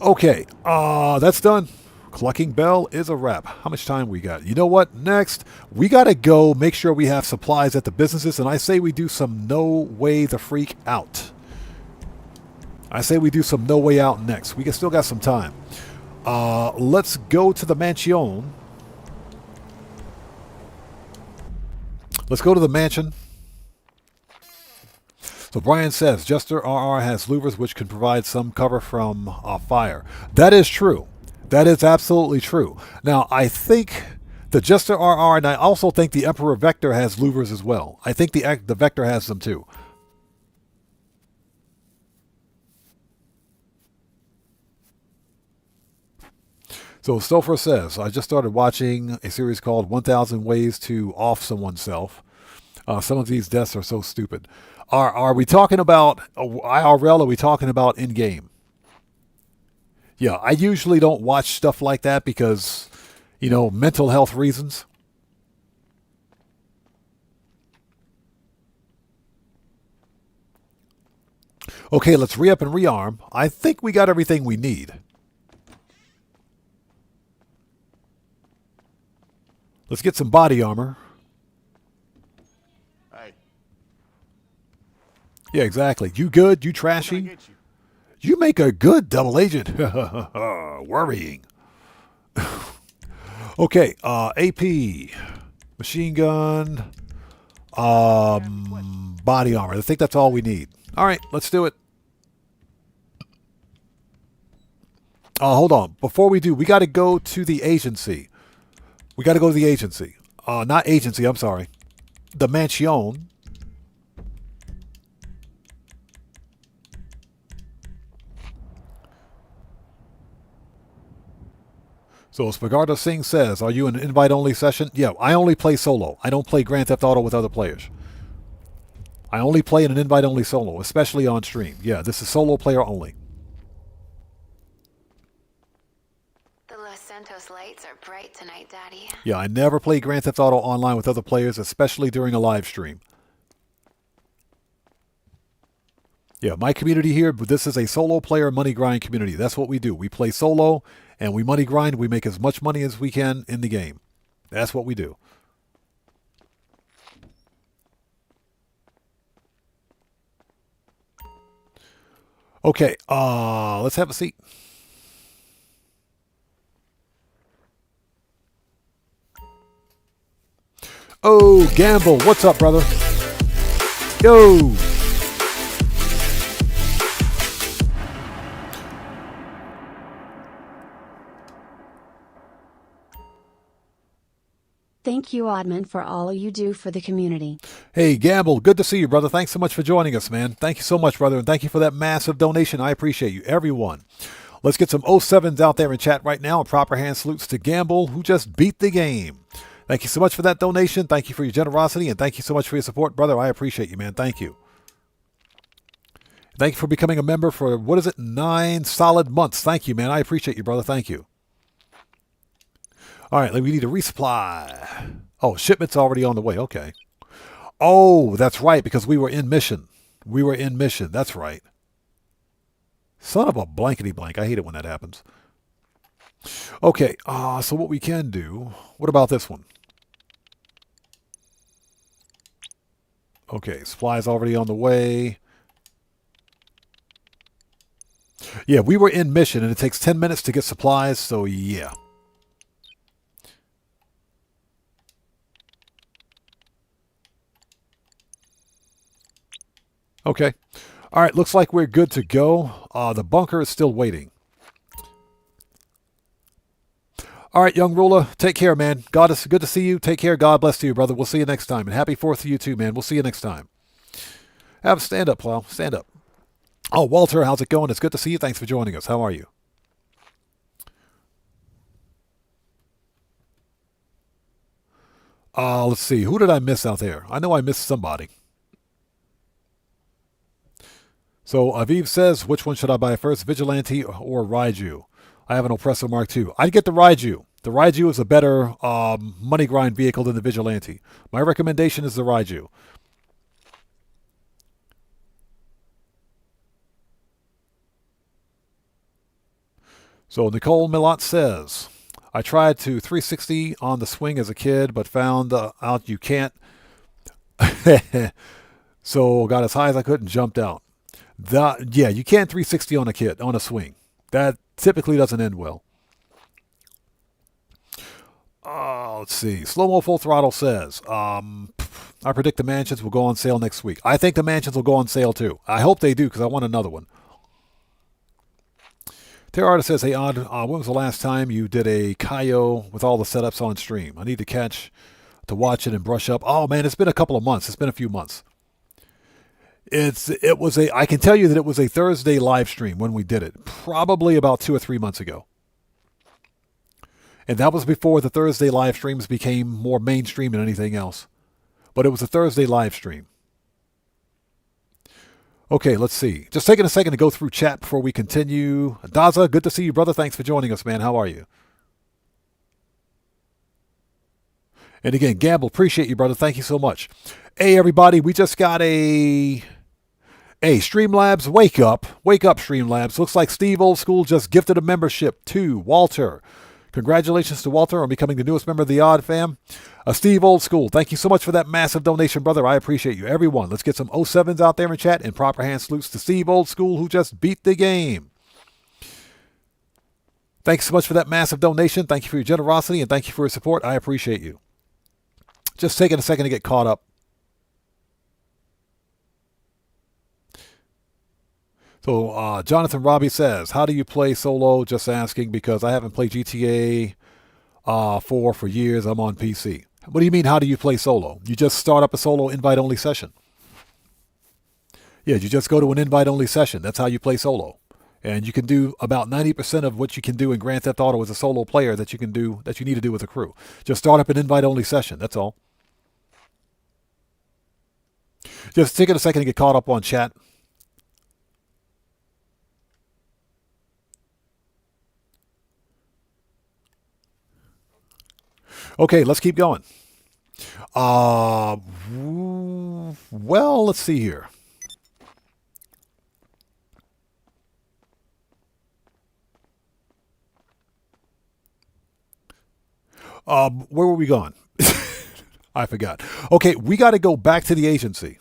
Okay, that's done. Clucking Bell is a wrap. How much time we got? You know what? Next, we got to go make sure we have supplies at the businesses. And I say we do some No Way the Freak Out. I say we do some No Way Out next. We still got some time. Let's go to the mansion. Let's go to the mansion. So Brian says, Jester RR has louvers which can provide some cover from fire. That is true. That is absolutely true. Now, I think the Jester RR, and I also think the Emperor Vector has louvers as well. I think the Vector has them too. So Stouffer says, I just started watching a series called 1000 Ways to Off Someone's Self. Some of these deaths are so stupid. Are we talking about IRL or are we talking about in-game? Yeah, I usually don't watch stuff like that because, you know, mental health reasons. Okay, let's re-up and rearm. I think we got everything we need. Let's get some body armor. Hey. Yeah, exactly. You good? You trashy? You make a good double agent. Worrying. Okay, AP, machine gun, body armor. I think that's all we need. All right, let's do it. Hold on. Before we do, we got to go to the agency. We got to go to the agency. Not agency, I'm sorry. The mansion. So Spagardo Singh says, are you in an invite-only session? Yeah, I only play solo. I don't play Grand Theft Auto with other players. I only play in an invite-only solo, especially on stream. Yeah, this is solo player only. The Los Santos lights are bright tonight, Daddy. Yeah, I never play Grand Theft Auto online with other players, especially during a live stream. Yeah, my community here, but this is a solo player money grind community. That's what we do. We play solo and we money grind. We make as much money as we can in the game. That's what we do. Okay, let's have a seat. Oh, Gamble, what's up, brother? Yo! Thank you, Oddman, for all you do for the community. Hey, Gamble, good to see you, brother. Thanks so much for joining us, man. Thank you so much, brother, and thank you for that massive donation. I appreciate you, everyone. Let's get some 07s out there in chat right now. Proper hand salutes to Gamble, who just beat the game. Thank you so much for that donation. Thank you for your generosity, and thank you so much for your support, brother. I appreciate you, man. Thank you. Thank you for becoming a member for, 9 solid months. Thank you, man. I appreciate you, brother. Thank you. All right, we need a resupply. Oh, shipment's already on the way. Okay. Oh, that's right, because we were in mission. We were in mission. That's right. Son of a blankety blank. I hate it when that happens. Okay, so what we can do, what about this one? Okay, supplies already on the way. Yeah, we were in mission, and it takes 10 minutes to get supplies, so yeah. Okay. All right, looks like we're good to go. The bunker is still waiting. All right, young ruler, take care, man. God, it's good to see you. Take care. God bless to you, brother. We'll see you next time. And happy 4th to you too, man. We'll see you next time. Have a stand up, pal. Stand up. Oh, Walter, how's it going? It's good to see you. Thanks for joining us. How are you? Let's see. Who did I miss out there? I know I missed somebody. So Aviv says, which one should I buy first, Vigilante or Raiju? I have an Oppressor Mark II. I'd get the Raiju. The Raiju is a better money grind vehicle than the Vigilante. My recommendation is the Raiju. So Nicole Milot says, I tried to 360 on the swing as a kid, but found out you can't. So got as high as I could and jumped out. Yeah, you can't 360 on a swing. That typically doesn't end well. Let's see. Slow-mo full throttle says, I predict the mansions will go on sale next week. I think the mansions will go on sale too. I hope they do because I want another one. Terror Artist says, hey, Odd, when was the last time you did a Kaio with all the setups on stream? I need to watch it and brush up. Oh, man, it's been a couple of months. It's been a few months. I can tell you that it was a Thursday live stream when we did it, probably about 2 or 3 months ago. And that was before the Thursday live streams became more mainstream than anything else. But it was a Thursday live stream. Okay, let's see. Just taking a second to go through chat before we continue. Daza, good to see you, brother. Thanks for joining us, man. How are you? And again, Gamble, appreciate you, brother. Thank you so much. Hey, everybody, we just got a Streamlabs, wake up. Wake up, Streamlabs. Looks like Steve Oldschool just gifted a membership to Walter. Congratulations to Walter on becoming the newest member of the Odd Fam. Steve Oldschool, thank you so much for that massive donation, brother. I appreciate you. Everyone, let's get some 07s out there in chat and proper hand salutes to Steve Oldschool, who just beat the game. Thanks so much for that massive donation. Thank you for your generosity and thank you for your support. I appreciate you. Just taking a second to get caught up. So Jonathan Robbie says, how do you play solo? Just asking because I haven't played GTA 4 for years. I'm on PC. What do you mean, how do you play solo? You just start up a solo invite-only session. Yeah, you just go to an invite-only session. That's how you play solo. And you can do about 90% of what you can do in Grand Theft Auto as a solo player that you need to do with a crew. Just start up an invite-only session. That's all. Just taking a second to get caught up on chat. Okay, let's keep going. Well, let's see here. Where were we going? I forgot. Okay, we got to go back to the agency.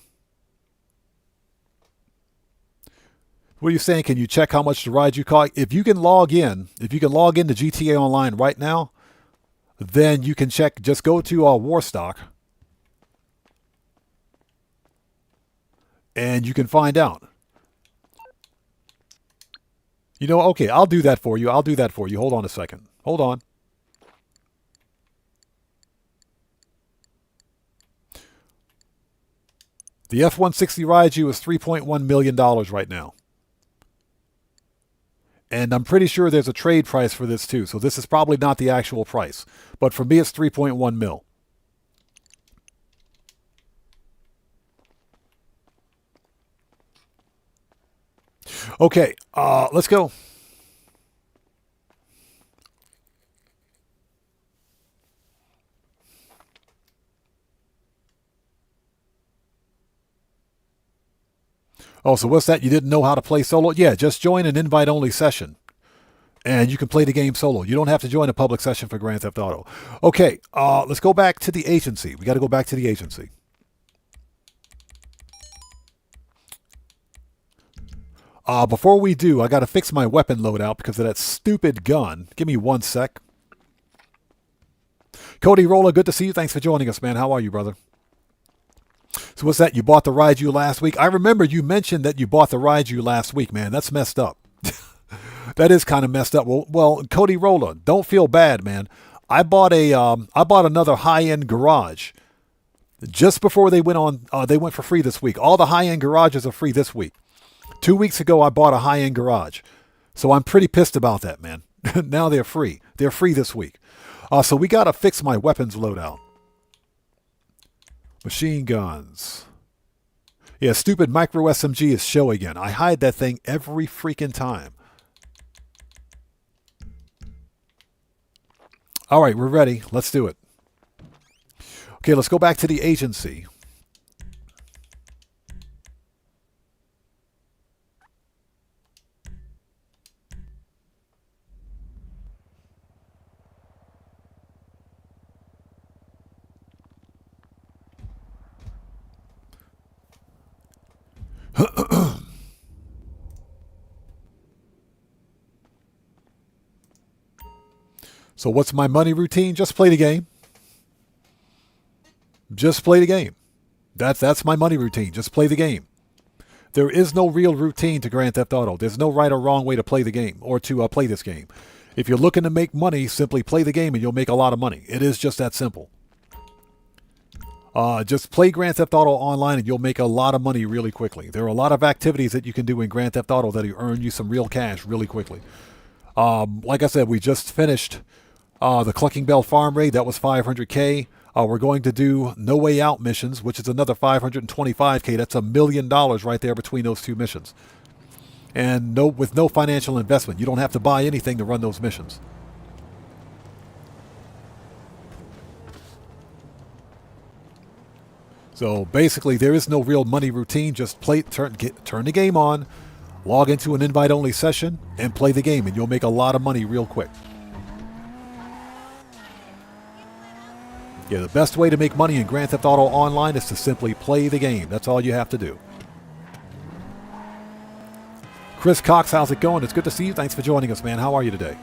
What are you saying? Can you check how much the ride you caught? If you can log in to GTA Online right now, then you can check. Just go to Warstock, and you can find out. You know, okay, I'll do that for you. Hold on a second. Hold on. The F-160 Raiju is $3.1 million right now. And I'm pretty sure there's a trade price for this too. So this is probably not the actual price. But for me, it's 3.1 mil. Okay, let's go. Oh, so what's that? You didn't know how to play solo? Yeah, just join an invite-only session, and you can play the game solo. You don't have to join a public session for Grand Theft Auto. Okay, let's go back to the agency. We got to go back to the agency. Before we do, I got to fix my weapon loadout because of that stupid gun. Give me 1 sec. Cody Roller, good to see you. Thanks for joining us, man. How are you, brother? So what's that? You bought the Raiju last week? I remember you mentioned that you bought the Raiju last week, man. That's messed up. That is kind of messed up. Well, Cody Roller, don't feel bad, man. I bought another high-end garage just before they went for free this week. All the high-end garages are free this week. 2 weeks ago, I bought a high-end garage. So I'm pretty pissed about that, man. Now they're free. They're free this week. So we got to fix my weapons loadout. Machine guns. Yeah, stupid micro SMG is show again. I hide that thing every freaking time. All right, we're ready. Let's do it. Okay, let's go back to the agency. So what's my money routine? Just play the game. Just play the game. That's my money routine. Just play the game. There is no real routine to Grand Theft Auto. There's no right or wrong way to play the game or to play this game. If you're looking to make money, simply play the game and you'll make a lot of money. It is just that simple. Just play Grand Theft Auto online and you'll make a lot of money really quickly. There are a lot of activities that you can do in Grand Theft Auto that will earn you some real cash really quickly. Like I said, we just finished the Clucking Bell Farm Raid. That was 500K. We're going to do No Way Out missions, which is another 525K. That's $1 million right there between those two missions. And with no financial investment. You don't have to buy anything to run those missions. So basically, there is no real money routine. Just turn the game on, log into an invite-only session, and play the game, and you'll make a lot of money real quick. Yeah, the best way to make money in Grand Theft Auto Online is to simply play the game. That's all you have to do. Chris Cox, how's it going? It's good to see you. Thanks for joining us, man. How are you today?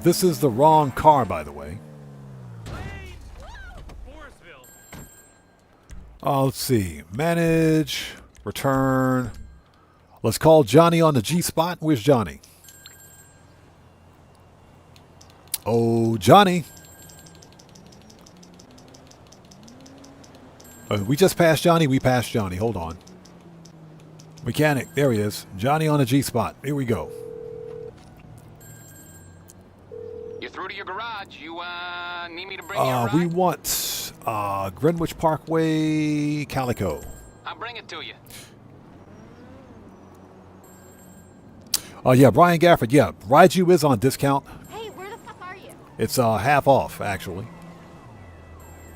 This is the wrong car, by the way. Let's see. Manage. Return. Let's call Johnny on the G spot. Where's Johnny? Oh, Johnny. We just passed Johnny. We passed Johnny. Hold on. Mechanic. There he is. Johnny on the G spot. Here we go. You're through to your garage. You need me to bring you a ride? We want Greenwich Parkway, Calico. I'll bring it to you. Yeah, Brian Gafford. Yeah, Ride You is on discount. Hey, where the fuck are you? It's half off, actually.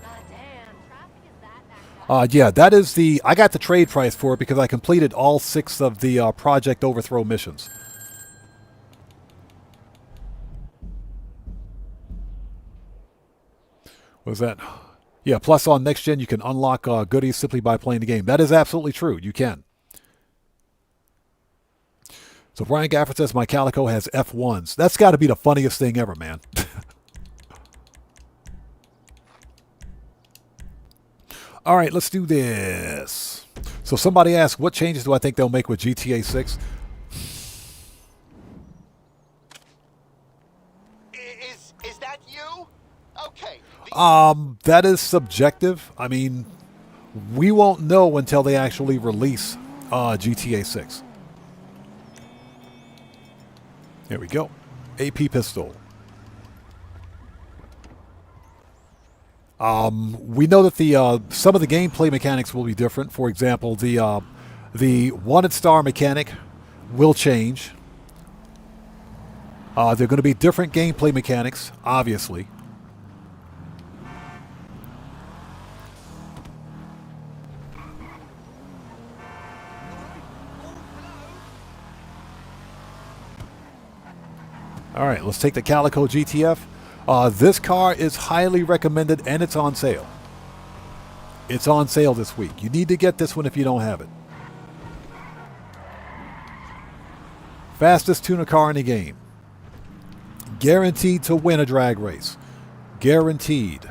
Goddamn, traffic is that. Yeah, that is the... I got the trade price for it because I completed all 6 of the Project Overthrow missions. What was that? Yeah, plus on Next Gen you can unlock goodies simply by playing the game. That is absolutely true. You can. So Brian Gafford says my Calico has F1s. That's got to be the funniest thing ever, man. All right, let's do this. So somebody asked, what changes do I think they'll make with GTA 6? Is that you? Okay. That is subjective. I mean, we won't know until they actually release GTA 6. There we go. AP pistol. We know that the some of the gameplay mechanics will be different. For example, the wanted star mechanic will change. There are going to be different gameplay mechanics, obviously. All right, let's take the Calico GTF. This car is highly recommended, and it's on sale. It's on sale this week. You need to get this one if you don't have it. Fastest tuner car in the game. Guaranteed to win a drag race. Guaranteed.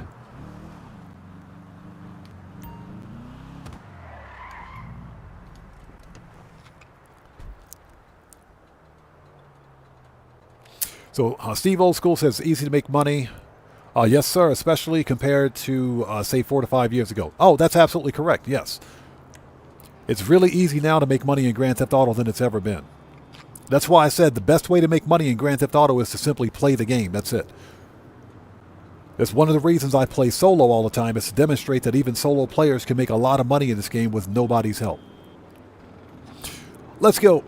So Steve Old School says easy to make money. Yes, sir, especially compared to, say, 4 to 5 years ago. Oh, that's absolutely correct, yes. It's really easy now to make money in Grand Theft Auto than it's ever been. That's why I said the best way to make money in Grand Theft Auto is to simply play the game. That's it. That's one of the reasons I play solo all the time, is to demonstrate that even solo players can make a lot of money in this game with nobody's help. Let's go.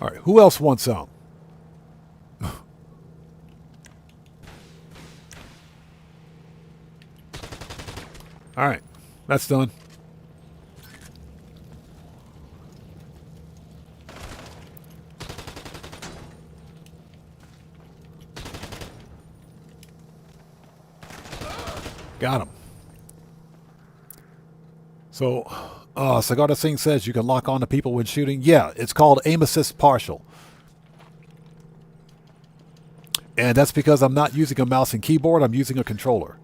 All right, who else wants some? All right, that's done. Got him. So, Sagarda Singh says you can lock on to people when shooting. Yeah, it's called aim assist partial. And that's because I'm not using a mouse and keyboard, I'm using a controller.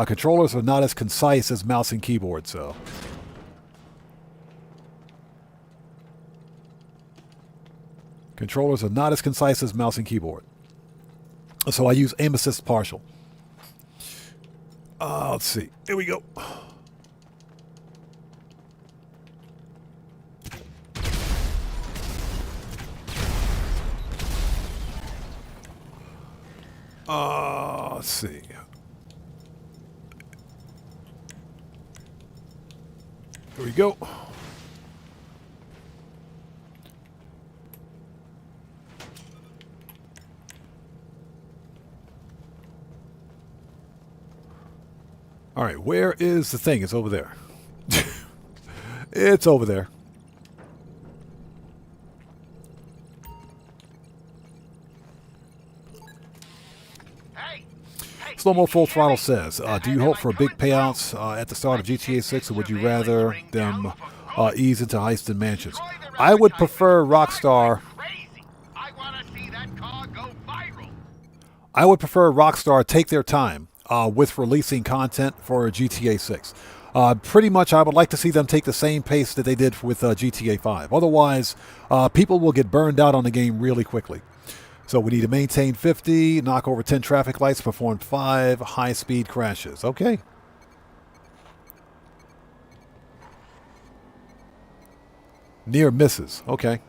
Controllers are not as concise as mouse and keyboard, so. Controllers are not as concise as mouse and keyboard. So I use aim assist partial. Let's see. Here we go. Let's see. Here we go. All right, where is the thing? It's over there. It's over there. Slow-mo Full Throttle says, do you hope for big payouts at the start of GTA 6, or would you rather them ease into heist and mansions? I would prefer Rockstar. I would prefer Rockstar take their time with releasing content for GTA 6. Pretty much, I would like to see them take the same pace that they did with GTA 5. Otherwise, people will get burned out on the game really quickly. So we need to maintain 50, knock over 10 traffic lights, perform 5 high-speed crashes. Okay. Near misses. Okay.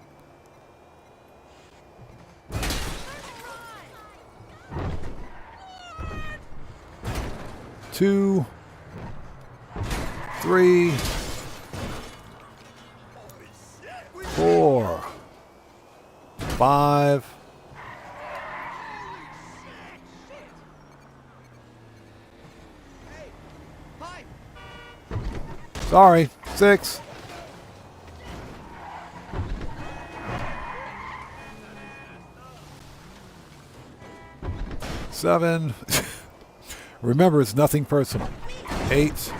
Two, 3, 4, 5. Sorry, 6. 7. Remember, it's nothing personal. 8.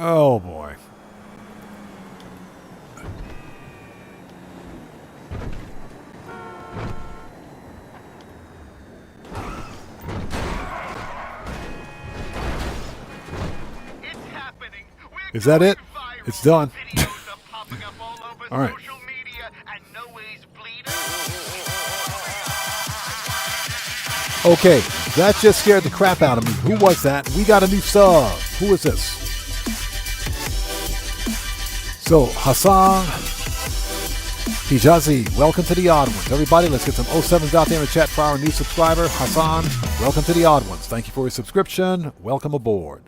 Oh boy. Is that it? It's done. All right. Okay, that just scared the crap out of me. Who was that? We got a new sub. Who is this? So, Hassan Hijazi, welcome to the Odd Ones. Everybody, let's get some 07s out there in the chat for our new subscriber. Hassan, welcome to the Odd Ones. Thank you for your subscription. Welcome aboard.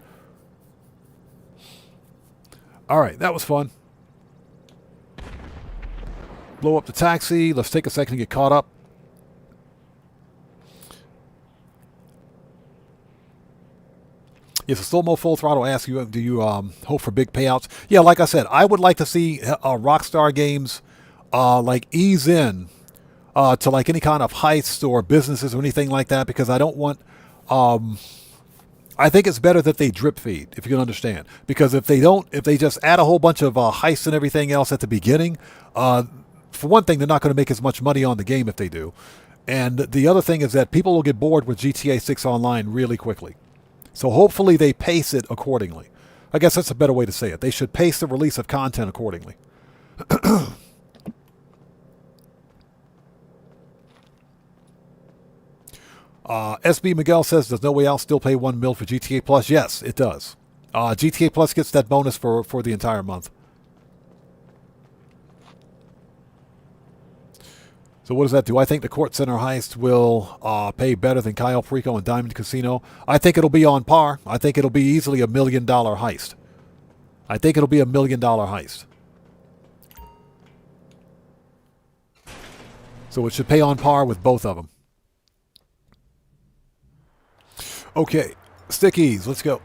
All right, that was fun. Blow up the taxi. Let's take a second to get caught up. Yes, a slow-mo Full Throttle asks you, do you hope for big payouts? Yeah, like I said, I would like to see Rockstar games like ease in to like any kind of heist or businesses or anything like that, because I don't want... I think it's better that they drip feed, if you can understand. Because if they don't, if they just add a whole bunch of heists and everything else at the beginning, for one thing, they're not going to make as much money on the game if they do. And the other thing is that people will get bored with GTA 6 Online really quickly. So hopefully they pace it accordingly. I guess that's a better way to say it. They should pace the release of content accordingly. SB Miguel says, does No Way Out still pay $1 million for GTA Plus? Yes, it does. GTA Plus gets that bonus for the entire month. So what does that do? I think the Court Center heist will pay better than Cayo Perico and Diamond Casino. I think it'll be on par. I think it'll be easily $1 million heist. I think it'll be $1 million heist. So it should pay on par with both of them. Okay, stickies, let's go.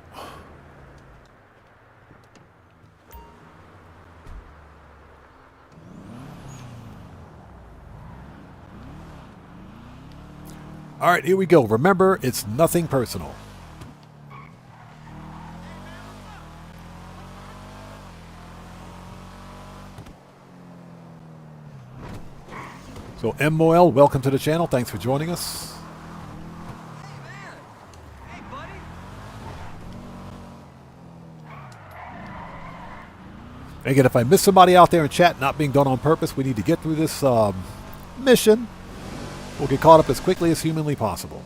All right, here we go. Remember, it's nothing personal. So, M. Moel, welcome to the channel. Thanks for joining us. Again, if I miss somebody out there in chat, not being done on purpose, we need to get through this mission. We'll get caught up as quickly as humanly possible.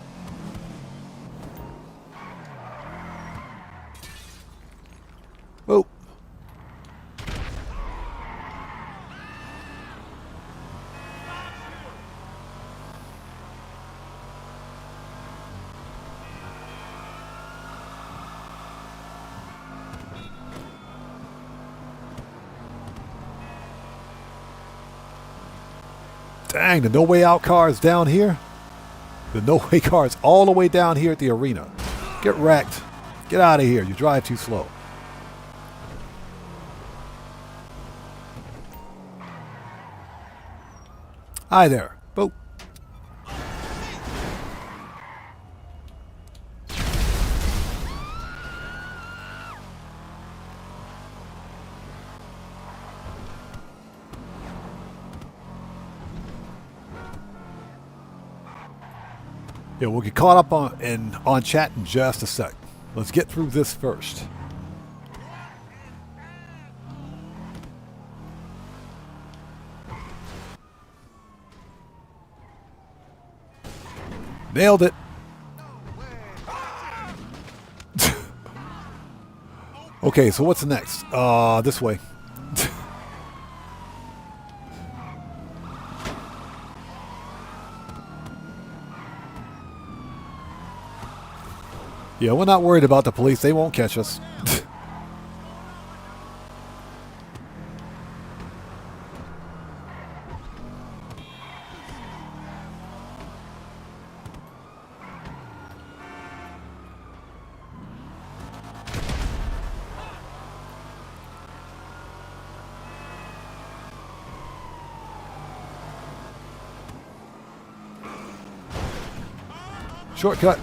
Oh. Dang, the No Way Out car is down here. The No Way car is all the way down here at the arena. Get wrecked. Get out of here. You drive too slow. Hi there. Boop. Yeah, we'll get caught up on chat in just a sec. Let's get through this first. Nailed it. Okay, so what's next? This way. Yeah, we're not worried about the police. They won't catch us. Shortcut.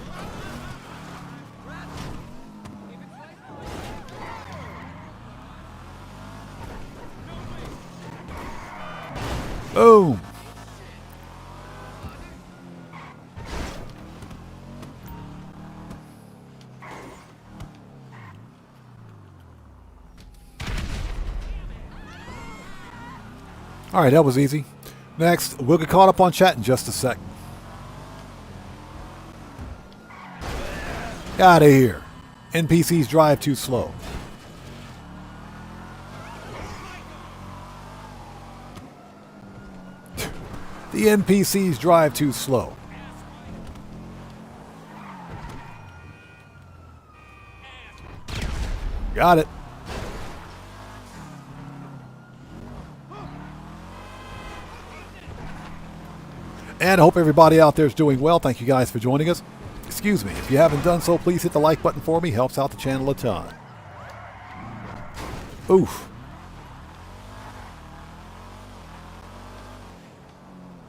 Boom. All right, that was easy. Next, we'll get caught up on chat in just a sec. Out of here. NPCs drive too slow. The NPCs drive too slow. Got it. And I hope everybody out there is doing well. Thank you guys for joining us. Excuse me, if you haven't done so, please hit the like button for me. Helps out the channel a ton. Oof.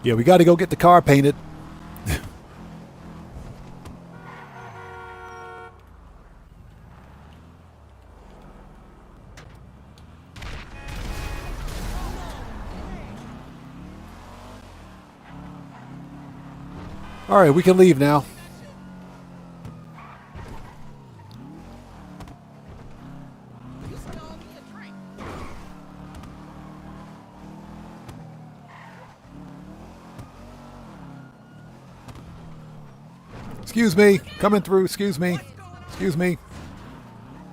Yeah, we got to go get the car painted. All right, we can leave now. Excuse me, coming through, excuse me, excuse me.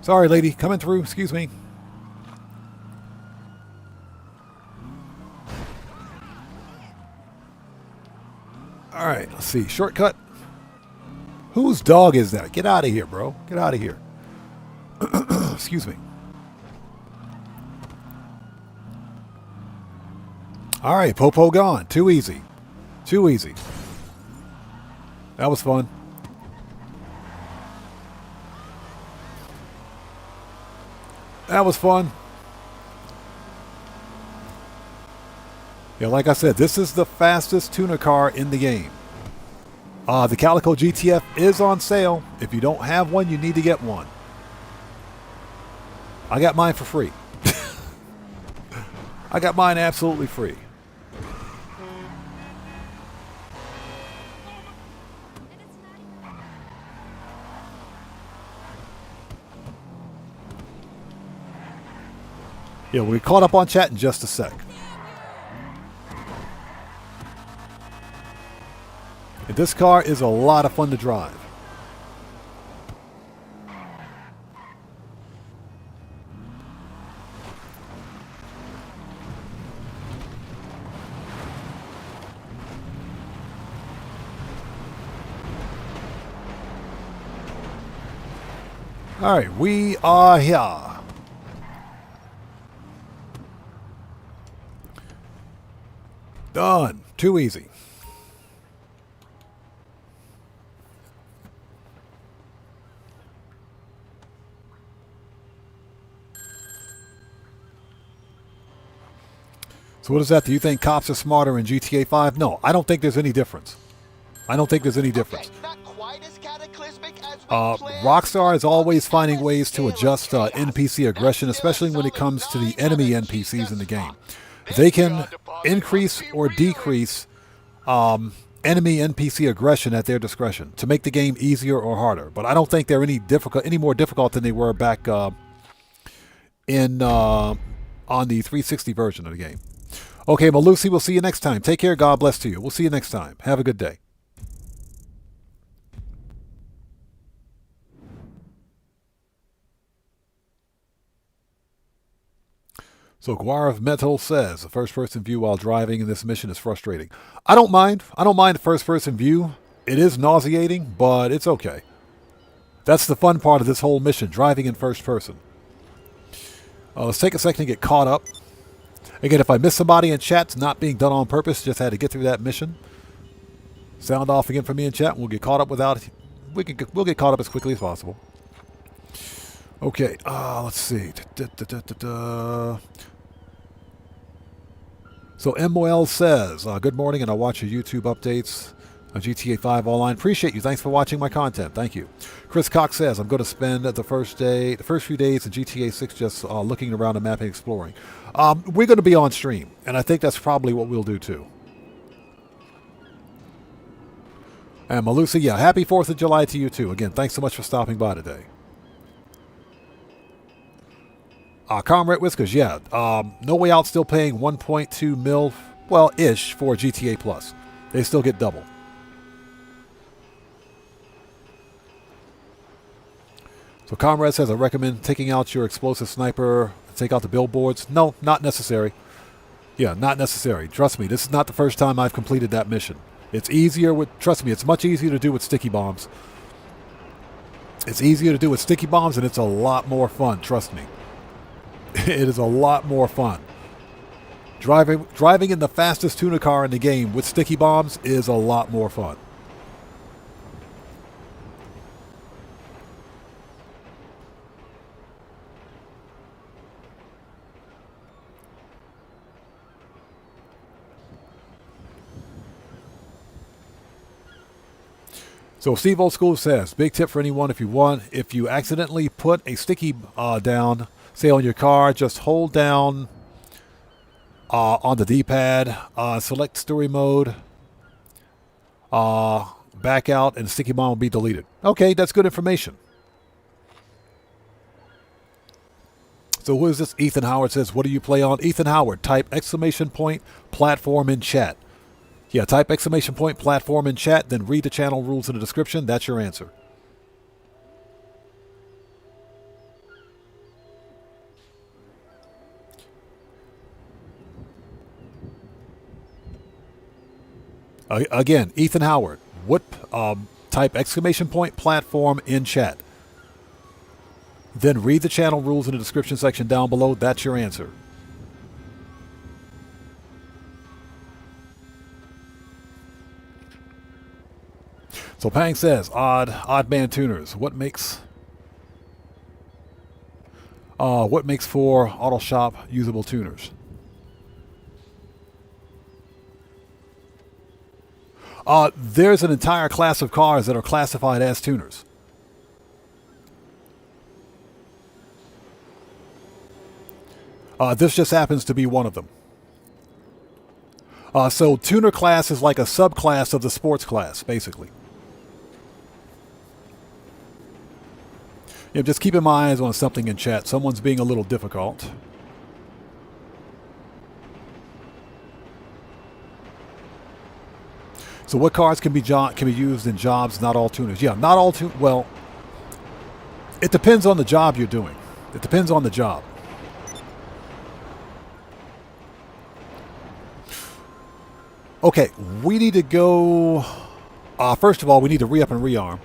Sorry, lady. Coming through. Excuse me. All right. Let's see. Shortcut. Whose dog is that? Get out of here, bro. Get out of here. Excuse me. All right. Popo gone. Too easy. Too easy. That was fun. That was fun. Yeah, like I said, this is the fastest tuner car in the game. The Calico GTF is on sale. If you don't have one, you need to get one. I got mine for free. I got mine absolutely free. Yeah, we'll be caught up on chat in just a sec. And this car is a lot of fun to drive. All right, we are here. Done. Too easy. So what is that? Do you think cops are smarter in GTA 5? No, I don't think there's any difference. I don't think there's any difference. Rockstar is always finding ways to adjust NPC aggression, especially when it comes to the enemy NPCs in the game. They can increase or decrease enemy NPC aggression at their discretion to make the game easier or harder. But I don't think they're any more difficult than they were back on the 360 version of the game. Okay, Malusi, we'll see you next time. Take care. God bless to you. We'll see you next time. Have a good day. So Guarav Metal says, the first-person view while driving in this mission is frustrating. I don't mind. I don't mind the first-person view. It is nauseating, but it's okay. That's the fun part of this whole mission, driving in first person. Let's take a second to get caught up. Again, if I miss somebody in chat, it's not being done on purpose. Just had to get through that mission. Sound off again for me in chat, and we'll get caught up without. We'll get caught up as quickly as possible. Okay, let's see. So MOL says, good morning, and I watch your YouTube updates on GTA 5 Online. Appreciate you. Thanks for watching my content. Thank you. Chris Cox says, I'm going to spend the first few days in GTA 6 just looking around the map and exploring. We're going to be on stream, and I think that's probably what we'll do too. And Malusi, yeah, happy 4th of July to you too. Again, thanks so much for stopping by today. Comrade Whiskers, yeah. No Way Out still paying 1.2 mil, well, ish, for GTA Plus. They still get double. So Comrade says, I recommend taking out your explosive sniper, take out the billboards. No, not necessary. Yeah, not necessary. Trust me, this is not the first time I've completed that mission. It's easier with, trust me, it's much easier to do with sticky bombs. It's easier to do with sticky bombs, and it's a lot more fun, trust me. It is a lot more fun. Driving in the fastest tuner car in the game with sticky bombs is a lot more fun. So Steve Old School says, big tip for anyone if you accidentally put a sticky down, say on your car, just hold down on the D-pad, select story mode, back out, and the sticky bomb will be deleted. Okay, that's good information. So who is this? Ethan Howard says, what do you play on? Ethan Howard, type !, platform in chat. Yeah, type ! platform in chat, then read the channel rules in the description. That's your answer. Again, Ethan Howard. What type exclamation point platform in chat. Then read the channel rules in the description section down below. That's your answer. So Pang says, odd man tuners. What makes for auto shop usable tuners? There's an entire class of cars that are classified as tuners. This just happens to be one of them. So tuner class is like a subclass of the sports class, basically. Yeah, just keep my eyes on something in chat. Someone's being a little difficult. So what cars can be used in jobs? Not all tuners. Yeah, not all tuners. Well, it depends on the job you're doing. It depends on the job. Okay, we need to go... first of all, we need to re-up and rearm.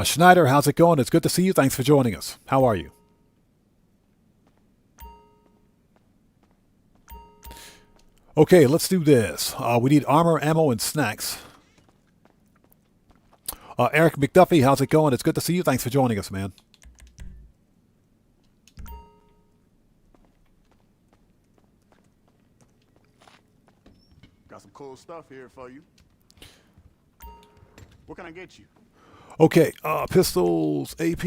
Schneider, how's it going? It's good to see you. Thanks for joining us. How are you? Okay, let's do this. We need armor, ammo, and snacks. Eric McDuffie, how's it going? It's good to see you. Thanks for joining us, man. Got some cool stuff here for you. What can I get you? Okay, pistols, AP,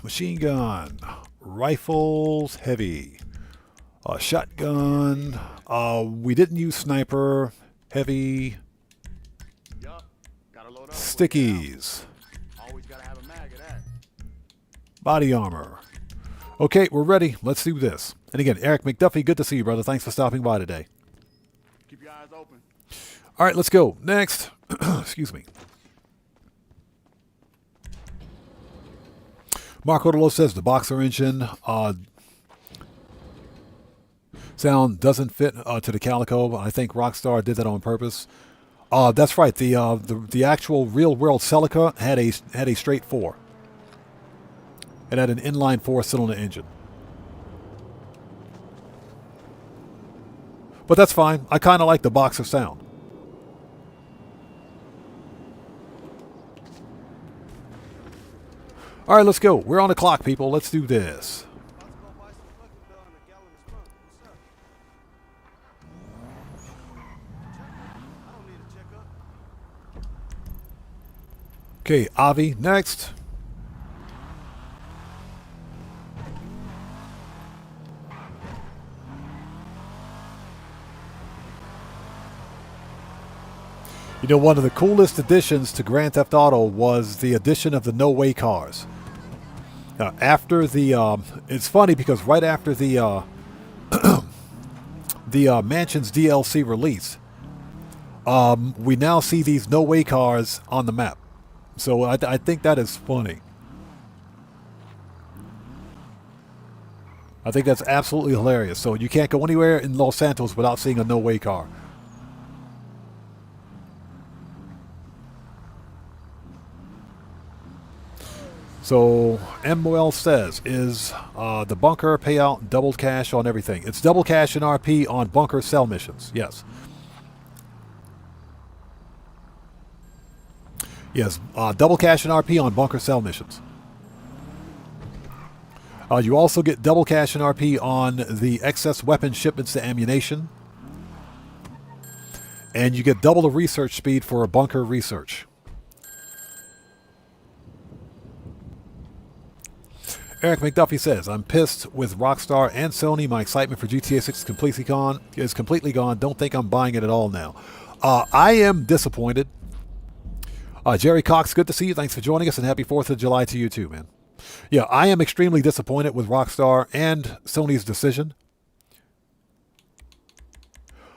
machine gun, rifles, heavy, shotgun. We didn't use sniper, heavy, stickies, Always gotta have a mag of that. body armor. Okay, we're ready. Let's do this. And again, Eric McDuffie, good to see you, brother. Thanks for stopping by today. Keep your eyes open. All right, let's go. Next. Excuse me. Mark Odolo says the boxer engine sound doesn't fit to the Calico. I think Rockstar did that on purpose. That's right. The actual real world Celica had a straight 4. It had an inline 4-cylinder engine. But that's fine. I kind of like the boxer sound. All right, let's go. We're on the clock, people. Let's do this. Okay, Avi, next. You know, one of the coolest additions to Grand Theft Auto was the addition of the no-way cars. After the, it's funny because right after the the Mansions DLC release, we now see these no-way cars on the map. So I think that is funny. I think that's absolutely hilarious. So you can't go anywhere in Los Santos without seeing a no-way car. So MOL says, is the bunker payout double cash on everything? It's double cash and RP on bunker sell missions. Yes. Yes, double cash and RP on bunker sell missions. You also get double cash and RP on the excess weapon shipments to ammunition. And you get double the research speed for a bunker research. Eric McDuffie says, I'm pissed with Rockstar and Sony. My excitement for GTA 6 is completely gone. Don't think I'm buying it at all now. I am disappointed. Jerry Cox, good to see you. Thanks for joining us, and happy 4th of July to you too, man. Yeah, I am extremely disappointed with Rockstar and Sony's decision.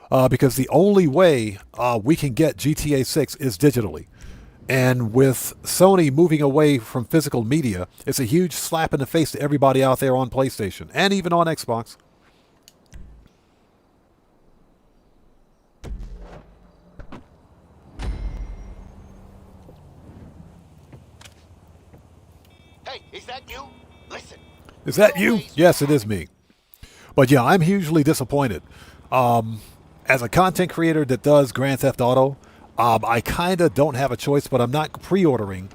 because the only way we can get GTA 6 is digitally. And with Sony moving away from physical media, it's a huge slap in the face to everybody out there on PlayStation and even on Xbox. Hey, is that you? Listen. Is that you? Yes, it is me. But yeah, I'm hugely disappointed. As a content creator that does Grand Theft Auto, I kind of don't have a choice, but I'm not pre-ordering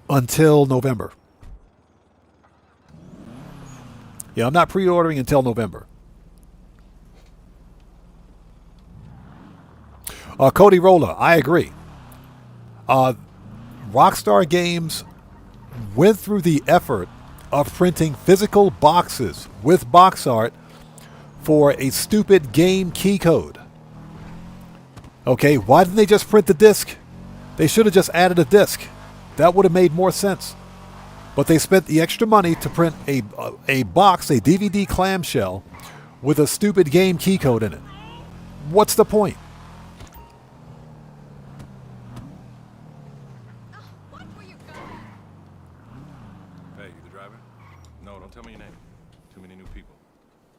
until November. Yeah, I'm not pre-ordering until November. Cody Rolla, I agree. Rockstar Games went through the effort of printing physical boxes with box art for a stupid game key code. Okay, why didn't they just print the disc? They should have just added a disc. That would have made more sense. But they spent the extra money to print a box, a DVD clamshell, with a stupid game key code in it. What's the point? Hey, you the driver? No, don't tell me your name. Too many new people.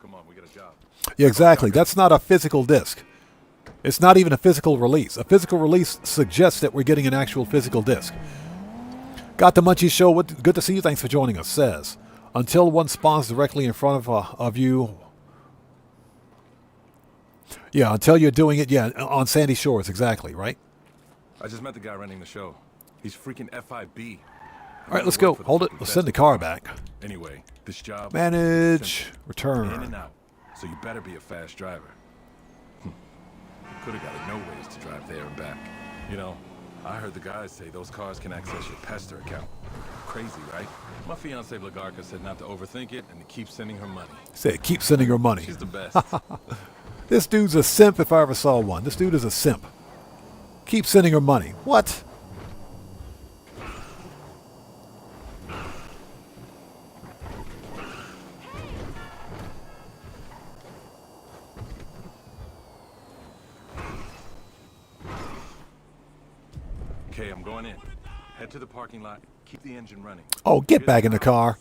Come on, we got a job. Yeah, exactly. That's not a physical disc. It's not even a physical release. A physical release suggests that we're getting an actual physical disc. Got the Munchies Show. Good to see you. Thanks for joining us. Says, until one spawns directly in front of you. Yeah, until you're doing it. Yeah, on Sandy Shores. Exactly, right? I just met the guy running the show. He's freaking FIB. All right, let's go. Hold it. Let's send the car back. Anyway, this job... Manage. In Return. and out. So you better be a fast driver. Could have got a no ways to drive there and back. You know, I heard the guys say those cars can access your Pester account. Crazy, right? My fiance Lagarca said not to overthink it and to keep sending her money. Said keep sending her money. She's the best. This dude's a simp if I ever saw one. This dude is a simp. Keep sending her money. What? Okay, I'm going in. Head to the parking lot. Keep the engine running. Oh, get back in the car.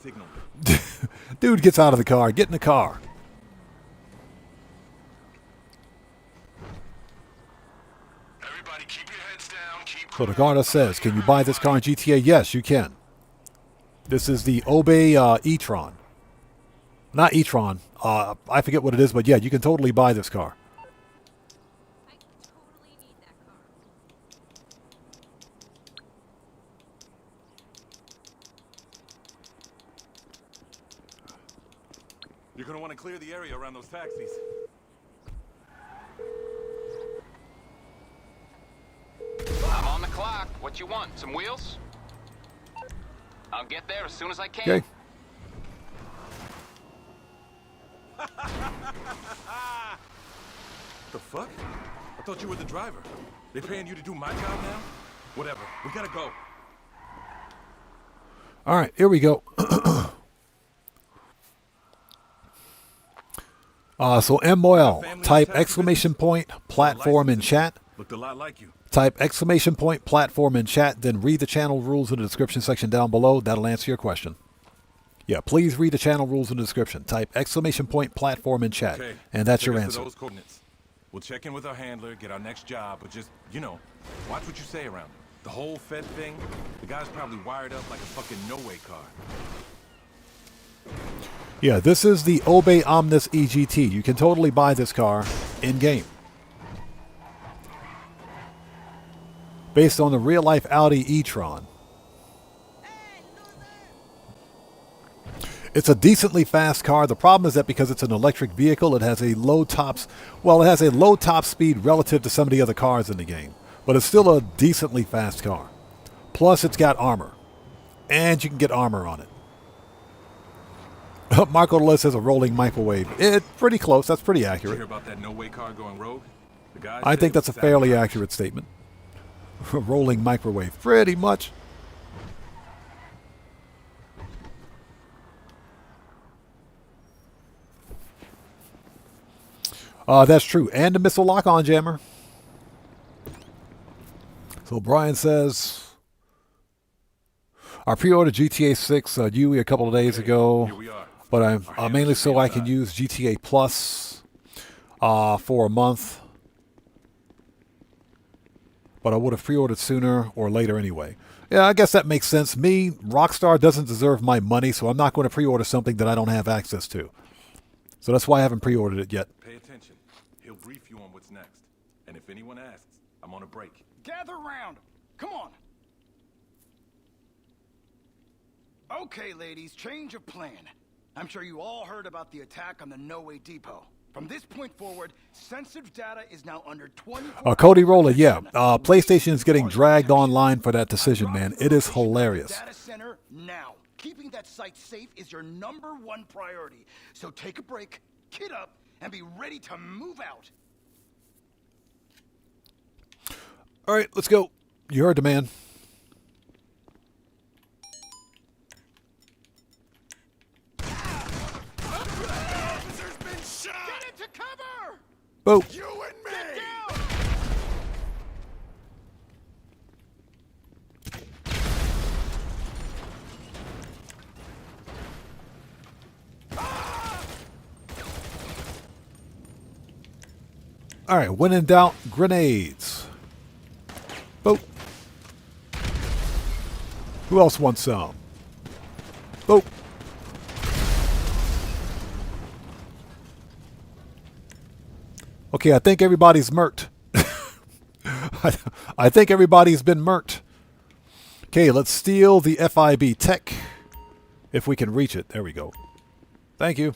Dude gets out of the car. Get in the car. Everybody keep your heads down. So the Garda says, can you buy this car in GTA? Yes, you can. This is the Obey e-tron. Not e-tron. I forget what it is, but yeah, you can totally buy this car. You're gonna want to clear the area around those taxis. I'm on the clock. What you want? Some wheels? I'll get there as soon as I can. Okay. The fuck? I thought you were the driver. They paying you to do my job now? Whatever. We gotta go. All right, here we go. So MOL, type exclamation point platform in chat. Looked a lot like you. Type exclamation point platform in chat, then read the channel rules in the description section down below. That'll answer your question. Yeah, please read the channel rules in the description. Type exclamation point platform in chat, Okay. and that's your Take us answer. to those coordinates. We'll check in with our handler, get our next job, but just, you know, watch what you say around it. The whole Fed thing, the guy's probably wired up like a fucking no-way car. Yeah, this is the Obey Omnis EGT. You can totally buy this car in-game. Based on the real-life Audi e-tron. It's a decently fast car. The problem is that because it's an electric vehicle, it has a low top speed relative to some of the other cars in the game. But it's still a decently fast car. Plus, it's got armor. And you can get armor on it. Marco List has a rolling microwave. It's pretty close. That's pretty Did you accurate. hear about that no-way car going rogue? The guy I said think it that's a was fairly sabotage. accurate statement. Rolling microwave. Pretty much. That's true. And the missile lock-on jammer. So Brian says, I pre-ordered GTA 6 UE a couple of days ago, but I'm mainly so I can use GTA Plus for a month. But I would have pre-ordered sooner or later anyway. Yeah, I guess that makes sense. Me, Rockstar doesn't deserve my money, so I'm not going to pre-order something that I don't have access to. So that's why I haven't pre-ordered it yet. Pay attention. He'll brief you on what's next. And if anyone asks, I'm on a break. Gather round. Come on. Okay, ladies, change of plan. I'm sure you all heard about the attack on the No Way Depot. From this point forward, sensitive data is now under 24... Cody Roller, yeah. PlayStation is getting dragged online for that decision, man. It is hilarious. Data center now. Keeping that site safe is your #1 priority. So take a break, kit up, and be ready to move out. All right, let's go. You heard the man. Boom. You and me! All right, when in doubt, grenades. Boop. Who else wants some? Boop. Okay, I think everybody's murked. I think everybody's been murked. Okay, let's steal the FIB tech. If we can reach it. There we go. Thank you.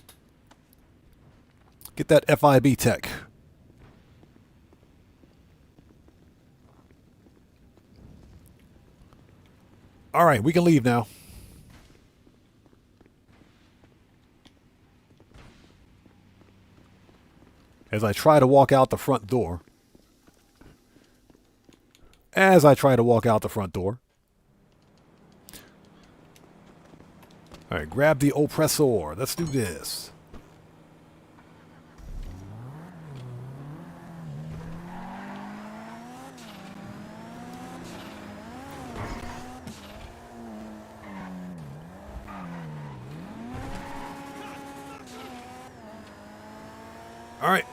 Get that FIB tech. All right, we can leave now. As I try to walk out the front door. All right, grab the oppressor. Let's do this. All right.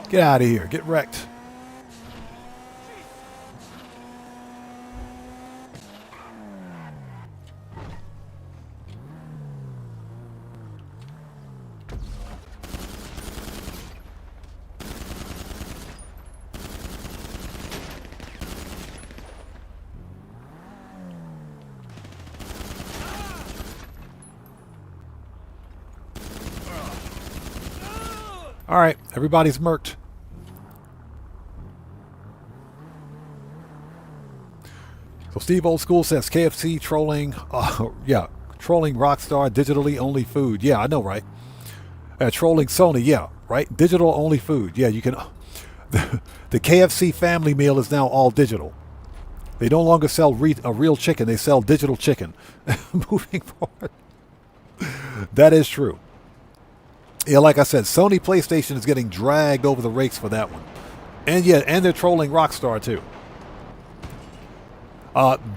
Get out of here. Get wrecked. All right, everybody's murked. So Steve Old School says KFC trolling, yeah, trolling Rockstar, digitally only food. Yeah, I know, right? Trolling Sony, yeah, right? Digital only food. Yeah, you can. The KFC family meal is now all digital. They no longer sell a real chicken; they sell digital chicken. Moving forward, that is true. Yeah, like I said, Sony PlayStation is getting dragged over the rakes for that one. And yeah, and they're trolling Rockstar too.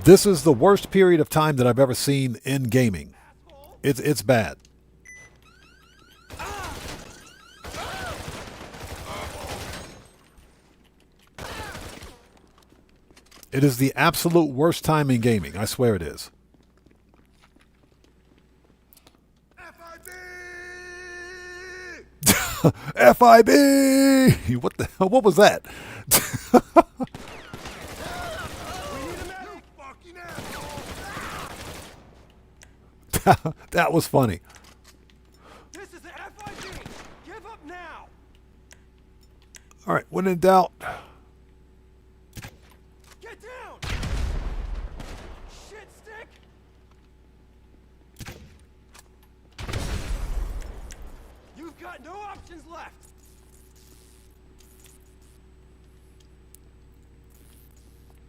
This is the worst period of time that I've ever seen in gaming. It's bad. It is the absolute worst time in gaming. I swear it is. FIB! What the hell? What was that? That was funny. This is the FIB! Give up now! All right, when in doubt. Get down! Shit stick! You've got no options left!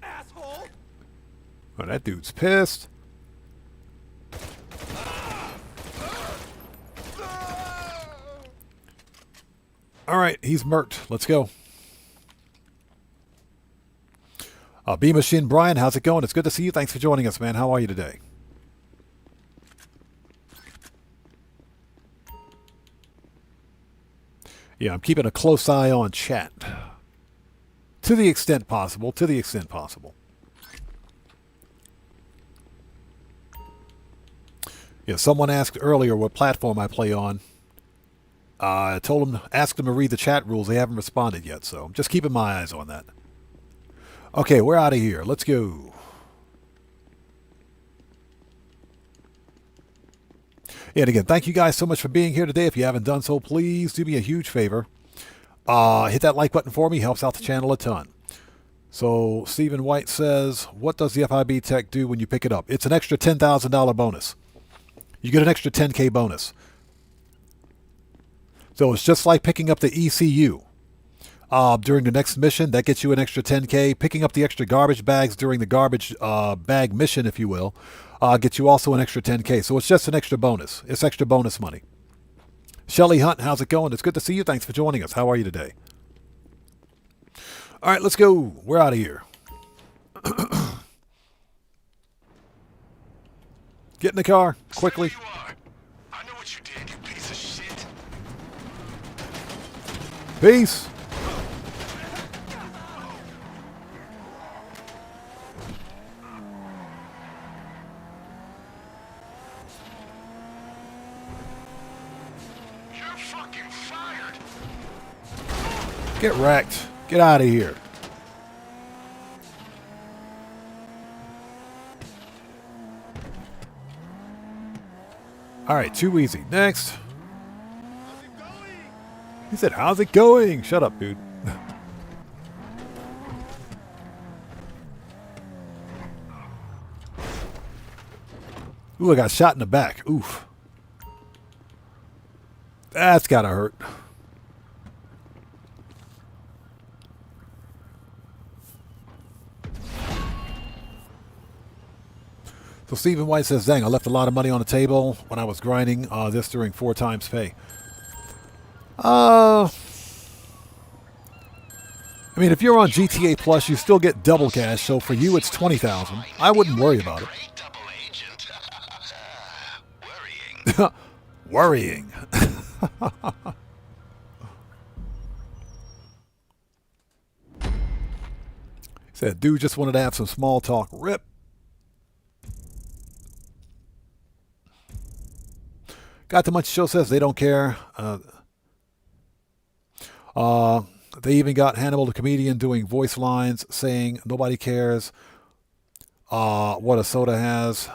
Asshole! Oh, that dude's pissed. All right, he's murked. Let's go. B Machine Brian, how's it going? It's good to see you. Thanks for joining us, man. How are you today? Yeah, I'm keeping a close eye on chat. To the extent possible. To the extent possible. Yeah, someone asked earlier what platform I play on. I told them, asked them to read the chat rules. They haven't responded yet, so I'm just keeping my eyes on that. Okay, we're out of here. Let's go. And again, thank you guys so much for being here today. If you haven't done so, please do me a huge favor. Hit that like button for me. Helps out the channel a ton. So Stephen White says, what does the FIB tech do when you pick it up? It's an extra $10,000 bonus. You get an extra 10K bonus. So it's just like picking up the ECU. During the next mission, that gets you an extra 10K. Picking up the extra garbage bags during the garbage bag mission, if you will, gets you also an extra 10K. So it's just an extra bonus. It's extra bonus money. Shelly Hunt, how's it going? It's good to see you. Thanks for joining us. How are you today? All right, let's go. We're out of here. Get in the car, quickly. I know what you did, you piece of shit. Peace. You're fucking fired. Get wrecked. Get out of here. All right, too easy. Next. He said, how's it going? Shut up, dude. Ooh, I got shot in the back. Oof. That's gotta hurt. So Stephen White says, dang, I left a lot of money on the table when I was grinding this during 4 times pay. I mean, if you're on GTA Plus, you still get double cash. So for you, it's 20,000. I wouldn't worry about it. Worrying. Said, dude just wanted to have some small talk. Rip. Got the Munch Show says they don't care. They even got Hannibal the comedian doing voice lines saying nobody cares what a soda has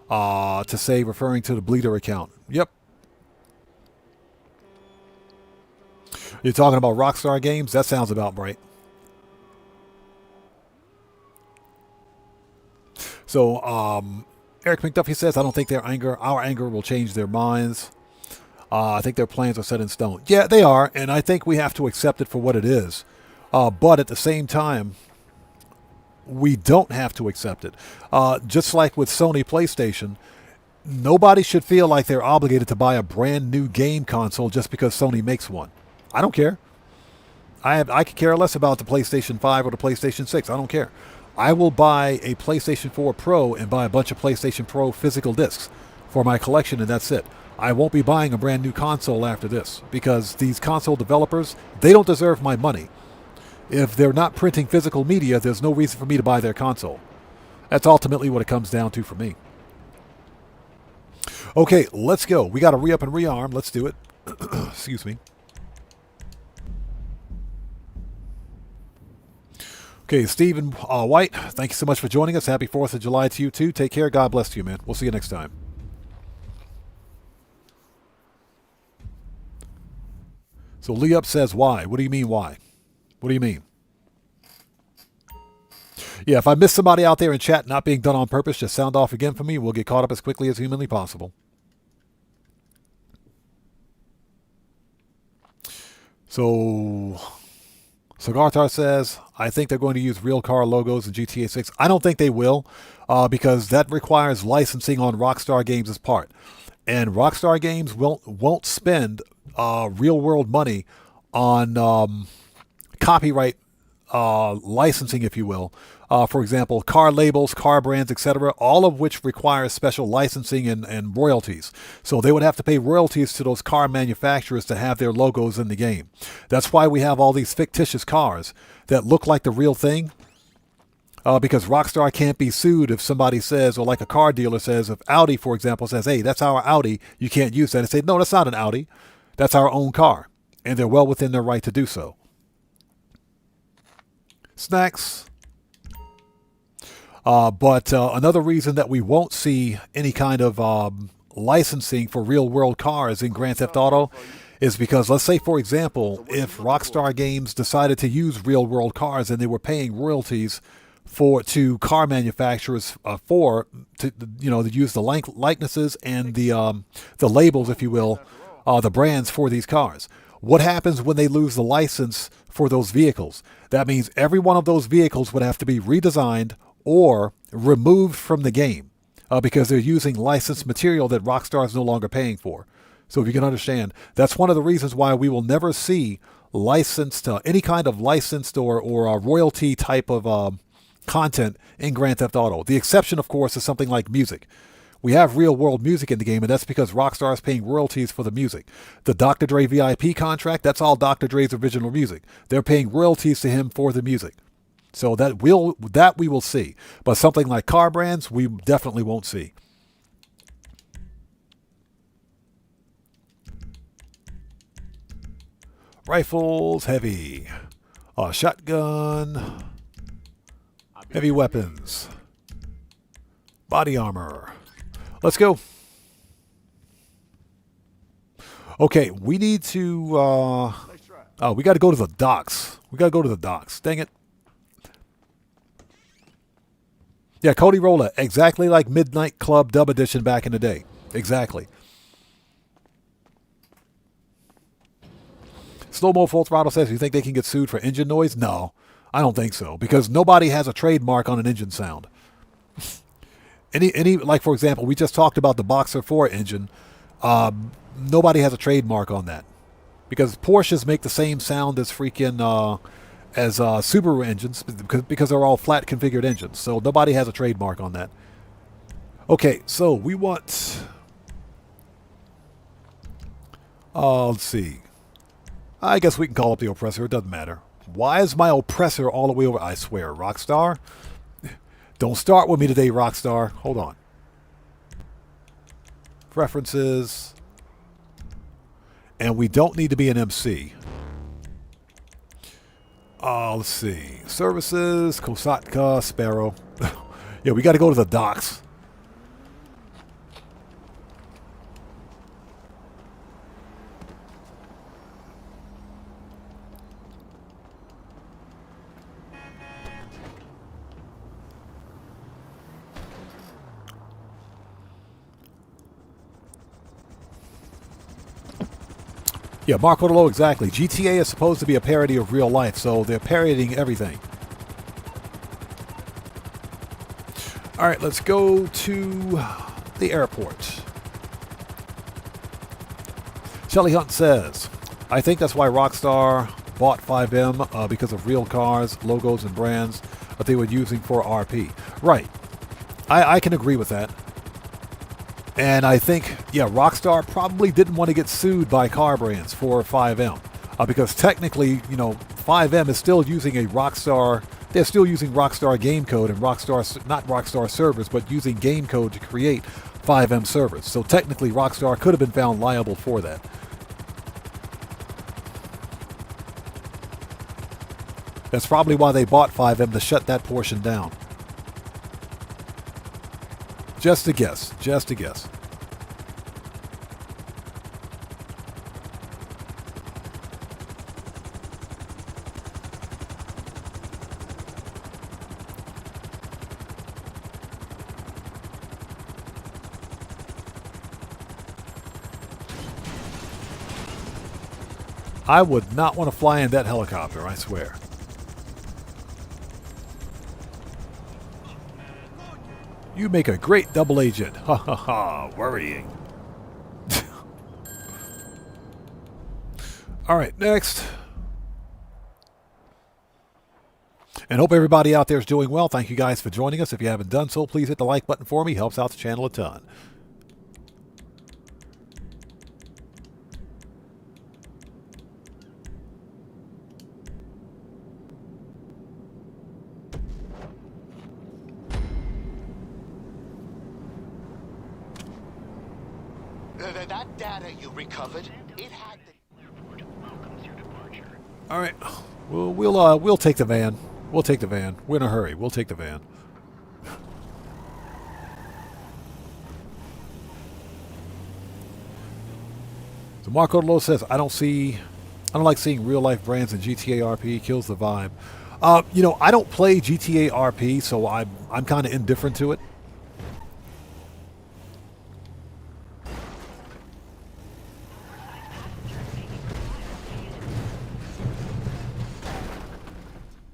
to say, referring to the Bleeder account. Yep. You're talking about Rockstar Games? That sounds about right. So, Eric McDuffie says, I don't think our anger will change their minds. I think their plans are set in stone. Yeah, they are, and I think we have to accept it for what it is. But at the same time, we don't have to accept it. Just like with Sony PlayStation, nobody should feel like they're obligated to buy a brand new game console just because Sony makes one. I don't care. I could care less about the PlayStation 5 or the PlayStation 6. I don't care. I will buy a PlayStation 4 Pro and buy a bunch of PlayStation Pro physical discs for my collection, and that's it. I won't be buying a brand new console after this because these console developers, they don't deserve my money. If they're not printing physical media, there's no reason for me to buy their console. That's ultimately what it comes down to for me. Okay, let's go. We got to re-up and rearm. Let's do it. Excuse me. Okay, Stephen White, thank you so much for joining us. Happy 4th of July to you too. Take care. God bless you, man. We'll see you next time. So Lee Up says, why? What do you mean, why? What do you mean? Yeah, if I miss somebody out there in chat not being done on purpose, just sound off again for me. We'll get caught up as quickly as humanly possible. So Sagartar says, I think they're going to use real car logos in GTA 6. I don't think they will, because that requires licensing on Rockstar Games' part. And Rockstar Games won't spend real world money on copyright licensing, if you will. For example, car labels, car brands, etc., all of which require special licensing and royalties. So they would have to pay royalties to those car manufacturers to have their logos in the game. That's why we have all these fictitious cars that look like the real thing. Because Rockstar can't be sued if somebody says, or like a car dealer says, if Audi, for example, says, hey, that's our Audi, you can't use that. And say, no, that's not an Audi. That's our own car. And they're well within their right to do so. Snacks. But another reason that we won't see any kind of licensing for real-world cars in Grand Theft Auto is because, let's say, for example, if Rockstar Games decided to use real-world cars and they were paying royalties to car manufacturers to use the likenesses and the labels, if you will, the brands for these cars. What happens when they lose the license for those vehicles? That means every one of those vehicles would have to be redesigned or removed from the game because they're using licensed material that Rockstar is no longer paying for. So if you can understand, that's one of the reasons why we will never see licensed, any kind of licensed or royalty type of content in Grand Theft Auto. The exception, of course, is something like music. We have real-world music in the game, and that's because Rockstar is paying royalties for the music. The Dr. Dre VIP contract, that's all Dr. Dre's original music. They're paying royalties to him for the music. So that we will see. But something like car brands, we definitely won't see. Rifles, heavy. Shotgun. Heavy weapons. Body armor. Let's go. Okay, we need to... we got to go to the docks. We got to go to the docks. Dang it. Yeah, Cody Rolla, exactly like Midnight Club Dub Edition back in the day. Exactly. Slow Mo Full Throttle says, you think they can get sued for engine noise? No, I don't think so, because nobody has a trademark on an engine sound. Like, for example, we just talked about the Boxer 4 engine. Nobody has a trademark on that, because Porsches make the same sound as freaking... as Subaru engines, because they're all flat configured engines. So nobody has a trademark on that. Okay, so we want... let's see. I guess we can call up the oppressor. It doesn't matter. Why is my oppressor all the way over? I swear, Rockstar. Don't start with me today, Rockstar. Hold on. Preferences. And we don't need to be an MC. Let's see. Services, Kosatka, Sparrow. Yeah, we got to go to the docks. Yeah, Marco DeLo, exactly. GTA is supposed to be a parody of real life, so they're parodying everything. All right, let's go to the airport. Shelly Hunt says, I think that's why Rockstar bought 5M because of real cars, logos, and brands that they were using for RP. Right. I can agree with that. And I think, yeah, Rockstar probably didn't want to get sued by car brands for 5M. Because technically, 5M is still using a Rockstar... They're still using Rockstar game code and not Rockstar servers, but using game code to create 5M servers. So technically, Rockstar could have been found liable for that. That's probably why they bought 5M, to shut that portion down. Just a guess. Just a guess. I would not want to fly in that helicopter, I swear. You make a great double agent. Ha ha ha. Worrying. All right, next. And hope everybody out there is doing well. Thank you guys for joining us. If you haven't done so, please hit the like button for me. Helps out the channel a ton. That data you recovered, it had the... All right. We'll take the van. We'll take the van. We're in a hurry. We'll take the van. So Marco Lowe says, I don't like seeing real life brands in GTA RP. Kills the vibe. You know, I don't play GTA RP, so I'm kind of indifferent to it.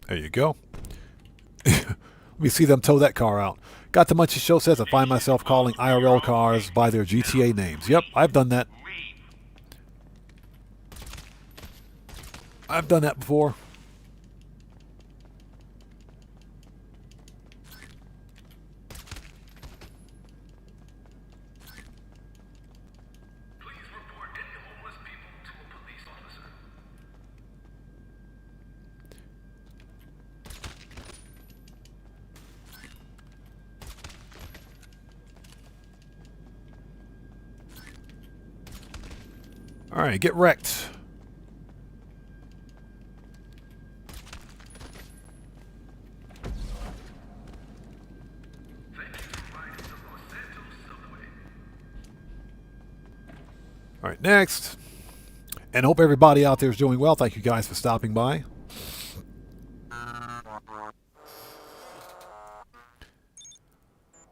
There you go. Let me see them tow that car out. Got the Munchies Show says I find myself calling IRL cars by their GTA names. Yep, I've done that. I've done that before. All right, get wrecked. All right, next. And hope everybody out there is doing well. Thank you guys for stopping by.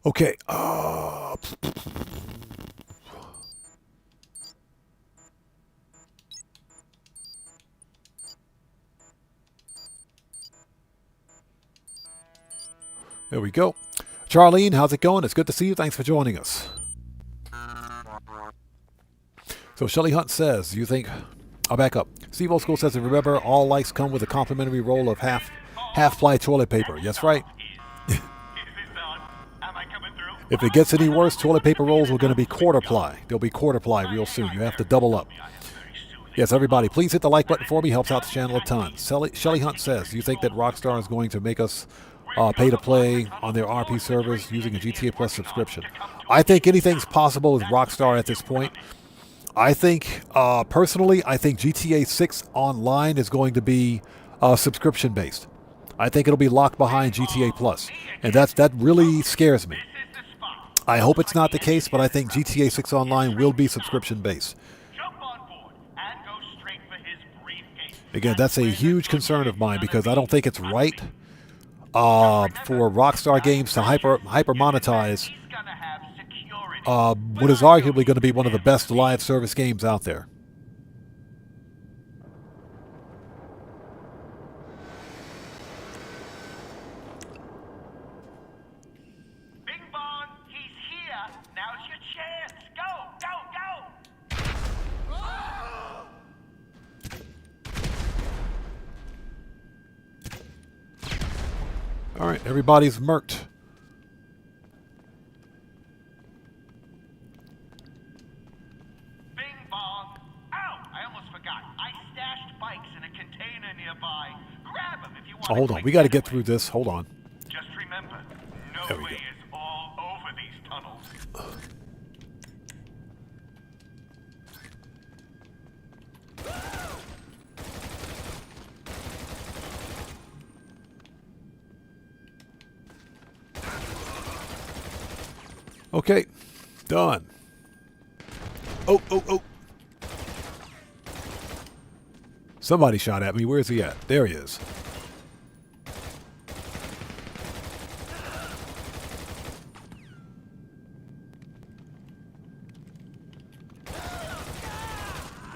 Okay. There we go. Charlene, how's it going? It's good to see you. Thanks for joining us. So Shelly Hunt says, you think... I'll back up. Steve Old School says, remember, all likes come with a complimentary roll of half-ply toilet paper. Yes, right? If it gets any worse, toilet paper rolls are going to be quarter-ply. They'll be quarter-ply real soon. You have to double up. Yes, everybody, please hit the like button for me. Helps out the channel a ton. Shelly Hunt says, you think that Rockstar is going to make us... pay to play on their RP servers using a GTA Plus subscription? I think anything's possible with Rockstar at this point. I think, personally, I think GTA 6 Online is going to be subscription based. I think it'll be locked behind GTA Plus, and that really scares me. I hope it's not the case, but I think GTA 6 Online will be subscription based. Again, that's a huge concern of mine because I don't think it's right for Rockstar Games to hyper monetize what is arguably going to be one of the best live service games out there. Bing bong, he's here. Now's your chance. Go, go, go. All right, everybody's murked. Bing bong. Ow, I almost forgot. I stashed bikes in a container nearby. Grab them if you want. Oh, hold on. We got to get through this. Hold on. Just remember, There we no go. way is all over these tunnels. Okay, done. Oh. Somebody shot at me. Where's he at? There he is.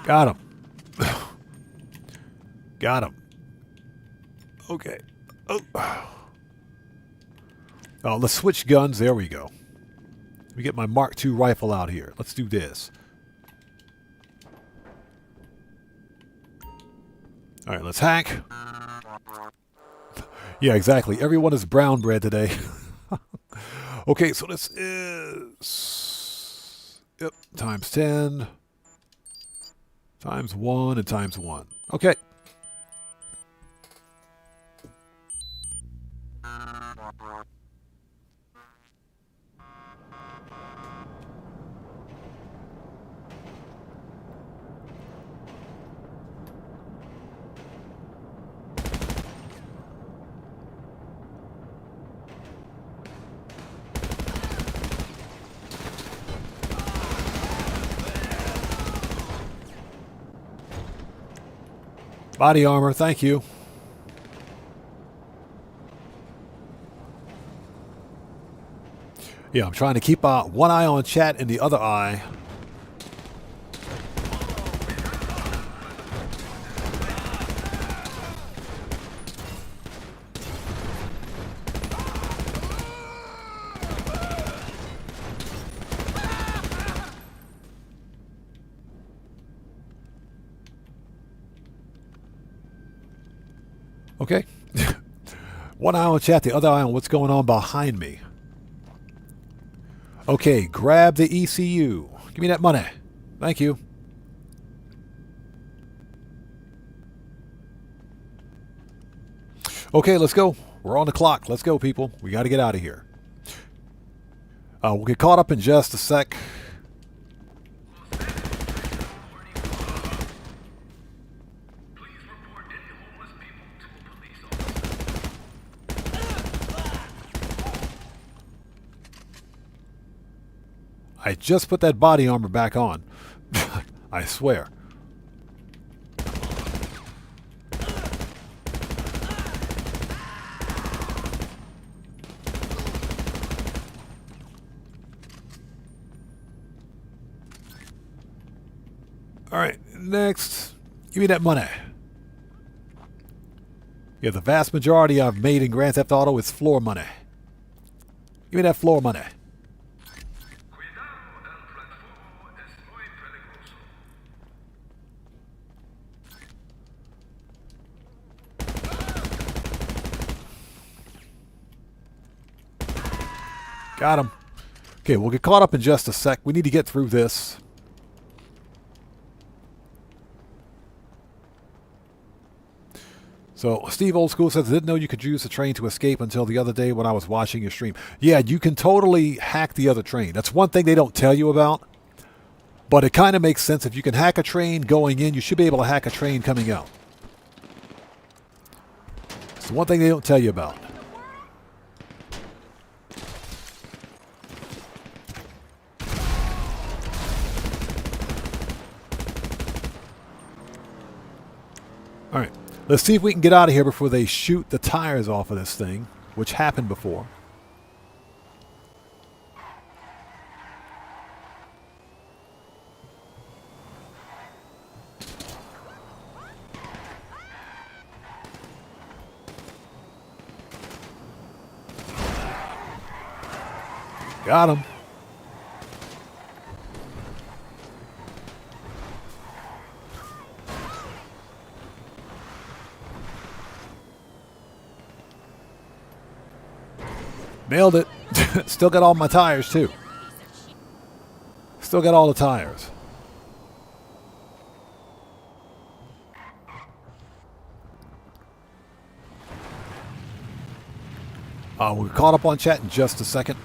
Got him. Got him. Okay. Oh. Let's switch guns. There we go. Let me get my Mark II rifle out here. Let's do this. All right, let's hack. Yeah, exactly. Everyone is brown bread today. Okay, so this is... Yep, times 10. Times 1 and times 1. Okay. Body armor, thank you. Yeah, I'm trying to keep one eye on chat and the other eye. Okay. One eye on chat, the other eye on what's going on behind me. Okay, grab the ECU. Give me that money. Thank you. Okay, let's go. We're on the clock. Let's go, people. We got to get out of here. We'll get caught up in just a sec. I just put that body armor back on. I swear. All right, next. Give me that money. Yeah, the vast majority I've made in Grand Theft Auto is floor money. Give me that floor money. Got him. Okay, we'll get caught up in just a sec. We need to get through this. So, Steve Old School says, I didn't know you could use the train to escape until the other day when I was watching your stream. Yeah, you can totally hack the other train. That's one thing they don't tell you about. But it kind of makes sense. If you can hack a train going in, you should be able to hack a train coming out. It's the one thing they don't tell you about. All right, let's see if we can get out of here before they shoot the tires off of this thing, which happened before. Got him. Nailed it. Still got all my tires, too. Still got all the tires. We're caught up on chat in just a second.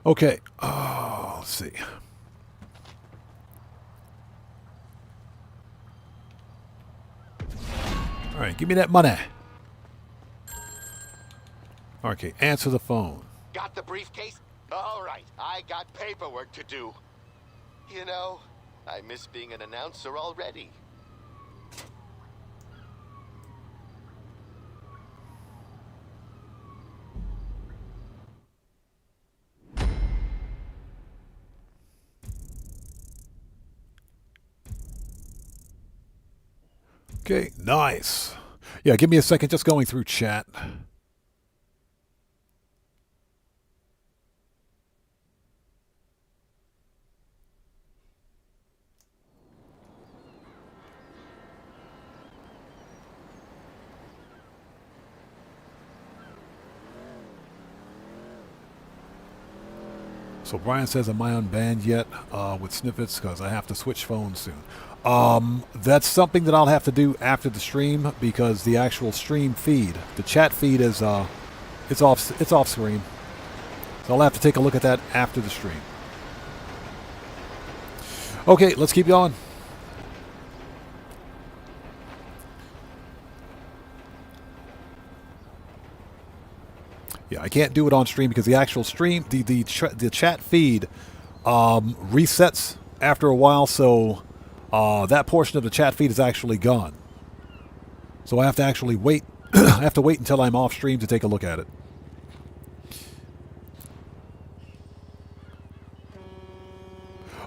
Okay, let's see. All right, give me that money. Okay, answer the phone. Got the briefcase? All right, I got paperwork to do. You know, I miss being an announcer already. Okay, nice. Yeah, give me a second, just going through chat. So Brian says, am I unbanned yet with snippets? Because I have to switch phones soon. That's something that I'll have to do after the stream, because the actual stream feed, the chat feed is it's off screen. So I'll have to take a look at that after the stream. Okay, let's keep going. Yeah, I can't do it on stream because the actual stream, the chat feed resets after a while, so that portion of the chat feed is actually gone. So I have to actually wait. I have to wait until I'm off stream to take a look at it.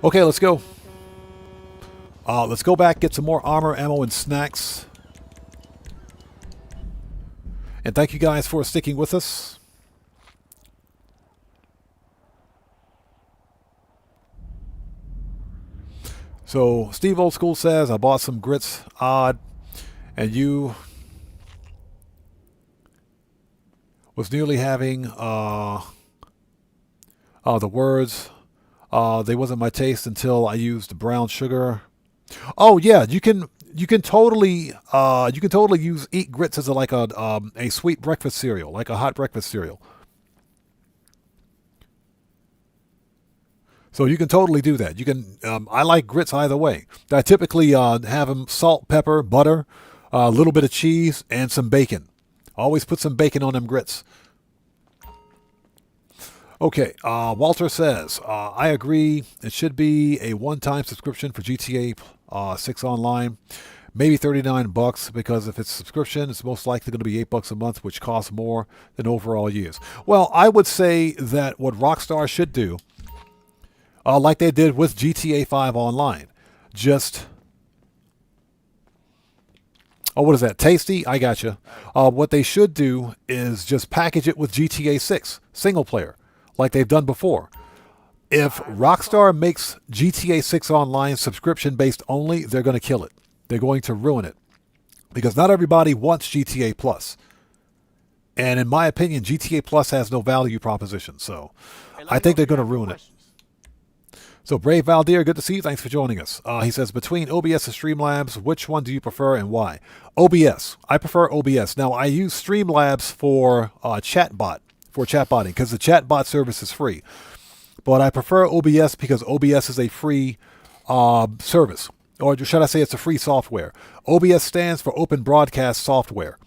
Okay, let's go. Let's go back, get some more armor, ammo, and snacks. And thank you guys for sticking with us. So Steve Old School says, I bought some grits, odd, and you was nearly having the words, they wasn't my taste until I used brown sugar. Oh yeah, you can totally eat grits as a sweet breakfast cereal, like a hot breakfast cereal. So you can totally do that. You can. I like grits either way. I typically have them salt, pepper, butter, a little bit of cheese, and some bacon. Always put some bacon on them grits. Okay, Walter says, I agree. It should be a one-time subscription for GTA 6 Online. Maybe $39, because if it's subscription, it's most likely going to be $8 a month, which costs more than overall use. Well, I would say that what Rockstar should do, like they did with GTA 5 Online. Just... Oh, what is that? Tasty? I gotcha. What they should do is just package it with GTA 6, single player, like they've done before. If Rockstar makes GTA 6 Online subscription-based only, they're going to kill it. They're going to ruin it. Because not everybody wants GTA Plus. And in my opinion, GTA Plus has no value proposition. So I think they're going to ruin it. So Brave Valdir, good to see you. Thanks for joining us. He says, between OBS and Streamlabs, which one do you prefer and why? OBS. I prefer OBS. Now, I use Streamlabs for chatbotting, because the chatbot service is free. But I prefer OBS because OBS is a free service. Or should I say it's a free software. OBS stands for Open Broadcast Software.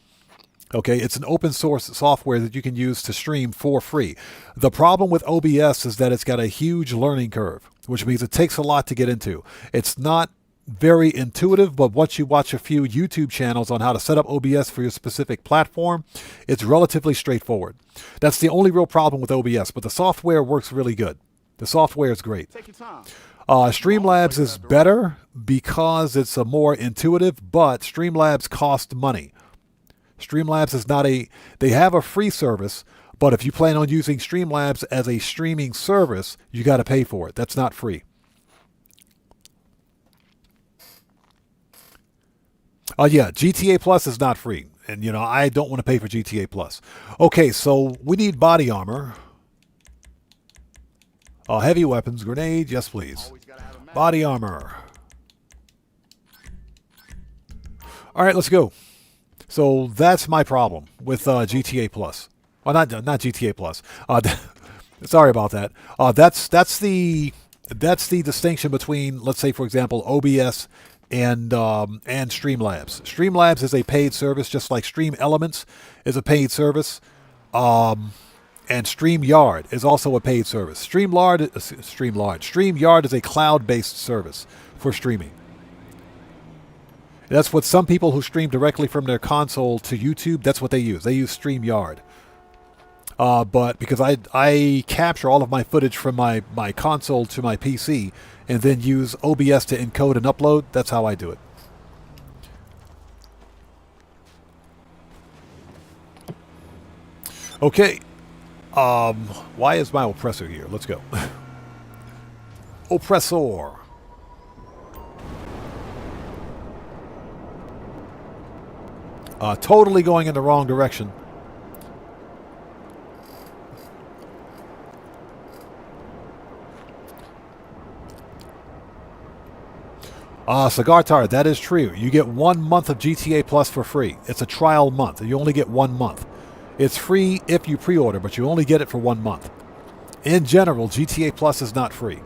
Okay, it's an open source software that you can use to stream for free. The problem with OBS is that it's got a huge learning curve, which means it takes a lot to get into. It's not very intuitive, but once you watch a few YouTube channels on how to set up OBS for your specific platform, it's relatively straightforward. That's the only real problem with OBS, but the software works really good. The software is great. Take your time. Streamlabs is better because it's a more intuitive, but Streamlabs costs money. Streamlabs is not they have a free service, but if you plan on using Streamlabs as a streaming service, you got to pay for it. That's not free. Yeah, GTA Plus is not free. And, I don't want to pay for GTA Plus. Okay, so we need body armor. Heavy weapons, grenade, yes please. Body armor. All right, let's go. So that's my problem with GTA Plus. Well, not GTA Plus. Sorry about that. That's the distinction between, let's say, for example, OBS and Streamlabs. Streamlabs is a paid service, just like Stream Elements is a paid service. And StreamYard is also a paid service. StreamYard is a cloud-based service for streaming. That's what some people who stream directly from their console to YouTube, that's what they use. They use StreamYard. But because I capture all of my footage from my console to my PC and then use OBS to encode and upload, that's how I do it. Okay. Why is my oppressor here? Let's go. Oppressor. Totally going in the wrong direction. Cigar Tart, that is true. You get 1 month of GTA Plus for free. It's a trial month. You only get 1 month. It's free if you pre-order, but you only get it for 1 month. In general, GTA Plus is not free.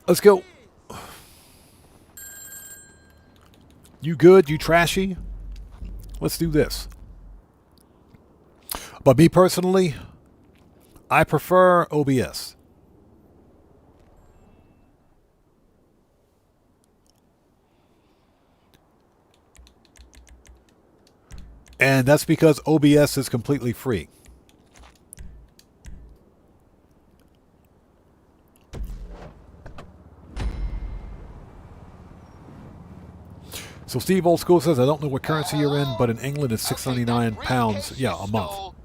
Let's go. You good? You trashy? Let's do this. But me personally, I prefer OBS. And that's because OBS is completely free. So Steve Old School says, I don't know what currency you're in, but in England it's £699, yeah, a month.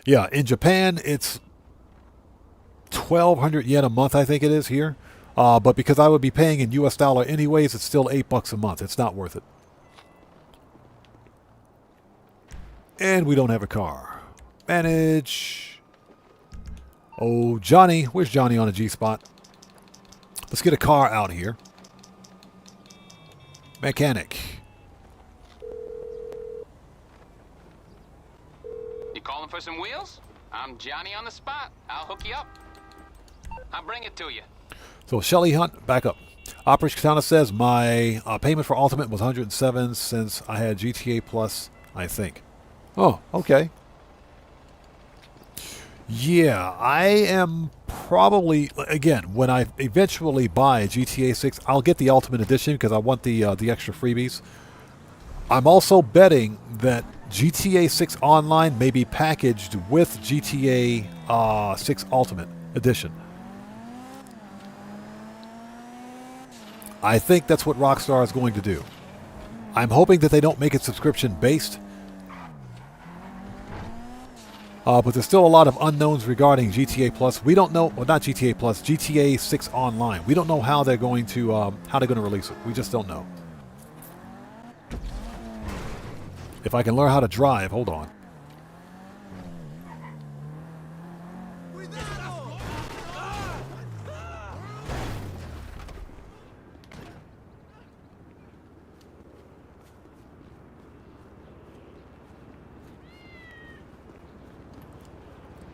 Yeah, in Japan it's 1,200 yen a month, I think it is here. But because I would be paying in US dollar anyways, it's still $8 a month. It's not worth it. And we don't have a car. Manage. Oh, Johnny. Where's Johnny on a G-spot? Let's get a car out here. Mechanic. You calling for some wheels? I'm Johnny on the spot. I'll hook you up. I'll bring it to you. So Shelly Hunt, back up. Operation Katana says my payment for Ultimate was 107 since I had GTA Plus, I think. Oh, okay. Yeah, I am probably, again, when I eventually buy GTA 6, I'll get the Ultimate Edition because I want the extra freebies. I'm also betting that GTA 6 Online may be packaged with GTA 6 Ultimate Edition. I think that's what Rockstar is going to do. I'm hoping that they don't make it subscription-based. But there's still a lot of unknowns regarding GTA Plus. We don't know, well, not GTA Plus, GTA 6 Online. We don't know how they're going to release it. We just don't know. If I can learn how to drive, hold on.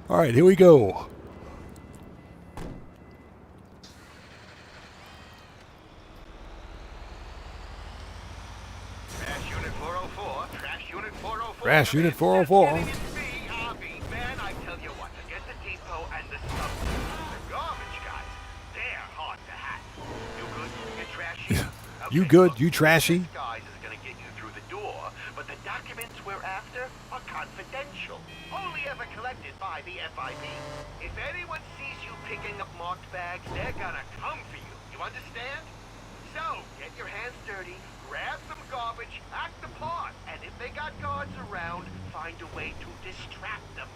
All right, here we go. Crash Unit 404. Crash Unit 404. Crash Unit 404. Man, I tell you what, to get the depot and the stuff, the garbage guys, they're hard to hack. You good? You trashy? You good? You trashy? Guys is gonna get you through the door, but the documents we're after are confidential. Only ever collected by the FIB. If anyone sees you picking up marked bags, they're gonna come for you. You understand? So, get your hands dirty, grab some garbage, act the part, and if they got guards around, find a way to distract them.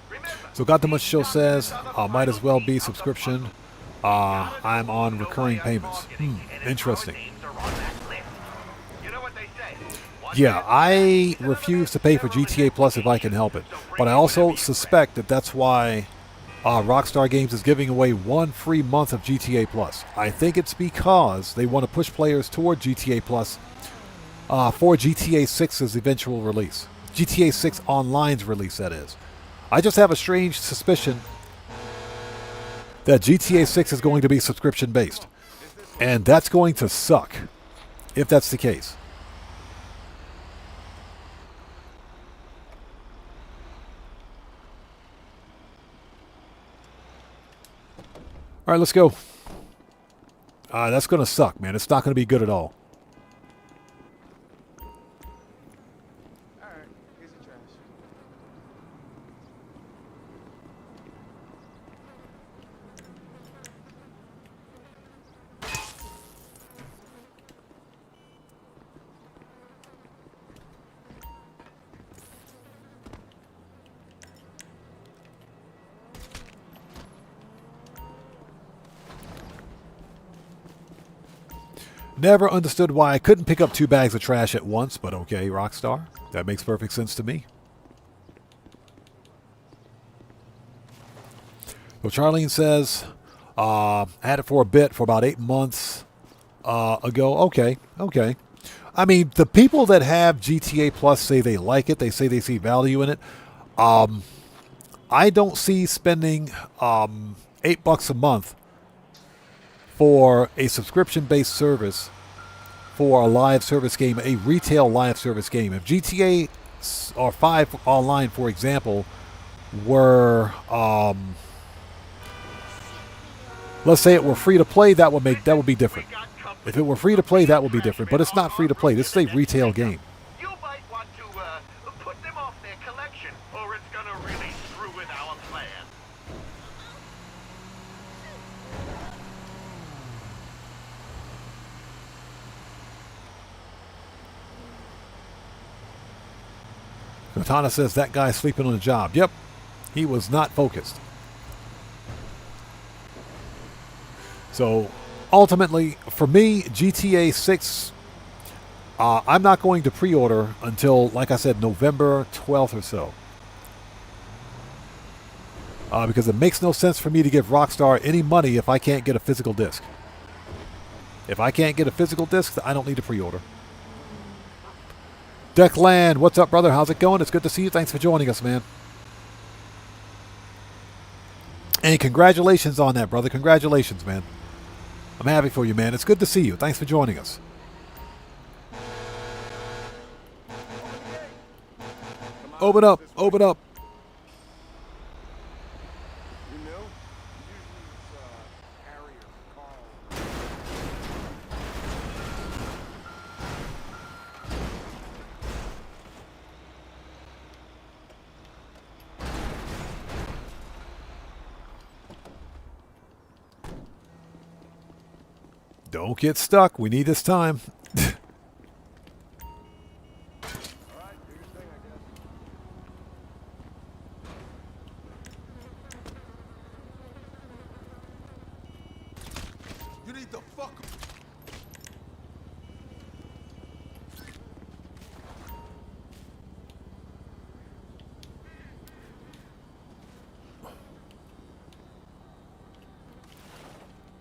Remember, So Got the Much Show says, might as well be subscription. I'm on recurring payments. Interesting. Yeah, I refuse to pay for GTA Plus if I can help it. But I also suspect that that's why Rockstar Games is giving away 1 free month of GTA Plus. I think it's because they want to push players toward GTA Plus for GTA 6's eventual release. GTA 6 Online's release, that is. I just have a strange suspicion that GTA 6 is going to be subscription-based. And that's going to suck, if that's the case. All right, let's go. That's going to suck, man. It's not going to be good at all. Alright, here's the trash. Never understood why I couldn't pick up 2 bags of trash at once, but okay, Rockstar. That makes perfect sense to me. So Charlene says, I had it for a bit, for about 8 months ago. Okay, okay. I mean, the people that have GTA Plus say they like it. They say they see value in it. I don't see spending $8 a month for a subscription-based service for a live service game, a retail live service game. If GTA or 5 Online, for example, were, let's say it were free to play, that would be different. If it were free to play, that would be different. But it's not free to play. This is a retail game. You might want to put them off their collection, or it's gonna really screw with our plan. Katana says that guy's sleeping on the job. Yep, he was not focused. So, ultimately, for me, GTA 6, I'm not going to pre-order until, like I said, November 12th or so. Because it makes no sense for me to give Rockstar any money if I can't get a physical disc. If I can't get a physical disc, I don't need to pre-order. Declan, what's up, brother? How's it going? It's good to see you. Thanks for joining us, man. And congratulations on that, brother. Congratulations, man. I'm happy for you, man. It's good to see you. Thanks for joining us. Open up. Open up. Don't get stuck. We need this time. You need the fuck.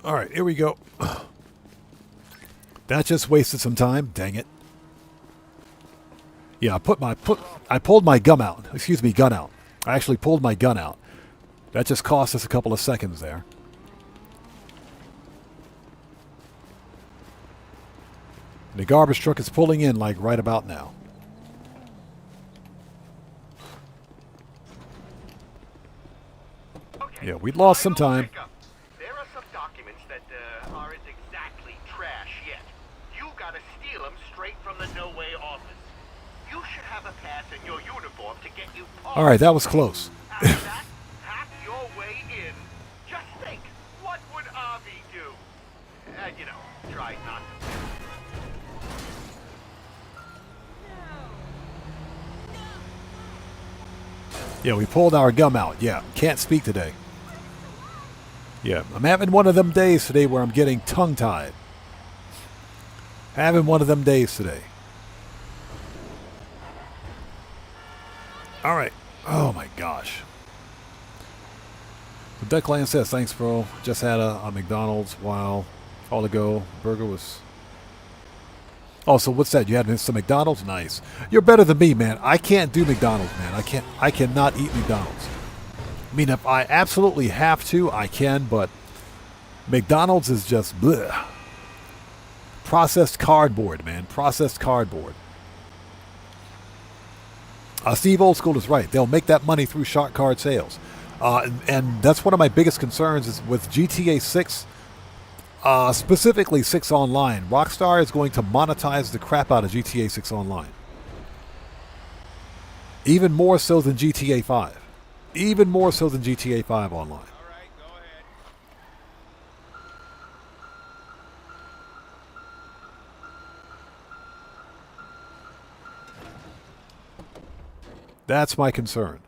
All right, here we go. That just wasted some time. Dang it. Yeah, I pulled my gun out. Excuse me, gun out. I actually pulled my gun out. That just cost us a couple of seconds there. The garbage truck is pulling in like right about now. Yeah, we lost some time. There are some documents that aren't exactly trash yet. You gotta steal them straight from the No Way office. You should have a pass in your uniform to get you parked. All right, that was close. After that, hack your way in. Just think, what would Avi do? You know, try not to. Yeah, we pulled our gum out. Yeah, can't speak today. Yeah, I'm having one of them days today where I'm getting tongue-tied. Having one of them days today. All right. Oh, my gosh. The Declan says, thanks, bro. Just had a McDonald's while ago. Burger was... Oh, so what's that? You had some McDonald's? Nice. You're better than me, man. I can't do McDonald's, man. I cannot eat McDonald's. I mean, if I absolutely have to, I can, but McDonald's is just bleh. Processed cardboard, man. Processed cardboard. Steve Oldschool is right. They'll make that money through shark card sales. And that's one of my biggest concerns is with GTA 6, specifically 6 Online. Rockstar is going to monetize the crap out of GTA 6 Online. Even more so than GTA 5. Even more so than GTA 5 Online. That's my concern.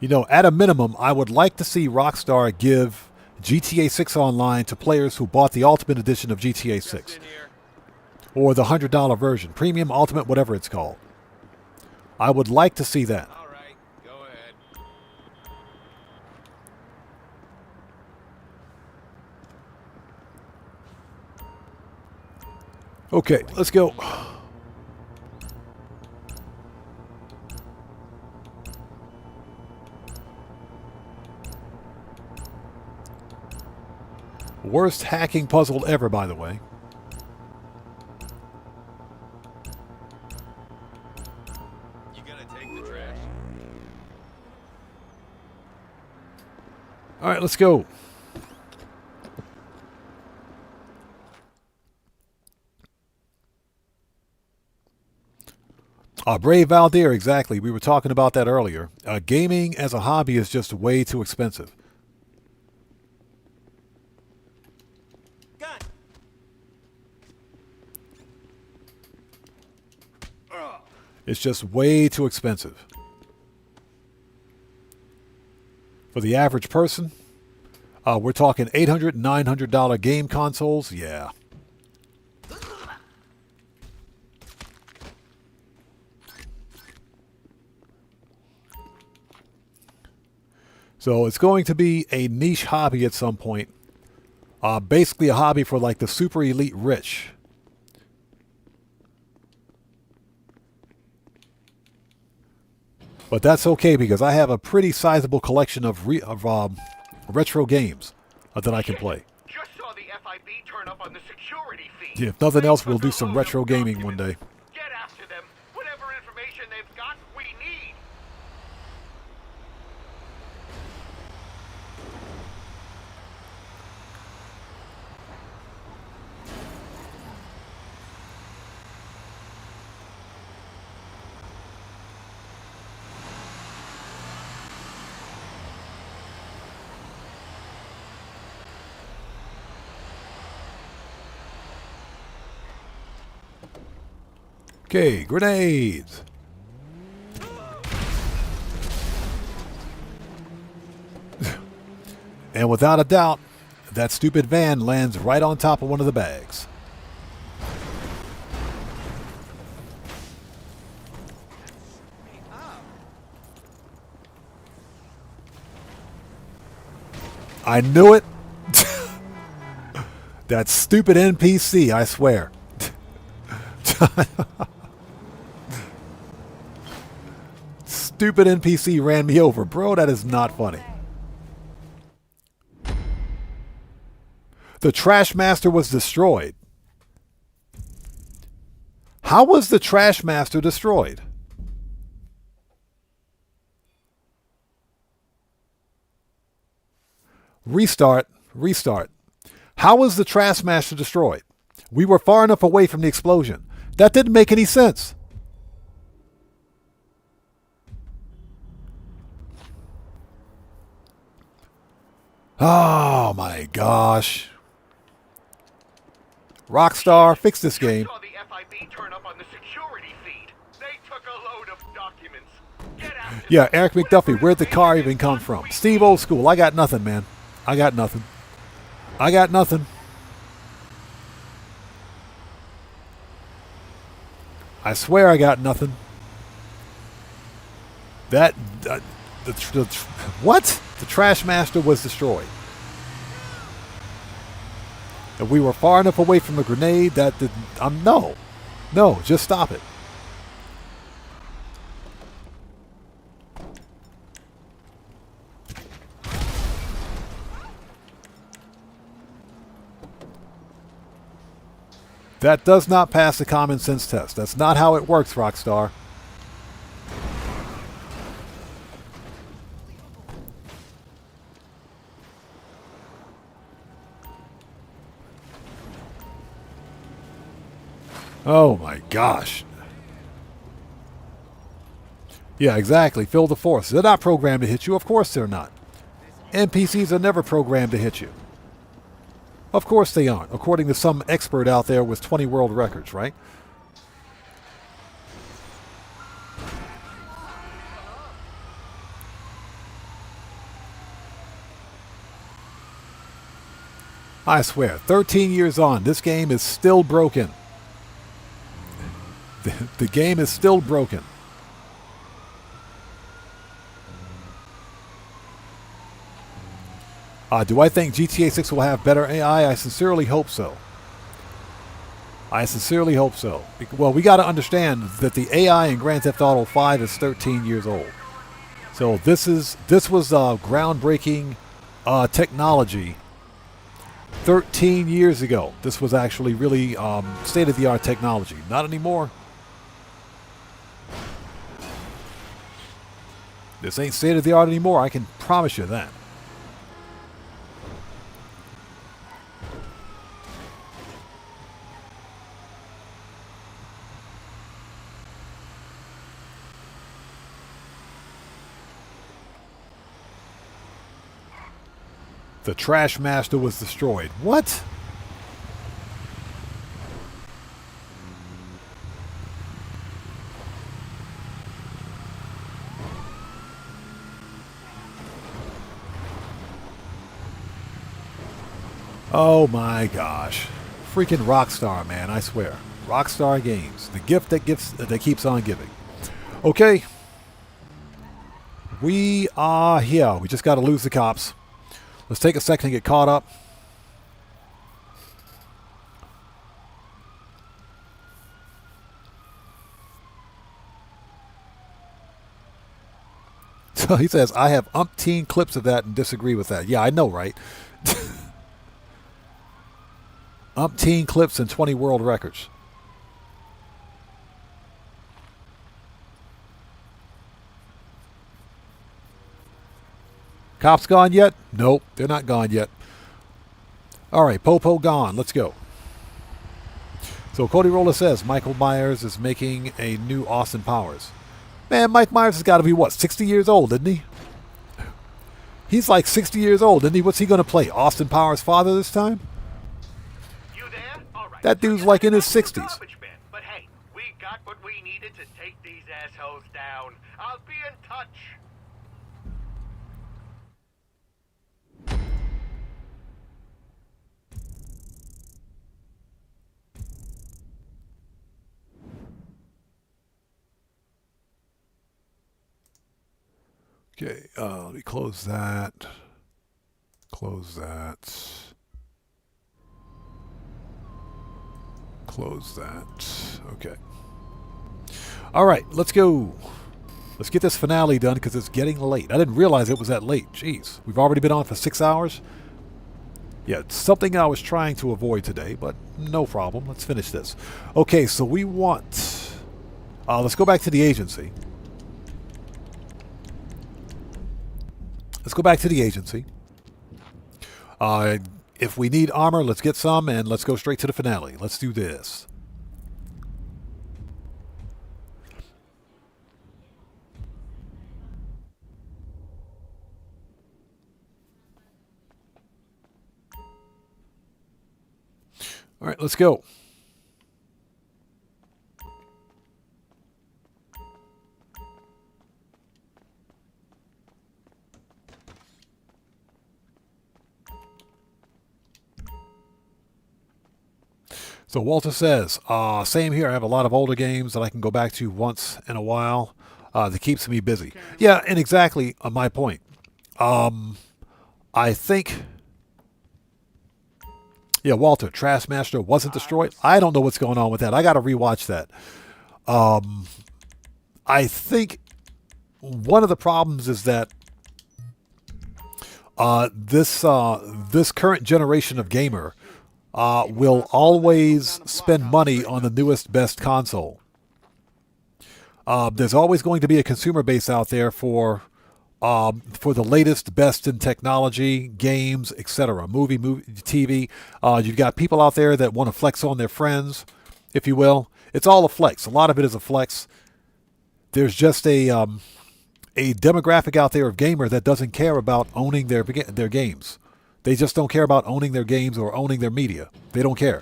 You know, at a minimum, I would like to see Rockstar give GTA 6 Online to players who bought the Ultimate Edition of GTA 6. Or the $100 version. Premium, Ultimate, whatever it's called. I would like to see that. All right, go ahead. Okay, let's go. Worst hacking puzzle ever, by the way. You gonna take the trash? All right, let's go. Brave Valdir, exactly. We were talking about that earlier. Gaming as a hobby is just way too expensive. It's just way too expensive. For the average person, we're talking $800, $900 game consoles. Yeah. So it's going to be a niche hobby at some point. Basically a hobby for like the super elite rich. But that's okay because I have a pretty sizable collection of retro games that I can play. Just saw the FIB turn up on the security feed. Yeah, if nothing else, we'll do some retro gaming one day. Get after them. Whatever information they've got, we need. Okay, grenades. And without a doubt, that stupid van lands right on top of one of the bags. I knew it. That stupid NPC, I swear. Stupid NPC ran me over. Bro, that is not funny. The Trash Master was destroyed. How was the Trash Master destroyed? Restart. How was the Trash Master destroyed? We were far enough away from the explosion. That didn't make any sense. Oh my gosh. Rockstar, fix this game. Saw the FIB turn up on the security feed. They took a load of documents. Get after Yeah, Eric McDuffie, where'd the car even come from? Steve Old School, I got nothing, man. I got nothing. I swear I got nothing. What? The Trash Master was destroyed. And we were far enough away from the grenade that no, just stop it. That does not pass the common sense test. That's not how it works, Rockstar. Oh my gosh. Yeah, exactly. Feel the force. They're not programmed to hit you. Of course they're not. NPCs are never programmed to hit you. Of course they aren't, according to some expert out there with 20 world records, right? I swear, 13 years on, this game is still broken. The game is still broken. Do I think GTA 6 will have better AI? I sincerely hope so. I sincerely hope so. Well, we got to understand that the AI in Grand Theft Auto 5 is 13 years old. So this was groundbreaking technology 13 years ago. This was actually really state-of-the-art technology. Not anymore. This ain't state-of-the-art anymore, I can promise you that. The Trash Master was destroyed. What? Oh my gosh. Freaking Rockstar, man, I swear. Rockstar Games. The gift that keeps on giving. Okay. We are here. We just got to lose the cops. Let's take a second to get caught up. So he says, I have umpteen clips of that and disagree with that. Yeah, I know, right? Umpteen clips and 20 world records. Cops gone yet? Nope, they're not gone yet. All right, Popo gone. Let's go. So Cody Roller says Michael Myers is making a new Austin Powers. Man, Mike Myers has got to be, what, 60 years old, isn't he? He's like 60 years old, isn't he? What's he going to play? Austin Powers' father this time? You there? All right. That dude's like in his 60s. But hey, we got what we needed to take these assholes down. I'll be in touch. Okay, let me close that. Close that. Close that. Okay. All right, let's go. Let's get this finale done because it's getting late. I didn't realize it was that late. Jeez, we've already been on for 6 hours. Yeah, it's something I was trying to avoid today, but no problem. Let's finish this. Okay, so we want... let's go back to the agency. Let's go back to the agency. If we need armor, let's get some, and let's go straight to the finale. Let's do this. All right, let's go. So Walter says, same here. I have a lot of older games that I can go back to once in a while. That keeps me busy. Yeah, and exactly my point. I think... Yeah, Walter, Trash Master wasn't destroyed. I don't know what's going on with that. I got to rewatch that. I think one of the problems is that this current generation of gamer will always spend money on the newest, best console. There's always going to be a consumer base out there for the latest, best in technology, games, etc. Movie, TV. You've got people out there that want to flex on their friends, if you will. It's all a flex. A lot of it is a flex. There's just a demographic out there of gamer that doesn't care about owning their games. They just don't care about owning their games or owning their media. They don't care.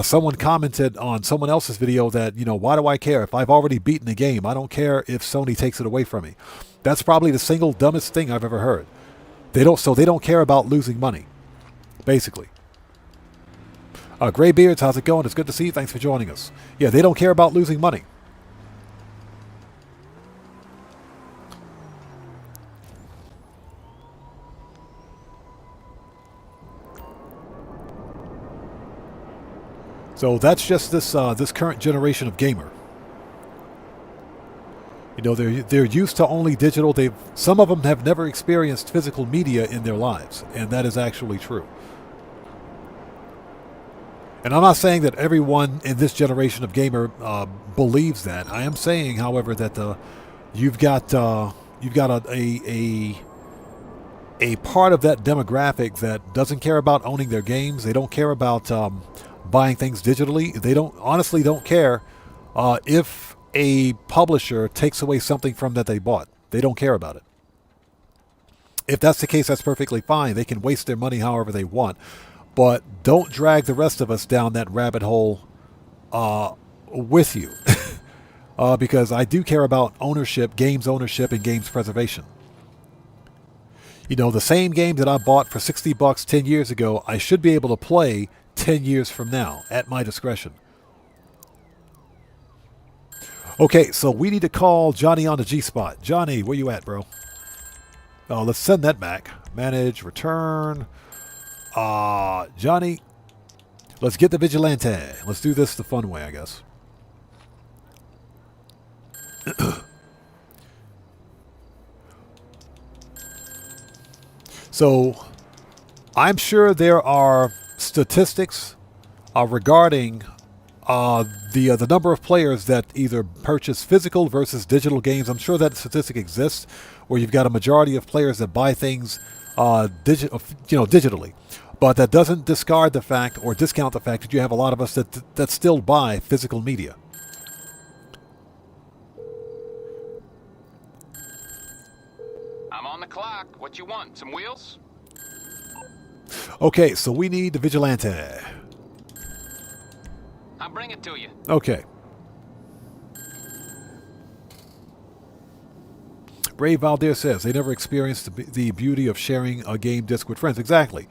Someone commented on someone else's video that, why do I care? If I've already beaten the game, I don't care if Sony takes it away from me. That's probably the single dumbest thing I've ever heard. They don't care about losing money, basically. Graybeards, how's it going? It's good to see you. Thanks for joining us. Yeah, they don't care about losing money. So that's just this this current generation of gamer. You know, they're used to only digital. Some of them have never experienced physical media in their lives, and that is actually true. And I'm not saying that everyone in this generation of gamer believes that. I am saying, however, that you've got a part of that demographic that doesn't care about owning their games. They don't care about buying things digitally. They honestly don't care if a publisher takes away something from that they bought. They don't care about it. If that's the case, that's perfectly fine. They can waste their money however they want. But don't drag the rest of us down that rabbit hole with you. Because I do care about ownership, games ownership, and games preservation. You know, the same game that I bought for $60 10 years ago, I should be able to play 10 years from now at my discretion. Okay, so we need to call Johnny on the G-spot. Johnny, where you at, bro? Oh, let's send that back. Manage, return. Johnny, let's get the Vigilante. Let's do this the fun way, I guess. So, I'm sure there are statistics regarding the number of players that either purchase physical versus digital games. I'm sure that statistic exists, where you've got a majority of players that buy things digitally. But that doesn't discard the fact or discount the fact that you have a lot of us that still buy physical media. I'm on the clock. What you want? Some wheels? Okay, so we need the Vigilante. I'll bring it to you. Okay. Brave Valdir says they never experienced the beauty of sharing a game disc with friends. Exactly.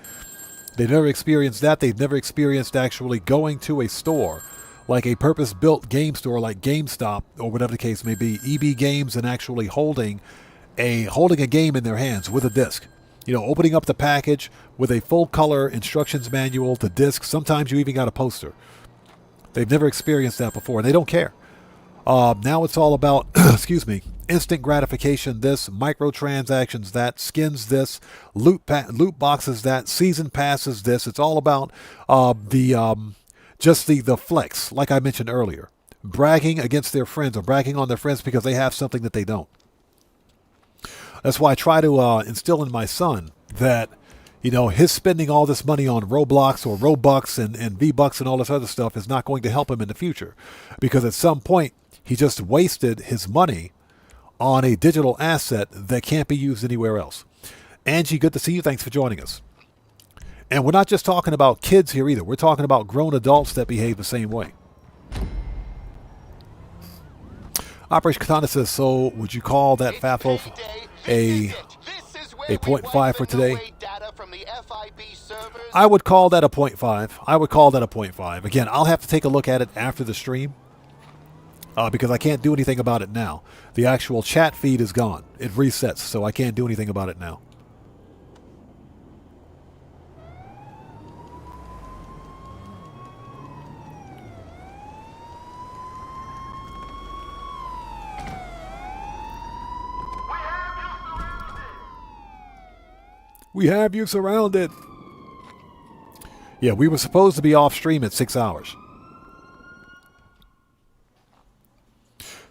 They've never experienced that. They've never experienced actually going to a store, like a purpose-built game store like GameStop or whatever the case may be, EB Games, and actually holding a game in their hands with a disc. You know, opening up the package with a full-color instructions manual, the disc. Sometimes you even got a poster. They've never experienced that before, and they don't care. Now it's all about, excuse me, instant gratification this, microtransactions that, skins this, loot boxes that, season passes this. It's all about just the flex, like I mentioned earlier. Bragging against their friends or bragging on their friends because they have something that they don't. That's why I try to instill in my son that, you know, his spending all this money on Roblox or Robux and V-Bucks and all this other stuff is not going to help him in the future. Because at some point, he just wasted his money on a digital asset that can't be used anywhere else. Angie, good to see you. Thanks for joining us. And we're not just talking about kids here either. We're talking about grown adults that behave the same way. Operation Katana says, so would you call that FAFO a 0.5 for today? I would call that a 0.5. I would call that a 0.5. Again, I'll have to take a look at it after the stream. Because I can't do anything about it now. The actual chat feed is gone. It resets, so I can't do anything about it now. We have you surrounded. Yeah, we were supposed to be off stream at 6 hours.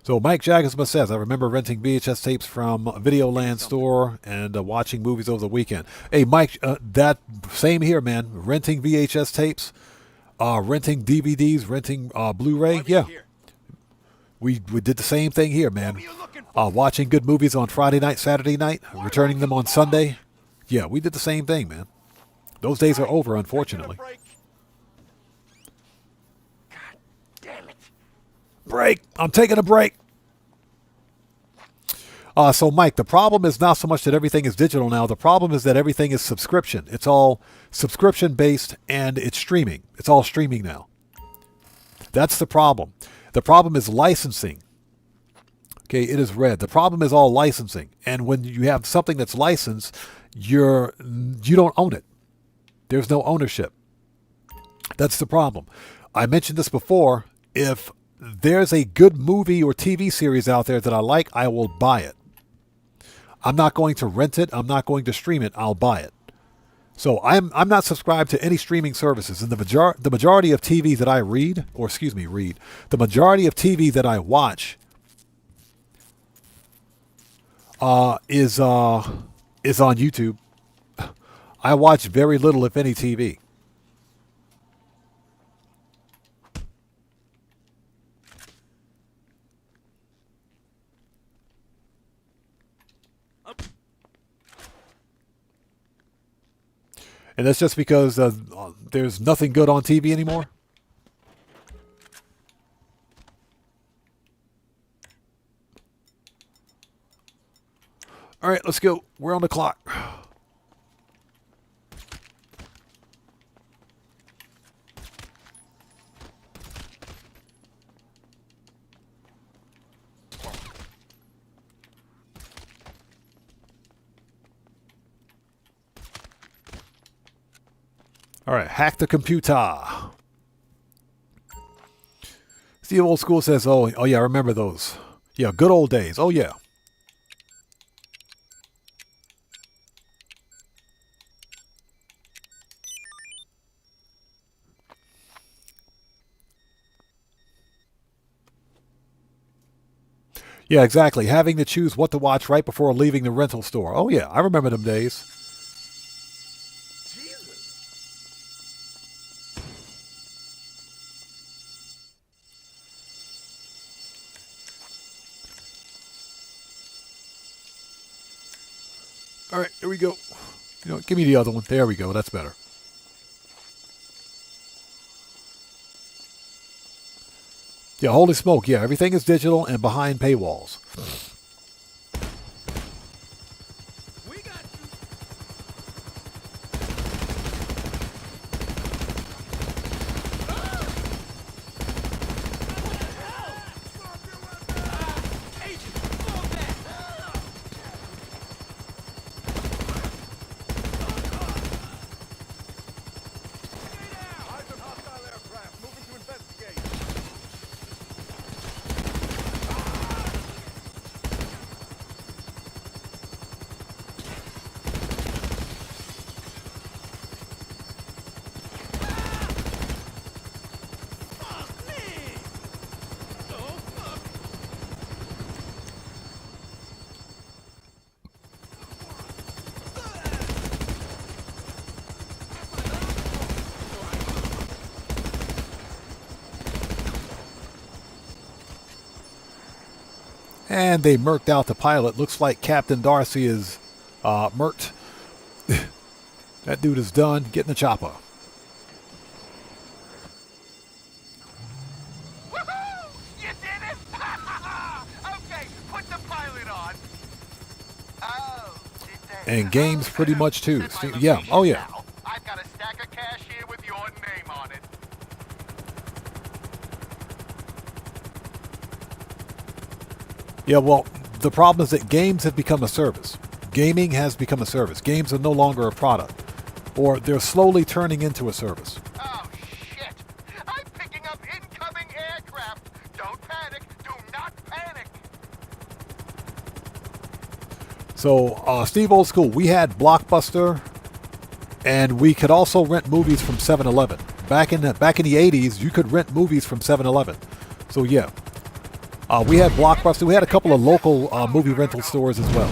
So Mike Jagersma says, I remember renting VHS tapes from Videoland store and watching movies over the weekend. Hey, Mike, that same here, man. Renting VHS tapes, renting DVDs, renting Blu-ray. Yeah, we did the same thing here, man. Watching good movies on Friday night, Saturday night, returning them on Sunday. Yeah, we did the same thing, man. Those days are over, unfortunately. God damn it. Break. I'm taking a break. So, Mike, the problem is not so much that everything is digital now. The problem is that everything is subscription. It's all subscription-based, and it's streaming. It's all streaming now. That's the problem. The problem is licensing. Okay, it is red. The problem is all licensing. And when you have something that's licensed, you don't own it. There's no ownership. That's the problem. I mentioned this before. If there's a good movie or TV series out there that I like, I will buy it. I'm not going to rent it. I'm not going to stream it. I'll buy it. So I'm not subscribed to any streaming services. And the majority of TV that I read, the majority of TV that I watch is on YouTube. I watch very little, if any, TV. And that's just because there's nothing good on TV anymore? All right, let's go. We're on the clock. All right, hack the computer. Steve Old School says, oh yeah, I remember those. Yeah, good old days. Oh, yeah. Yeah, exactly. Having to choose what to watch right before leaving the rental store. Oh, yeah, I remember them days. All right, here we go. Give me the other one. There we go. That's better. Yeah, holy smoke. Yeah, everything is digital and behind paywalls. And they murked out the pilot. Looks like Captain Darcy is murked. That dude is done. Get in the chopper. Woohoo! You did it! Okay, put the pilot on. Oh, And games pretty much too. Yeah. Oh, yeah. I've got a stack of cash here with your name on it. Yeah, well, the problem is that games have become a service. Gaming has become a service. Games are no longer a product. Or they're slowly turning into a service. Oh, shit! I'm picking up incoming aircraft! Don't panic! Do not panic! So, Steve Old School, we had Blockbuster, and we could also rent movies from 7-Eleven. Back in the 80s, you could rent movies from 7-Eleven. So, yeah. We had Blockbuster. We had a couple of local movie rental stores as well.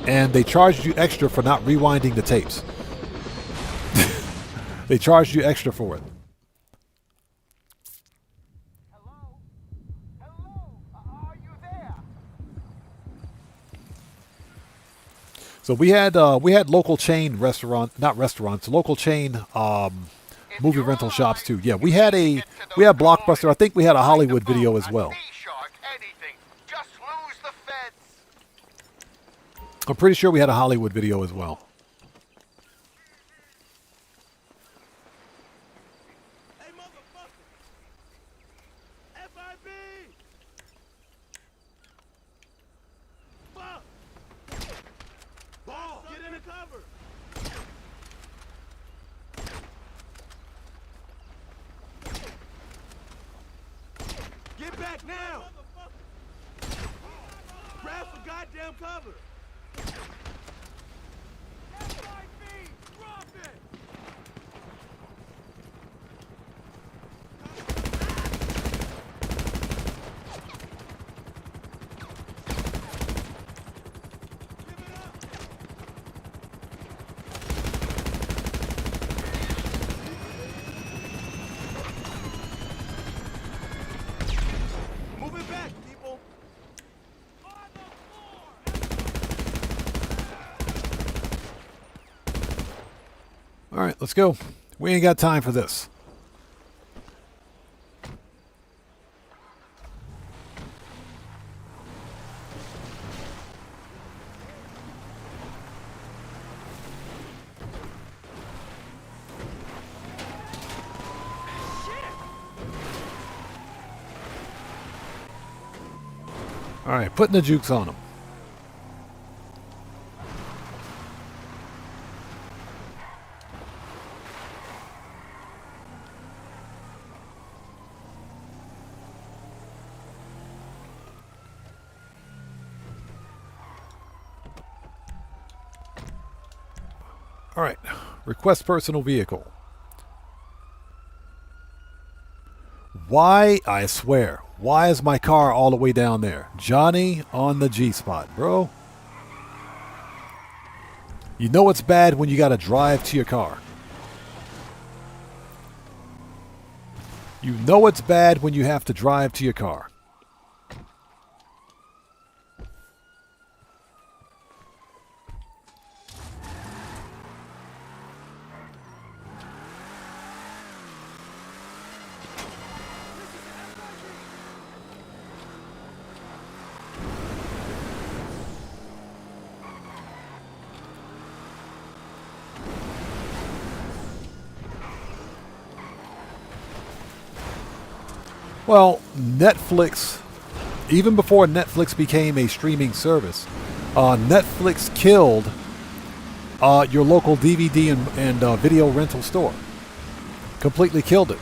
And they charged you extra for not rewinding the tapes. They charged you extra for it. So we had local chain local chain movie rental shops too. Yeah, we had Blockbuster. I think we had a Hollywood Video as well. Just lose the I'm pretty sure we had a Hollywood video as well. Hey, motherfucker! FIB! Fuck! Ball, get in the cover! Get back now! Grab some goddamn cover! FIB! Drop it! Move it back, people! All right, let's go. We ain't got time for this. All right, putting the jukes on them. All right, request personal vehicle. Why, I swear, why is my car all the way down there? Johnny on the G-spot, bro. You know it's bad when you got to drive to your car. You know it's bad when you have to drive to your car. Well, Netflix, even before Netflix became a streaming service, Netflix killed your local DVD and video rental store. Completely killed it.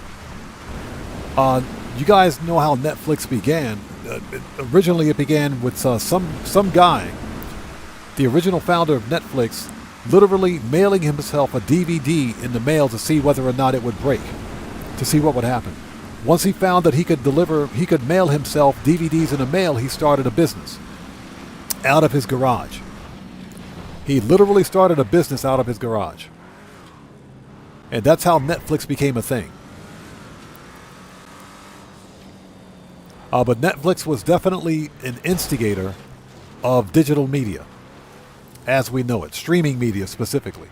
You guys know how Netflix began. Originally, it began with some guy, the original founder of Netflix, literally mailing himself a DVD in the mail to see whether or not it would break, to see what would happen. Once he found that he could mail himself DVDs in the mail, he started a business out of his garage. He literally started a business out of his garage. And that's how Netflix became a thing. But Netflix was definitely an instigator of digital media, as we know it, streaming media specifically.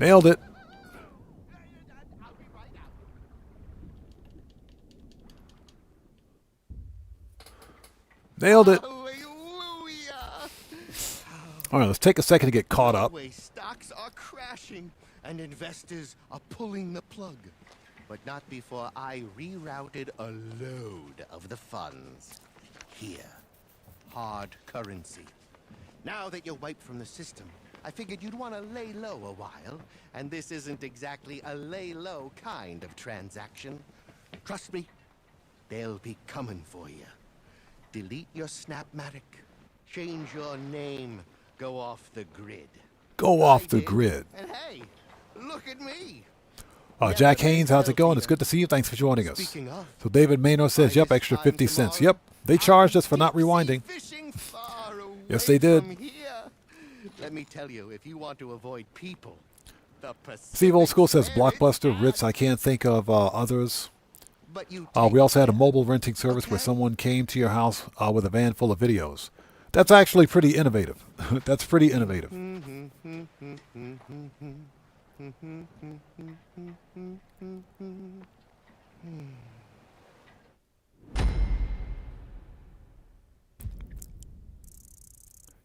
Nailed it. Nailed it. All right, let's take a second to get caught up. Stocks are crashing and investors are pulling the plug. But not before I rerouted a load of the funds. Here. Hard currency. Now that you're wiped from the system, I figured you'd want to lay low a while, and this isn't exactly a lay low kind of transaction. Trust me, they'll be coming for you. Delete your Snapmatic, change your name, go off the grid. Go off the grid. And hey, look at me. Jack Haynes, how's it going? It's good to see you. Thanks for joining us. So David Maynor says, yep, extra 50 cents. Yep, they charged us for not rewinding. Yes, they did. Let me tell you, if you want to avoid people, Steve Old School says Blockbuster, Ritz, I can't think of others. We also had a mobile renting service where someone came to your house with a van full of videos. That's actually pretty innovative. That's pretty innovative.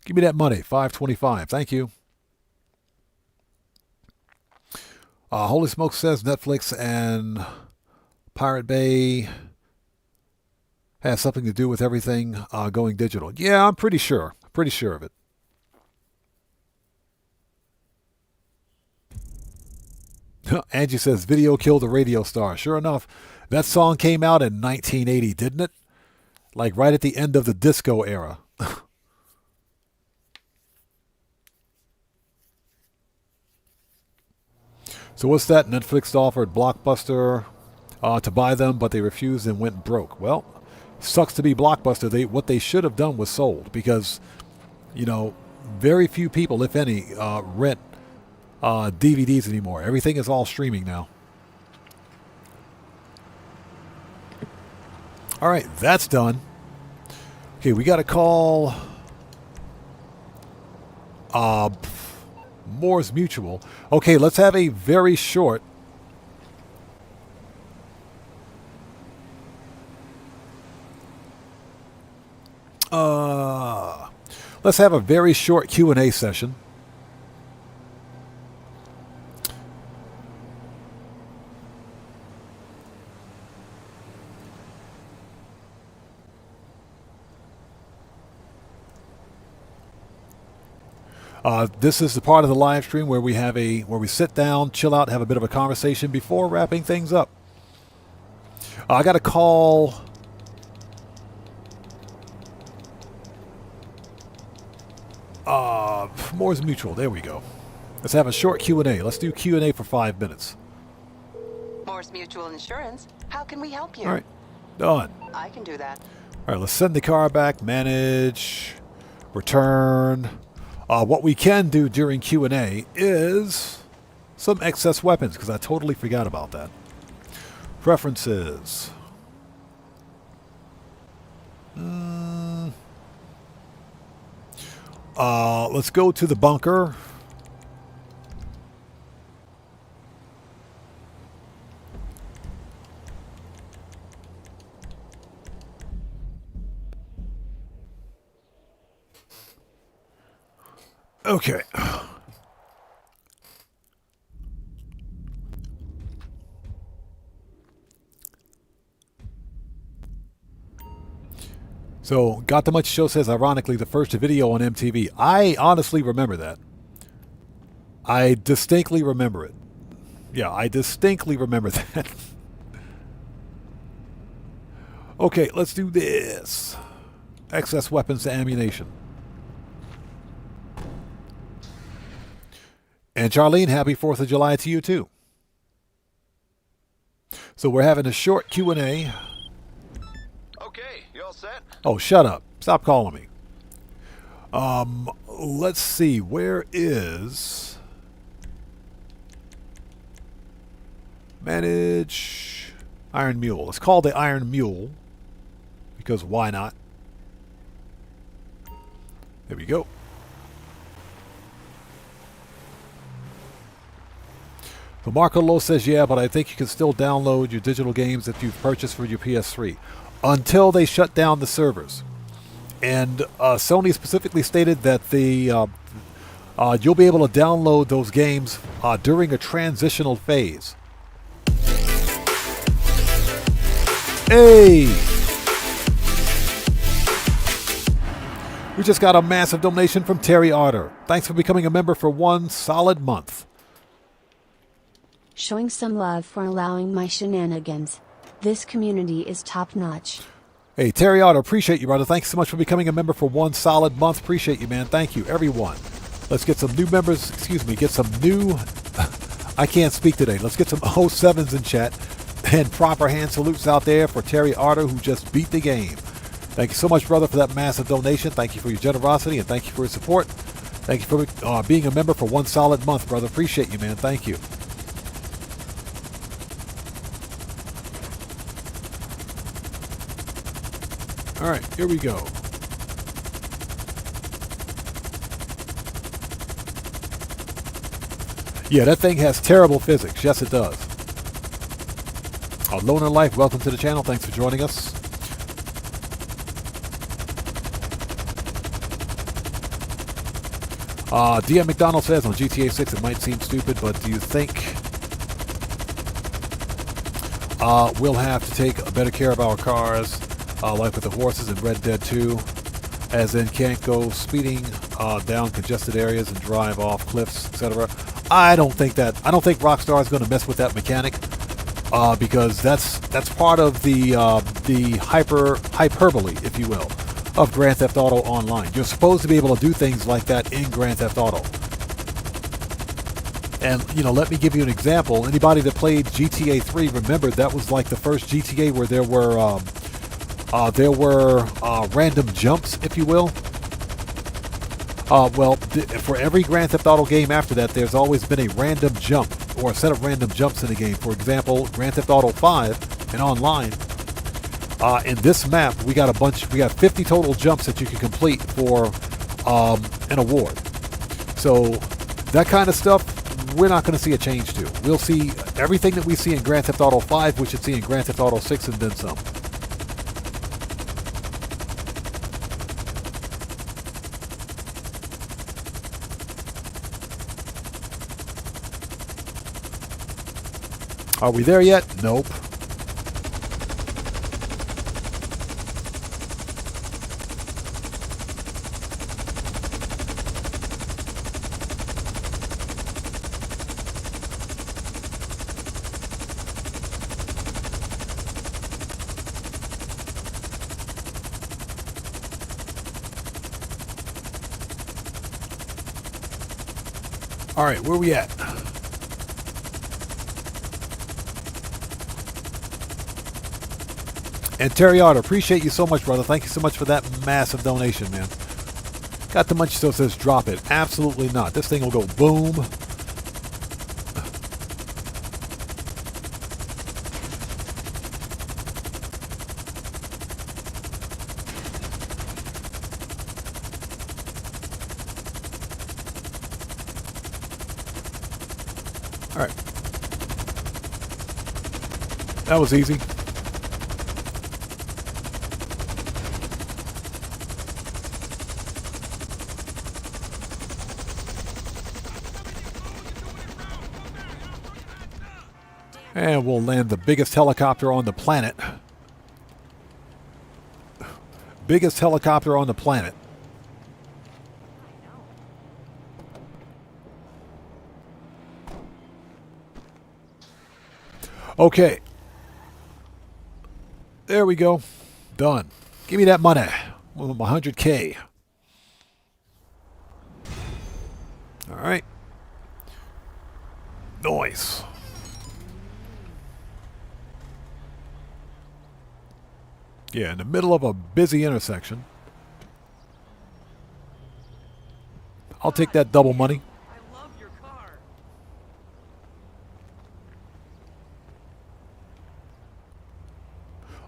Give me that money. $5.25. Thank you. Holy Smoke says Netflix and Pirate Bay has something to do with everything going digital. Yeah, I'm pretty sure. Pretty sure of it. Angie says video killed the radio star. Sure enough, that song came out in 1980, didn't it? Like right at the end of the disco era. So what's that? Netflix offered Blockbuster to buy them, but they refused and went broke. Well, sucks to be Blockbuster. What they should have done was sold, because, you know, very few people, if any, rent DVDs anymore. Everything is all streaming now. All right, that's done. Okay, we got to call Moore's Mutual. Okay, let's have a very short let's have a very short Q&A session. This is the part of the live stream where we sit down, chill out, have a bit of a conversation before wrapping things up. I got to call Moore's Mutual. There we go. Let's have a short Q&A. Let's do Q&A for 5 minutes. Moore's Mutual Insurance. How can we help you? All right, done. I can do that. All right, let's send the car back, manage, return. What we can do during Q&A is some excess weapons, because I totally forgot about that. Preferences. Let's go to the bunker. Okay. So, Got the Much Show says, ironically, the first video on MTV. I honestly remember that. I distinctly remember it. Yeah, I distinctly remember that. Okay, let's do this. Excess weapons to ammunition. And Charlene, happy 4th of July to you too. So we're having a short Q&A. Okay, you all set? Oh, shut up. Stop calling me. Let's see. Where is... Manage... Iron Mule. Let's call the Iron Mule. Because why not? There we go. So Marco Lowe says, yeah, but I think you can still download your digital games that you've purchased for your PS3 until they shut down the servers. And Sony specifically stated that you'll be able to download those games during a transitional phase. Hey! We just got a massive donation from Terry Arter. Thanks for becoming a member for 1 solid month. Showing some love for allowing my shenanigans. This community is top notch. Hey, Terry Otto, appreciate you, brother. Thanks so much for becoming a member for 1 solid month. Appreciate you, man. Thank you, everyone. Let's get some new members. Excuse me, get some new... I can't speak today. Let's get some 07s in chat. And proper hand salutes out there for Terry Arter, who just beat the game. Thank you so much, brother, for that massive donation. Thank you for your generosity, and thank you for your support. Thank you for being a member for 1 solid month, brother. Appreciate you, man. Thank you. All right, here we go. Yeah, that thing has terrible physics. Yes, it does. Loner Life, welcome to the channel. Thanks for joining us. DM McDonald says on GTA 6 it might seem stupid, but do you think we'll have to take better care of our cars, like with the horses in Red Dead 2, as in can't go speeding down congested areas and drive off cliffs, etc.? I don't think Rockstar is going to mess with that mechanic, because that's part of the hyperbole, if you will, of Grand Theft Auto Online. You're supposed to be able to do things like that in Grand Theft Auto. And, you know, let me give you an example. Anybody that played GTA 3, remember that was like the first GTA where there were random jumps, if you will. Well, for every Grand Theft Auto game after that, there's always been a random jump or a set of random jumps in the game. For example, Grand Theft Auto 5 and online, in this map, we got 50 total jumps that you can complete for an award. So that kind of stuff, we're not going to see a change to. We'll see everything that we see in Grand Theft Auto 5, we should see in Grand Theft Auto 6 and then some. Are we there yet? Nope. All right, where we at? And Terry Otter, appreciate you so much, brother. Thank you so much for that massive donation, man. Got the munch still says drop it. Absolutely not. This thing will go boom. All right. That was easy. And we'll land the biggest helicopter on the planet. Biggest helicopter on the planet. Okay. There we go. Done. Give me that money. 100K. All right. Nice. Yeah, in the middle of a busy intersection. I'll take that double money. I love your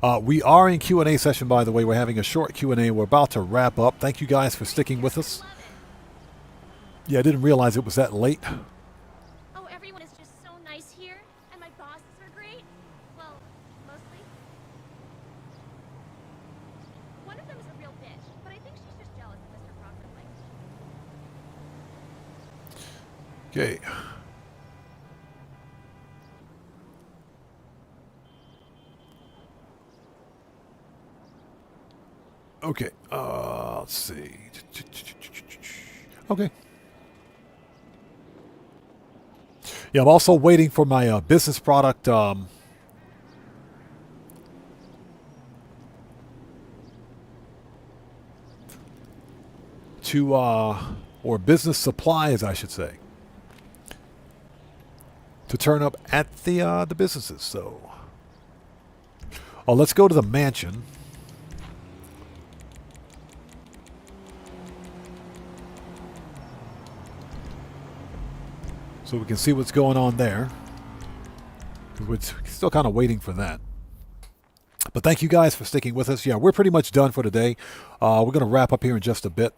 car. We are in Q&A session, by the way. We're having a short Q&A. We're about to wrap up. Thank you guys for sticking with us. Yeah, I didn't realize it was that late. Oh, everyone is just so nice here, and my bosses are great. Well, mostly. One of them is a real bitch, but I think she's just jealous of Mr. Crawford likes. Okay. Okay, let's see. Okay. Yeah, I'm also waiting for my business product or business supplies, I should say, to turn up at the businesses. So, let's go to the mansion. So we can see what's going on there. We're still kind of waiting for that. But thank you guys for sticking with us. Yeah, we're pretty much done for today. We're going to wrap up here in just a bit.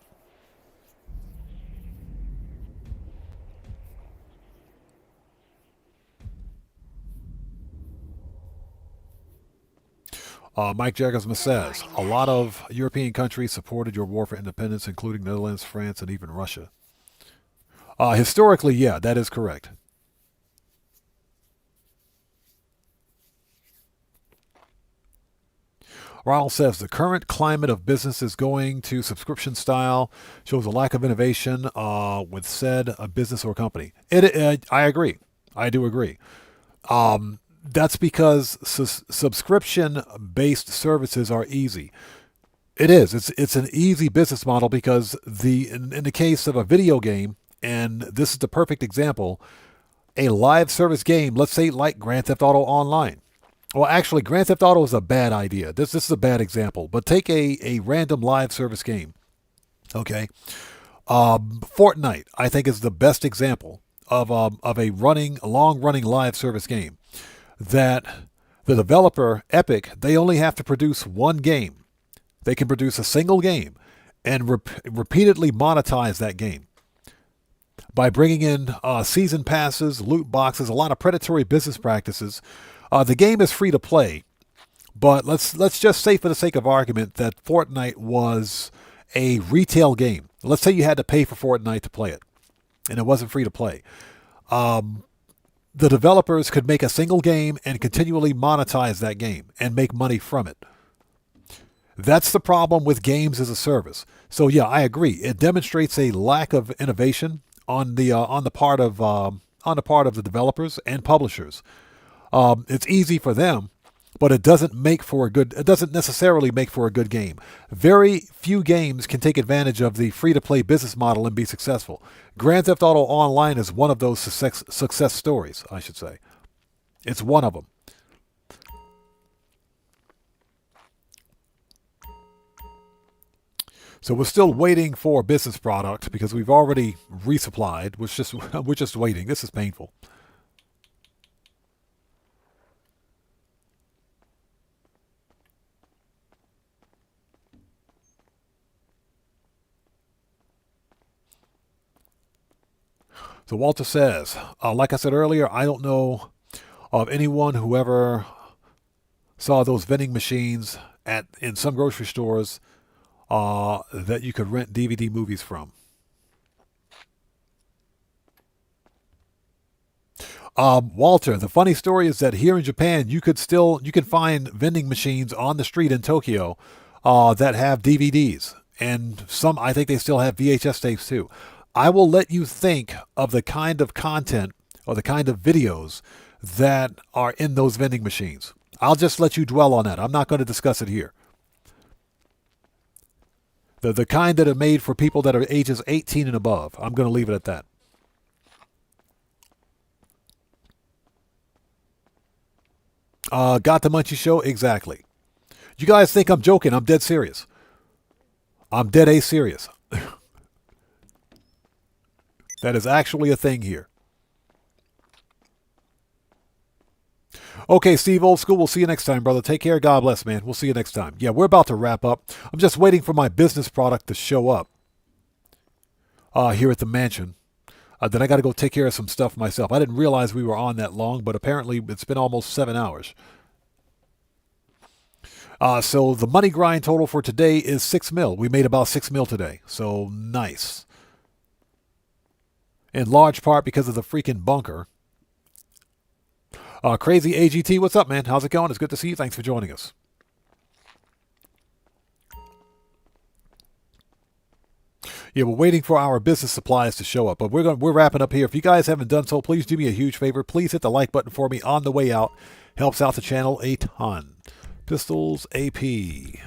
Mike Jacobsma says, a lot of European countries supported your war for independence, including Netherlands, France, and even Russia. Historically, yeah, that is correct. Raul says, the current climate of business is going to subscription style, shows a lack of innovation with said business or company. I agree. I do agree. That's because subscription-based services are easy. It is. It's an easy business model because in the case of a video game, and this is the perfect example, a live service game, let's say like Grand Theft Auto Online. Well, actually, Grand Theft Auto is a bad idea. This is a bad example. But take a random live service game. Okay, Fortnite, I think, is the best example of a long-running live service game. That the developer, Epic, they only have to produce one game. They can produce a single game and repeatedly monetize that game by bringing in season passes, loot boxes, a lot of predatory business practices. The game is free to play, but let's just say for the sake of argument that Fortnite was a retail game. Let's say you had to pay for Fortnite to play it, and it wasn't free to play. The developers could make a single game and continually monetize that game and make money from it. That's the problem with games as a service. So yeah, I agree. It demonstrates a lack of innovation on the part of the developers and publishers. It's easy for them, but it doesn't necessarily make for a good game. Very few games can take advantage of the free-to-play business model and be successful. Grand Theft Auto Online is one of those success stories, I should say. It's one of them. So we're still waiting for a business product because we've already resupplied. We're just waiting. This is painful. So Walter says, like I said earlier, I don't know of anyone who ever saw those vending machines in some grocery stores that you could rent DVD movies from. Walter, the funny story is that here in Japan, you can find vending machines on the street in Tokyo that have DVDs, and some, I think they still have VHS tapes too. I will let you think of the kind of content or the kind of videos that are in those vending machines. I'll just let you dwell on that. I'm not going to discuss it here. The kind that are made for people that are ages 18 and above. I'm going to leave it at that. Got the Munchie Show? Exactly. You guys think I'm joking. I'm dead serious. I'm dead serious. That is actually a thing here. Okay, Steve, old school. We'll see you next time, brother. Take care. God bless, man. We'll see you next time. Yeah, we're about to wrap up. I'm just waiting for my business product to show up here at the mansion. Then I got to go take care of some stuff myself. I didn't realize we were on that long, but apparently it's been almost 7 hours. So the money grind total for today is $6 million. We made about $6 million today. So nice. In large part because of the freaking bunker. Crazy AGT, what's up, man? How's it going? It's good to see you. Thanks for joining us. Yeah, we're waiting for our business supplies to show up, but we're wrapping up here. If you guys haven't done so, please do me a huge favor. Please hit the like button for me on the way out. Helps out the channel a ton. Pistols, AP,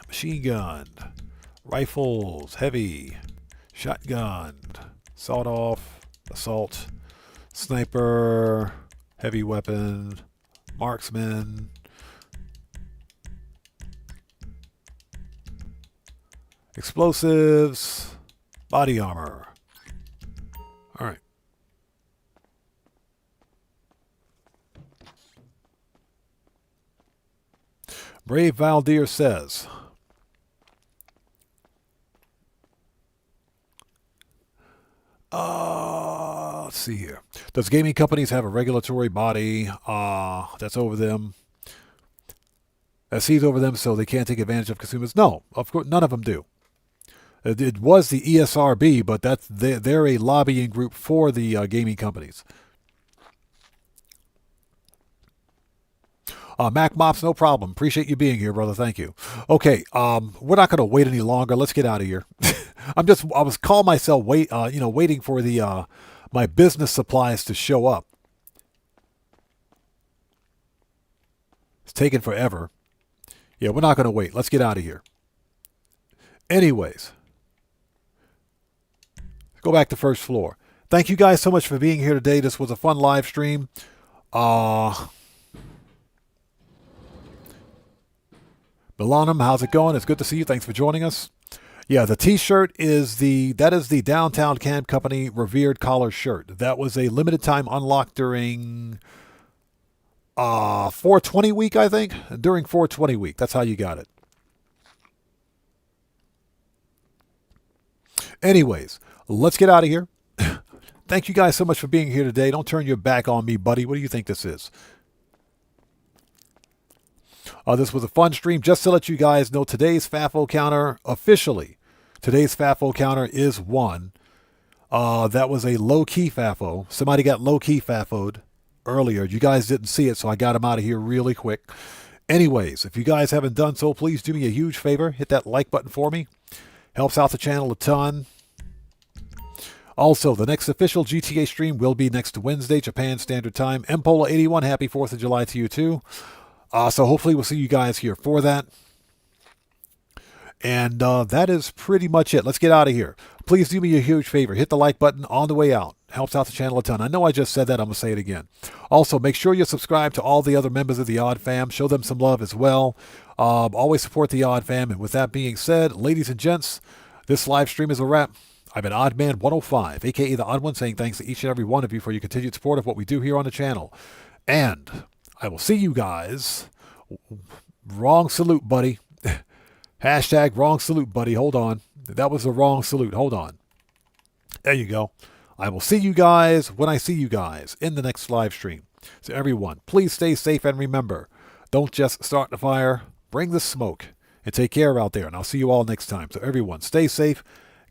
machine gun, rifles, heavy, shotgun, sawed-off, assault, sniper, heavy weapon, marksman, explosives, body armor. All right. Brave Valdir says, let's see here. Does gaming companies have a regulatory body that's over them? sees over them so they can't take advantage of consumers. No, of course, none of them do. It was the ESRB, but they're a lobbying group for the gaming companies. Mac Mops, no problem. Appreciate you being here, brother. Thank you. Okay, we're not going to wait any longer. Let's get out of here. I was calling myself waiting for the my business supplies to show up. It's taking forever. Yeah, we're not going to wait. Let's get out of here. Anyways, go back to first floor. Thank you guys so much for being here today. This was a fun live stream. Milanum, how's it going? It's good to see you. Thanks for joining us. Yeah, the t-shirt is the Downtown Camp Company Revered Collar shirt. That was a limited time unlock during 420 week, I think. During 420 week. That's how you got it. Anyways, let's get out of here. Thank you guys so much for being here today. Don't turn your back on me, buddy. What do you think this is? This was a fun stream. Just to let you guys know, today's FAFO counter, officially, today's FAFO counter is 1. That was a low-key FAFO. Somebody got low-key FAFO'd earlier. You guys didn't see it, so I got him out of here really quick. Anyways, if you guys haven't done so, please do me a huge favor. Hit that like button for me. Helps out the channel a ton. Also, the next official GTA stream will be next Wednesday, Japan Standard Time. Mpola81, happy 4th of July to you too. So hopefully we'll see you guys here for that. And that is pretty much it. Let's get out of here. Please do me a huge favor. Hit the like button on the way out. Helps out the channel a ton. I know I just said that. I'm going to say it again. Also, make sure you subscribe to all the other members of the Odd Fam. Show them some love as well. Always support the Odd Fam. And with that being said, ladies and gents, this live stream is a wrap. I've been Oddman105, a.k.a. The Odd One, saying thanks to each and every one of you for your continued support of what we do here on the channel. And I will see you guys. Wrong salute, buddy. Hashtag wrong salute, buddy. Hold on. That was the wrong salute. Hold on. There you go. I will see you guys when I see you guys in the next live stream. So everyone, please stay safe and remember, don't just start the fire, bring the smoke, and take care out there. And I'll see you all next time. So everyone, stay safe.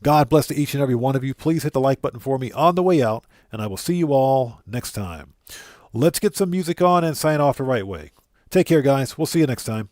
God bless to each and every one of you. Please hit the like button for me on the way out, and I will see you all next time. Let's get some music on and sign off the right way. Take care, guys. We'll see you next time.